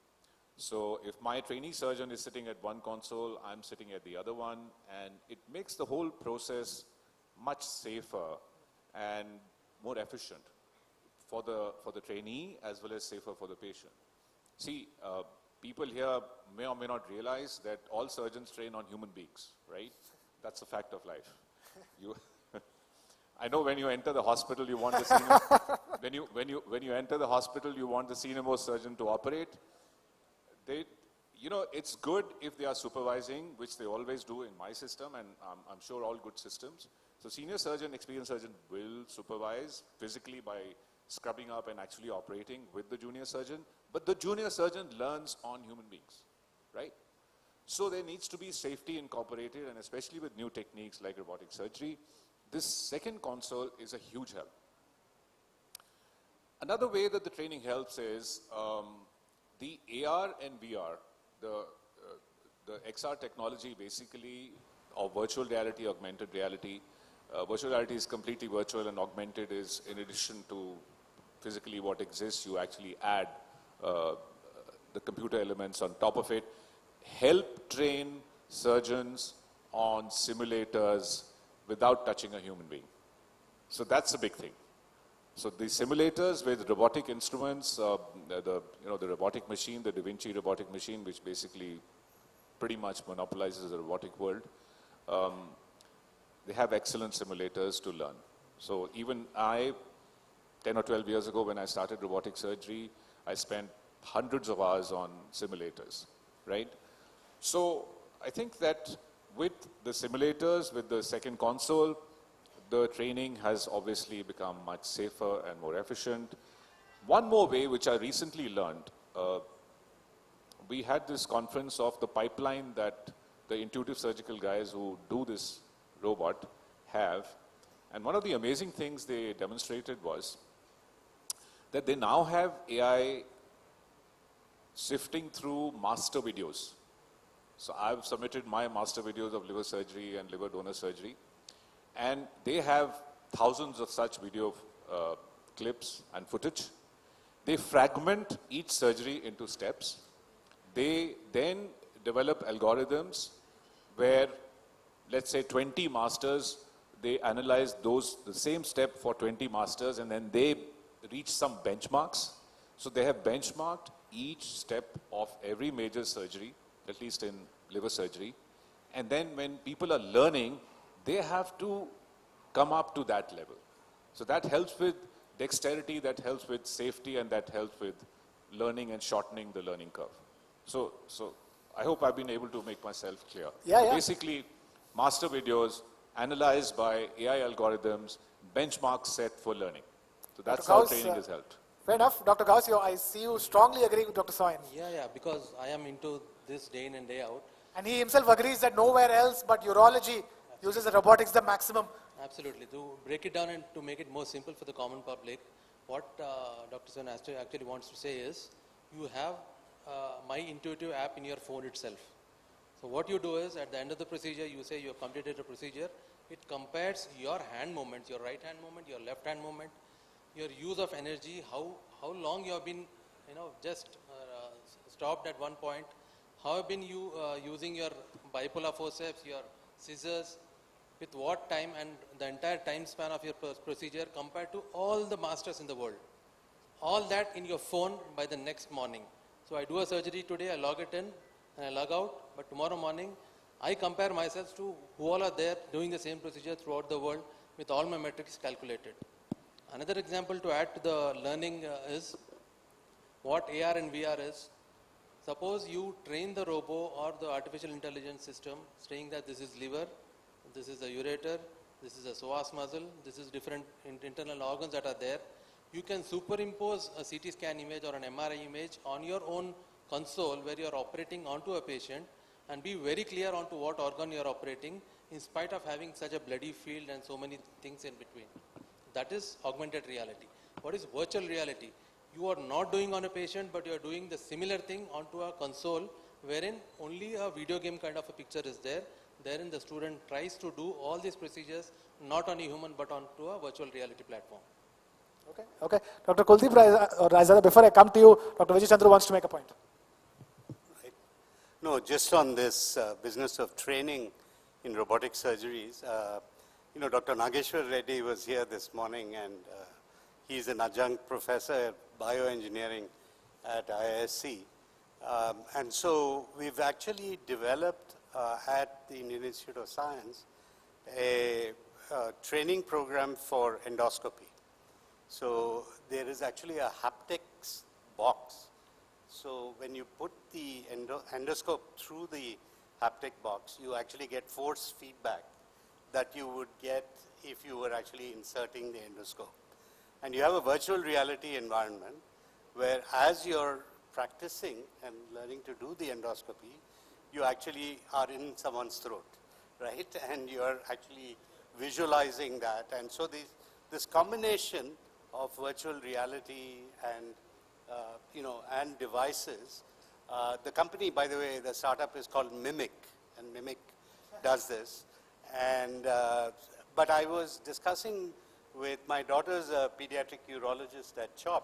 So if my trainee surgeon is sitting at one console, I'm sitting at the other one, and it makes the whole process much safer and more efficient for the trainee as well as safer for the patient. See, people here may or may not realize that all surgeons train on human beings, right? That's a fact of life. I know when you enter the hospital, you want the when you enter the hospital, you want the senior most surgeon to operate. It's good if they are supervising, which they always do in my system, and I'm sure all good systems. So senior surgeon, experienced surgeon will supervise physically by scrubbing up and actually operating with the junior surgeon. But the junior surgeon learns on human beings, right? So there needs to be safety incorporated, and especially with new techniques like robotic surgery, this second console is a huge help. Another way that the training helps is the AR and VR, the XR technology basically, or virtual reality, augmented reality. Virtual reality is completely virtual, and augmented is, in addition to physically what exists, you actually add the computer elements on top of it. Help train surgeons on simulators without touching a human being. So that's a big thing. So the simulators with robotic instruments, the robotic machine, the Da Vinci robotic machine, which basically pretty much monopolizes the robotic world, they have excellent simulators to learn. So even I, 10 or 12 years ago when I started robotic surgery, I spent hundreds of hours on simulators, right? So I think that with the simulators, with the second console, the training has obviously become much safer and more efficient. One more way, which I recently learned, we had this conference of the pipeline that the intuitive surgical guys who do this robot have. And one of the amazing things they demonstrated was that they now have AI sifting through master videos. So I've submitted my master videos of liver surgery and liver donor surgery. And they have thousands of such video clips and footage. They fragment each surgery into steps. They then develop algorithms where, let's say 20 masters, they analyze the same step for 20 masters, and then they reach some benchmarks. So they have benchmarked each step of every major surgery, at least in liver surgery. And then when people are learning, they have to come up to that level. So that helps with dexterity, that helps with safety, and that helps with learning and shortening the learning curve. So I hope I've been able to make myself clear. Yeah. Basically, master videos analyzed by AI algorithms, benchmarks set for learning. So that's how training has helped. Fair enough. Dr. Gauss, I see you strongly agree with Dr. Soin. Yeah, because I am into this day in and day out. And he himself agrees that nowhere else but urology uses the robotics the maximum. Absolutely. To break it down and to make it more simple for the common public, what Dr. Soin actually wants to say is, you have My Intuitive app in your phone itself. So what you do is, at the end of the procedure, you say you have completed a procedure. It compares your hand movements, your right hand movement, your left hand movement, your use of energy, how long you have been, just stopped at one point, how have been you using your bipolar forceps, your scissors, with what time, and the entire time span of your procedure compared to all the masters in the world. All that in your phone by the next morning. So I do a surgery today, I log it in and I log out, but tomorrow morning I compare myself to who all are there doing the same procedure throughout the world with all my metrics calculated. Another example to add to the learning is what AR and VR is. Suppose you train the robo or the artificial intelligence system saying that this is liver, this is the ureter, this is a psoas muscle, this is different internal organs that are there. You can superimpose a CT scan image or an MRI image on your own console where you are operating onto a patient and be very clear onto what organ you are operating in spite of having such a bloody field and so many things in between. That is augmented reality. What is virtual reality? You are not doing on a patient, but you are doing the similar thing onto a console wherein only a video game kind of a picture is there. Therein the student tries to do all these procedures not on a human but onto a virtual reality platform. Okay. Dr. Kuldeep Raizada, before I come to you, Dr. Vijay Chandru wants to make a point. Right. No, just on this business of training in robotic surgeries, Dr. Nageshwar Reddy was here this morning, and he's an adjunct professor at bioengineering at IISc. And so we've actually developed at the Indian Institute of Science a training program for endoscopy. So there is actually a haptics box. So when you put the endoscope through the haptic box, you actually get force feedback that you would get if you were actually inserting the endoscope. And you have a virtual reality environment where as you're practicing and learning to do the endoscopy, you actually are in someone's throat, right? And you're actually visualizing that. And so this combination of virtual reality and, and devices, the company, by the way, the startup is called Mimic, and Mimic does this. And, but I was discussing with my daughter's a pediatric urologist at CHOP,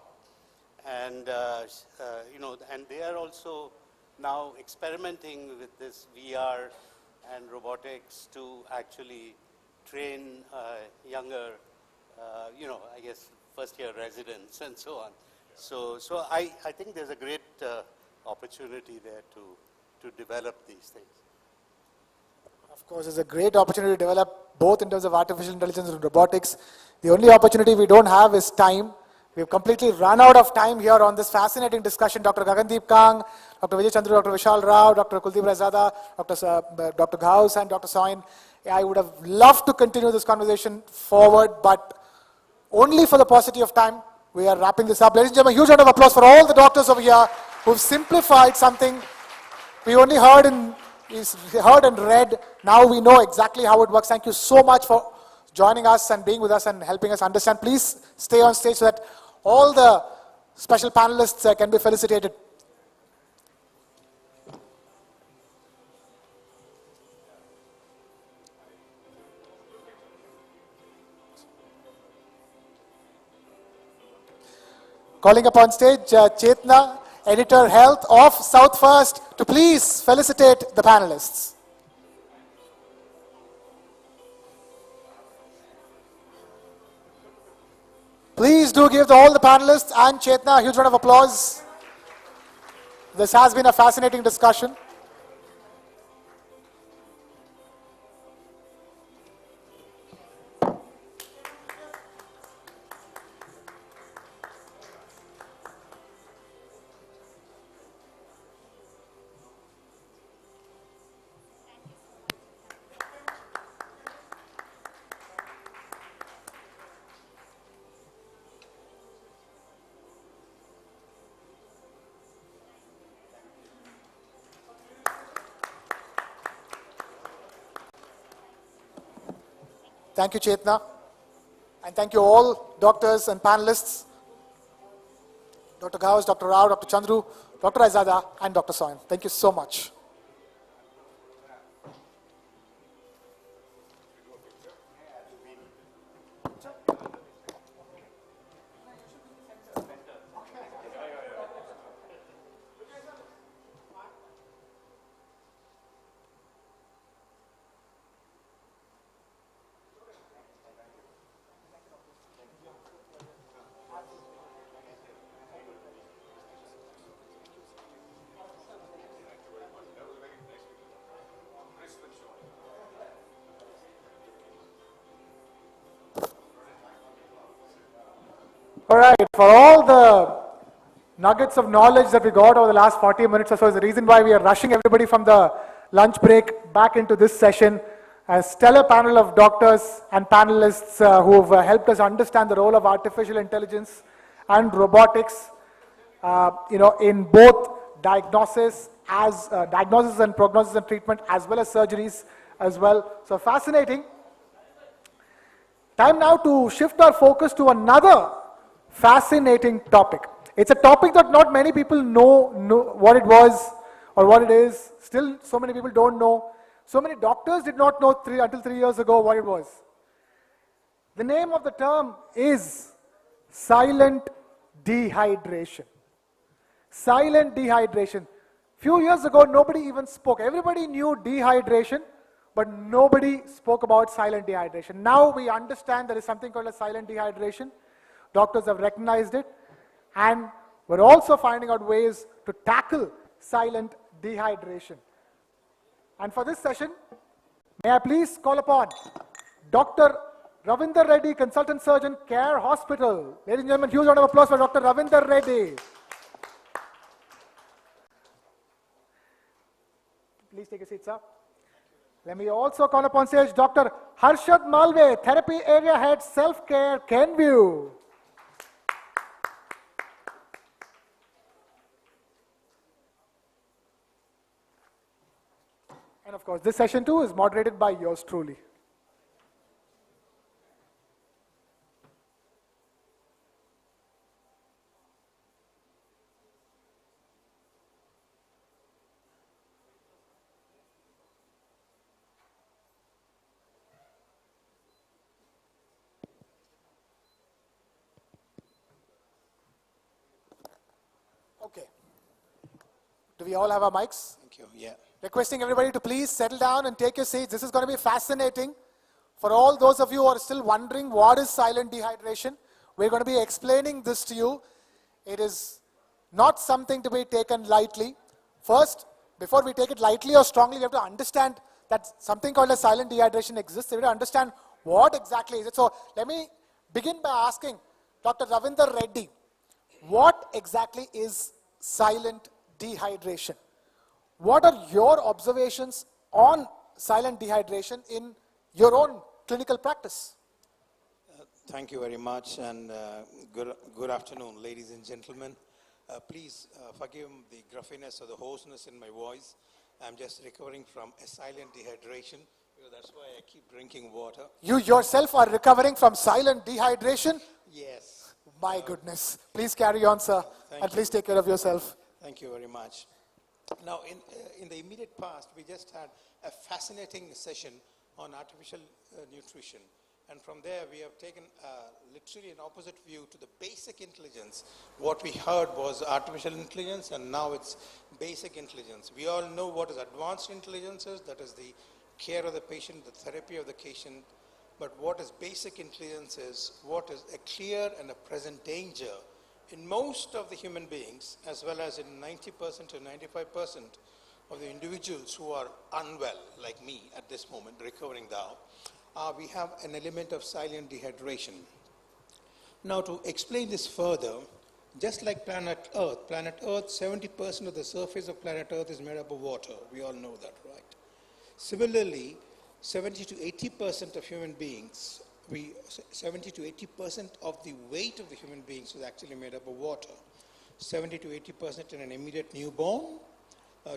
and, and they are also now experimenting with this VR and robotics to actually train younger, I guess first year residents and so on. So I think there's a great opportunity there to develop these things. Of course, it's a great opportunity to develop both in terms of artificial intelligence and robotics. The only opportunity we don't have is time. We've completely run out of time here on this fascinating discussion. Dr. Gagandeep Kang, Dr. Vijay Chandru, Dr. Vishal Rao, Dr. Kuldeep Raizada, Dr. Ghaus and Dr. Soin. I would have loved to continue this conversation forward, but only for the paucity of time, we are wrapping this up. Ladies and gentlemen, a huge round of applause for all the doctors over here who've simplified something we only heard and read. Now we know exactly how it works. Thank you so much for joining us and being with us and helping us understand. Please stay on stage so that all the special panelists can be felicitated. Calling upon stage Chetna, Editor Health of South First, to please felicitate the panelists. Please do give all the panelists and Chetna a huge round of applause. This has been a fascinating discussion. Thank you, Chetna. And thank you all doctors and panelists, Dr. Ghaus, Dr. Rao, Dr. Chandru, Dr. Raizada, and Dr. Soin. Thank you so much. All right, for all the nuggets of knowledge that we got over the last 40 minutes or so is the reason why we are rushing everybody from the lunch break back into this session. A stellar panel of doctors and panelists who have helped us understand the role of artificial intelligence and robotics, in both diagnosis and prognosis and treatment, as well as surgeries as well. So fascinating. Time now to shift our focus to another fascinating topic. It's a topic that not many people know what it was or what it is. Still, so many people don't know. So many doctors did not know until 3 years ago what it was. The name of the term is silent dehydration. Silent dehydration. Few years ago, nobody even spoke. Everybody knew dehydration, but nobody spoke about silent dehydration. Now we understand there is something called a silent dehydration. Doctors have recognized it, and we're also finding out ways to tackle silent dehydration. And for this session, may I please call upon Dr. Ravinder Reddy, Consultant Surgeon, Care Hospital. Ladies and gentlemen, huge round of applause for Dr. Ravinder Reddy. Please take a seat, sir. Let me also call upon stage Dr. Harshad Malve, Therapy Area Head, Self-Care, Kenview. And of course, this session too is moderated by yours truly. Okay. Do we all have our mics? Thank you. Yeah. Requesting everybody to please settle down and take your seats. This is going to be fascinating. For all those of you who are still wondering what is silent dehydration, we're going to be explaining this to you. It is not something to be taken lightly. First, before we take it lightly or strongly, we have to understand that something called as silent dehydration exists. We have to understand what exactly is it. So let me begin by asking Dr. Ravinder Reddy, what exactly is silent dehydration? What are your observations on silent dehydration in your own clinical practice? Thank you very much, and good afternoon, ladies and gentlemen. Please forgive the gruffiness or the hoarseness in my voice. I'm just recovering from a silent dehydration. That's why I keep drinking water. You yourself are recovering from silent dehydration? Yes. My goodness. Please carry on, sir. And please take care of yourself. Thank you very much. Now, in the immediate past, we just had a fascinating session on artificial nutrition. And from there, we have taken literally an opposite view to the basic intelligence. What we heard was artificial intelligence, and now it's basic intelligence. We all know what is advanced intelligence is, that is the care of the patient, the therapy of the patient. But what is basic intelligence is what is a clear and a present danger in most of the human beings, as well as in 90% to 95% of the individuals who are unwell, like me at this moment, recovering now. We have an element of silent dehydration. Now, to explain this further, just like planet Earth, 70% of the surface of planet Earth is made up of water. We all know that, right? Similarly, 70 to 80% of human beings, 70 to 80% of the weight of the human beings is actually made up of water. 70 to 80% in an immediate newborn,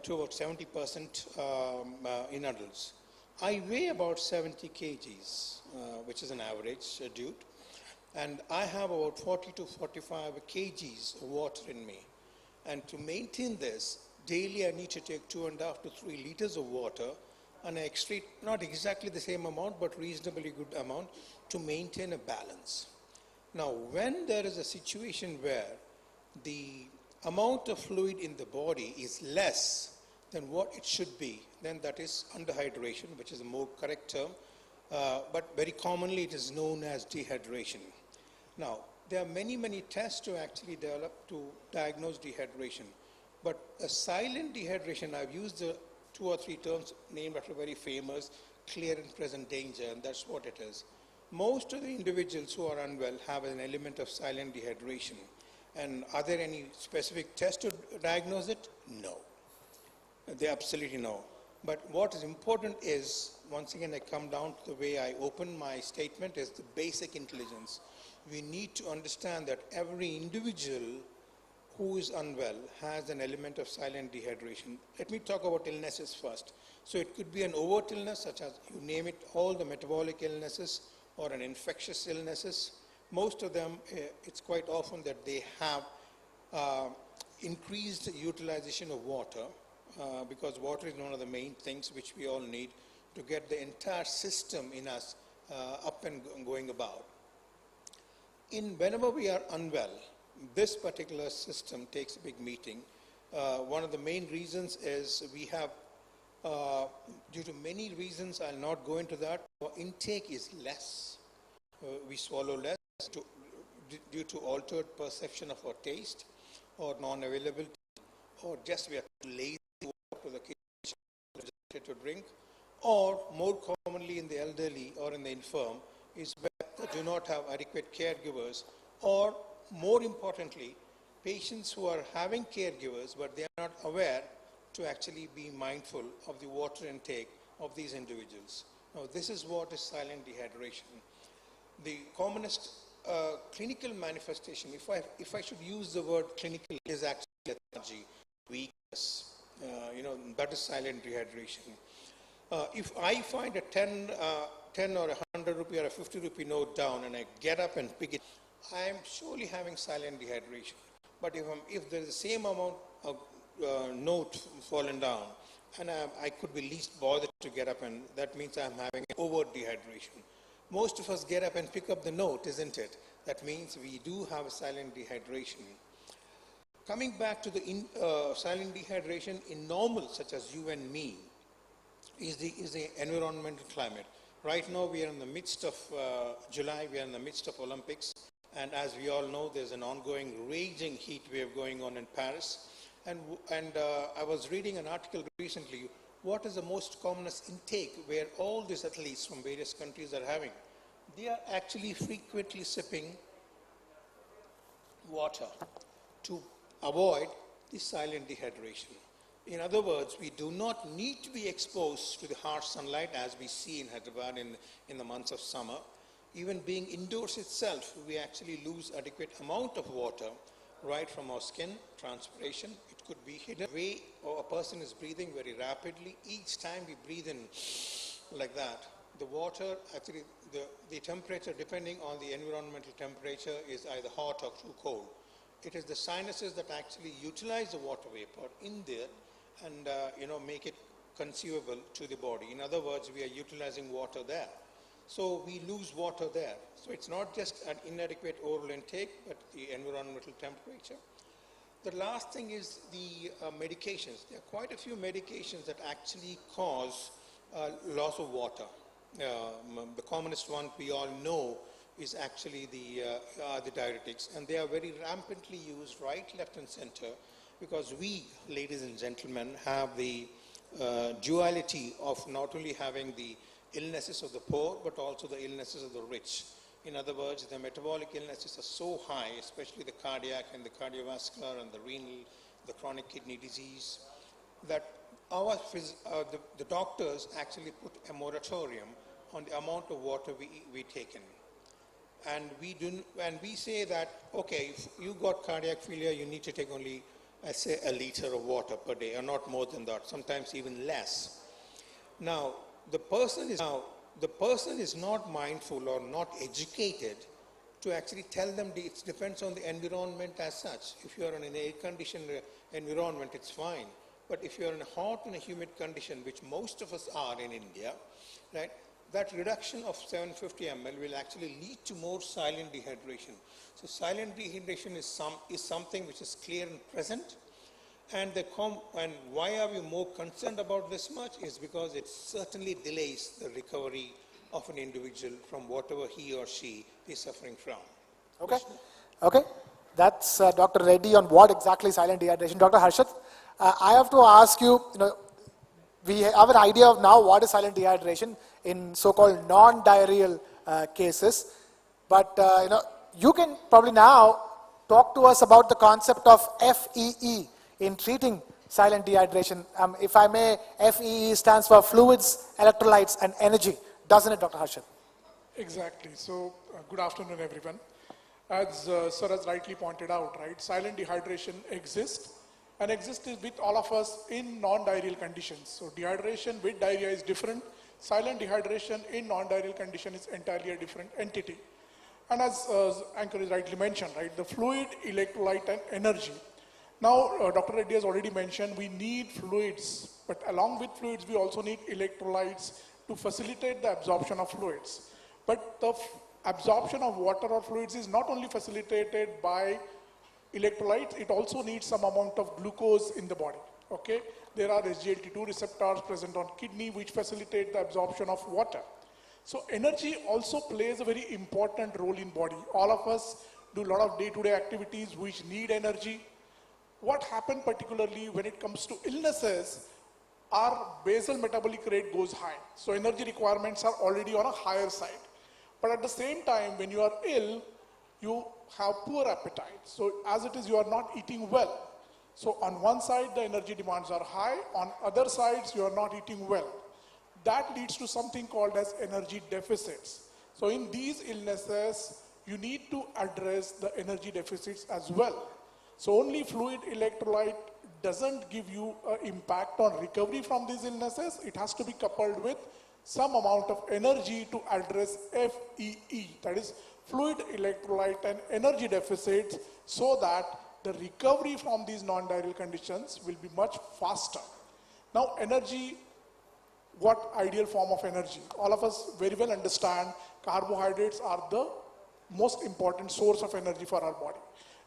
to about 70% in adults. I weigh about 70 kgs, which is an average dude, and I have about 40 to 45 kgs of water in me. And to maintain this, daily I need to take 2.5 to 3 liters of water, and I excrete not exactly the same amount, but reasonably good amount to maintain a balance. Now, when there is a situation where the amount of fluid in the body is less than what it should be, then that is underhydration, which is a more correct term, but very commonly it is known as dehydration. Now, there are many tests to actually develop to diagnose dehydration, but a silent dehydration, I've used the 2 or 3 terms named after very famous, clear and present danger, and that's what it is. Most of the individuals who are unwell have an element of silent dehydration. And are there any specific tests to diagnose it? No. They absolutely no. But what is important is, once again, I come down to the way I open my statement, is the basic intelligence. We need to understand that every individual who is unwell has an element of silent dehydration. Let me talk about illnesses first. So it could be an overt illness, such as, you name it, all the metabolic illnesses or an infectious illnesses. Most of them, it's quite often that they have increased utilization of water, because water is one of the main things which we all need to get the entire system in us up and going about. Whenever we are unwell, this particular system takes a big meeting. One of the main reasons is we have, due to many reasons, I'll not go into that, our intake is less. We swallow less due to altered perception of our taste, or non-availability, or just we are too lazy to walk to the kitchen to drink, or more commonly in the elderly or in the infirm, is where they do not have adequate caregivers, or more importantly, patients who are having caregivers but they are not aware to actually be mindful of the water intake of these individuals. Now, this is what is silent dehydration. The commonest clinical manifestation, if I should use the word clinical, is actually lethargy, weakness. That is silent dehydration. If I find a 10 or 100 rupee or a 50 rupee note down and I get up and pick it, I am surely having silent dehydration. But if there is the same amount of note fallen down, and I could be least bothered to get up, and that means I'm having overt dehydration. Most of us get up and pick up the note, isn't it? That means we do have a silent dehydration. coming back to the silent dehydration in normal, such as you and me, is the environmental climate. Right now, we are in the midst of July, we are in the midst of Olympics, and as we all know, there's an ongoing raging heat wave going on in Paris. And I was reading an article recently, what is the most commonest intake where all these athletes from various countries are having? They are actually frequently sipping water to avoid the silent dehydration. In other words, we do not need to be exposed to the harsh sunlight as we see in Hyderabad in the months of summer. Even being indoors itself, we actually lose adequate amount of water right from our skin, transpiration. It could be hidden way, or a person is breathing very rapidly. Each time we breathe in like that, the water, actually the temperature, depending on the environmental temperature, is either hot or too cold. It is the sinuses that actually utilize the water vapor in there and make it consumable to the body. In other words, we are utilizing water there. So we lose water there. So it's not just an inadequate oral intake, but the environmental temperature. The last thing is the medications. There are quite a few medications that actually cause loss of water. The commonest one we all know is actually the diuretics, and they are very rampantly used right, left, and center, because we, ladies and gentlemen, have the duality of not only having the illnesses of the poor, but also the illnesses of the rich. In other words, the metabolic illnesses are so high, especially the cardiac and the cardiovascular and the renal, the chronic kidney disease, that the doctors actually put a moratorium on the amount of water we take in. And we say that, okay, if you got cardiac failure, you need to take only, I say, a liter of water per day, or not more than that, sometimes even less. Now, the person is not mindful or not educated to actually tell them it depends on the environment as such. If you are in an air-conditioned environment, it's fine. But if you are in a hot and a humid condition, which most of us are in India, right, that reduction of 750 ml will actually lead to more silent dehydration. So silent dehydration is something which is clear and present. And why are we more concerned about this much is because it certainly delays the recovery of an individual from whatever he or she is suffering from. Okay. Okay. That's Dr. Reddy on what exactly silent dehydration. Dr. Harshad, I have to ask you, we have an idea of now what is silent dehydration in so-called non-diarrheal cases. But, you can probably now talk to us about the concept of FEE in treating silent dehydration. If I may, FEE stands for fluids, electrolytes, and energy. Doesn't it, Dr. Harshad? Exactly. So, good afternoon, everyone. As Sir has rightly pointed out, right, silent dehydration exists and exists with all of us in non-diarrheal conditions. So, dehydration with diarrhea is different. Silent dehydration in non-diarrheal condition is entirely a different entity. And as Anchor is rightly mentioned, right, the fluid, electrolyte, and energy. Now, Dr. Reddy has already mentioned we need fluids, but along with fluids, we also need electrolytes to facilitate the absorption of fluids. But the absorption of water or fluids is not only facilitated by electrolytes, it also needs some amount of glucose in the body. Okay? There are SGLT2 receptors present on kidney which facilitate the absorption of water. So energy also plays a very important role in body. All of us do a lot of day-to-day activities which need energy. What happened particularly when it comes to illnesses, our basal metabolic rate goes high. So energy requirements are already on a higher side. But at the same time, when you are ill, you have poor appetite. So as it is, you are not eating well. So on one side, the energy demands are high. On other sides, you are not eating well. That leads to something called as energy deficits. So in these illnesses, you need to address the energy deficits as well. So only fluid electrolyte doesn't give you an impact on recovery from these illnesses. It has to be coupled with some amount of energy to address FEE, that is fluid electrolyte and energy deficits, so that the recovery from these non-diarrheal conditions will be much faster. Now energy, what ideal form of energy? All of us very well understand carbohydrates are the most important source of energy for our body.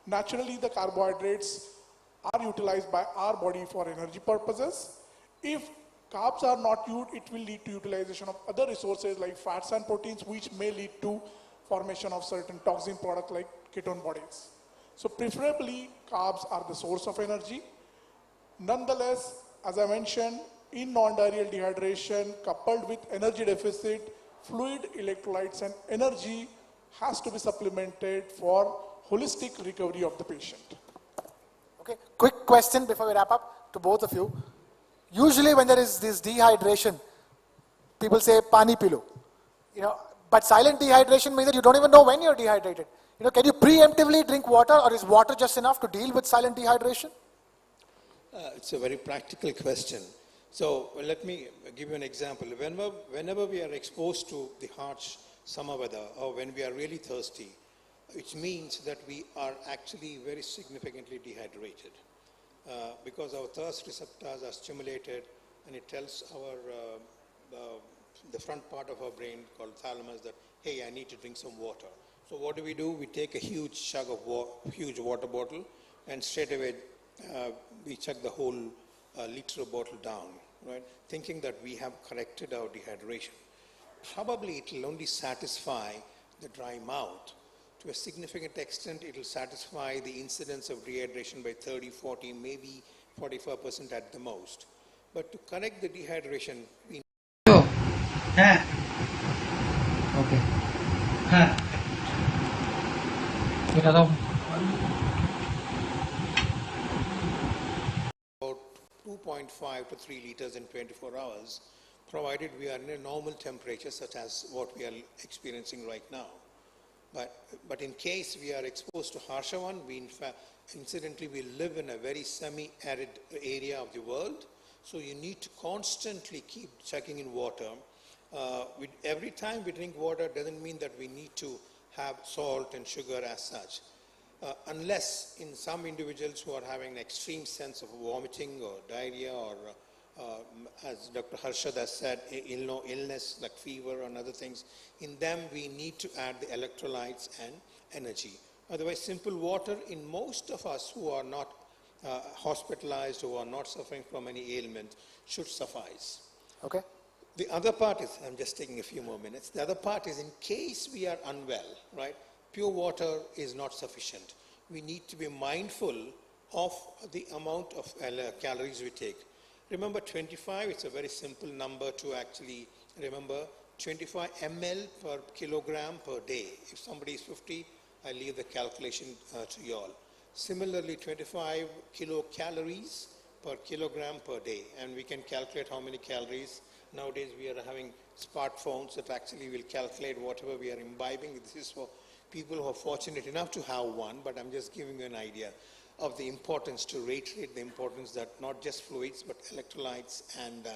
Naturally, the carbohydrates are utilized by our body for energy purposes. If carbs are not used, it will lead to utilization of other resources like fats and proteins, which may lead to formation of certain toxin products like ketone bodies. So preferably, carbs are the source of energy. Nonetheless, as I mentioned, in non-diarrheal dehydration coupled with energy deficit, fluid, electrolytes and energy has to be supplemented for holistic recovery of the patient. Okay, quick question before we wrap up to both of you. Usually when there is this dehydration, people say pani pilo. But silent dehydration means that you don't even know when you're dehydrated. Can you preemptively drink water, or is water just enough to deal with silent dehydration? It's a very practical question. So let me give you an example. Whenever we are exposed to the harsh summer weather, or when we are really thirsty, which means that we are actually very significantly dehydrated. Because our thirst receptors are stimulated, and it tells the front part of our brain called thalamus that, hey, I need to drink some water. So what do? We take a huge chug of huge water bottle, and straight away we chug the whole liter bottle down, right? Thinking that we have corrected our dehydration. Probably it will only satisfy the dry mouth. To a significant extent, it will satisfy the incidence of dehydration by 30, 40, maybe 45% at the most. But to correct the dehydration, we need about 2.5 to 3 liters in 24 hours, provided we are in a normal temperature such as what we are experiencing right now. But in case we are exposed to harsher one, incidentally we live in a very semi-arid area of the world, so you need to constantly keep checking in water. Every time we drink water doesn't mean that we need to have salt and sugar as such. Unless in some individuals who are having an extreme sense of vomiting or diarrhea, or as Dr. Harshad has said, illness like fever and other things, in them we need to add the electrolytes and energy. Otherwise, simple water in most of us who are not hospitalized, who are not suffering from any ailment, should suffice. Okay. The other part is, I'm just taking a few more minutes, the other part is in case we are unwell, right? Pure water is not sufficient. We need to be mindful of the amount of calories we take. Remember 25, it's a very simple number to actually remember. 25 ml per kilogram per day. If somebody is 50, I leave the calculation to you all. Similarly, 25 kilocalories per kilogram per day. And we can calculate how many calories. Nowadays, we are having smartphones that actually will calculate whatever we are imbibing. This is for people who are fortunate enough to have one, but I'm just giving you an idea of the importance, to reiterate the importance that not just fluids, but electrolytes and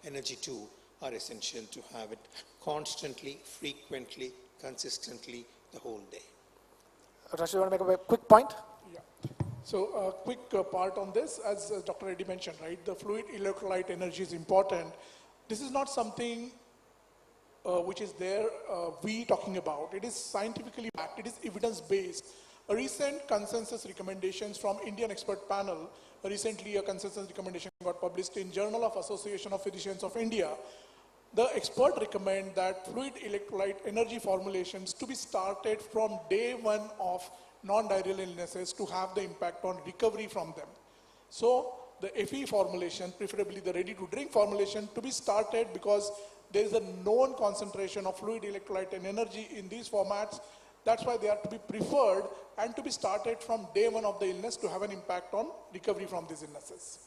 energy too are essential to have it constantly, frequently, consistently, the whole day. Rashid, you want to make a quick point? Yeah. So a quick part on this, as Dr. Reddy mentioned, right? The fluid electrolyte energy is important. This is not something which is there we talking about. It is scientifically backed. It is evidence-based. A recent consensus recommendations from Indian expert panel, recently a consensus recommendation got published in Journal of Association of Physicians of India. The expert recommend that fluid electrolyte energy formulations to be started from day one of non-diarrheal illnesses to have the impact on recovery from them. So the FE formulation, preferably the ready-to-drink formulation, to be started because there is a known concentration of fluid electrolyte and energy in these formats. That's why they are to be preferred and to be started from day one of the illness to have an impact on recovery from these illnesses.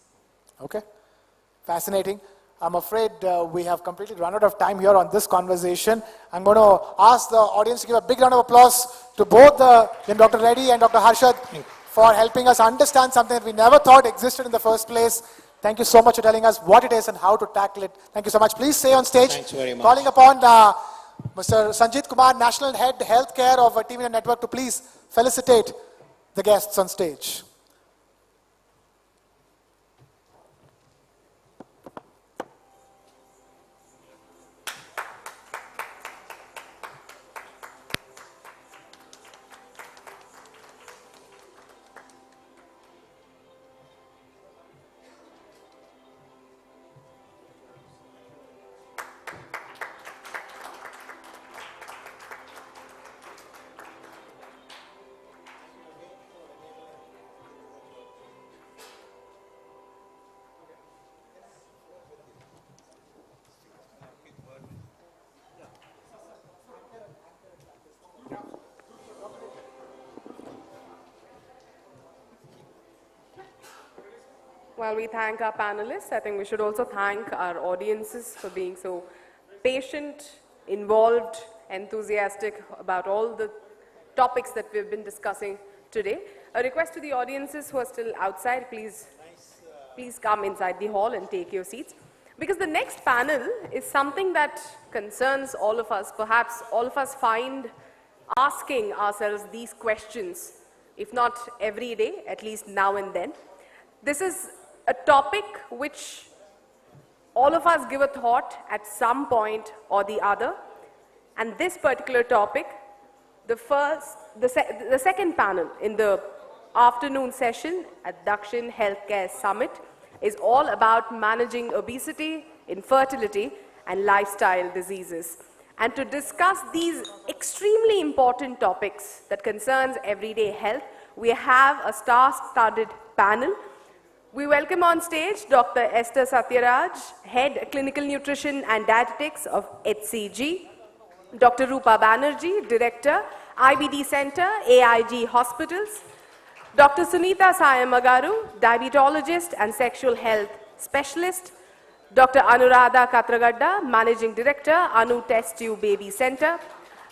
Okay, fascinating. I'm afraid we have completely run out of time here on this conversation. I'm going to ask the audience to give a big round of applause to both Dr. Reddy and Dr. Harshad for helping us understand something that we never thought existed in the first place. Thank you so much for telling us what it is and how to tackle it. Thank you so much. Please stay on stage. Thanks very much. Calling upon Mr. Sanjit Kumar, National Head Healthcare of TV9 Network, to please felicitate the guests on stage. While we thank our panelists, I think we should also thank our audiences for being so patient, involved, enthusiastic about all the topics that we've been discussing today. A request to the audiences who are still outside, please come inside the hall and take your seats. Because the next panel is something that concerns all of us. Perhaps all of us find asking ourselves these questions, if not every day, at least now and then. This is a topic which all of us give a thought at some point or the other. And this particular topic, the second panel in the afternoon session at Dakshin Healthcare Summit is all about managing obesity, infertility, and lifestyle diseases. And to discuss these extremely important topics that concerns everyday health, we have a star-studded panel. We welcome on stage Dr. Esther Satyaraj, Head Clinical Nutrition and Dietetics of HCG, Dr. Rupa Banerjee, Director, IBD Center, AIG Hospitals, Dr. Sunita Sayamagaru, Diabetologist and Sexual Health Specialist, Dr. Anuradha Katragadda, Managing Director, Anu Test Tube Baby Center,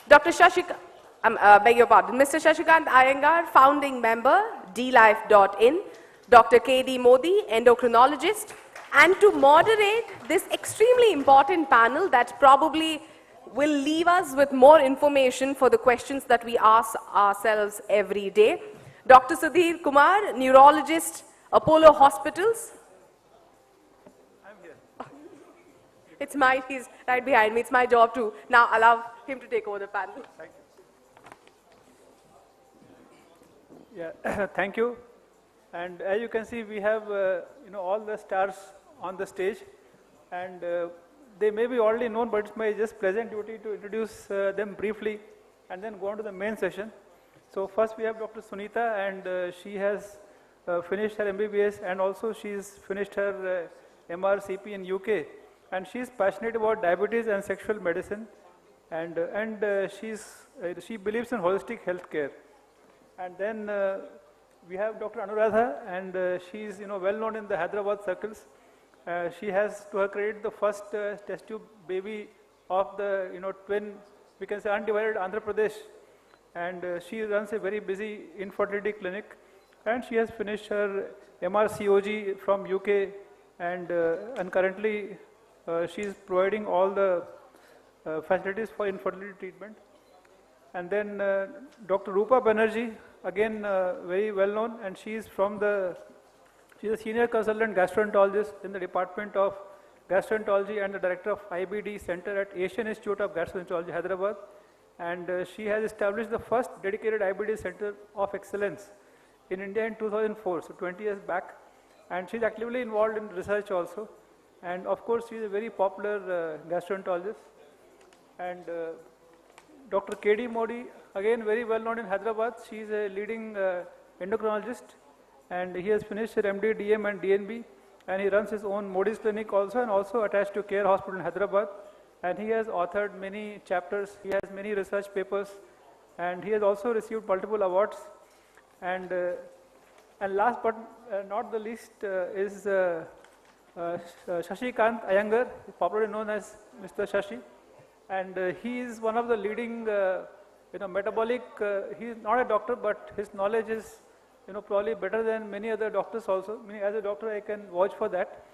Dr. Mr. Shashikant Iyengar, Founding Member, DLife.in, Dr. K.D. Modi, Endocrinologist, and to moderate this extremely important panel that probably will leave us with more information for the questions that we ask ourselves every day. Dr. Sudhir Kumar, Neurologist, Apollo Hospitals. I'm here. He's right behind me. It's my job to now allow him to take over the panel. Thank you. Yeah, thank you. And as you can see, we have all the stars on the stage, and they may be already known, but it's my just pleasant duty to introduce them briefly, and then go on to the main session. So first we have Dr. Sunita, and she has finished her MBBS, and also she's finished her MRCP in UK, and she's passionate about diabetes and sexual medicine, and she believes in holistic healthcare. And then we have Dr. Anuradha, and she's well known in the Hyderabad circles. She has, to her credit, the first test tube baby of the twin, we can say, undivided Andhra Pradesh. And she runs a very busy infertility clinic, and she has finished her MRCOG from UK, and currently she is providing all the facilities for infertility treatment. And then Dr. Rupa Banerjee, again very well known, and she's a senior consultant gastroenterologist in the Department of Gastroenterology and the Director of IBD Center at Asian Institute of Gastroenterology, Hyderabad. And she has established the first dedicated IBD Center of Excellence in India in 2004, so 20 years back. And she's actively involved in research also. And of course, she's a very popular gastroenterologist. And Dr. K.D. Modi, again very well known in Hyderabad. She's a leading endocrinologist, and he has finished her MD, DM and DNB, and he runs his own Modi's clinic also, and also attached to Care Hospital in Hyderabad. And he has authored many chapters, he has many research papers, and he has also received multiple awards. And last but not the least is Shashikant Iyengar, popularly known as Mr. Shashi. And he is one of the leading metabolic, he is not a doctor, but his knowledge is probably better than many other doctors also. As a doctor, I can vouch for that.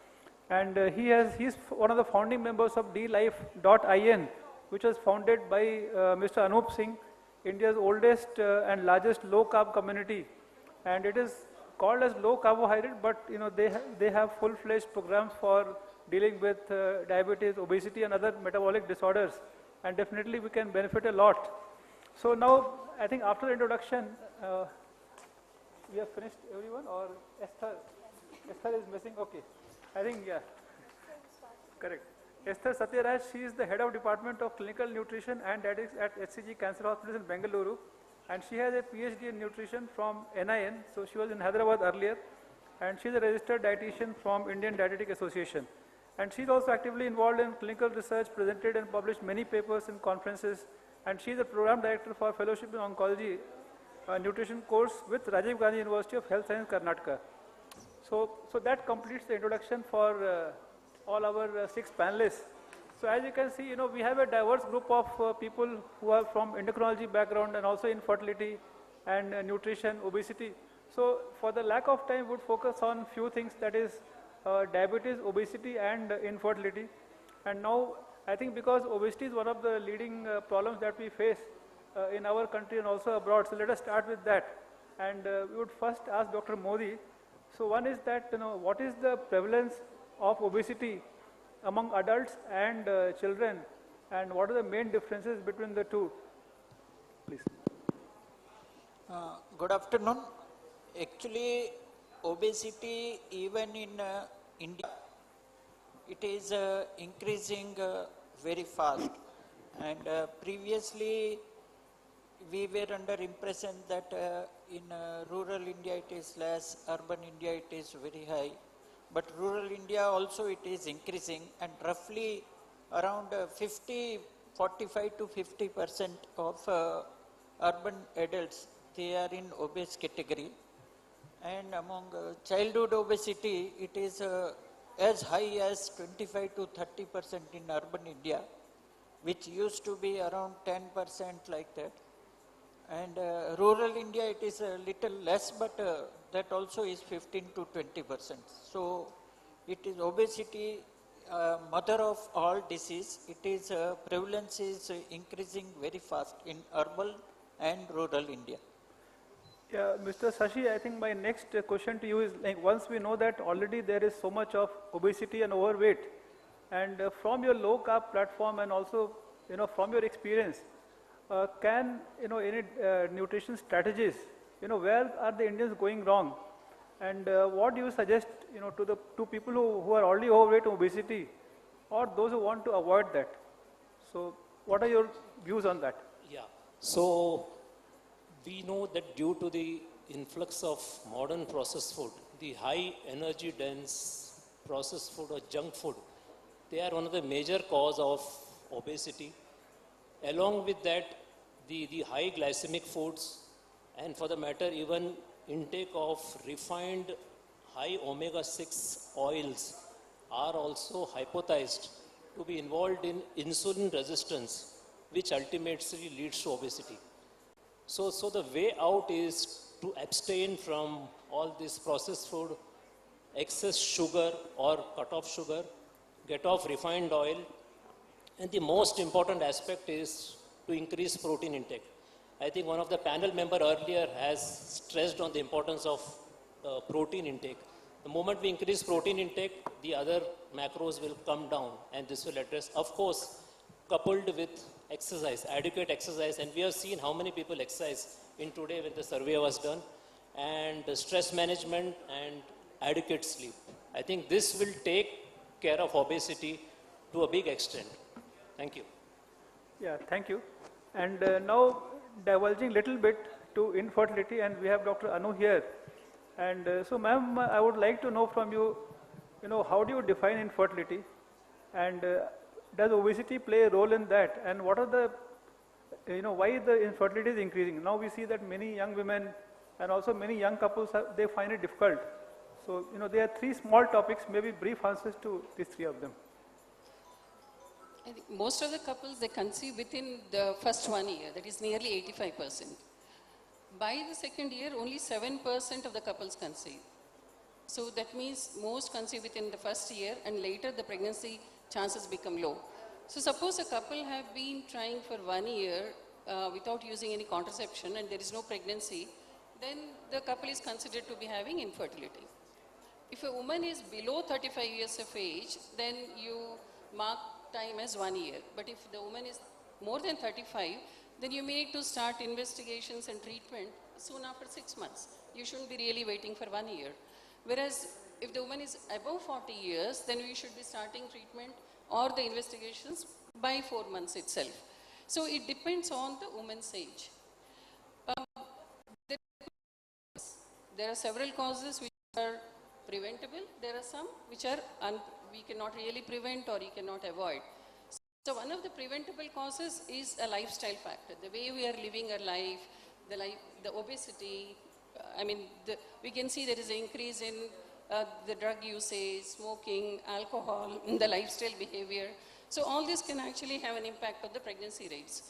And he's one of the founding members of DLife.in, which was founded by Mr. Anup Singh, India's oldest and largest low-carb community. And it is called as low carbohydrate, but they have full-fledged programs for dealing with diabetes, obesity, and other metabolic disorders. And definitely we can benefit a lot. So now, I think after the introduction, we have finished everyone, or Esther? Esther is missing, okay. I think, yeah, correct. Esther Satyaraj, she is the head of Department of Clinical Nutrition and Dietetics at HCG Cancer Hospital in Bengaluru, and she has a PhD in nutrition from NIN, so she was in Hyderabad earlier, and she is a registered dietitian from Indian Dietetic Association. And she is also actively involved in clinical research, presented and published many papers and conferences, and she is a program director for Fellowship in Oncology Nutrition course with Rajiv Gandhi University of Health Science, Karnataka. So that completes the introduction for all our 6 panelists. So as you can see, we have a diverse group of people who are from endocrinology background and also infertility and nutrition, obesity. So for the lack of time, would focus on few things, that is diabetes, obesity and infertility. And now I think because obesity is one of the leading problems that we face in our country and also abroad. So let us start with that. And we would first ask Dr. Modi. So one is that, what is the prevalence of obesity among adults and children, and what are the main differences between the two? Please. Good afternoon. Actually, obesity even in India, it is increasing very fast. And previously, we were under impression that in rural India it is less, urban India it is very high. But rural India also it is increasing, and roughly around 45 to 50% of urban adults, they are in obese category. And among childhood obesity, it is as high as 25 to 30% in urban India, which used to be around 10% like that. And rural India, it is a little less, but that also is 15 to 20%. So it is obesity, mother of all disease. It is prevalence is increasing very fast in urban and rural India. Yeah, Mr. Sashi, I think my next question to you is, like, once we know that already there is so much of obesity and overweight, and from your low carb platform and also, from your experience, can, any nutrition strategies, where are the Indians going wrong? And what do you suggest, to people who are already overweight, obesity, or those who want to avoid that? So what are your views on that? Yeah. So we know that due to the influx of modern processed food, the high energy dense processed food or junk food, they are one of the major cause of obesity. Along with that, the high glycemic foods, and for the matter even intake of refined high omega-6 oils are also hypothesized to be involved in insulin resistance, which ultimately leads to obesity. So the way out is to abstain from all this processed food, excess sugar or cut off sugar, get off refined oil, and the most important aspect is to increase protein intake. I think one of the panel member earlier has stressed on the importance of protein intake. The moment we increase protein intake, the other macros will come down, and this will address, of course, coupled with exercise, adequate exercise, and we have seen how many people exercise in today when the survey was done, and stress management and adequate sleep. I think this will take care of obesity to a big extent. Thank you. Yeah, thank you. And now divulging little bit to infertility, and we have Dr. Anu here. And so ma'am, I would like to know from you, how do you define infertility? And does obesity play a role in that? And what are the, why the infertility is increasing? Now we see that many young women and also many young couples, they find it difficult. So, there are 3 small topics, maybe brief answers to these 3 of them. I think most of the couples, they conceive within the first 1 year, that is nearly 85%. By the second year, only 7% of the couples conceive. So that means most conceive within the first year, and later the pregnancy chances become low. So suppose a couple have been trying for 1 year without using any contraception and there is no pregnancy, then the couple is considered to be having infertility. If a woman is below 35 years of age, then you mark time as 1 year. But if the woman is more than 35, then you may need to start investigations and treatment soon after 6 months. You shouldn't be really waiting for 1 year. Whereas if the woman is above 40 years, then we should be starting treatment or the investigations by 4 months itself. So it depends on the woman's age. There are several causes which are preventable. There are some which are we cannot really prevent or you cannot avoid. So one of the preventable causes is a lifestyle factor. The way we are living our life, the obesity, we can see there is an increase in the drug usage, smoking, alcohol, the lifestyle behavior. So all this can actually have an impact on the pregnancy rates.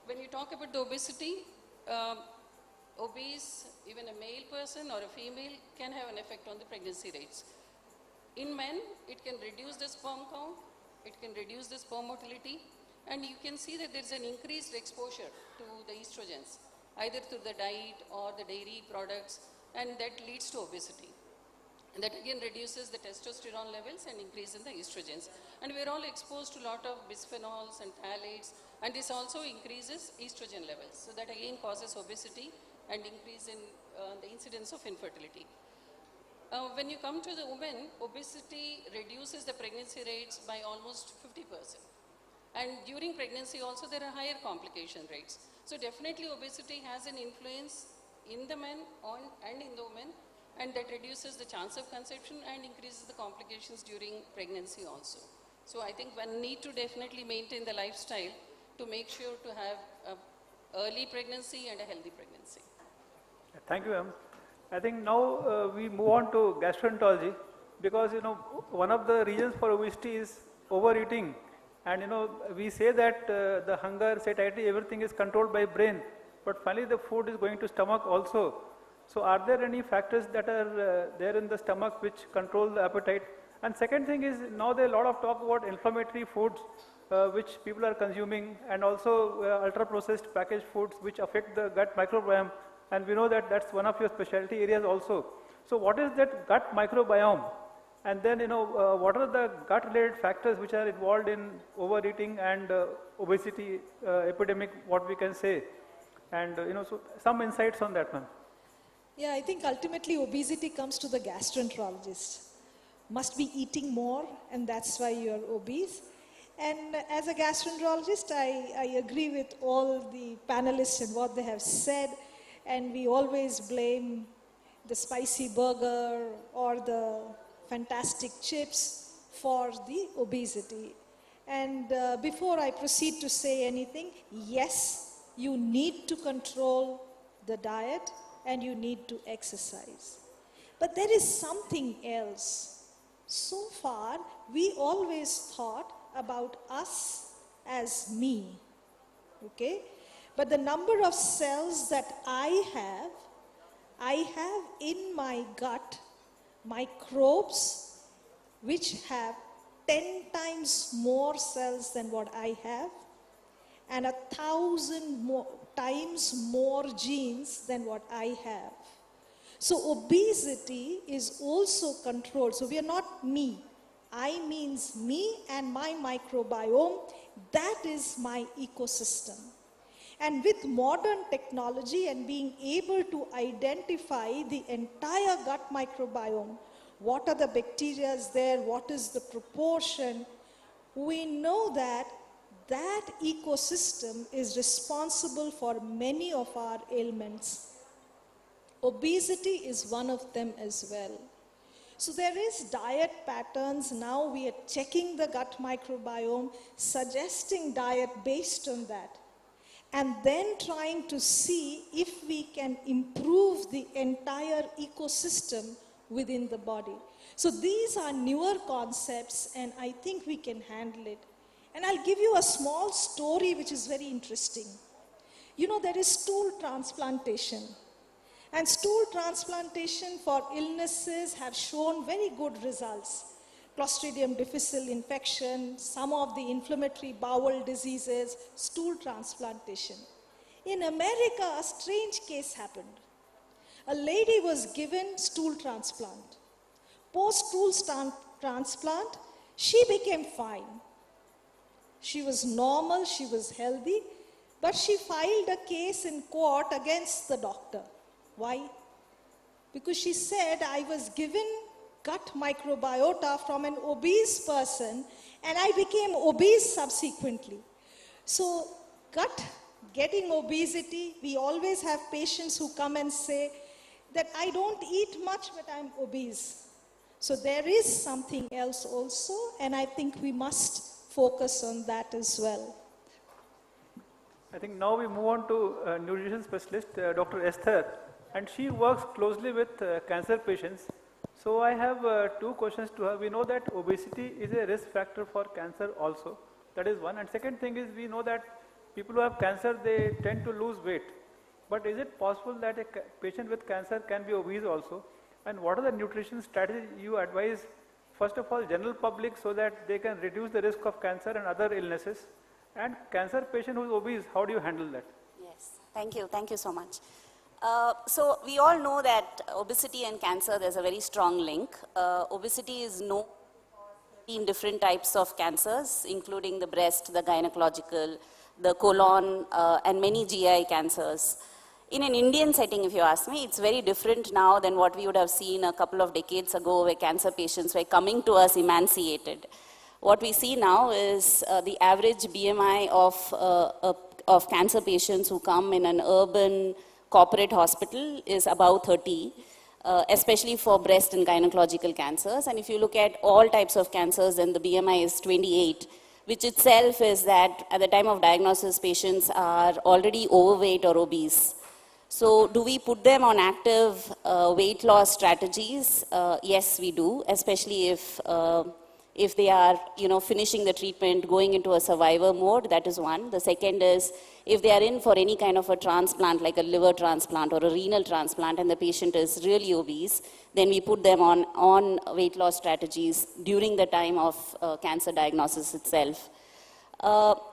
When you talk about the obesity, obese, even a male person or a female can have an effect on the pregnancy rates. In men, it can reduce the sperm count, it can reduce the sperm motility, and you can see that there's an increased exposure to the estrogens, either through the diet or the dairy products, and that leads to obesity. And that again reduces the testosterone levels and increase in the estrogens. And we're all exposed to a lot of bisphenols and phthalates, and this also increases estrogen levels. So that again causes obesity and increase in the incidence of infertility. When you come to the women, obesity reduces the pregnancy rates by almost 50%. And during pregnancy also there are higher complication rates. So definitely obesity has an influence in the men and in the women, and that reduces the chance of conception and increases the complications during pregnancy also. So I think one need to definitely maintain the lifestyle to make sure to have an early pregnancy and a healthy pregnancy. Thank you, ma'am. I think now we move on to gastroenterology, because one of the reasons for obesity is overeating, and we say that the hunger, satiety, everything is controlled by brain, but finally the food is going to stomach also. So are there any factors that are there in the stomach which control the appetite? And second thing is, now there is a lot of talk about inflammatory foods which people are consuming, and also ultra processed packaged foods which affect the gut microbiome. And we know that that's one of your specialty areas also. So what is that gut microbiome? And then, what are the gut-related factors which are involved in overeating and obesity epidemic, what we can say? And, so some insights on that, ma'am. Yeah, I think ultimately obesity comes to the gastroenterologist. Must be eating more, and that's why you're obese. And as a gastroenterologist, I agree with all the panelists and what they have said. And we always blame the spicy burger or the fantastic chips for the obesity. And before I proceed to say anything, yes, you need to control the diet and you need to exercise. But there is something else. So far, we always thought about us as me, okay? But the number of cells that I have in my gut microbes which have 10 times more cells than what I have, and 1,000 times more genes than what I have. So obesity is also controlled. So we are not me. I means me and my microbiome. That is my ecosystem. And with modern technology and being able to identify the entire gut microbiome, what are the bacteria there, what is the proportion, we know that that ecosystem is responsible for many of our ailments. Obesity is one of them as well. So there is diet patterns. Now we are checking the gut microbiome, suggesting diet based on that, and then trying to see if we can improve the entire ecosystem within the body. So these are newer concepts, and I think we can handle it. And I'll give you a small story which is very interesting. There is stool transplantation. And stool transplantation for illnesses have shown very good results. Clostridium difficile infection, some of the inflammatory bowel diseases, stool transplantation. In America, a strange case happened. A lady was given stool transplant. Post-stool transplant, she became fine. She was normal, she was healthy, but she filed a case in court against the doctor. Why? Because she said, I was given gut microbiota from an obese person and I became obese subsequently. So getting obesity, we always have patients who come and say that I don't eat much but I'm obese. So there is something else also, and I think we must focus on that as well. I think now we move on to nutrition specialist, Dr. Esther, and she works closely with cancer patients. So I have two questions to her. We know that obesity is a risk factor for cancer also. That is one. And second thing is we know that people who have cancer, they tend to lose weight. But is it possible that a patient with cancer can be obese also? And what are the nutrition strategies you advise, first of all, general public so that they can reduce the risk of cancer and other illnesses? And cancer patient who is obese, how do you handle that? Yes, thank you so much. So we all know that obesity and cancer, there's a very strong link. Obesity is known in different types of cancers, including the breast, the gynecological, the colon, and many GI cancers. In an Indian setting, if you ask me, it's very different now than what we would have seen a couple of decades ago where cancer patients were coming to us emaciated. What we see now is the average BMI of cancer patients who come in an urban corporate hospital is about 30, especially for breast and gynecological cancers. And if you look at all types of cancers, then the BMI is 28, which itself is that at the time of diagnosis, patients are already overweight or obese. So do we put them on active weight loss strategies? Yes, we do, especially if they are, finishing the treatment, going into a survivor mode. That is one. The second is if they are in for any kind of a transplant, like a liver transplant or a renal transplant, and the patient is really obese, then we put them on weight loss strategies during the time of cancer diagnosis itself.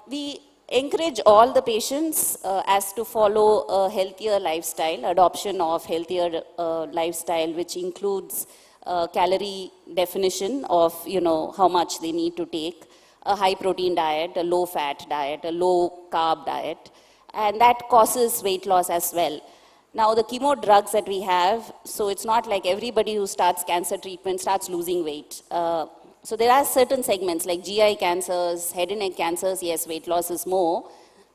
We encourage all the patients as to follow a healthier lifestyle, adoption of healthier lifestyle, which includes calorie definition of, how much they need to take, a high protein diet, a low fat diet, a low carb diet, and that causes weight loss as well. Now the chemo drugs that we have, so it's not like everybody who starts cancer treatment starts losing weight. So there are certain segments like GI cancers, head and neck cancers, yes, weight loss is more,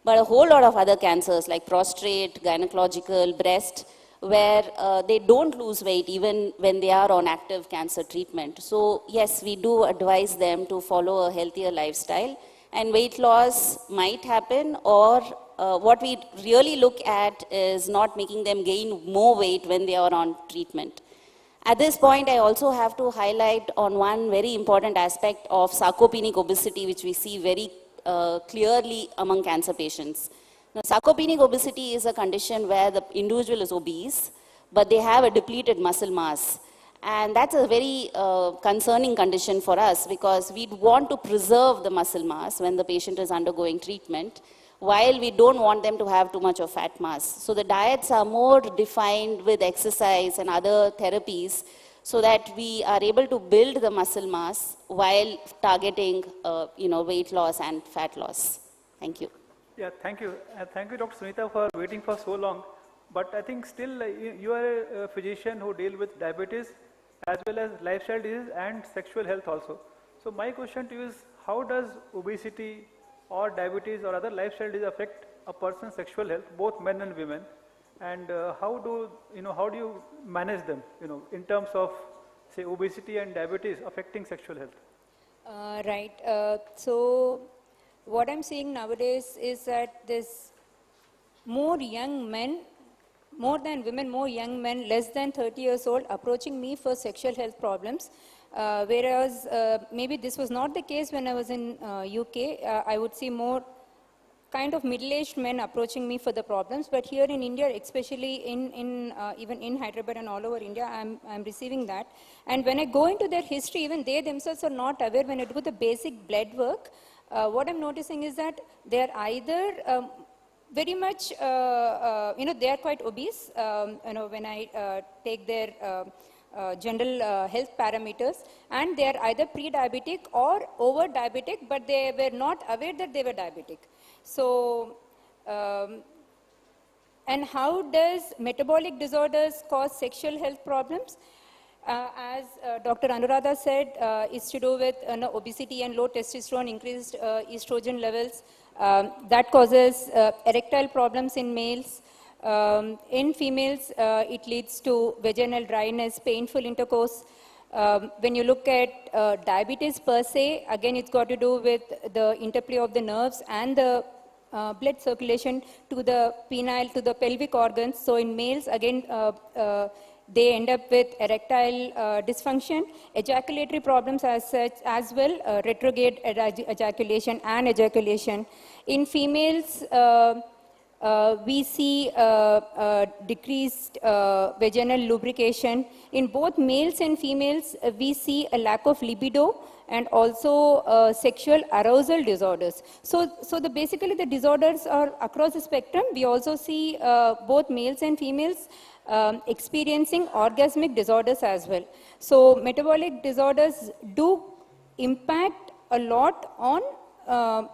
but a whole lot of other cancers like prostate, gynecological, breast, where they don't lose weight even when they are on active cancer treatment. So yes, we do advise them to follow a healthier lifestyle, and weight loss might happen, or what we really look at is not making them gain more weight when they are on treatment. At this point, I also have to highlight on one very important aspect of sarcopenic obesity, which we see very clearly among cancer patients. Now, sarcopenic obesity is a condition where the individual is obese, but they have a depleted muscle mass. And that's a very concerning condition for us, because we want to preserve the muscle mass when the patient is undergoing treatment, while we don't want them to have too much of fat mass. So the diets are more defined with exercise and other therapies, so that we are able to build the muscle mass while targeting weight loss and fat loss. Thank you. Yeah, thank you. Thank you, Dr. Sunita, for waiting for so long. But I think still you are a physician who deals with diabetes as well as lifestyle disease and sexual health also. So my question to you is, how does obesity or diabetes or other lifestyle disease affect a person's sexual health, both men and women? And how do you manage them, in terms of, say, obesity and diabetes affecting sexual health? Right. So what I'm seeing nowadays is that there's more young men, more than women, more young men less than 30 years old approaching me for sexual health problems. Whereas maybe this was not the case when I was in UK. I would see more kind of middle-aged men approaching me for the problems, but here in India, especially even in Hyderabad and all over India, I'm receiving that. And when I go into their history, even they themselves are not aware. When I do the basic blood work, what I'm noticing is that they're either very much, they are quite obese. When I take their general health parameters, and they are either pre-diabetic or over-diabetic, but they were not aware that they were diabetic. So, and how does metabolic disorders cause sexual health problems? As Dr. Anuradha said, it's to do with obesity and low testosterone, increased estrogen levels. That causes erectile problems in males. In females, it leads to vaginal dryness, painful intercourse. When you look at diabetes per se, again, it's got to do with the interplay of the nerves and the blood circulation to the penile, to the pelvic organs. So in males, again, they end up with erectile dysfunction, ejaculatory problems as such as well, retrograde ejaculation and ejaculation. In females, we see decreased vaginal lubrication. In both males and females, we see a lack of libido and also sexual arousal disorders. So basically the disorders are across the spectrum. We also see both males and females experiencing orgasmic disorders as well. So metabolic disorders do impact a lot on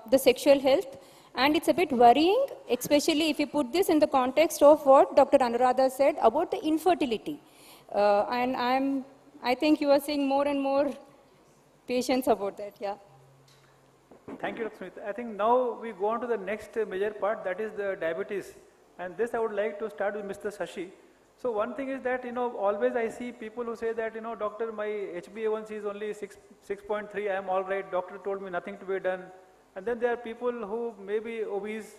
the sexual health. And it's a bit worrying, especially if you put this in the context of what Dr. Anuradha said about the infertility. And I think you are seeing more and more patients about that, yeah. Thank you, Dr. Smith. I think now we go on to the next major part, that is the diabetes. And this I would like to start with Mr. Shashi. So one thing is that, always I see people who say that, doctor, my HbA1c is only 6.3, I am all right, doctor told me nothing to be done. And then there are people who may be obese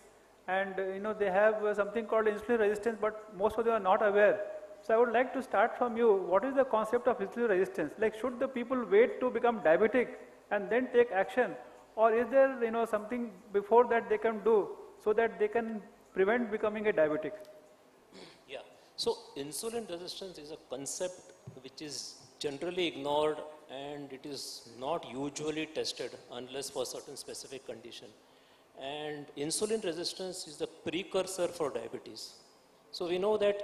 and they have something called insulin resistance, but most of them are not aware. So I would like to start from you. What is the concept of insulin resistance? Like, should the people wait to become diabetic and then take action? Or is there something before that they can do so that they can prevent becoming a diabetic? Yeah. So insulin resistance is a concept which is generally ignored, and it is not usually tested unless for certain specific condition. And insulin resistance is the precursor for diabetes. So we know that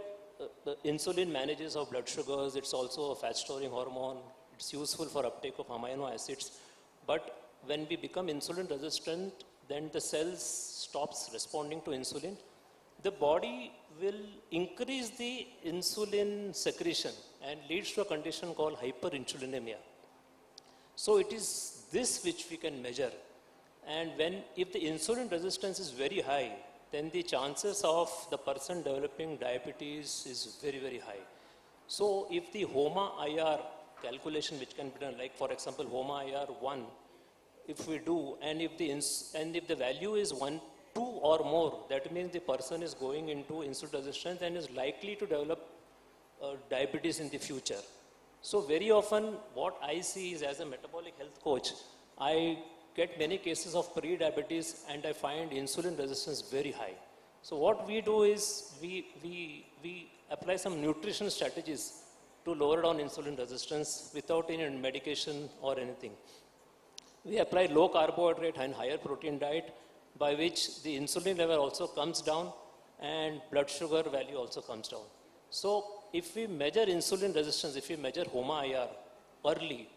the insulin manages our blood sugars, it's also a fat storing hormone, it's useful for uptake of amino acids. But when we become insulin resistant, then the cells stops responding to insulin. The body will increase the insulin secretion and leads to a condition called hyperinsulinemia. So it is this which we can measure. And if the insulin resistance is very high, then the chances of the person developing diabetes is very, very high. So if the HOMA-IR calculation, which can be done, like for example, HOMA-IR 1, if we do, and if the value is 1, 2 or more, that means the person is going into insulin resistance and is likely to develop diabetes in the future. So very often what I see is, as a metabolic health coach, I get many cases of pre-diabetes and I find insulin resistance very high. So what we do is we apply some nutrition strategies to lower down insulin resistance without any medication or anything. We apply low carbohydrate and higher protein diet, by which the insulin level also comes down and blood sugar value also comes down. So if we measure insulin resistance, if we measure HOMA-IR early,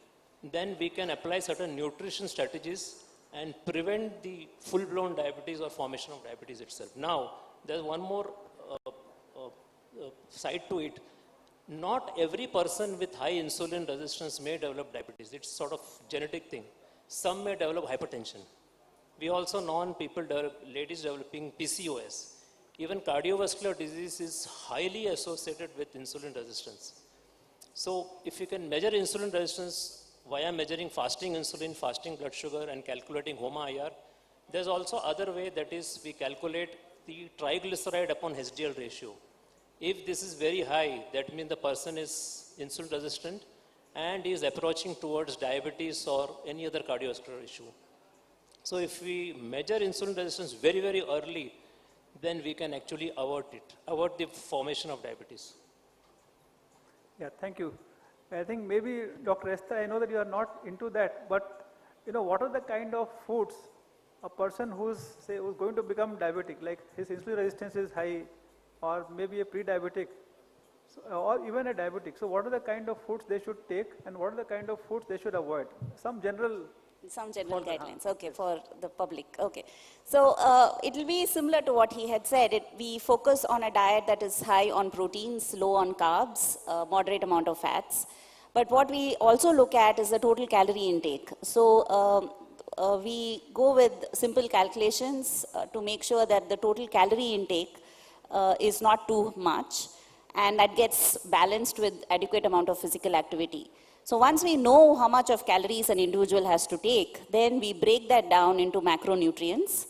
then we can apply certain nutrition strategies and prevent the full-blown diabetes or formation of diabetes itself. Now, there's one more side to it. Not every person with high insulin resistance may develop diabetes. It's sort of genetic thing. Some may develop hypertension. We also know ladies developing PCOS. Even cardiovascular disease is highly associated with insulin resistance. So if you can measure insulin resistance via measuring fasting insulin, fasting blood sugar, and calculating HOMA-IR, there's also other way, that is we calculate the triglyceride upon HDL ratio. If this is very high, that means the person is insulin resistant and is approaching towards diabetes or any other cardiovascular issue. So if we measure insulin resistance very, very early, then we can actually avert the formation of diabetes. Yeah, thank you. I think maybe Dr. Esther, I know that you are not into that, but what are the kind of foods a person who's going to become diabetic, like his insulin resistance is high, or maybe a pre-diabetic, or even a diabetic. So what are the kind of foods they should take, and what are the kind of foods they should avoid? Some general guidelines, okay, for the public. Okay, so it will be similar to what he had said. We focus on a diet that is high on proteins, low on carbs, moderate amount of fats. But what we also look at is the total calorie intake. So we go with simple calculations to make sure that the total calorie intake is not too much, and that gets balanced with adequate amount of physical activity. So once we know how much of calories an individual has to take, then we break that down into macronutrients.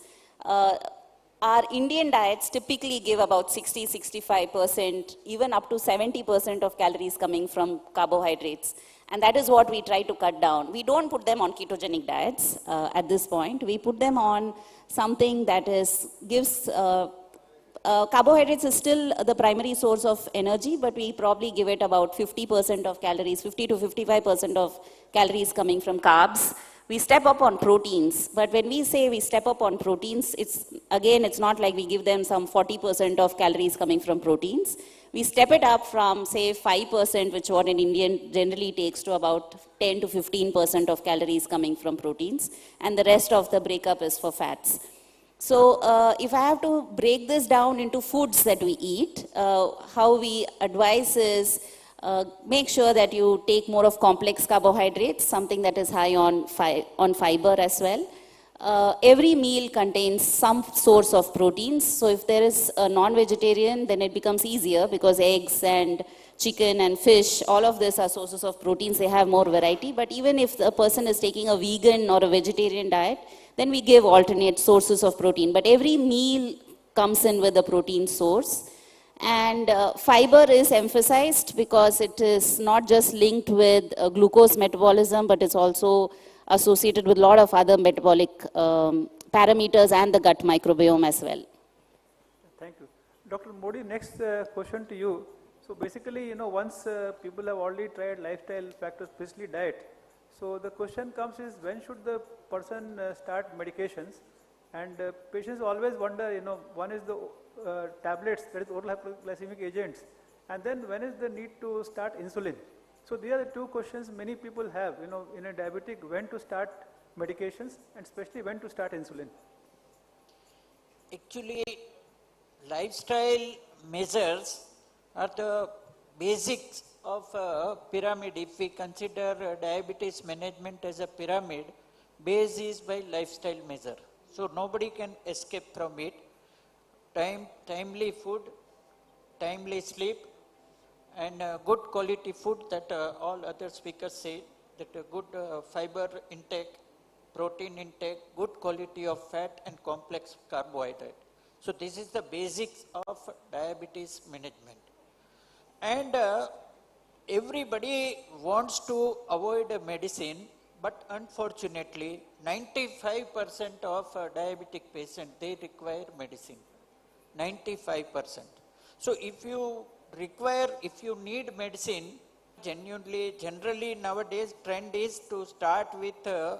our Indian diets typically give about 60, 65%, even up to 70% of calories coming from carbohydrates. And that is what we try to cut down. We don't put them on ketogenic diets at this point. We put them on something that gives carbohydrates is still the primary source of energy, but we probably give it about 50% of calories, 50 to 55% of calories coming from carbs. We step up on proteins, but when we say we step up on proteins, it's not like we give them some 40% of calories coming from proteins. We step it up from, say, 5%, which what an Indian generally takes, to about 10 to 15% of calories coming from proteins, and the rest of the breakup is for fats. So if I have to break this down into foods that we eat, how we advise is make sure that you take more of complex carbohydrates, something that is high on fiber as well. Every meal contains some source of proteins. So if there is a non-vegetarian, then it becomes easier because eggs and chicken and fish, all of these are sources of proteins. They have more variety. But even if a person is taking a vegan or a vegetarian diet, then we give alternate sources of protein. But every meal comes in with a protein source. And fiber is emphasized because it is not just linked with glucose metabolism, but it's also associated with a lot of other metabolic parameters and the gut microbiome as well. Thank you. Dr. Modi, next question to you. So basically, once people have already tried lifestyle factors, especially diet, so the question comes is, when should the person start medications? And patients always wonder, one is the tablets, that is oral hypoglycemic agents, and then when is the need to start insulin? So these are the two questions many people have, in a diabetic, when to start medications and especially when to start insulin. Actually, lifestyle measures are the basics of a pyramid. If we consider diabetes management as a pyramid, base is by lifestyle measure. So nobody can escape from it. Timely food, timely sleep, and good quality food that all other speakers say, that good fiber intake, protein intake, good quality of fat and complex carbohydrate. So this is the basics of diabetes management. And everybody wants to avoid a medicine, but unfortunately 95% of diabetic patients, they require medicine. 95%. So if you need medicine, generally nowadays trend is to start with a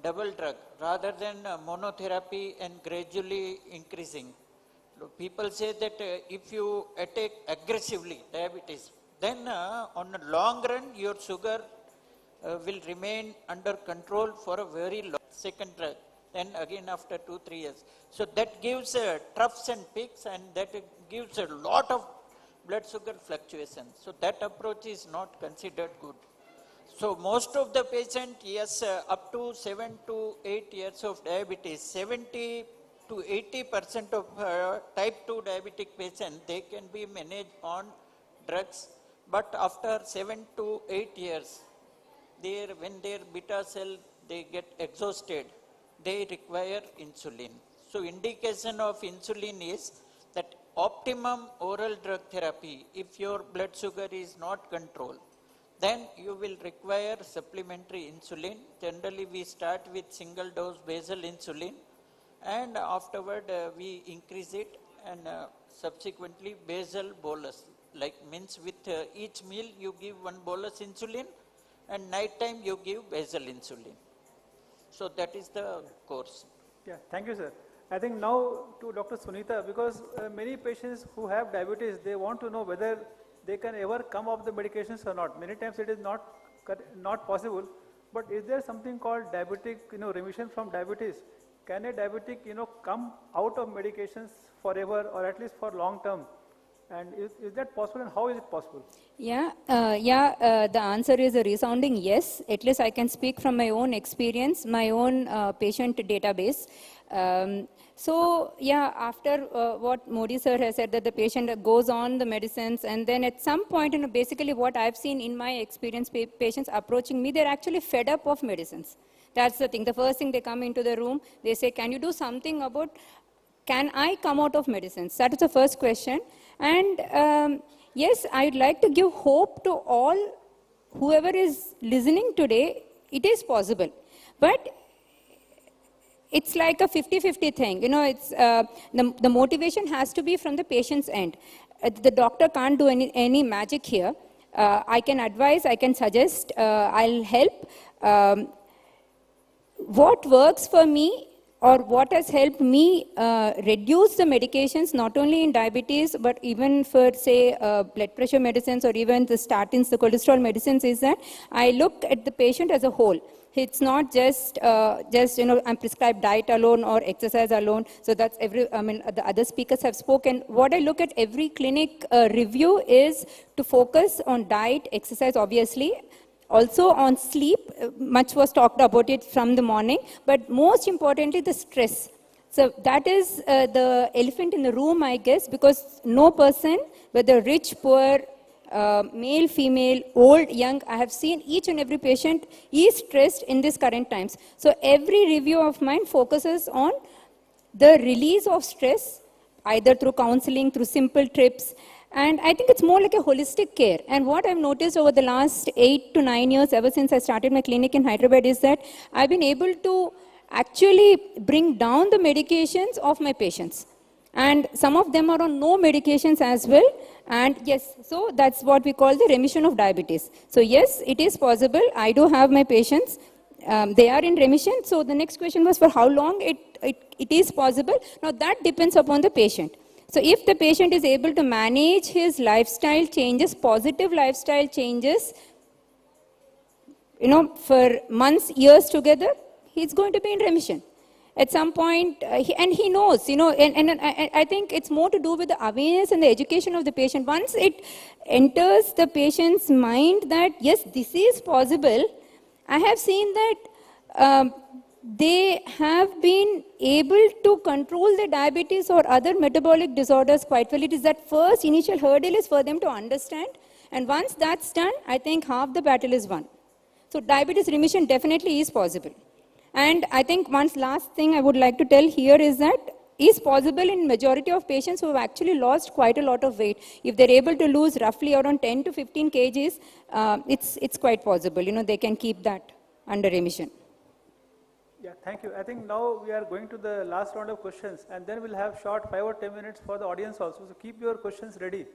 double drug rather than monotherapy and gradually increasing. People say that if you attack aggressively diabetes, then on the long run your sugar will remain under control for a very long second drug. Then again after 2-3 years. So that gives troughs and peaks, and that gives a lot of blood sugar fluctuations. So that approach is not considered good. So most of the patients, yes, up to 7 to 8 years of diabetes, 70 to 80% of type 2 diabetic patients, they can be managed on drugs. But after 7 to 8 years, when their beta cell, they get exhausted, they require insulin. So indication of insulin is that optimum oral drug therapy, if your blood sugar is not controlled, then you will require supplementary insulin. Generally we start with single dose basal insulin, and afterward we increase it, and subsequently basal bolus, like means with each meal you give one bolus insulin, and night time you give basal insulin. So that is the course. Yeah, thank you, sir. I think now to Dr. Sunita, because many patients who have diabetes, they want to know whether they can ever come off the medications or not. Many times it is not possible, but is there something called diabetic, remission from diabetes? Can a diabetic, come out of medications forever or at least for long term? And is that possible, and how is it possible? Yeah, the answer is a resounding yes. At least I can speak from my own experience, my own patient database. So yeah, after what Modi sir has said, that the patient goes on the medicines, and then at some point, basically what I've seen in my experience, patients approaching me, they're actually fed up of medicines. That's the thing. The first thing, they come into the room, they say, can you do something about can I come out of medicines? That is the first question. And yes, I'd like to give hope to all, whoever is listening today, it is possible. But it's like a 50-50 thing. You know, it's, the motivation has to be from the patient's end. The doctor can't do any magic here. I can advise, I can suggest, I'll help. What works for me, or what has helped me reduce the medications, not only in diabetes, but even for, say, blood pressure medicines or even the statins, the cholesterol medicines, is that I look at the patient as a whole. It's not just, I'm prescribed diet alone or exercise alone. So that's the other speakers have spoken. What I look at every clinic review is to focus on diet, exercise, obviously. Also on sleep, much was talked about it from the morning, but most importantly, the stress. So that is the elephant in the room, I guess, because no person, whether rich, poor, male, female, old, young, I have seen each and every patient is stressed in these current times. So every review of mine focuses on the release of stress, either through counseling, through simple trips. And I think it's more like a holistic care. And what I've noticed over the last 8 to 9 years, ever since I started my clinic in Hyderabad, is that I've been able to actually bring down the medications of my patients. And some of them are on no medications as well. And yes, so that's what we call the remission of diabetes. So yes, it is possible. I do have my patients. They are in remission. So the next question was for how long it is possible. Now that depends upon the patient. So if the patient is able to manage his lifestyle changes, positive lifestyle changes, for months, years together, he's going to be in remission. At some point, and he knows, and I think it's more to do with the awareness and the education of the patient. Once it enters the patient's mind that, yes, this is possible, I have seen that they have been able to control the diabetes or other metabolic disorders quite well. It is that first initial hurdle is for them to understand. And once that's done, I think half the battle is won. So diabetes remission definitely is possible. And I think one last thing I would like to tell here is that is possible in majority of patients who have actually lost quite a lot of weight. If they're able to lose roughly around 10 to 15 kgs, it's quite possible. They can keep that under remission. Yeah, thank you. I think now we are going to the last round of questions, and then we'll have short 5 or 10 minutes for the audience also. So keep your questions ready.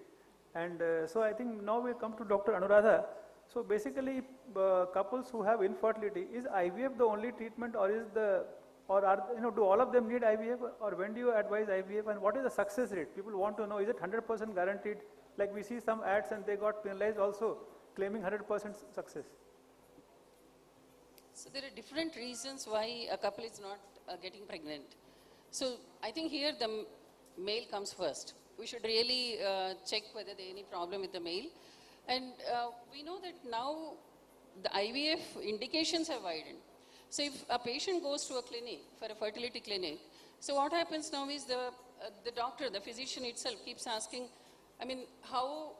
And so I think now we come to Dr. Anuradha. So basically, couples who have infertility, is IVF the only treatment, or do all of them need IVF, or when do you advise IVF, and what is the success rate? People want to know, is it 100% guaranteed? Like we see some ads and they got penalized also, claiming 100% success. So there are different reasons why a couple is not getting pregnant. So I think here the male comes first. We should really check whether there is any problem with the male. And we know that now the IVF indications have widened. So if a patient goes to a clinic, for a fertility clinic, so what happens now is the doctor, the physician itself keeps asking, how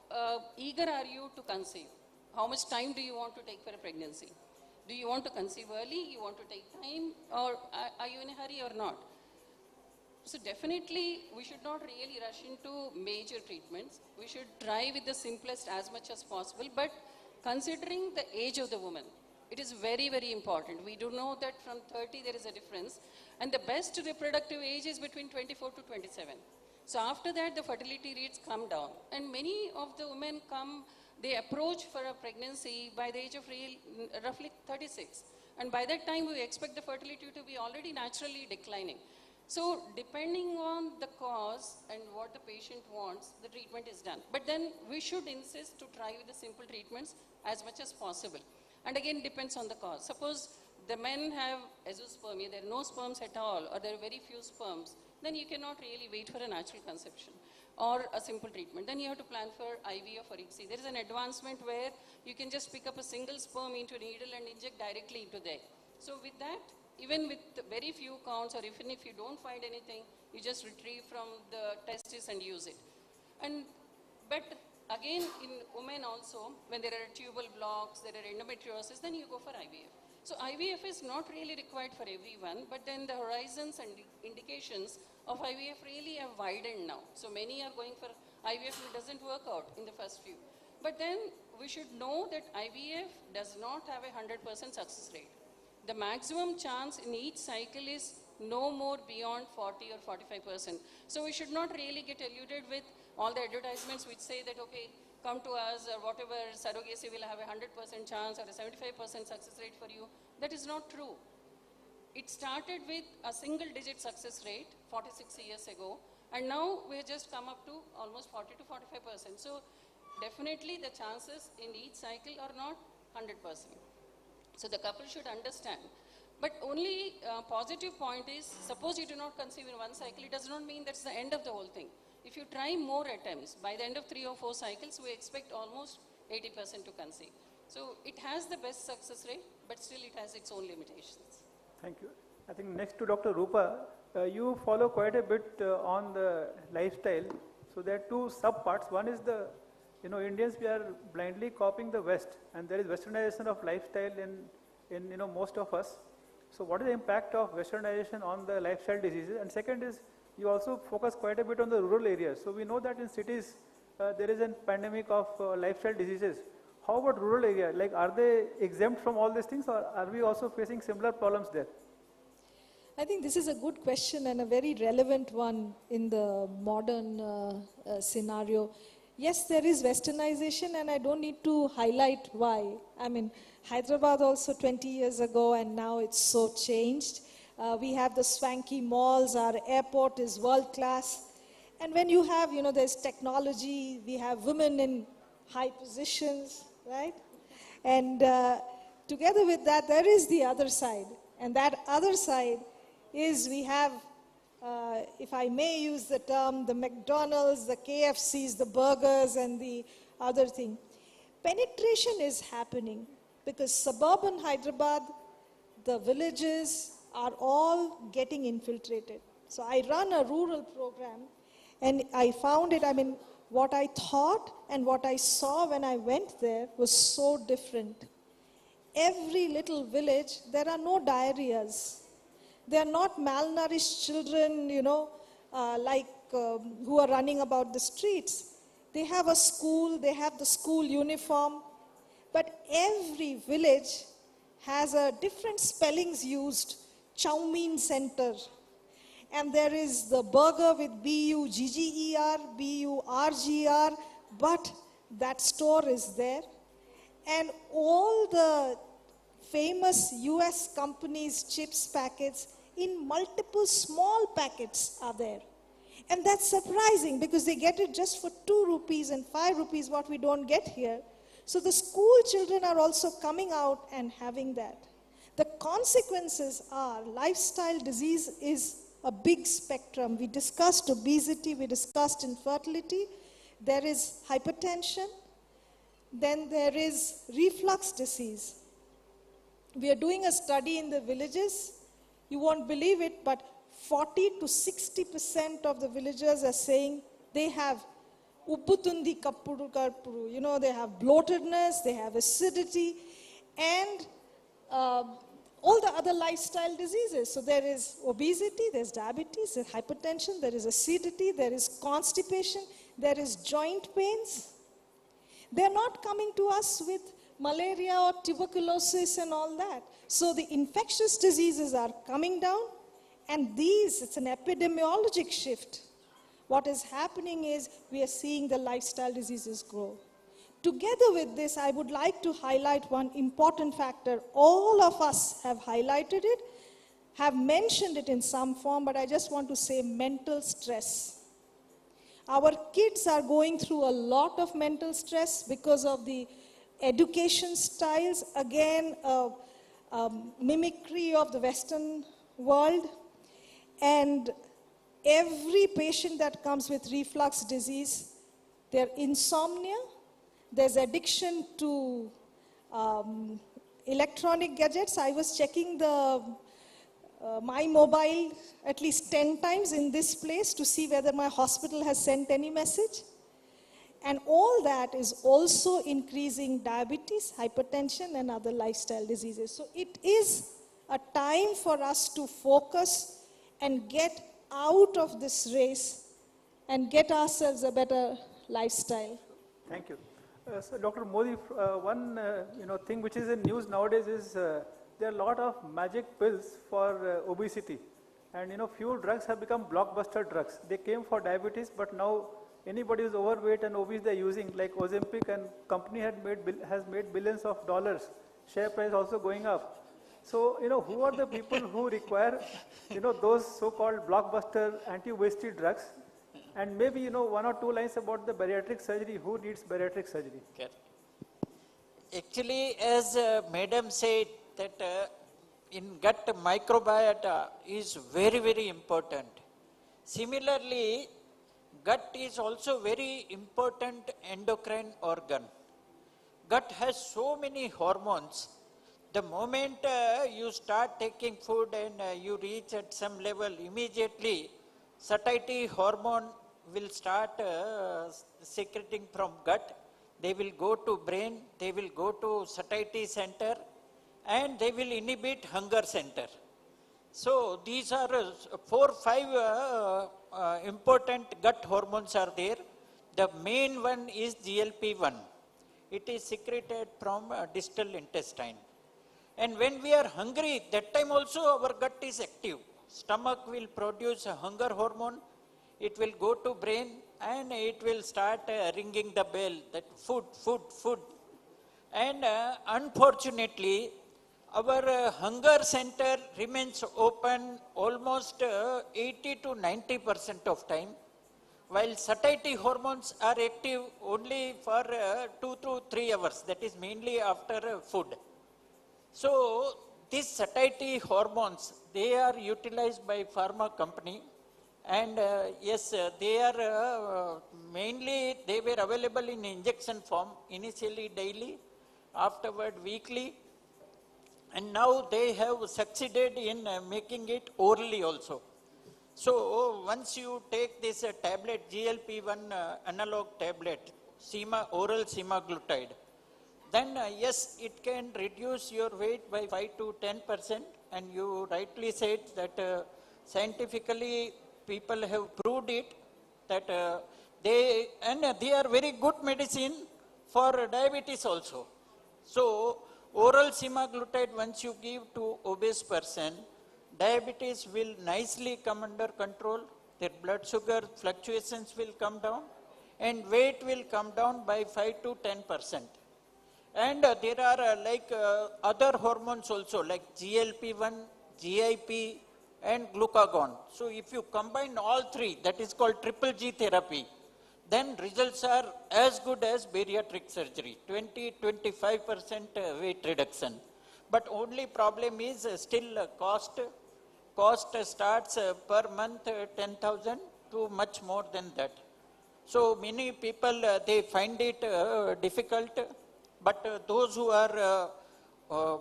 eager are you to conceive? How much time do you want to take for a pregnancy? Do you want to conceive early? You want to take time? Or are you in a hurry or not? So definitely, we should not really rush into major treatments. We should try with the simplest as much as possible, but considering the age of the woman, it is very, very important. We do know that from 30 there is a difference, and the best reproductive age is between 24 to 27. So after that, the fertility rates come down, and many of the women they approach for a pregnancy by the age of roughly 36. And by that time, we expect the fertility to be already naturally declining. So depending on the cause and what the patient wants, the treatment is done. But then we should insist to try with the simple treatments as much as possible. And again, depends on the cause. Suppose the men have azoospermia, there are no sperms at all, or there are very few sperms, then you cannot really wait for a natural conception or a simple treatment. Then you have to plan for IVF or ICSI. There is an advancement where you can just pick up a single sperm into a needle and inject directly into there. So with that, even with very few counts, or even if you don't find anything, you just retrieve from the testis and use it. But again, in women also, when there are tubal blocks, there are endometriosis, then you go for IVF. So IVF is not really required for everyone, but then the horizons and indications of IVF really have widened now. So many are going for IVF, it doesn't work out in the first few. But then we should know that IVF does not have a 100% success rate. The maximum chance in each cycle is no more beyond 40 or 45%. So we should not really get eluded with all the advertisements which say that, okay, come to us or whatever, surrogacy will have a 100% chance or a 75% success rate for you. That is not true. It started with a single digit success rate 46 years ago, and now we have just come up to almost 40 to 45%. So definitely the chances in each cycle are not 100%. So the couple should understand. But only positive point is, suppose you do not conceive in one cycle, it does not mean that's the end of the whole thing. If you try more attempts, by the end of 3 or 4 cycles, we expect almost 80% to conceive. So it has the best success rate, but still it has its own limitations. Thank you. I think next to Dr. Rupa, you follow quite a bit on the lifestyle. So there are two sub-parts. One is the, Indians, we are blindly copying the West, and there is westernization of lifestyle in most of us. So what is the impact of westernization on the lifestyle diseases? And second is, you also focus quite a bit on the rural areas. So we know that in cities, there is a pandemic of lifestyle diseases. How about rural area? Like, are they exempt from all these things, or are we also facing similar problems there? I think this is a good question and a very relevant one in the modern scenario. Yes, there is westernization, and I don't need to highlight why. I mean, Hyderabad also 20 years ago, and now it's so changed. We have the swanky malls, our airport is world class. And when you have, there's technology, we have women in high positions, right? And together with that, there is the other side. And that other side is we have, if I may use the term, the McDonald's, the KFCs, the burgers, and the other thing. Penetration is happening because suburban Hyderabad, the villages are all getting infiltrated. So I run a rural program, and I found it, what I thought and what I saw when I went there was so different. Every little village, there are no diarrheas. They are not malnourished children, who are running about the streets. They have a school, they have the school uniform, but every village has a different spellings used. Chow mein center. And there is the burger with B-U-G-G-E-R, B-U-R-G-R, but that store is there. And all the famous US companies' chips packets in multiple small packets are there. And that's surprising because they get it just for 2 rupees and 5 rupees, what we don't get here. So the school children are also coming out and having that. The consequences are lifestyle disease is a big spectrum. We discussed obesity, we discussed infertility, there is hypertension, then there is reflux disease. We are doing a study in the villages. You won't believe it, but 40 to 60% of the villagers are saying they have ubbutundi kappuru karpuru. They have bloatedness, they have acidity, and all the other lifestyle diseases. So there is obesity, there's diabetes, there's hypertension, there is acidity, there is constipation, there is joint pains. They're not coming to us with malaria or tuberculosis and all that. So the infectious diseases are coming down, and it's an epidemiologic shift. What is happening is we are seeing the lifestyle diseases grow. Together with this, I would like to highlight one important factor. All of us have highlighted it, have mentioned it in some form, but I just want to say mental stress. Our kids are going through a lot of mental stress because of the education styles, again, mimicry of the Western world. And every patient that comes with reflux disease, their insomnia, there's addiction to electronic gadgets. I was checking my mobile at least 10 times in this place to see whether my hospital has sent any message. And all that is also increasing diabetes, hypertension, and other lifestyle diseases. So it is a time for us to focus and get out of this race and get ourselves a better lifestyle. Thank you. So, Dr. Modi, one thing which is in news nowadays is there are a lot of magic pills for obesity, and few drugs have become blockbuster drugs. They came for diabetes, but now anybody who's overweight and obese they're using, like Ozempic, and company has made billions of dollars. Share price also going up. So who are the people who require those so-called blockbuster anti-obesity drugs? And maybe, one or two lines about the bariatric surgery. Who needs bariatric surgery? Okay. Actually, as Madam said, that in gut microbiota is very, very important. Similarly, gut is also very important endocrine organ. Gut has so many hormones. The moment you start taking food and you reach at some level, immediately satiety hormone will start secreting from gut. They will go to brain, they will go to satiety center, and they will inhibit hunger center. So these are 4 or 5 important gut hormones are there. The main one is GLP-1. It is secreted from distal intestine. And when we are hungry, that time also our gut is active. Stomach will produce a hunger hormone. It will go to brain and it will start ringing the bell that food, food, food. And unfortunately, our hunger center remains open almost 80 to 90% of time, while satiety hormones are active only for 2 to 3 hours. That is mainly after food. So these satiety hormones, they are utilized by pharma company, and yes, they are mainly, they were available in injection form, initially daily, afterward weekly, and now they have succeeded in making it orally also. So once you take this tablet, GLP-1 analog tablet, oral semaglutide, then yes, it can reduce your weight by 5 to 10%. And you rightly said that scientifically people have proved it, that they are very good medicine for diabetes also. So oral semaglutide, once you give to obese person, diabetes will nicely come under control, their blood sugar fluctuations will come down, and weight will come down by 5 to 10%. And there are other hormones also, like GLP-1, GIP, and glucagon. So if you combine all three, that is called triple G therapy, then results are as good as bariatric surgery, 20-25% weight reduction. But only problem is still cost. Cost starts per month 10,000 to much more than that. So many people, they find it difficult. But those who are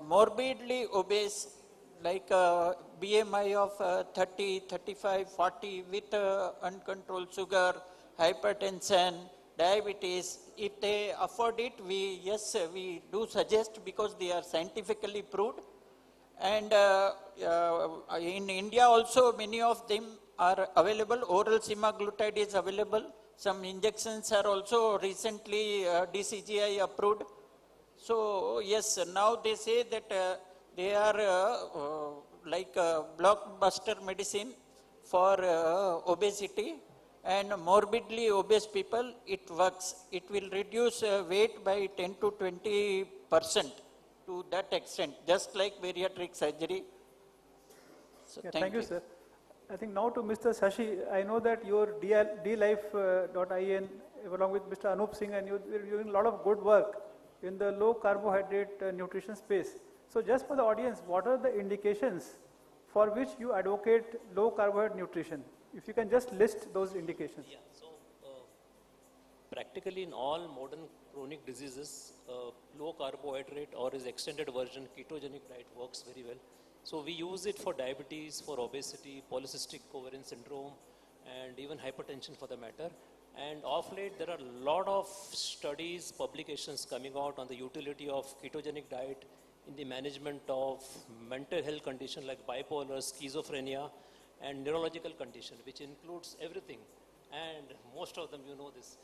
morbidly obese, like BMI of 30, 35, 40 with uncontrolled sugar, hypertension, diabetes, if they afford it, we do suggest, because they are scientifically proved. And in India also many of them are available. Oral semaglutide is available. Some injections are also recently DCGI approved. So yes, now they say that they are like blockbuster medicine for obesity, and morbidly obese people, it works. It will reduce weight by 10 to 20% to that extent, just like bariatric surgery. So yeah, thank you, sir. I think now to Mr. Shashi, I know that your dlife.in along with Mr. Anup Singh, and you're doing a lot of good work in the low carbohydrate nutrition space. So just for the audience, what are the indications for which you advocate low carbohydrate nutrition? If you can just list those indications. Yeah, so practically in all modern chronic diseases, low carbohydrate or his extended version ketogenic diet works very well. So we use it for diabetes, for obesity, polycystic ovarian syndrome, and even hypertension for the matter. And of late, there are a lot of studies, publications coming out on the utility of ketogenic diet in the management of mental health conditions like bipolar, schizophrenia, and neurological condition, which includes everything. And most of them, you know this,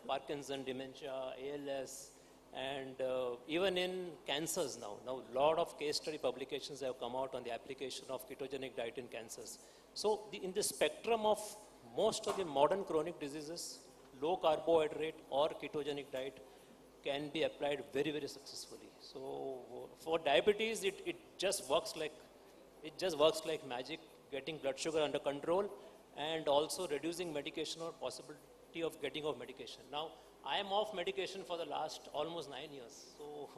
Parkinson, dementia, ALS, and even in cancers now. Now, a lot of case study publications have come out on the application of ketogenic diet in cancers. So, in the spectrum of most of the modern chronic diseases, low carbohydrate or ketogenic diet can be applied very, very successfully. So, for diabetes, it just works like magic, getting blood sugar under control and also reducing medication or possibility of getting off medication. Now, I am off medication for the last almost 9 years. So,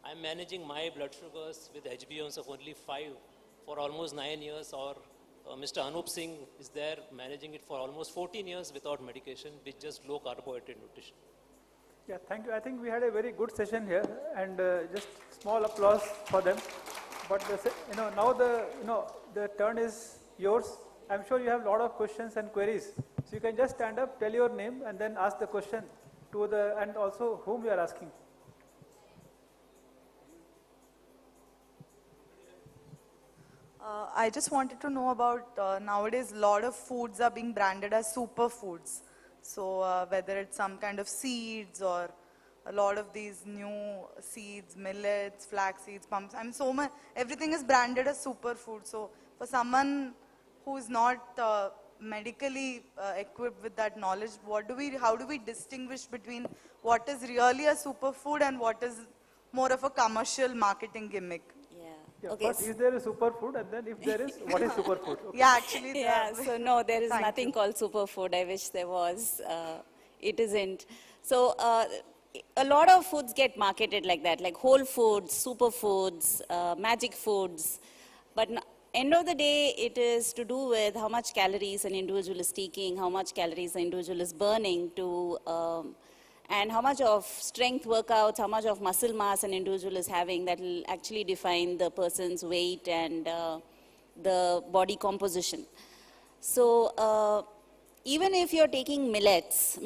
I am managing my blood sugars with HbA1c of only 5 for almost 9 years, or Mr. Anup Singh is there managing it for almost 14 years without medication with just low carbohydrate nutrition. Yeah, thank you. I think we had a very good session here, and just small applause for them. But now the turn is yours. I'm sure you have a lot of questions and queries. So you can just stand up, tell your name, and then ask the question to and also whom you are asking. I just wanted to know about nowadays a lot of foods are being branded as superfoods. So whether it's some kind of seeds or a lot of these new seeds, millets, flax seeds, pumps, everything is branded as superfood. So for someone who is not medically equipped with that knowledge, how do we distinguish between what is really a superfood and what is more of a commercial marketing gimmick? Yeah, okay. But is there a superfood, and then if there is, what is superfood? Okay. Yeah, actually. Yeah, so no, there is nothing called superfood. I wish there was. It isn't. So a lot of foods get marketed like that, like whole foods, superfoods, magic foods. But end of the day, it is to do with how much calories an individual is taking, how much calories an individual is burning to and how much of strength workouts, how much of muscle mass an individual is having, that will actually define the person's weight and the body composition. So even if you're taking millets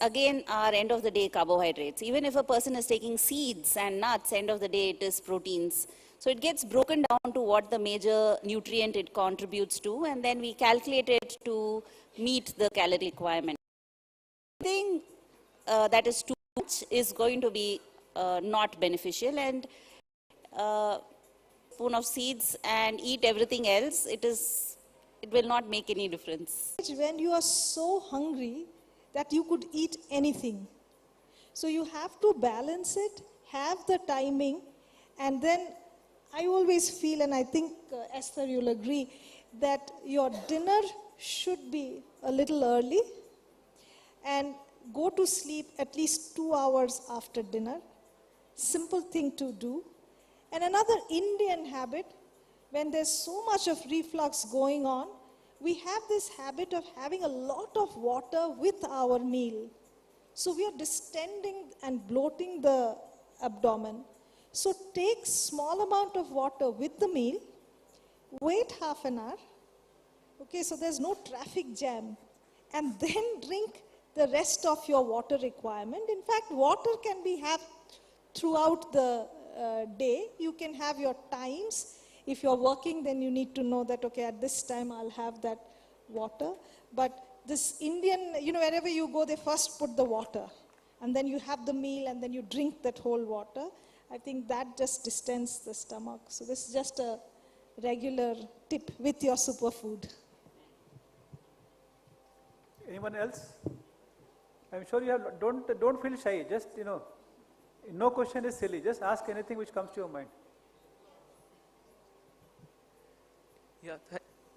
again are end of the day carbohydrates. Even if a person is taking seeds and nuts, end of the day it is proteins. So it gets broken down to what the major nutrient it contributes to, and then we calculate it to meet the calorie requirement. Anything that is too much is going to be not beneficial, and spoon of seeds and eat everything else, it will not make any difference. When you are so hungry that you could eat anything. So you have to balance it, have the timing, and then I always feel, and I think Esther, you'll agree, that your dinner should be a little early and go to sleep at least 2 hours after dinner. Simple thing to do. And another Indian habit, when there's so much of reflux going on, we have this habit of having a lot of water with our meal. So we are distending and bloating the abdomen. So take small amount of water with the meal, wait half an hour, okay, so there's no traffic jam, and then drink the rest of your water requirement. In fact, water can be had throughout the day. You can have your times. If you're working, then you need to know that, okay, at this time I'll have that water. But this Indian, wherever you go, they first put the water, and then you have the meal, and then you drink that whole water. I think that just distends the stomach. So this is just a regular tip with your superfood. Anyone else? I'm sure you have, don't feel shy, just, no question is silly, just ask anything which comes to your mind. Yeah,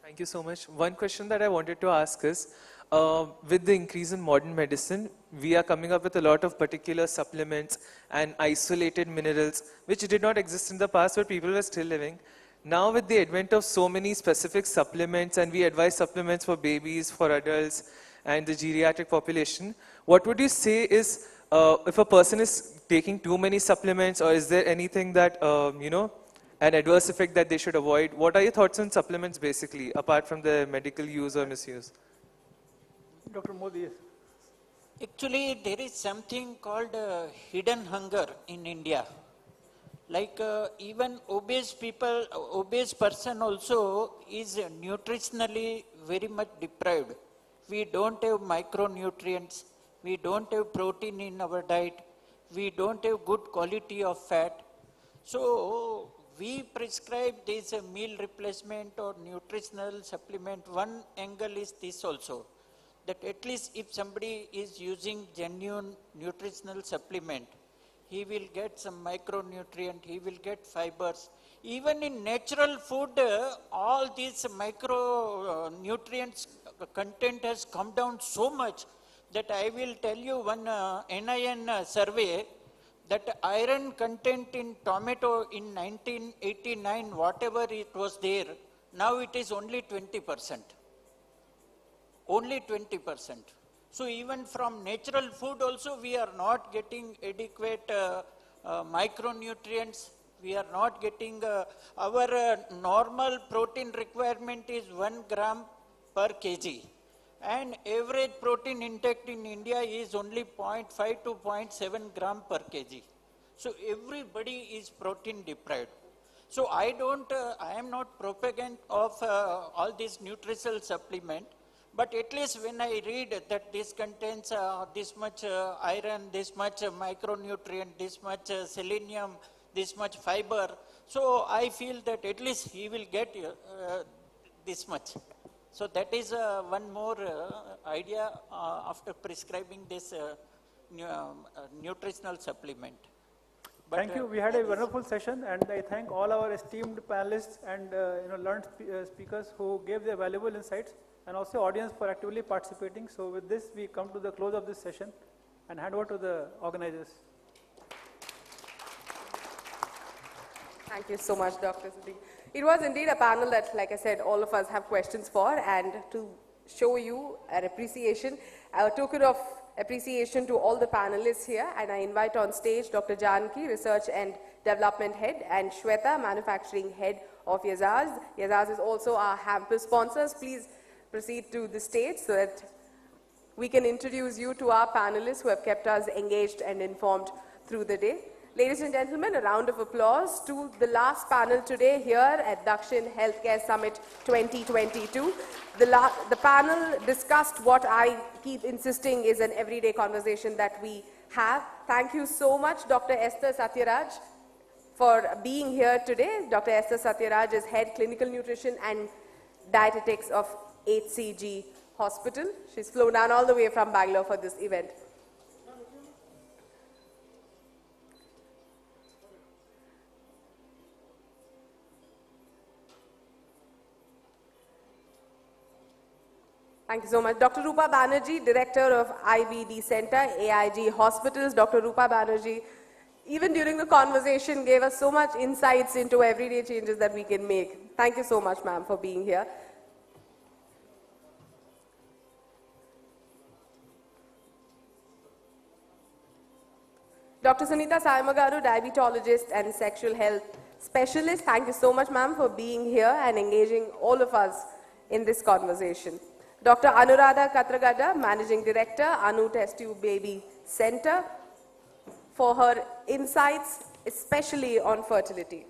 thank you so much. One question that I wanted to ask is, with the increase in modern medicine, we are coming up with a lot of particular supplements and isolated minerals, which did not exist in the past, but people were still living. Now with the advent of so many specific supplements, and we advise supplements for babies, for adults, and the geriatric population, what would you say is, if a person is taking too many supplements, or is there anything that, an adverse effect that they should avoid? What are your thoughts on supplements basically, apart from the medical use or misuse? Dr. Modi, yes. Actually, there is something called hidden hunger in India. Like even obese people, obese person also is nutritionally very much deprived. We don't have micronutrients, we don't have protein in our diet, we don't have good quality of fat. So we prescribe this meal replacement or nutritional supplement. One angle is this also, that at least if somebody is using genuine nutritional supplement, he will get some micronutrient, he will get fibers. Even in natural food, all these micronutrients content has come down so much that I will tell you one NIN survey that iron content in tomato in 1989, whatever it was there, now it is only 20%. Only 20%. So even from natural food also we are not getting adequate micronutrients. We are not getting, our normal protein requirement is 1 gram per kg. And average protein intake in India is only 0.5 to 0.7 gram per kg. So everybody is protein deprived. So I am not propagand of all these nutritional supplement. But at least when I read that this contains this much iron, this much micronutrient, this much selenium, this much fiber, so I feel that at least he will get this much. So that is one more idea after prescribing this nutritional supplement. But, thank you. We had a wonderful session, and I thank all our esteemed panelists and learned speakers who gave their valuable insights, and also audience for actively participating. So with this, we come to the close of this session and hand over to the organizers. Thank you so much, Dr. Sadiq. It was indeed a panel that, like I said, all of us have questions for, and to show you an appreciation, a token of appreciation to all the panelists here, and I invite on stage Dr. Janki, Research and Development Head, and Shweta, Manufacturing Head of Yazaz. Yazaz is also our hamper sponsors. Please proceed to the stage so that we can introduce you to our panelists who have kept us engaged and informed through the day. Ladies and gentlemen, a round of applause to the last panel today here at Dakshin Healthcare Summit 2022. The panel discussed what I keep insisting is an everyday conversation that we have. Thank you so much, Dr. Esther Satyaraj, for being here today. Dr. Esther Satyaraj is Head Clinical Nutrition and Dietetics of HCG Hospital. She's flown down all the way from Bangalore for this event. Thank you so much. Dr. Rupa Banerjee, Director of IBD Center, AIG Hospitals. Dr. Rupa Banerjee, even during the conversation, gave us so much insights into everyday changes that we can make. Thank you so much, ma'am, for being here. Dr. Sunita Saimagaru, diabetologist and sexual health specialist. Thank you so much, ma'am, for being here and engaging all of us in this conversation. Dr. Anuradha Katragada, Managing Director, Anu Test Tube Baby Center, for her insights, especially on fertility.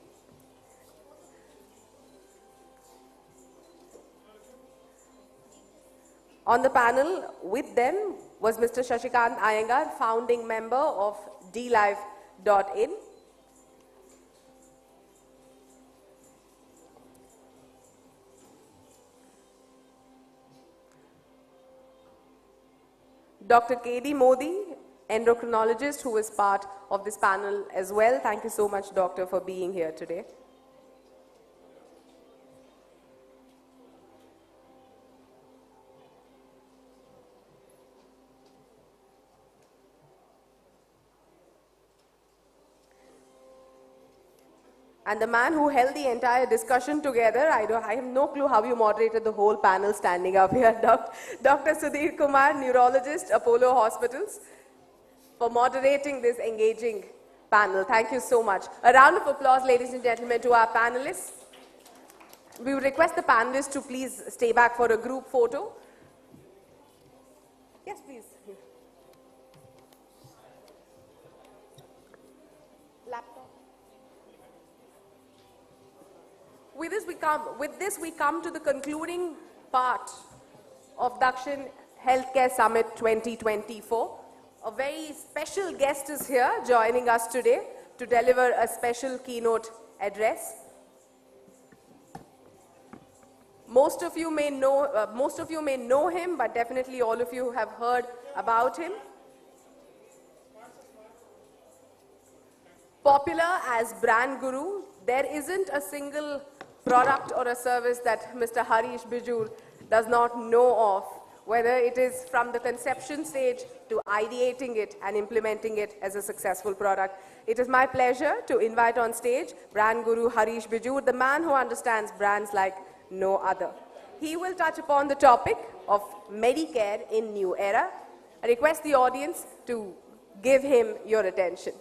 On the panel with them was Mr. Shashikant Iyengar, founding member of DLive.in. Dr. K.D. Modi, endocrinologist, who is part of this panel as well. Thank you so much, doctor, for being here today. And the man who held the entire discussion together, I have no clue how you moderated the whole panel standing up here, Dr. Sudhir Kumar, neurologist, Apollo Hospitals, for moderating this engaging panel. Thank you so much. A round of applause, ladies and gentlemen, to our panelists. We would request the panelists to please stay back for a group photo. Yes, please. with this we come to the concluding part of Dakshin Healthcare Summit 2024. A very special guest is here joining us today to deliver a special keynote address. Most of you may know him, but definitely all of you have heard about him. Popular as brand guru, there isn't a single product or a service that Mr. Harish Bijur does not know of, whether it is from the conception stage to ideating it and implementing it as a successful product. It is my pleasure to invite on stage brand guru Harish Bijur, the man who understands brands like no other. He will touch upon the topic of Medicare in New Era. I request the audience to give him your attention.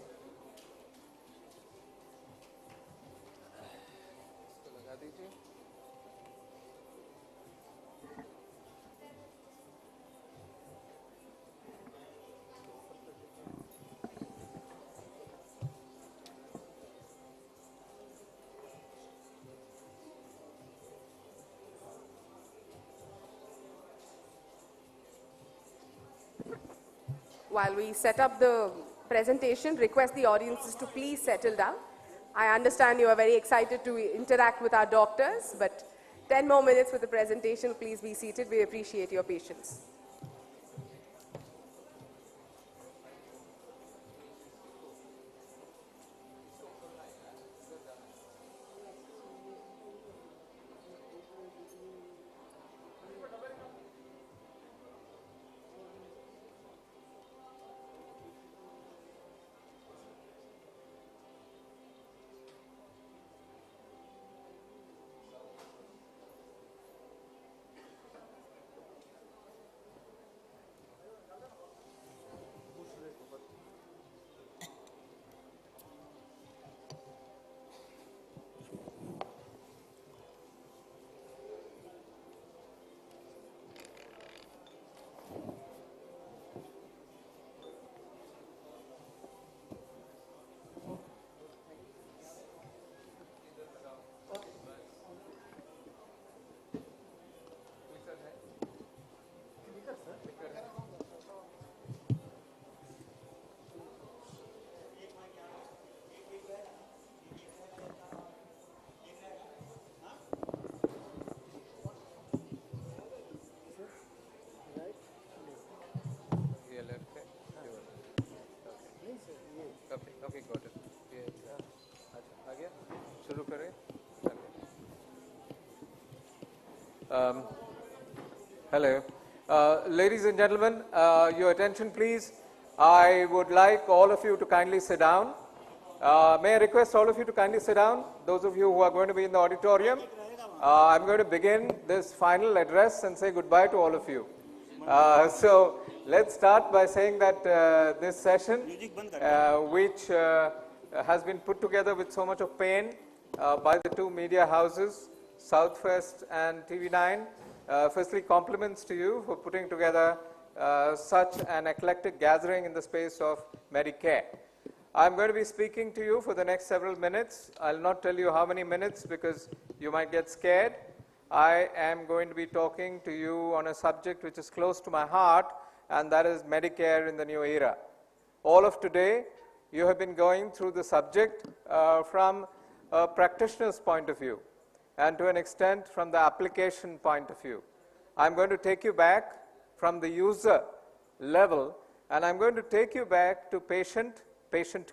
While we set up the presentation, request the audiences to please settle down. I understand you are very excited to interact with our doctors, but 10 more minutes for the presentation. Please be seated. We appreciate your patience. Okay, got it. अच्छा, आ गया? शुरू करें? Hello. Ladies and gentlemen, your attention please. I would like all of you to kindly sit down. May I request all of you to kindly sit down, those of you who are going to be in the auditorium. I'm going to begin this final address and say goodbye to all of you. So let's start by saying that this session, which has been put together with so much of pain by the two media houses, Southwest and TV9, firstly compliments to you for putting together such an eclectic gathering in the space of Medicare. I'm going to be speaking to you for the next several minutes. I'll not tell you how many minutes because you might get scared. I am going to be talking to you on a subject which is close to my heart, and that is Medicare in the new era. All of today, you have been going through the subject from a practitioner's point of view, and to an extent from the application point of view. I'm going to take you back from the user level, and I'm going to take you back to patient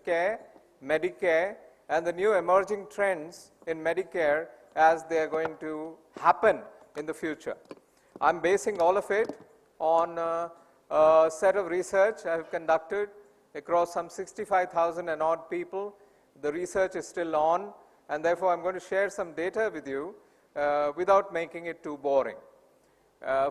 care, Medicare, and the new emerging trends in Medicare as they are going to happen in the future. I'm basing all of it on a set of research I have conducted across some 65,000 and odd people. The research is still on, and therefore I'm going to share some data with you without making it too boring.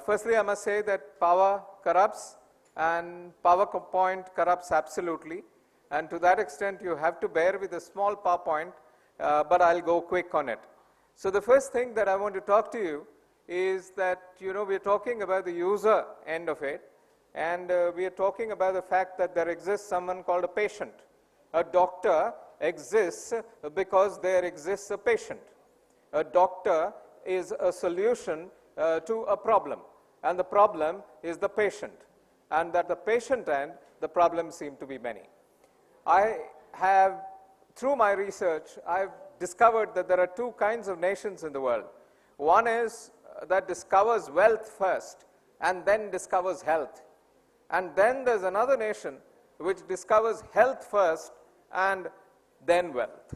Firstly, I must say that power corrupts, and PowerPoint corrupts absolutely, and to that extent you have to bear with a small PowerPoint, but I'll go quick on it. So the first thing that I want to talk to you is that, we're talking about the user end of it, and we are talking about the fact that there exists someone called a patient. A doctor exists because there exists a patient. A doctor is a solution to a problem, and the problem is the patient. And at the patient end, the problems seem to be many. I have, through my research, I've discovered that there are two kinds of nations in the world. One is that discovers wealth first and then discovers health. And then there's another nation which discovers health first and then wealth.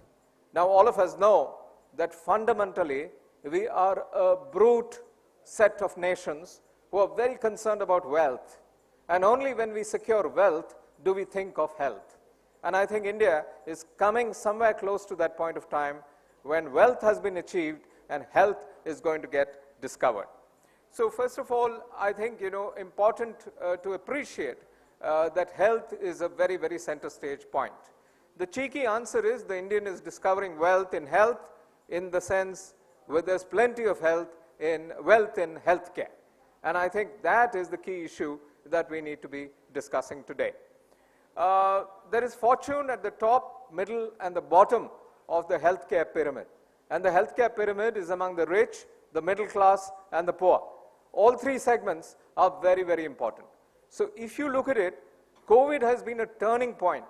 Now, all of us know that fundamentally we are a brute set of nations who are very concerned about wealth. And only when we secure wealth do we think of health. And I think India is coming somewhere close to that point of time when wealth has been achieved and health is going to get discovered. So first of all, I think, important to appreciate that health is a very, very center stage point. The cheeky answer is the Indian is discovering wealth in health in the sense where there's plenty of wealth in healthcare. And I think that is the key issue that we need to be discussing today. There is fortune at the top, middle, and the bottom of the healthcare pyramid. And the healthcare pyramid is among the rich, the middle class, and the poor. All three segments are very, very important. So if you look at it, COVID has been a turning point.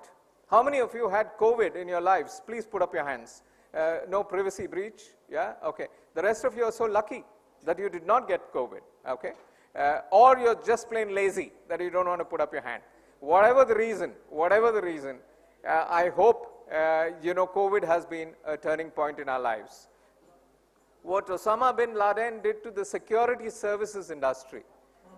How many of you had COVID in your lives? Please put up your hands. No privacy breach? Yeah? Okay. The rest of you are so lucky that you did not get COVID. Okay? Or you're just plain lazy that you don't want to put up your hand. Whatever the reason, I hope, COVID has been a turning point in our lives. What Osama bin Laden did to the security services industry,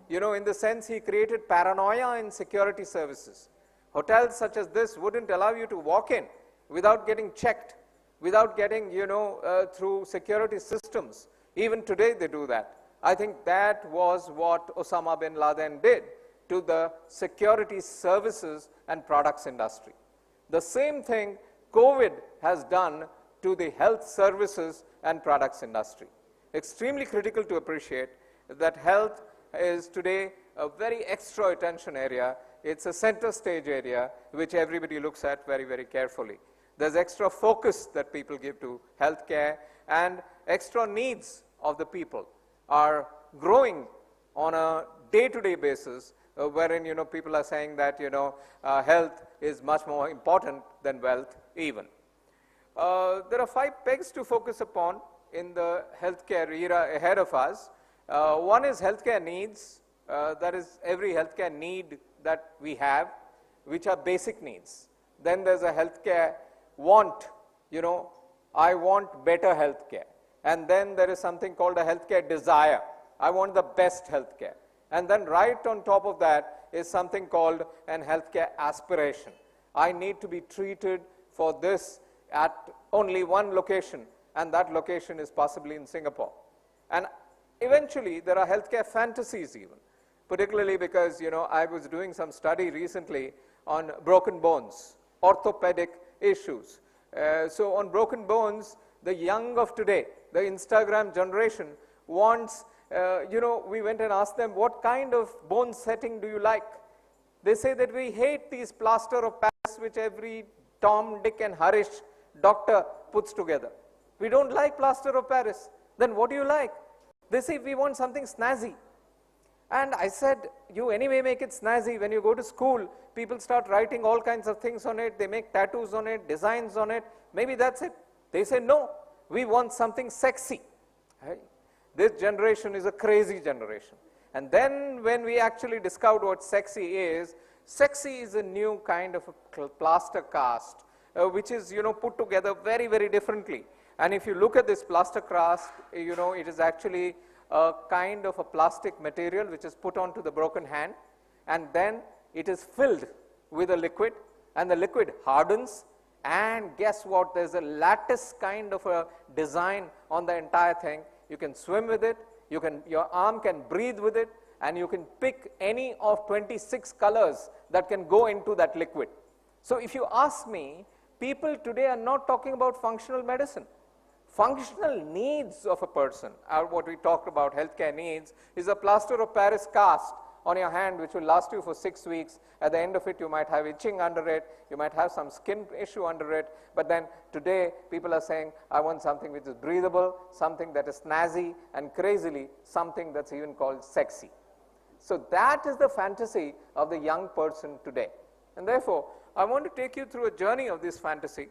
in the sense he created paranoia in security services. Hotels such as this wouldn't allow you to walk in without getting checked, without getting, through security systems. Even today they do that. I think that was what Osama bin Laden did to the security services and products industry. The same thing COVID has done to the health services and products industry. Extremely critical to appreciate that health is today a very extra attention area. It's a center stage area which everybody looks at very, very carefully. There's extra focus that people give to healthcare, and extra needs of the people are growing on a day-to-day basis, wherein people are saying that health is much more important than wealth even. There are 5 pegs to focus upon in the healthcare era ahead of us. One is healthcare needs. That is every healthcare need that we have, which are basic needs. Then there's a healthcare want. I want better healthcare. And then there is something called a healthcare desire. I want the best healthcare. And then right on top of that is something called an healthcare aspiration. I need to be treated for this at only one location, and that location is possibly in Singapore. And eventually there are healthcare fantasies even, particularly because I was doing some study recently on broken bones, orthopedic issues. So on broken bones, the young of today, the Instagram generation wants, we went and asked them, what kind of bone setting do you like? They say that we hate these plaster of Paris which every Tom, Dick and Harish doctor puts together. We don't like plaster of Paris. Then what do you like? They say we want something snazzy. And I said, you anyway make it snazzy. When you go to school, people start writing all kinds of things on it. They make tattoos on it, designs on it. Maybe that's it. They say, no, we want something sexy. Right? This generation is a crazy generation. And then when we actually discovered what sexy is a new kind of a plaster cast, which is, put together very, very differently. And if you look at this plaster cast, it is actually a kind of a plastic material which is put onto the broken hand, and then it is filled with a liquid, and the liquid hardens, and guess what? There's a lattice kind of a design on the entire thing. You can swim with it, your arm can breathe with it, and you can pick any of 26 colors that can go into that liquid. So if you ask me, people today are not talking about functional medicine. Functional needs of a person, what we talked about, healthcare needs, is a plaster of Paris cast on your hand which will last you for 6 weeks. At the end of it, you might have itching under it, you might have some skin issue under it, but then today people are saying, I want something which is breathable, something that is snazzy, and crazily, something that's even called sexy. So that is the fantasy of the young person today. And therefore, I want to take you through a journey of this fantasy.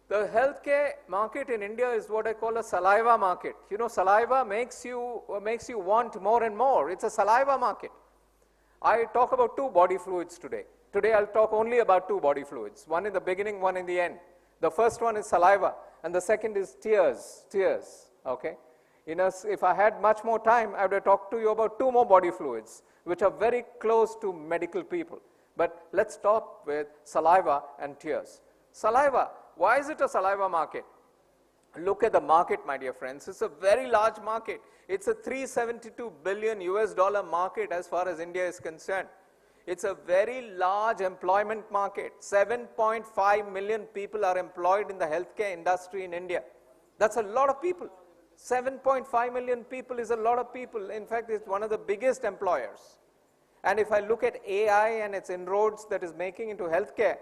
The healthcare market in India is what I call a saliva market. You know, saliva makes you want more and more. It's a saliva market. I talk about 2 body fluids today. Today I'll talk only about 2 body fluids. One in the beginning, one in the end. The first one is saliva, and the second is tears. Tears, okay? If I had much more time, I would have talked to you about 2 more body fluids, which are very close to medical people. But let's stop with saliva and tears. Saliva, why is it a saliva market? Look at the market, my dear friends. It's a very large market. It's a $372 billion US market as far as India is concerned. It's a very large employment market. 7.5 million people are employed in the healthcare industry in India. That's a lot of people. 7.5 million people is a lot of people. In fact, it's one of the biggest employers. And if I look at AI and its inroads that is making into healthcare,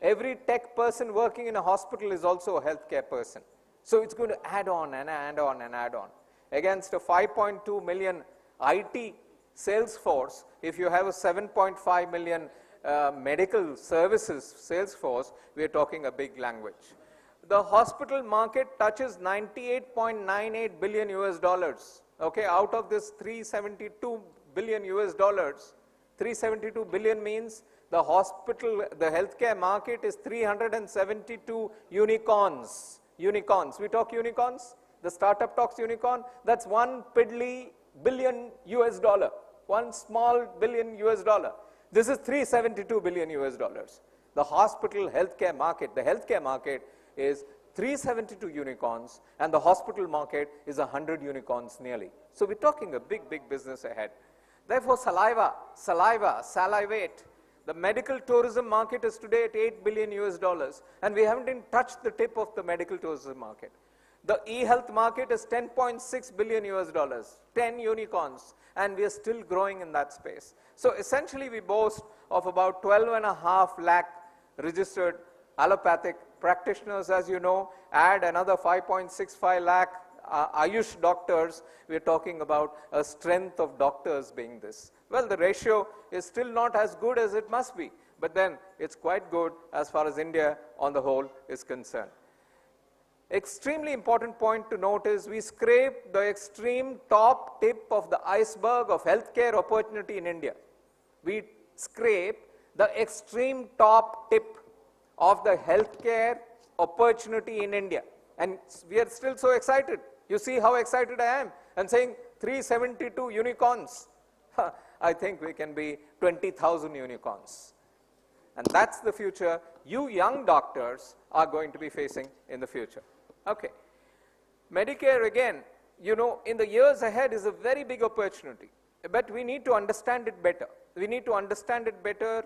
every tech person working in a hospital is also a healthcare person. So it's going to add on and add on and add on. Against a 5.2 million IT sales force, if you have a 7.5 million medical services sales force, we are talking a big language. The hospital market touches 98.98 billion US dollars. Okay, out of this 372 billion US dollars, 372 billion means the healthcare market is 372 unicorns. Unicorns. We talk unicorns. The startup talks unicorn. That's 1 piddly billion US dollar. 1 small billion US dollar. This is 372 billion US dollars. The hospital healthcare market, the healthcare market is 372 unicorns, and the hospital market is 100 unicorns nearly. So we're talking a big, big business ahead. Therefore, salivate. The medical tourism market is today at 8 billion US dollars, and we haven't even touched the tip of the medical tourism market. The e-health market is 10.6 billion US dollars, 10 unicorns, and we are still growing in that space. So essentially, we boast of about 12.5 lakh registered allopathic practitioners, as you know. Add another 5.65 lakh Ayush doctors, we're talking about a strength of doctors being this. Well, the ratio is still not as good as it must be, but then it's quite good as far as India on the whole is concerned. Extremely important point to note is we scrape the extreme top tip of the iceberg of healthcare opportunity in India. We scrape the extreme top tip of the healthcare opportunity in India. And we are still so excited. You see how excited I am, and saying 372 unicorns. I think we can be 20,000 unicorns. And that's the future you young doctors are going to be facing in the future. Okay. Medicare, again, you know, in the years ahead is a very big opportunity. But we need to understand it better. We need to understand it better,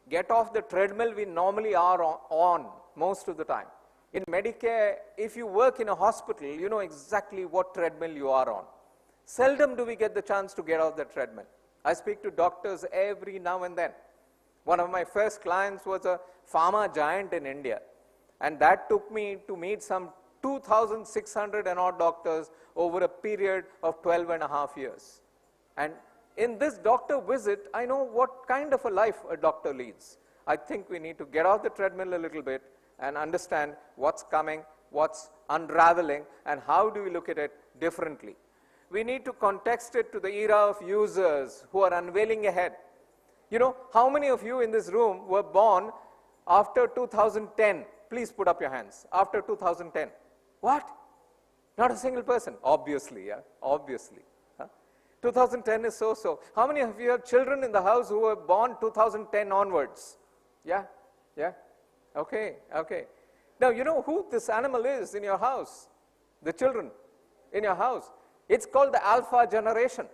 get off the treadmill we normally are on most of the time. In Medicare, if you work in a hospital, you know exactly what treadmill you are on. Seldom do we get the chance to get off the treadmill. I speak to doctors every now and then. One of my first clients was a pharma giant in India, and that took me to meet some 2,600 and odd doctors over a period of 12.5 years. And in this doctor visit, I know what kind of a life a doctor leads. I think we need to get off the treadmill a little bit and understand what's coming, what's unraveling, and how do we look at it differently. We need to context it to the era of users who are unveiling ahead. You know, how many of you in this room were born after 2010? Please put up your hands. After 2010. What? Not a single person. Obviously, yeah, obviously. 2010 is so-so. How many of you have children in the house who were born 2010 onwards? Yeah, yeah. Okay, okay. Now, you know who this animal is in your house? The children in your house. It's called the alpha generation.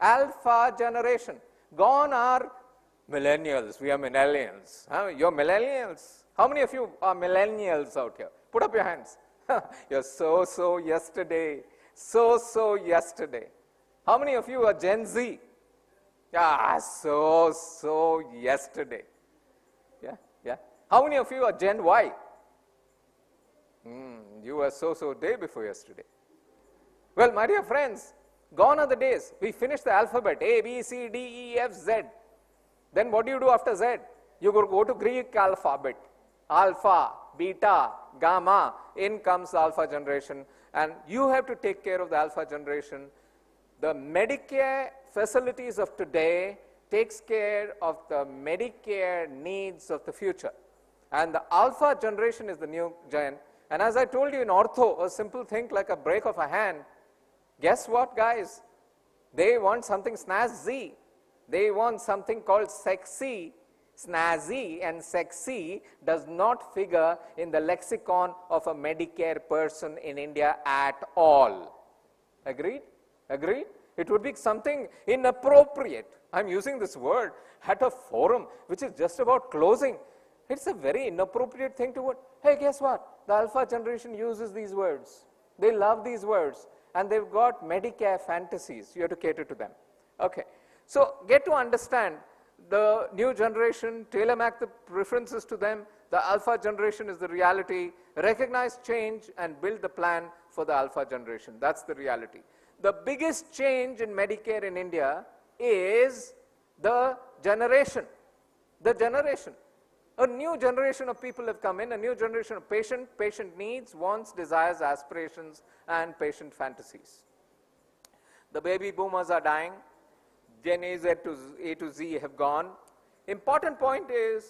Alpha generation. Gone are millennials. We are millennials. You're millennials. How many of you are millennials out here? Put up your hands. You're so yesterday. So yesterday. How many of you are Gen Z? Ah, so yesterday. Yeah, yeah. How many of you are Gen Y? You were so day before yesterday. Well, my dear friends, gone are the days. We finished the alphabet, A, B, C, D, E, F, Z. Then what do you do after Z? You go to Greek alphabet. Alpha, beta, gamma. In comes the alpha generation. And you have to take care of the alpha generation. The Medicare facilities of today takes care of the Medicare needs of the future. And the alpha generation is the new gen. And as I told you in ortho, a simple thing like a break of a hand, guess what, guys? They want something snazzy. They want something called sexy. Snazzy and sexy does not figure in the lexicon of a Medicare person in India at all. Agreed? Agreed? It would be something inappropriate. I'm using this word at a forum which is just about closing. It's a very inappropriate thing to what? Hey, guess what? The alpha generation uses these words. They love these words. And they've got Medicare fantasies. You have to cater to them. Okay. So get to understand the new generation, tailor-make the preferences to them. The alpha generation is the reality. Recognize change and build the plan for the alpha generation. That's the reality. The biggest change in Medicare in India is the generation. The generation. A new generation of people have come in, a new generation of patient needs, wants, desires, aspirations, and patient fantasies. The baby boomers are dying. Gen A to Z have gone. Important point is,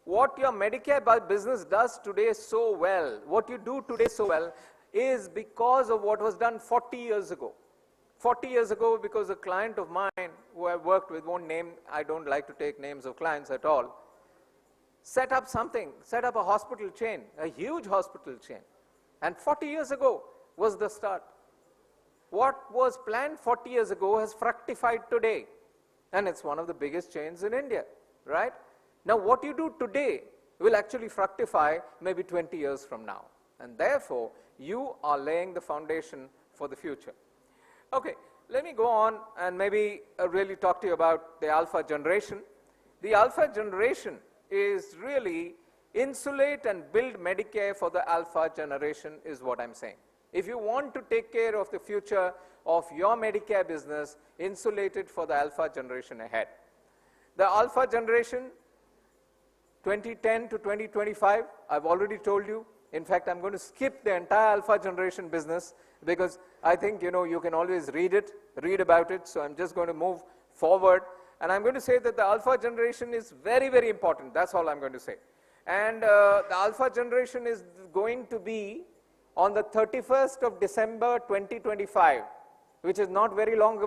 what your Medicare business does today so well, what you do today so well, is because of what was done 40 years ago. 40 years ago, because a client of mine who I worked with, won't name, I don't like to take names of clients at all, set up something, set up a hospital chain, a huge hospital chain. And 40 years ago was the start. What was planned 40 years ago has fructified today. And it's one of the biggest chains in India, right? Now what you do today will actually fructify maybe 20 years from now. And therefore, you are laying the foundation for the future. Okay, let me go on and maybe really talk to you about the alpha generation. The alpha generation is really insulate and build Medicare for the alpha generation is what I'm saying. If you want to take care of the future of your Medicare business, insulate it for the alpha generation ahead. The alpha generation, 2010 to 2025, I've already told you. In fact, I'm going to skip the entire alpha generation business because I think, you can always read about it. So I'm just going to move forward. And I'm going to say that the alpha generation is very, very important. That's all I'm going to say. And the alpha generation is going to be on the 31st of December 2025, which is not very long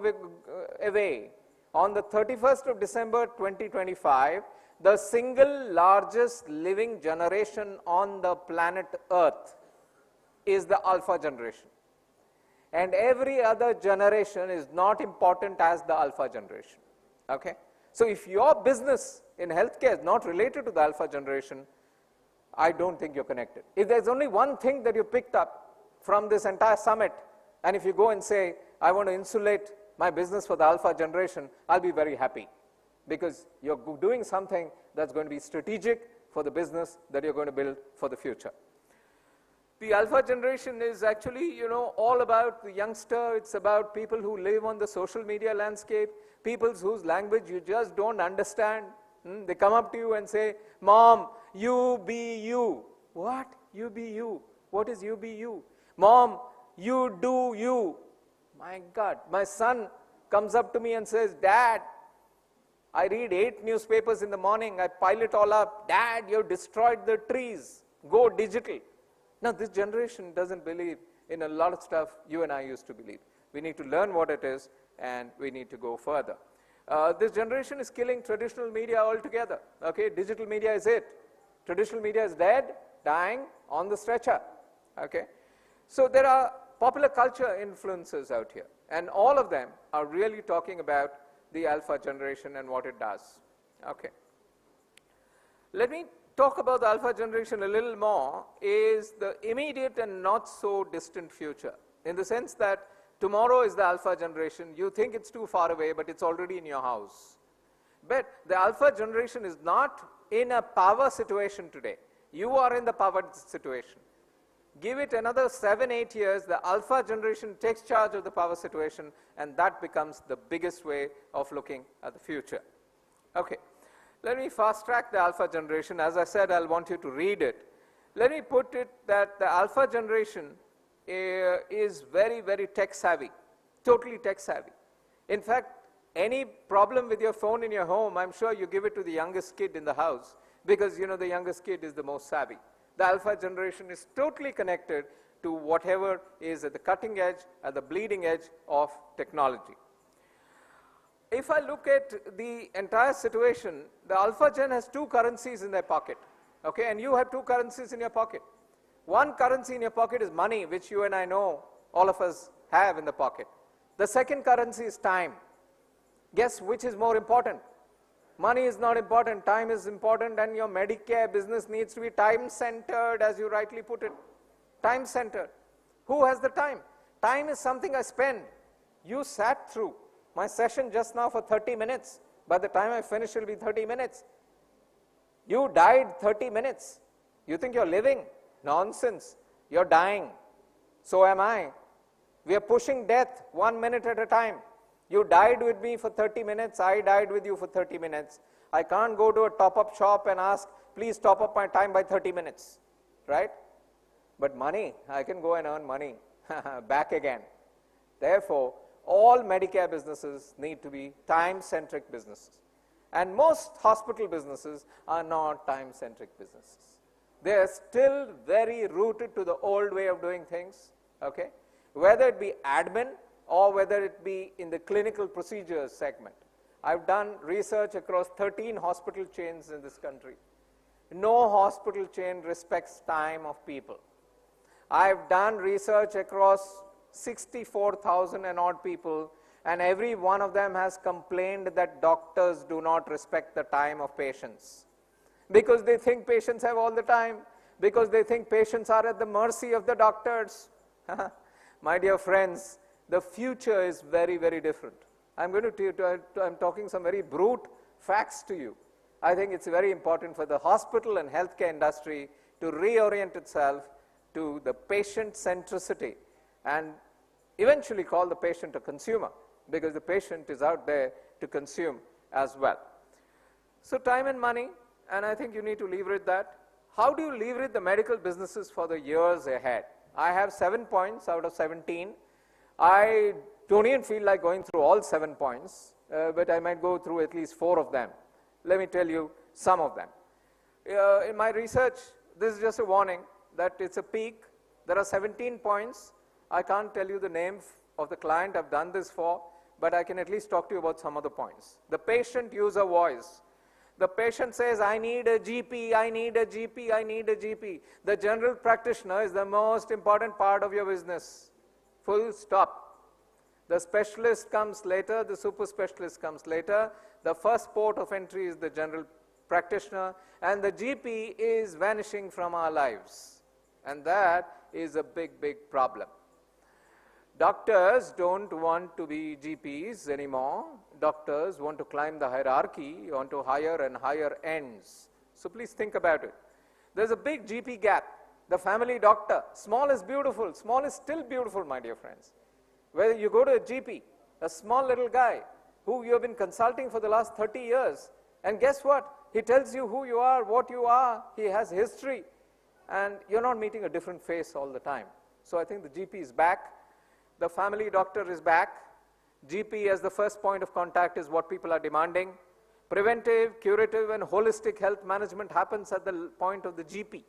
away. On the 31st of December 2025, the single largest living generation on the planet Earth is the alpha generation. And every other generation is not important as the alpha generation. Okay? So if your business in healthcare is not related to the alpha generation, I don't think you're connected. If there's only one thing that you picked up from this entire summit, and if you go and say, I want to insulate my business for the alpha generation, I'll be very happy. Because you're doing something that's going to be strategic for the business that you're going to build for the future. The alpha generation is actually, all about the youngster. It's about people who live on the social media landscape, people whose language you just don't understand. They come up to you and say, Mom, you be you. What? You be you. What is you be you? Mom, you do you. My God. My son comes up to me and says, Dad, I read 8 newspapers in the morning. I pile it all up. Dad, you've destroyed the trees. Go digital. Now, this generation doesn't believe in a lot of stuff you and I used to believe. We need to learn what it is, and we need to go further. This generation is killing traditional media altogether. Okay, digital media is it. Traditional media is dead, dying, on the stretcher. Okay, so there are popular culture influences out here, and all of them are really talking about the alpha generation and what it does. Okay, let me talk about the alpha generation a little more. Is the immediate and not so distant future, in the sense that Tomorrow is the alpha generation. You think it's too far away, but it's already in your house. But the alpha generation is not in a power situation today. You are in the power situation. Give it another 7, 8 years, the alpha generation takes charge of the power situation, and that becomes the biggest way of looking at the future. Okay, let me fast track the alpha generation. As I said, I'll want you to read it. Let me put it that the alpha generation is very, very tech savvy, totally tech savvy. In fact, any problem with your phone in your home, I'm sure you give it to the youngest kid in the house, because you know the youngest kid is the most savvy. The alpha generation is totally connected to whatever is at the cutting edge, at the bleeding edge of technology. If I look at the entire situation, the alpha gen has 2 currencies in their pocket, okay, and you have 2 currencies in your pocket. One currency in your pocket is money, which you and I know, all of us have in the pocket. The second currency is time. Guess which is more important? Money is not important, time is important, and your Medicare business needs to be time-centered, as you rightly put it. Time-centered. Who has the time? Time is something I spend. You sat through my session just now for 30 minutes. By the time I finish, it will be 30 minutes. You died 30 minutes. You think you're living? Nonsense. You're dying. So am I. We are pushing death 1 minute at a time. You died with me for 30 minutes, I died with you for 30 minutes. I can't go to a top-up shop and ask, please top up my time by 30 minutes, right? But money, I can go and earn money back again. Therefore, all Medicare businesses need to be time-centric businesses. And most hospital businesses are not time-centric businesses. They are still very rooted to the old way of doing things, okay? Whether it be admin, or whether it be in the clinical procedures segment. I've done research across 13 hospital chains in this country. No hospital chain respects time of people. I've done research across 64,000 and odd people, and every one of them has complained that doctors do not respect the time of patients. Because they think patients have all the time, because they think patients are at the mercy of the doctors. My dear friends, the future is very, very different. I'm talking some very brute facts to you. I think it's very important for the hospital and healthcare industry to reorient itself to the patient centricity and eventually call the patient a consumer, because the patient is out there to consume as well. So time and money, and I think you need to leverage that. How do you leverage the medical businesses for the years ahead? I have 7 points out of 17. I don't even feel like going through all 7 points, but I might go through at least 4 of them. Let me tell you some of them. In my research, this is just a warning that it's a peak. There are 17 points. I can't tell you the name of the client I've done this for, but I can at least talk to you about some of the points. The patient user voice. The patient says, I need a GP, I need a GP, I need a GP. The general practitioner is the most important part of your business. Full stop. The specialist comes later, the super specialist comes later. The first port of entry is the general practitioner, and the GP is vanishing from our lives. And that is a big, big problem. Doctors don't want to be GPs anymore. Doctors want to climb the hierarchy onto higher and higher ends. So please think about it. There's a big GP gap. The family doctor, small is beautiful. Small is still beautiful, my dear friends. Whether you go to a GP, a small little guy who you have been consulting for the last 30 years, and guess what? He tells you who you are, what you are. He has history, and you're not meeting a different face all the time. So I think the GP is back. The family doctor is back. GP as the first point of contact is what people are demanding. Preventive, curative, and holistic health management happens at the point of the GP.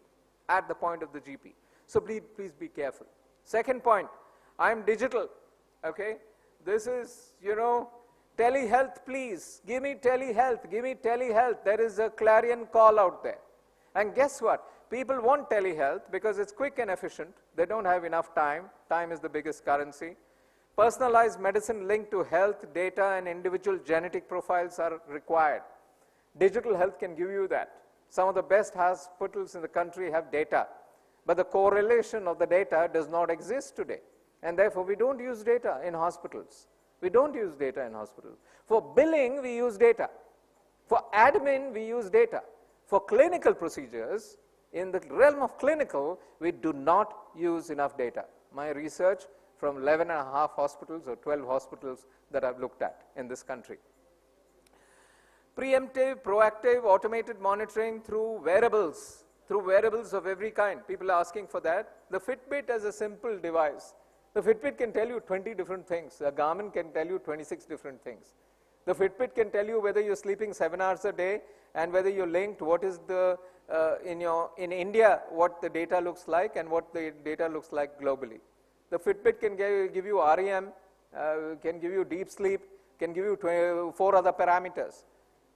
At the point of the GP. So please be careful. Second point, I'm digital, okay? This is, telehealth, please. Give me telehealth, give me telehealth. There is a clarion call out there. And guess what? People want telehealth because it's quick and efficient. They don't have enough time. Time is the biggest currency. Personalized medicine linked to health, data, and individual genetic profiles are required. Digital health can give you that. Some of the best hospitals in the country have data, but the correlation of the data does not exist today. And therefore, we don't use data in hospitals. We don't use data in hospitals. For billing, we use data. For admin, we use data. For clinical procedures, in the realm of clinical, we do not use enough data. My research from 11 and a half hospitals or 12 hospitals that I've looked at in this country. Preemptive, proactive, automated monitoring through wearables of every kind. People are asking for that. The Fitbit as a simple device. The Fitbit can tell you 20 different things. A Garmin can tell you 26 different things. The Fitbit can tell you whether you're sleeping 7 hours a day and whether you're linked, what is the, in India, what the data looks like and what the data looks like globally. The Fitbit can give you REM, can give you deep sleep, can give you 4 other parameters.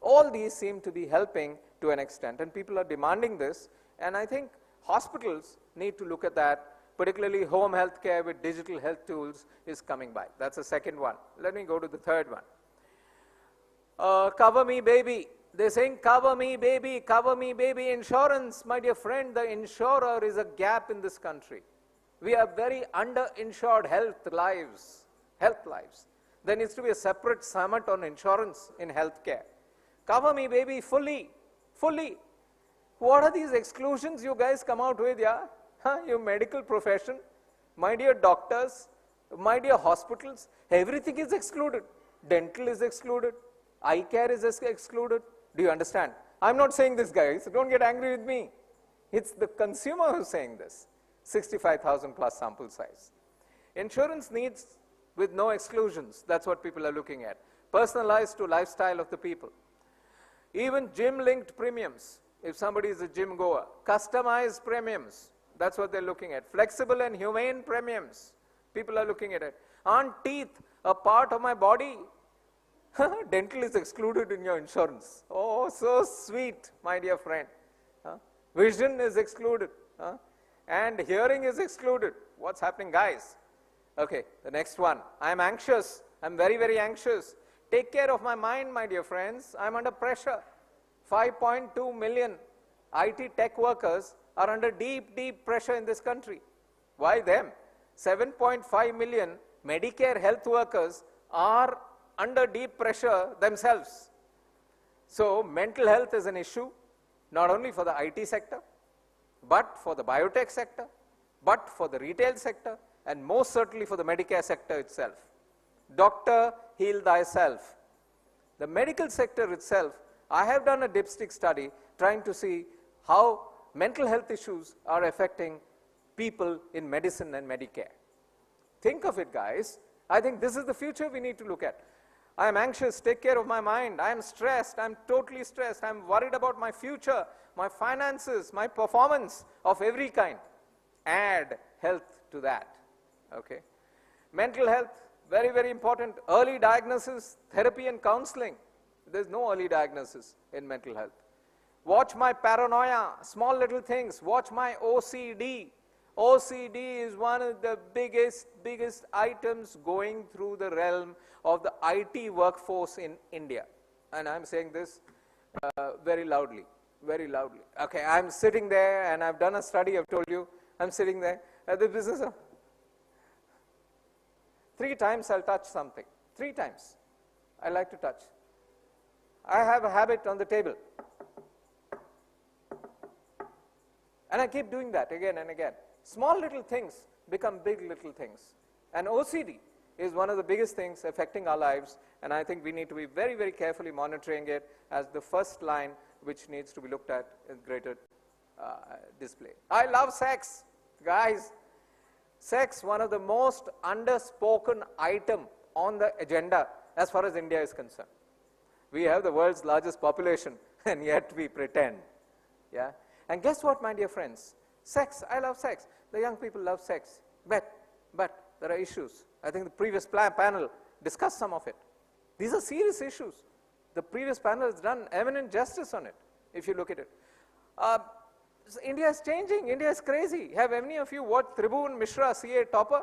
All these seem to be helping to an extent, and people are demanding this, and I think hospitals need to look at that, particularly home health care with digital health tools is coming by. That's the second one. Let me go to the third one. Cover me, baby. They're saying, cover me, baby, cover me, baby. Insurance, my dear friend, the insurer is a gap in this country. We are very underinsured health lives. There needs to be a separate summit on insurance in healthcare. Cover me, baby, fully. What are these exclusions you guys come out with, yeah? Your medical profession, my dear doctors, my dear hospitals, everything is excluded. Dental is excluded. Eye care is excluded. Do you understand? I'm not saying this, guys. Don't get angry with me. It's the consumer who's saying this. 65,000 plus sample size. Insurance needs with no exclusions. That's what people are looking at. Personalized to lifestyle of the people. Even gym-linked premiums. If somebody is a gym goer, customized premiums. That's what they're looking at. Flexible and humane premiums. People are looking at it. Aren't teeth a part of my body? Dental is excluded in your insurance. Oh, so sweet, my dear friend. Vision is excluded. And hearing is excluded. What's happening, guys? Okay, the next one. I'm anxious. I'm very, very anxious. Take care of my mind, my dear friends. I'm under pressure. 5.2 million IT tech workers are under deep, deep pressure in this country. Why them? 7.5 million Medicare health workers are under deep pressure themselves. So mental health is an issue, not only for the IT sector, but for the biotech sector, but for the retail sector, and most certainly for the Medicare sector itself. Doctor, heal thyself. The medical sector itself, I have done a dipstick study trying to see how mental health issues are affecting people in medicine and Medicare. Think of it, guys. I think this is the future we need to look at. I am anxious, take care of my mind. I am stressed, I'm totally stressed. I'm worried about my future, my finances, my performance of every kind. Add health to that, okay? Mental health, very, very important. Early diagnosis, therapy and counseling. There's no early diagnosis in mental health. Watch my paranoia, small little things. Watch my OCD. OCD is one of the biggest items going through the realm of the IT workforce in India. And I'm saying this very loudly, very loudly. Okay, I'm sitting there and I've done a study, I've told you. I'm sitting there at the business of 3 times I'll touch something. 3 times I like to touch. I have a habit on the table. And I keep doing that again and again. Small little things become big little things. And OCD is one of the biggest things affecting our lives, and I think we need to be very, very carefully monitoring it as the first line which needs to be looked at in greater display. I love sex, guys. Sex, one of the most underspoken item on the agenda as far as India is concerned. We have the world's largest population, and yet we pretend. Yeah? And guess what, my dear friends? Sex, I love sex. The young people love sex. But there are issues. I think the previous panel discussed some of it. These are serious issues. The previous panel has done eminent justice on it, if you look at it. India is changing. India is crazy. Have any of you watched Tribhuvan Mishra CA Topper?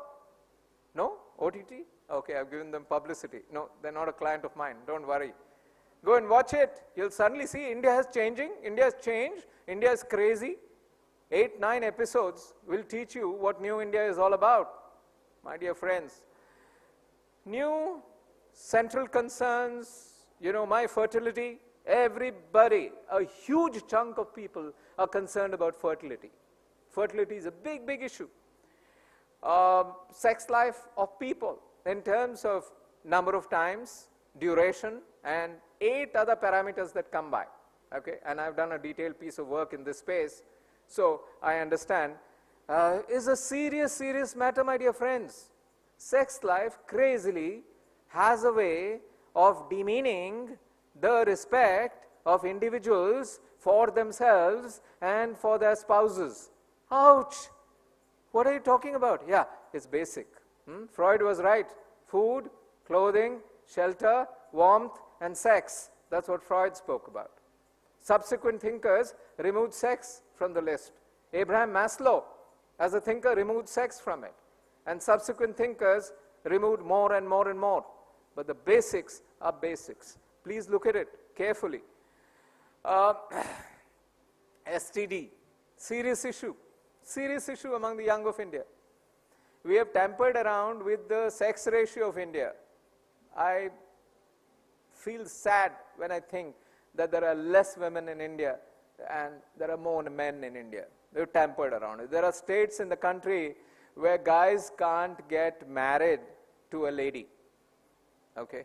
No? OTT? Okay, I've given them publicity. No, they're not a client of mine. Don't worry. Go and watch it. You'll suddenly see India is changing. India has changed. India is crazy. 8, 9 episodes will teach you what new India is all about. my dear friends. New central concerns, you know, my fertility, everybody, a huge chunk of people are concerned about fertility. Fertility is a big, big issue. Sex life of people in terms of number of times, duration, and 8 other parameters that come by. Okay, and I've done a detailed piece of work in this space, so I understand. Is a serious, serious matter, my dear friends. Sex life crazily has a way of demeaning the respect of individuals for themselves and for their spouses. Ouch! What are you talking about? Yeah, it's basic. Freud was right. Food, clothing, shelter, warmth, and sex. That's what Freud spoke about. Subsequent thinkers removed sex from the list. Abraham Maslow, as a thinker, removed sex from it. And subsequent thinkers removed more and more and more. But the basics are basics. Please look at it carefully. STD, serious issue among the young of India. We have tampered around with the sex ratio of India. I feel sad when I think that there are less women in India and there are more men in India. They've tampered around it. There are states in the country where guys can't get married to a lady. Okay?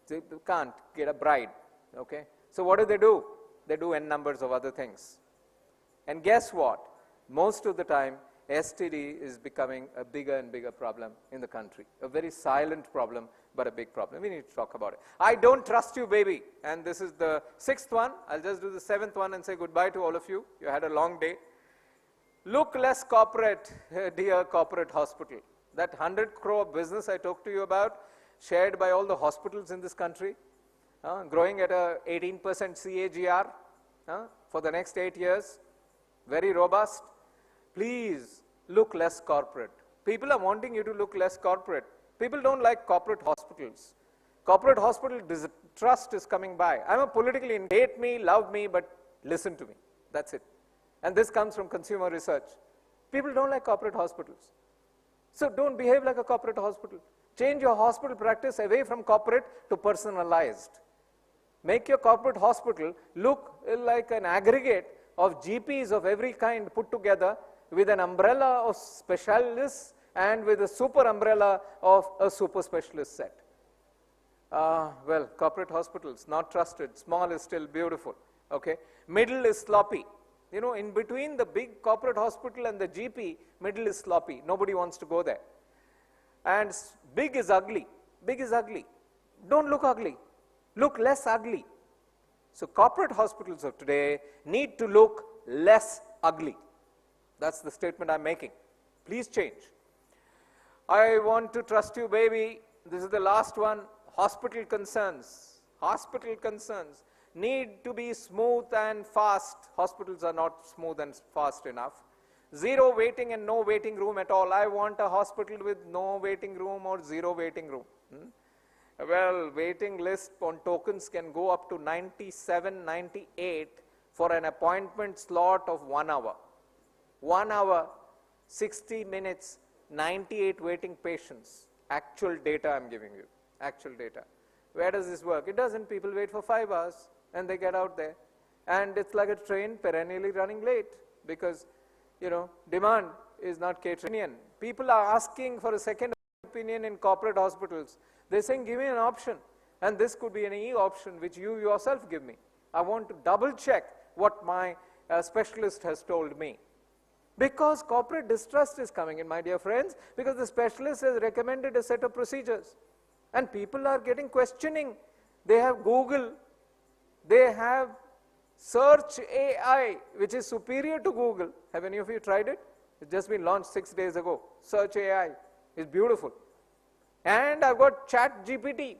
They can't get a bride. Okay? So what do? They do n numbers of other things. And guess what? Most of the time, STD is becoming a bigger and bigger problem in the country. A very silent problem, but a big problem. We need to talk about it. I don't trust you, baby. And this is the 6th one. I'll just do the 7th one and say goodbye to all of you. You had a long day. Look less corporate, dear corporate hospital. That 100 crore business I talked to you about, shared by all the hospitals in this country, growing at a 18% CAGR for the next 8 years, very robust. Please look less corporate. People are wanting you to look less corporate. People don't like corporate hospitals. Corporate hospital distrust is coming by. I'm a politically, hate me, love me, but listen to me. That's it. And this comes from consumer research. People don't like corporate hospitals. So don't behave like a corporate hospital. Change your hospital practice away from corporate to personalized. Make your corporate hospital look like an aggregate of GPs of every kind put together with an umbrella of specialists and with a super umbrella of a super specialist set. Well, corporate hospitals, not trusted. Small is still beautiful. Okay? Middle is sloppy. You know, in between the big corporate hospital and the GP, middle is sloppy. Nobody wants to go there. And big is ugly. Big is ugly. Don't look ugly. Look less ugly. So corporate hospitals of today need to look less ugly. That's the statement I'm making. Please change. I want to trust you, baby. This is the last one. Hospital concerns. Hospital concerns need to be smooth and fast. Hospitals are not smooth and fast enough. Zero waiting and no waiting room at all. I want a hospital with no waiting room or zero waiting room. Well, waiting list on tokens can go up to 97, 98 for an appointment slot of 1 hour. 1 hour, 60 minutes, 98 waiting patients. Actual data I'm giving you. Actual data. Where does this work? It doesn't. People wait for 5 hours and they get out there. And it's like a train perennially running late because, you know, demand is not catering. People are asking for a second opinion in corporate hospitals. They're saying, give me an option. And this could be an e-option which you yourself give me. I want to double check what my specialist has told me. Because corporate distrust is coming in, my dear friends, because the specialist has recommended a set of procedures. And people are getting questioning. They have Google. They have Search AI, which is superior to Google. Have any of you tried it? It's just been launched 6 days ago. Search AI is beautiful. And I've got Chat GPT.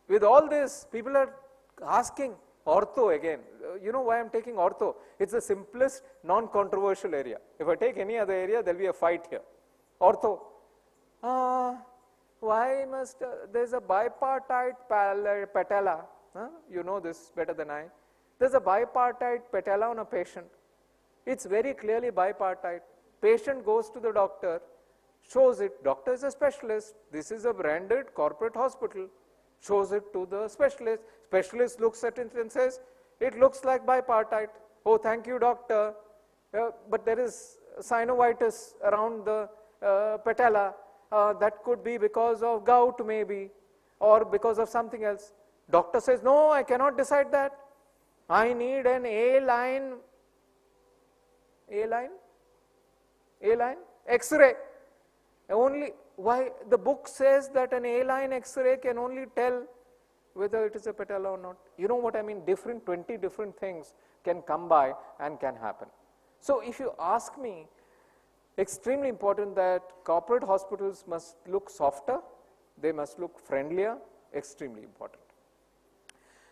With all this, people are asking, ortho again. You know why I'm taking ortho? It's the simplest, non-controversial area. If I take any other area, there'll be a fight here. Ortho. Why must, there's a bipartite patella. You know this better than I. There's a bipartite patella on a patient. It's very clearly bipartite. Patient goes to the doctor, shows it. Doctor is a specialist. This is a branded corporate hospital. Shows it to the specialist. Specialist looks at it and says, it looks like bipartite. Oh, thank you, doctor. But there is synovitis around the patella. That could be because of gout maybe, or because of something else. Doctor says, no, I cannot decide that. I need an A-line X-ray. Only, why? The book says that an A-line X-ray can only tell whether it is a patella or not. You know what I mean? 20 different things can come by and can happen. So if you ask me, extremely important that corporate hospitals must look softer, they must look friendlier, extremely important.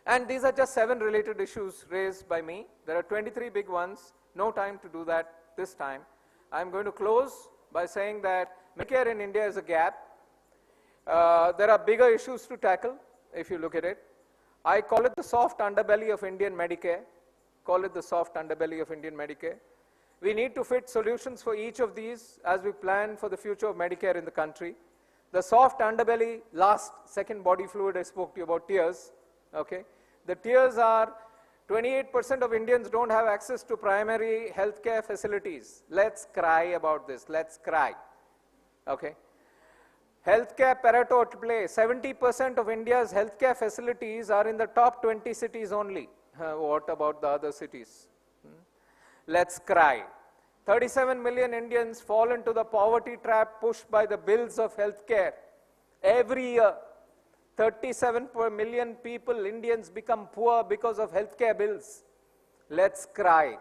And these are just 7 related issues raised by me. There are 23 big ones, no time to do that this time. I'm going to close by saying that Medicare in India is a gap. There are bigger issues to tackle if you look at it. I call it the soft underbelly of Indian Medicare. Call it the soft underbelly of Indian Medicare. We need to fit solutions for each of these as we plan for the future of Medicare in the country. The soft underbelly, second body fluid I spoke to you about, tears. Okay. The tears are 28% of Indians don't have access to primary healthcare facilities. Let's cry about this. Let's cry. Okay. Healthcare Pareto play. 70% of India's healthcare facilities are in the top 20 cities only. What about the other cities? Let's cry. 37 million Indians fall into the poverty trap pushed by the bills of healthcare. Every year, 37 million people, Indians, become poor because of healthcare bills. Let's cry.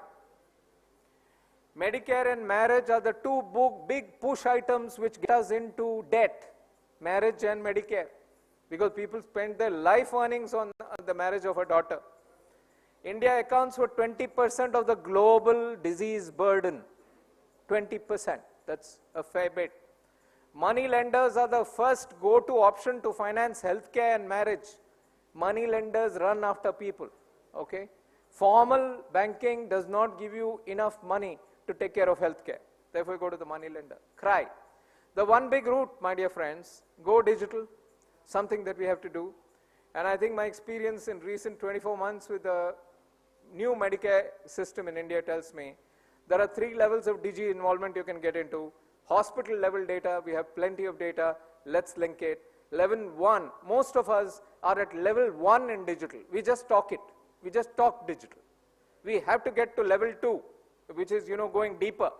Medicare and marriage are the 2 big push items which get us into debt. Marriage and Medicare. Because people spend their life earnings on the marriage of a daughter. India accounts for 20% of the global disease burden. 20%. That's a fair bit. Money lenders are the first go-to option to finance healthcare and marriage. Money lenders run after people. Okay? Formal banking does not give you enough money to take care of healthcare. Therefore, go to the money lender. Cry. The one big route, my dear friends, go digital. Something that we have to do. And I think my experience in recent 24 months with the new Medicare system in India tells me there are 3 levels of Digi involvement you can get into. Hospital level data, we have plenty of data, let's link it. Level 1, most of us are at level 1 in digital. We just talk it. We just talk digital. We have to get to level 2, which is, going deeper.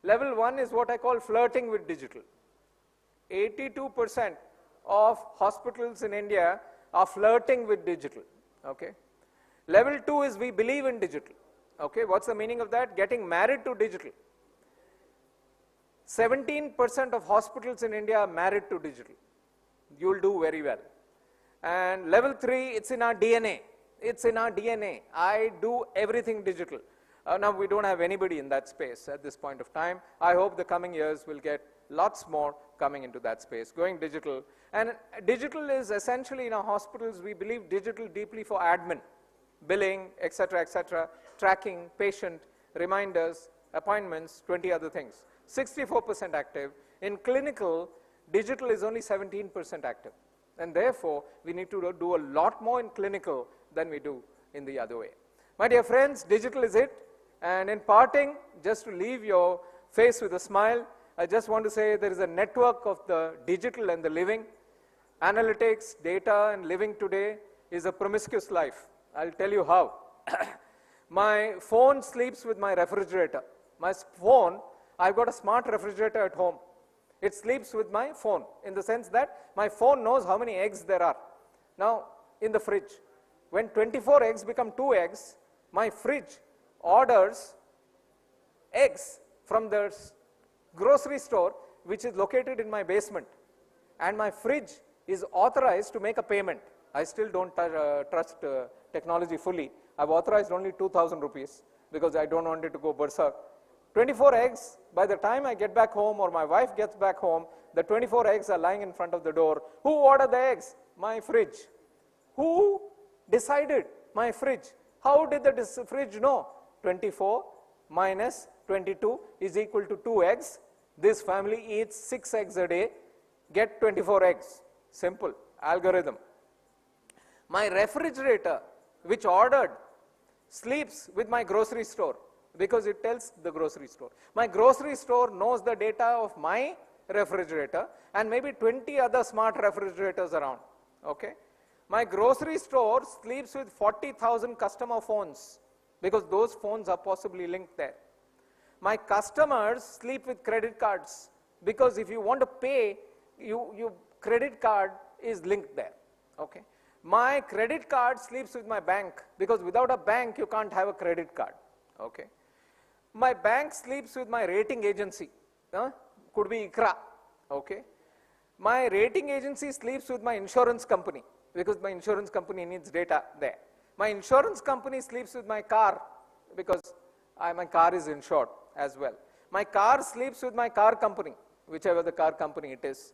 Level 1 is what I call flirting with digital. 82% of hospitals in India are flirting with digital. Okay. Level 2 is we believe in digital. Okay, what's the meaning of that? Getting married to digital. 17% of hospitals in India are married to digital. You'll do very well. And level 3, it's in our DNA. It's in our DNA. I do everything digital. Now we don't have anybody in that space at this point of time. I hope the coming years will get lots more coming into that space, going digital. And digital is essentially in our hospitals, we believe digital deeply for admin, billing, etc., tracking, patient, reminders, appointments, 20 other things. 64% active. In clinical, digital is only 17% active. And therefore, we need to do a lot more in clinical than we do in the other way. My dear friends, digital is it. And in parting, just to leave your face with a smile, I just want to say there is a network of the digital and the living. Analytics, data, and living today is a promiscuous life. I'll tell you how. My phone sleeps with my refrigerator. My phone, I've got a smart refrigerator at home. It sleeps with my phone in the sense that my phone knows how many eggs there are. Now, in the fridge, when 24 eggs become 2 eggs, my fridge orders eggs from the grocery store, which is located in my basement. And my fridge is authorized to make a payment. I still don't trust technology fully. I've authorized only 2,000 rupees because I don't want it to go berserk. 24 eggs, by the time I get back home or my wife gets back home, the 24 eggs are lying in front of the door. Who ordered the eggs? My fridge. Who decided? My fridge. How did the fridge know? 24 minus 22 is equal to 2 eggs. This family eats 6 eggs a day, get 24 eggs. Simple algorithm. My refrigerator, which ordered, sleeps with my grocery store because it tells the grocery store. My grocery store knows the data of my refrigerator and maybe 20 other smart refrigerators around. Okay? My grocery store sleeps with 40,000 customer phones because those phones are possibly linked there. My customers sleep with credit cards because if you want to pay, your credit card is linked there. Okay? My credit card sleeps with my bank because without a bank you can't have a credit card. Okay? My bank sleeps with my rating agency. Could be ICRA. Okay? My rating agency sleeps with my insurance company because my insurance company needs data there. My insurance company sleeps with my car because my car is insured as well. My car sleeps with my car company, whichever the car company it is.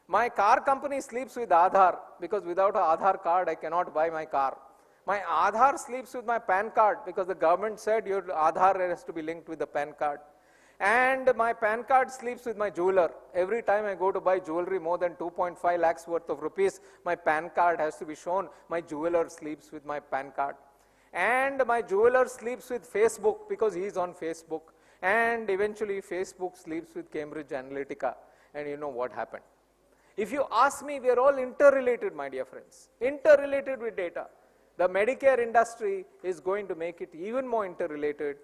My car company sleeps with Aadhaar because without an Aadhaar card I cannot buy my car. My Aadhaar sleeps with my PAN card because the government said your Aadhaar has to be linked with the PAN card. And my PAN card sleeps with my jeweler. Every time I go to buy jewelry more than 2.5 lakhs worth of rupees, my PAN card has to be shown. My jeweler sleeps with my PAN card. And my jeweler sleeps with Facebook because he is on Facebook. And eventually Facebook sleeps with Cambridge Analytica. And you know what happened. If you ask me, we are all interrelated, my dear friends. Interrelated with data. The Medicare industry is going to make it even more interrelated.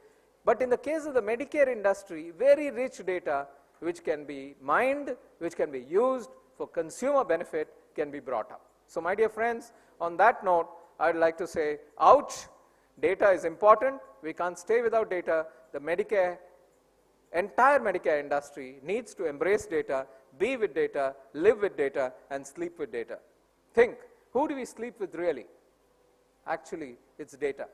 But in the case of the Medicare industry, very rich data which can be mined, which can be used for consumer benefit can be brought up. So my dear friends, on that note, I'd like to say, ouch, data is important. We can't stay without data. The entire Medicare industry needs to embrace data, be with data, live with data, and sleep with data. Think, who do we sleep with really? Actually, it's data.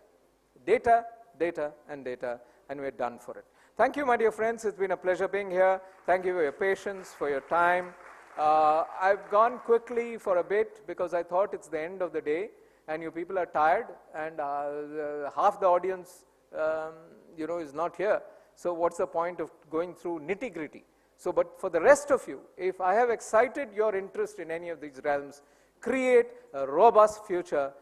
Data, data, and data, and we're done for it. Thank you, my dear friends. It's been a pleasure being here. Thank you for your patience, for your time. I've gone quickly for a bit because I thought it's the end of the day, and you people are tired, and half the audience, is not here. So what's the point of going through nitty-gritty? So, but for the rest of you, if I have excited your interest in any of these realms, create a robust future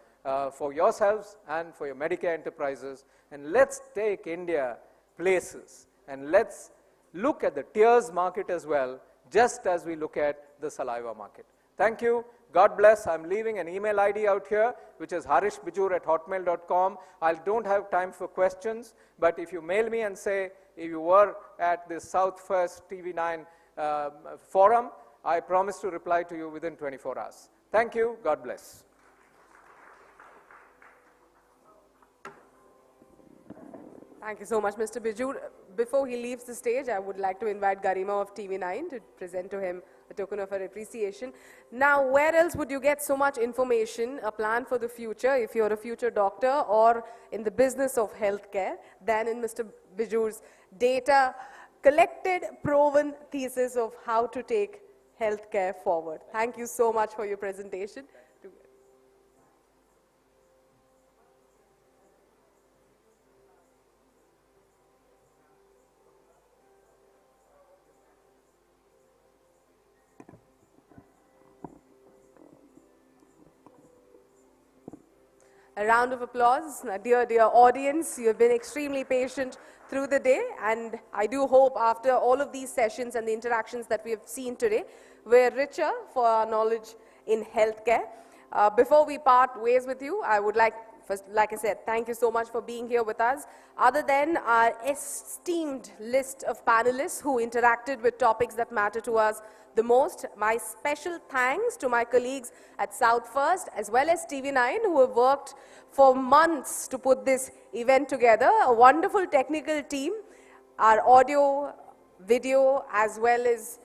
for yourselves and for your Medicare enterprises, and let's take India places, and let's look at the tears market as well, just as we look at the saliva market. Thank you. God bless. I'm leaving an email ID out here, which is harishbijur@hotmail.com. I don't have time for questions, but if you mail me and say if you were at the South First TV9 forum, I promise to reply to you within 24 hours. Thank you. God bless. Thank you so much, Mr. Bijur. Before he leaves the stage, I would like to invite Garima of TV9 to present to him a token of our appreciation. Now, where else would you get so much information, a plan for the future, if you're a future doctor or in the business of healthcare, than in Mr. Bijur's data, collected, proven thesis of how to take healthcare forward. Thank you so much for your presentation. A round of applause. Dear audience, you have been extremely patient through the day, and I do hope after all of these sessions and the interactions that we have seen today, we're richer for our knowledge in healthcare. Before we part ways with you, I would like I said, thank you so much for being here with us. Other than our esteemed list of panelists who interacted with topics that matter to us the most, my special thanks to my colleagues at South First as well as TV9 who have worked for months to put this event together. A wonderful technical team, our audio, video as well as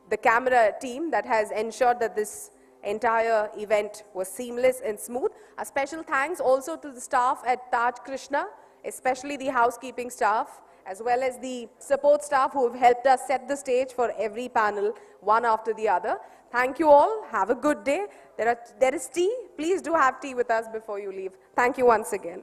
the camera team that has ensured that this entire event was seamless and smooth. A special thanks also to the staff at Taj Krishna, especially the housekeeping staff, as well as the support staff who have helped us set the stage for every panel, one after the other. Thank you all. Have a good day. There is tea. Please do have tea with us before you leave. Thank you once again.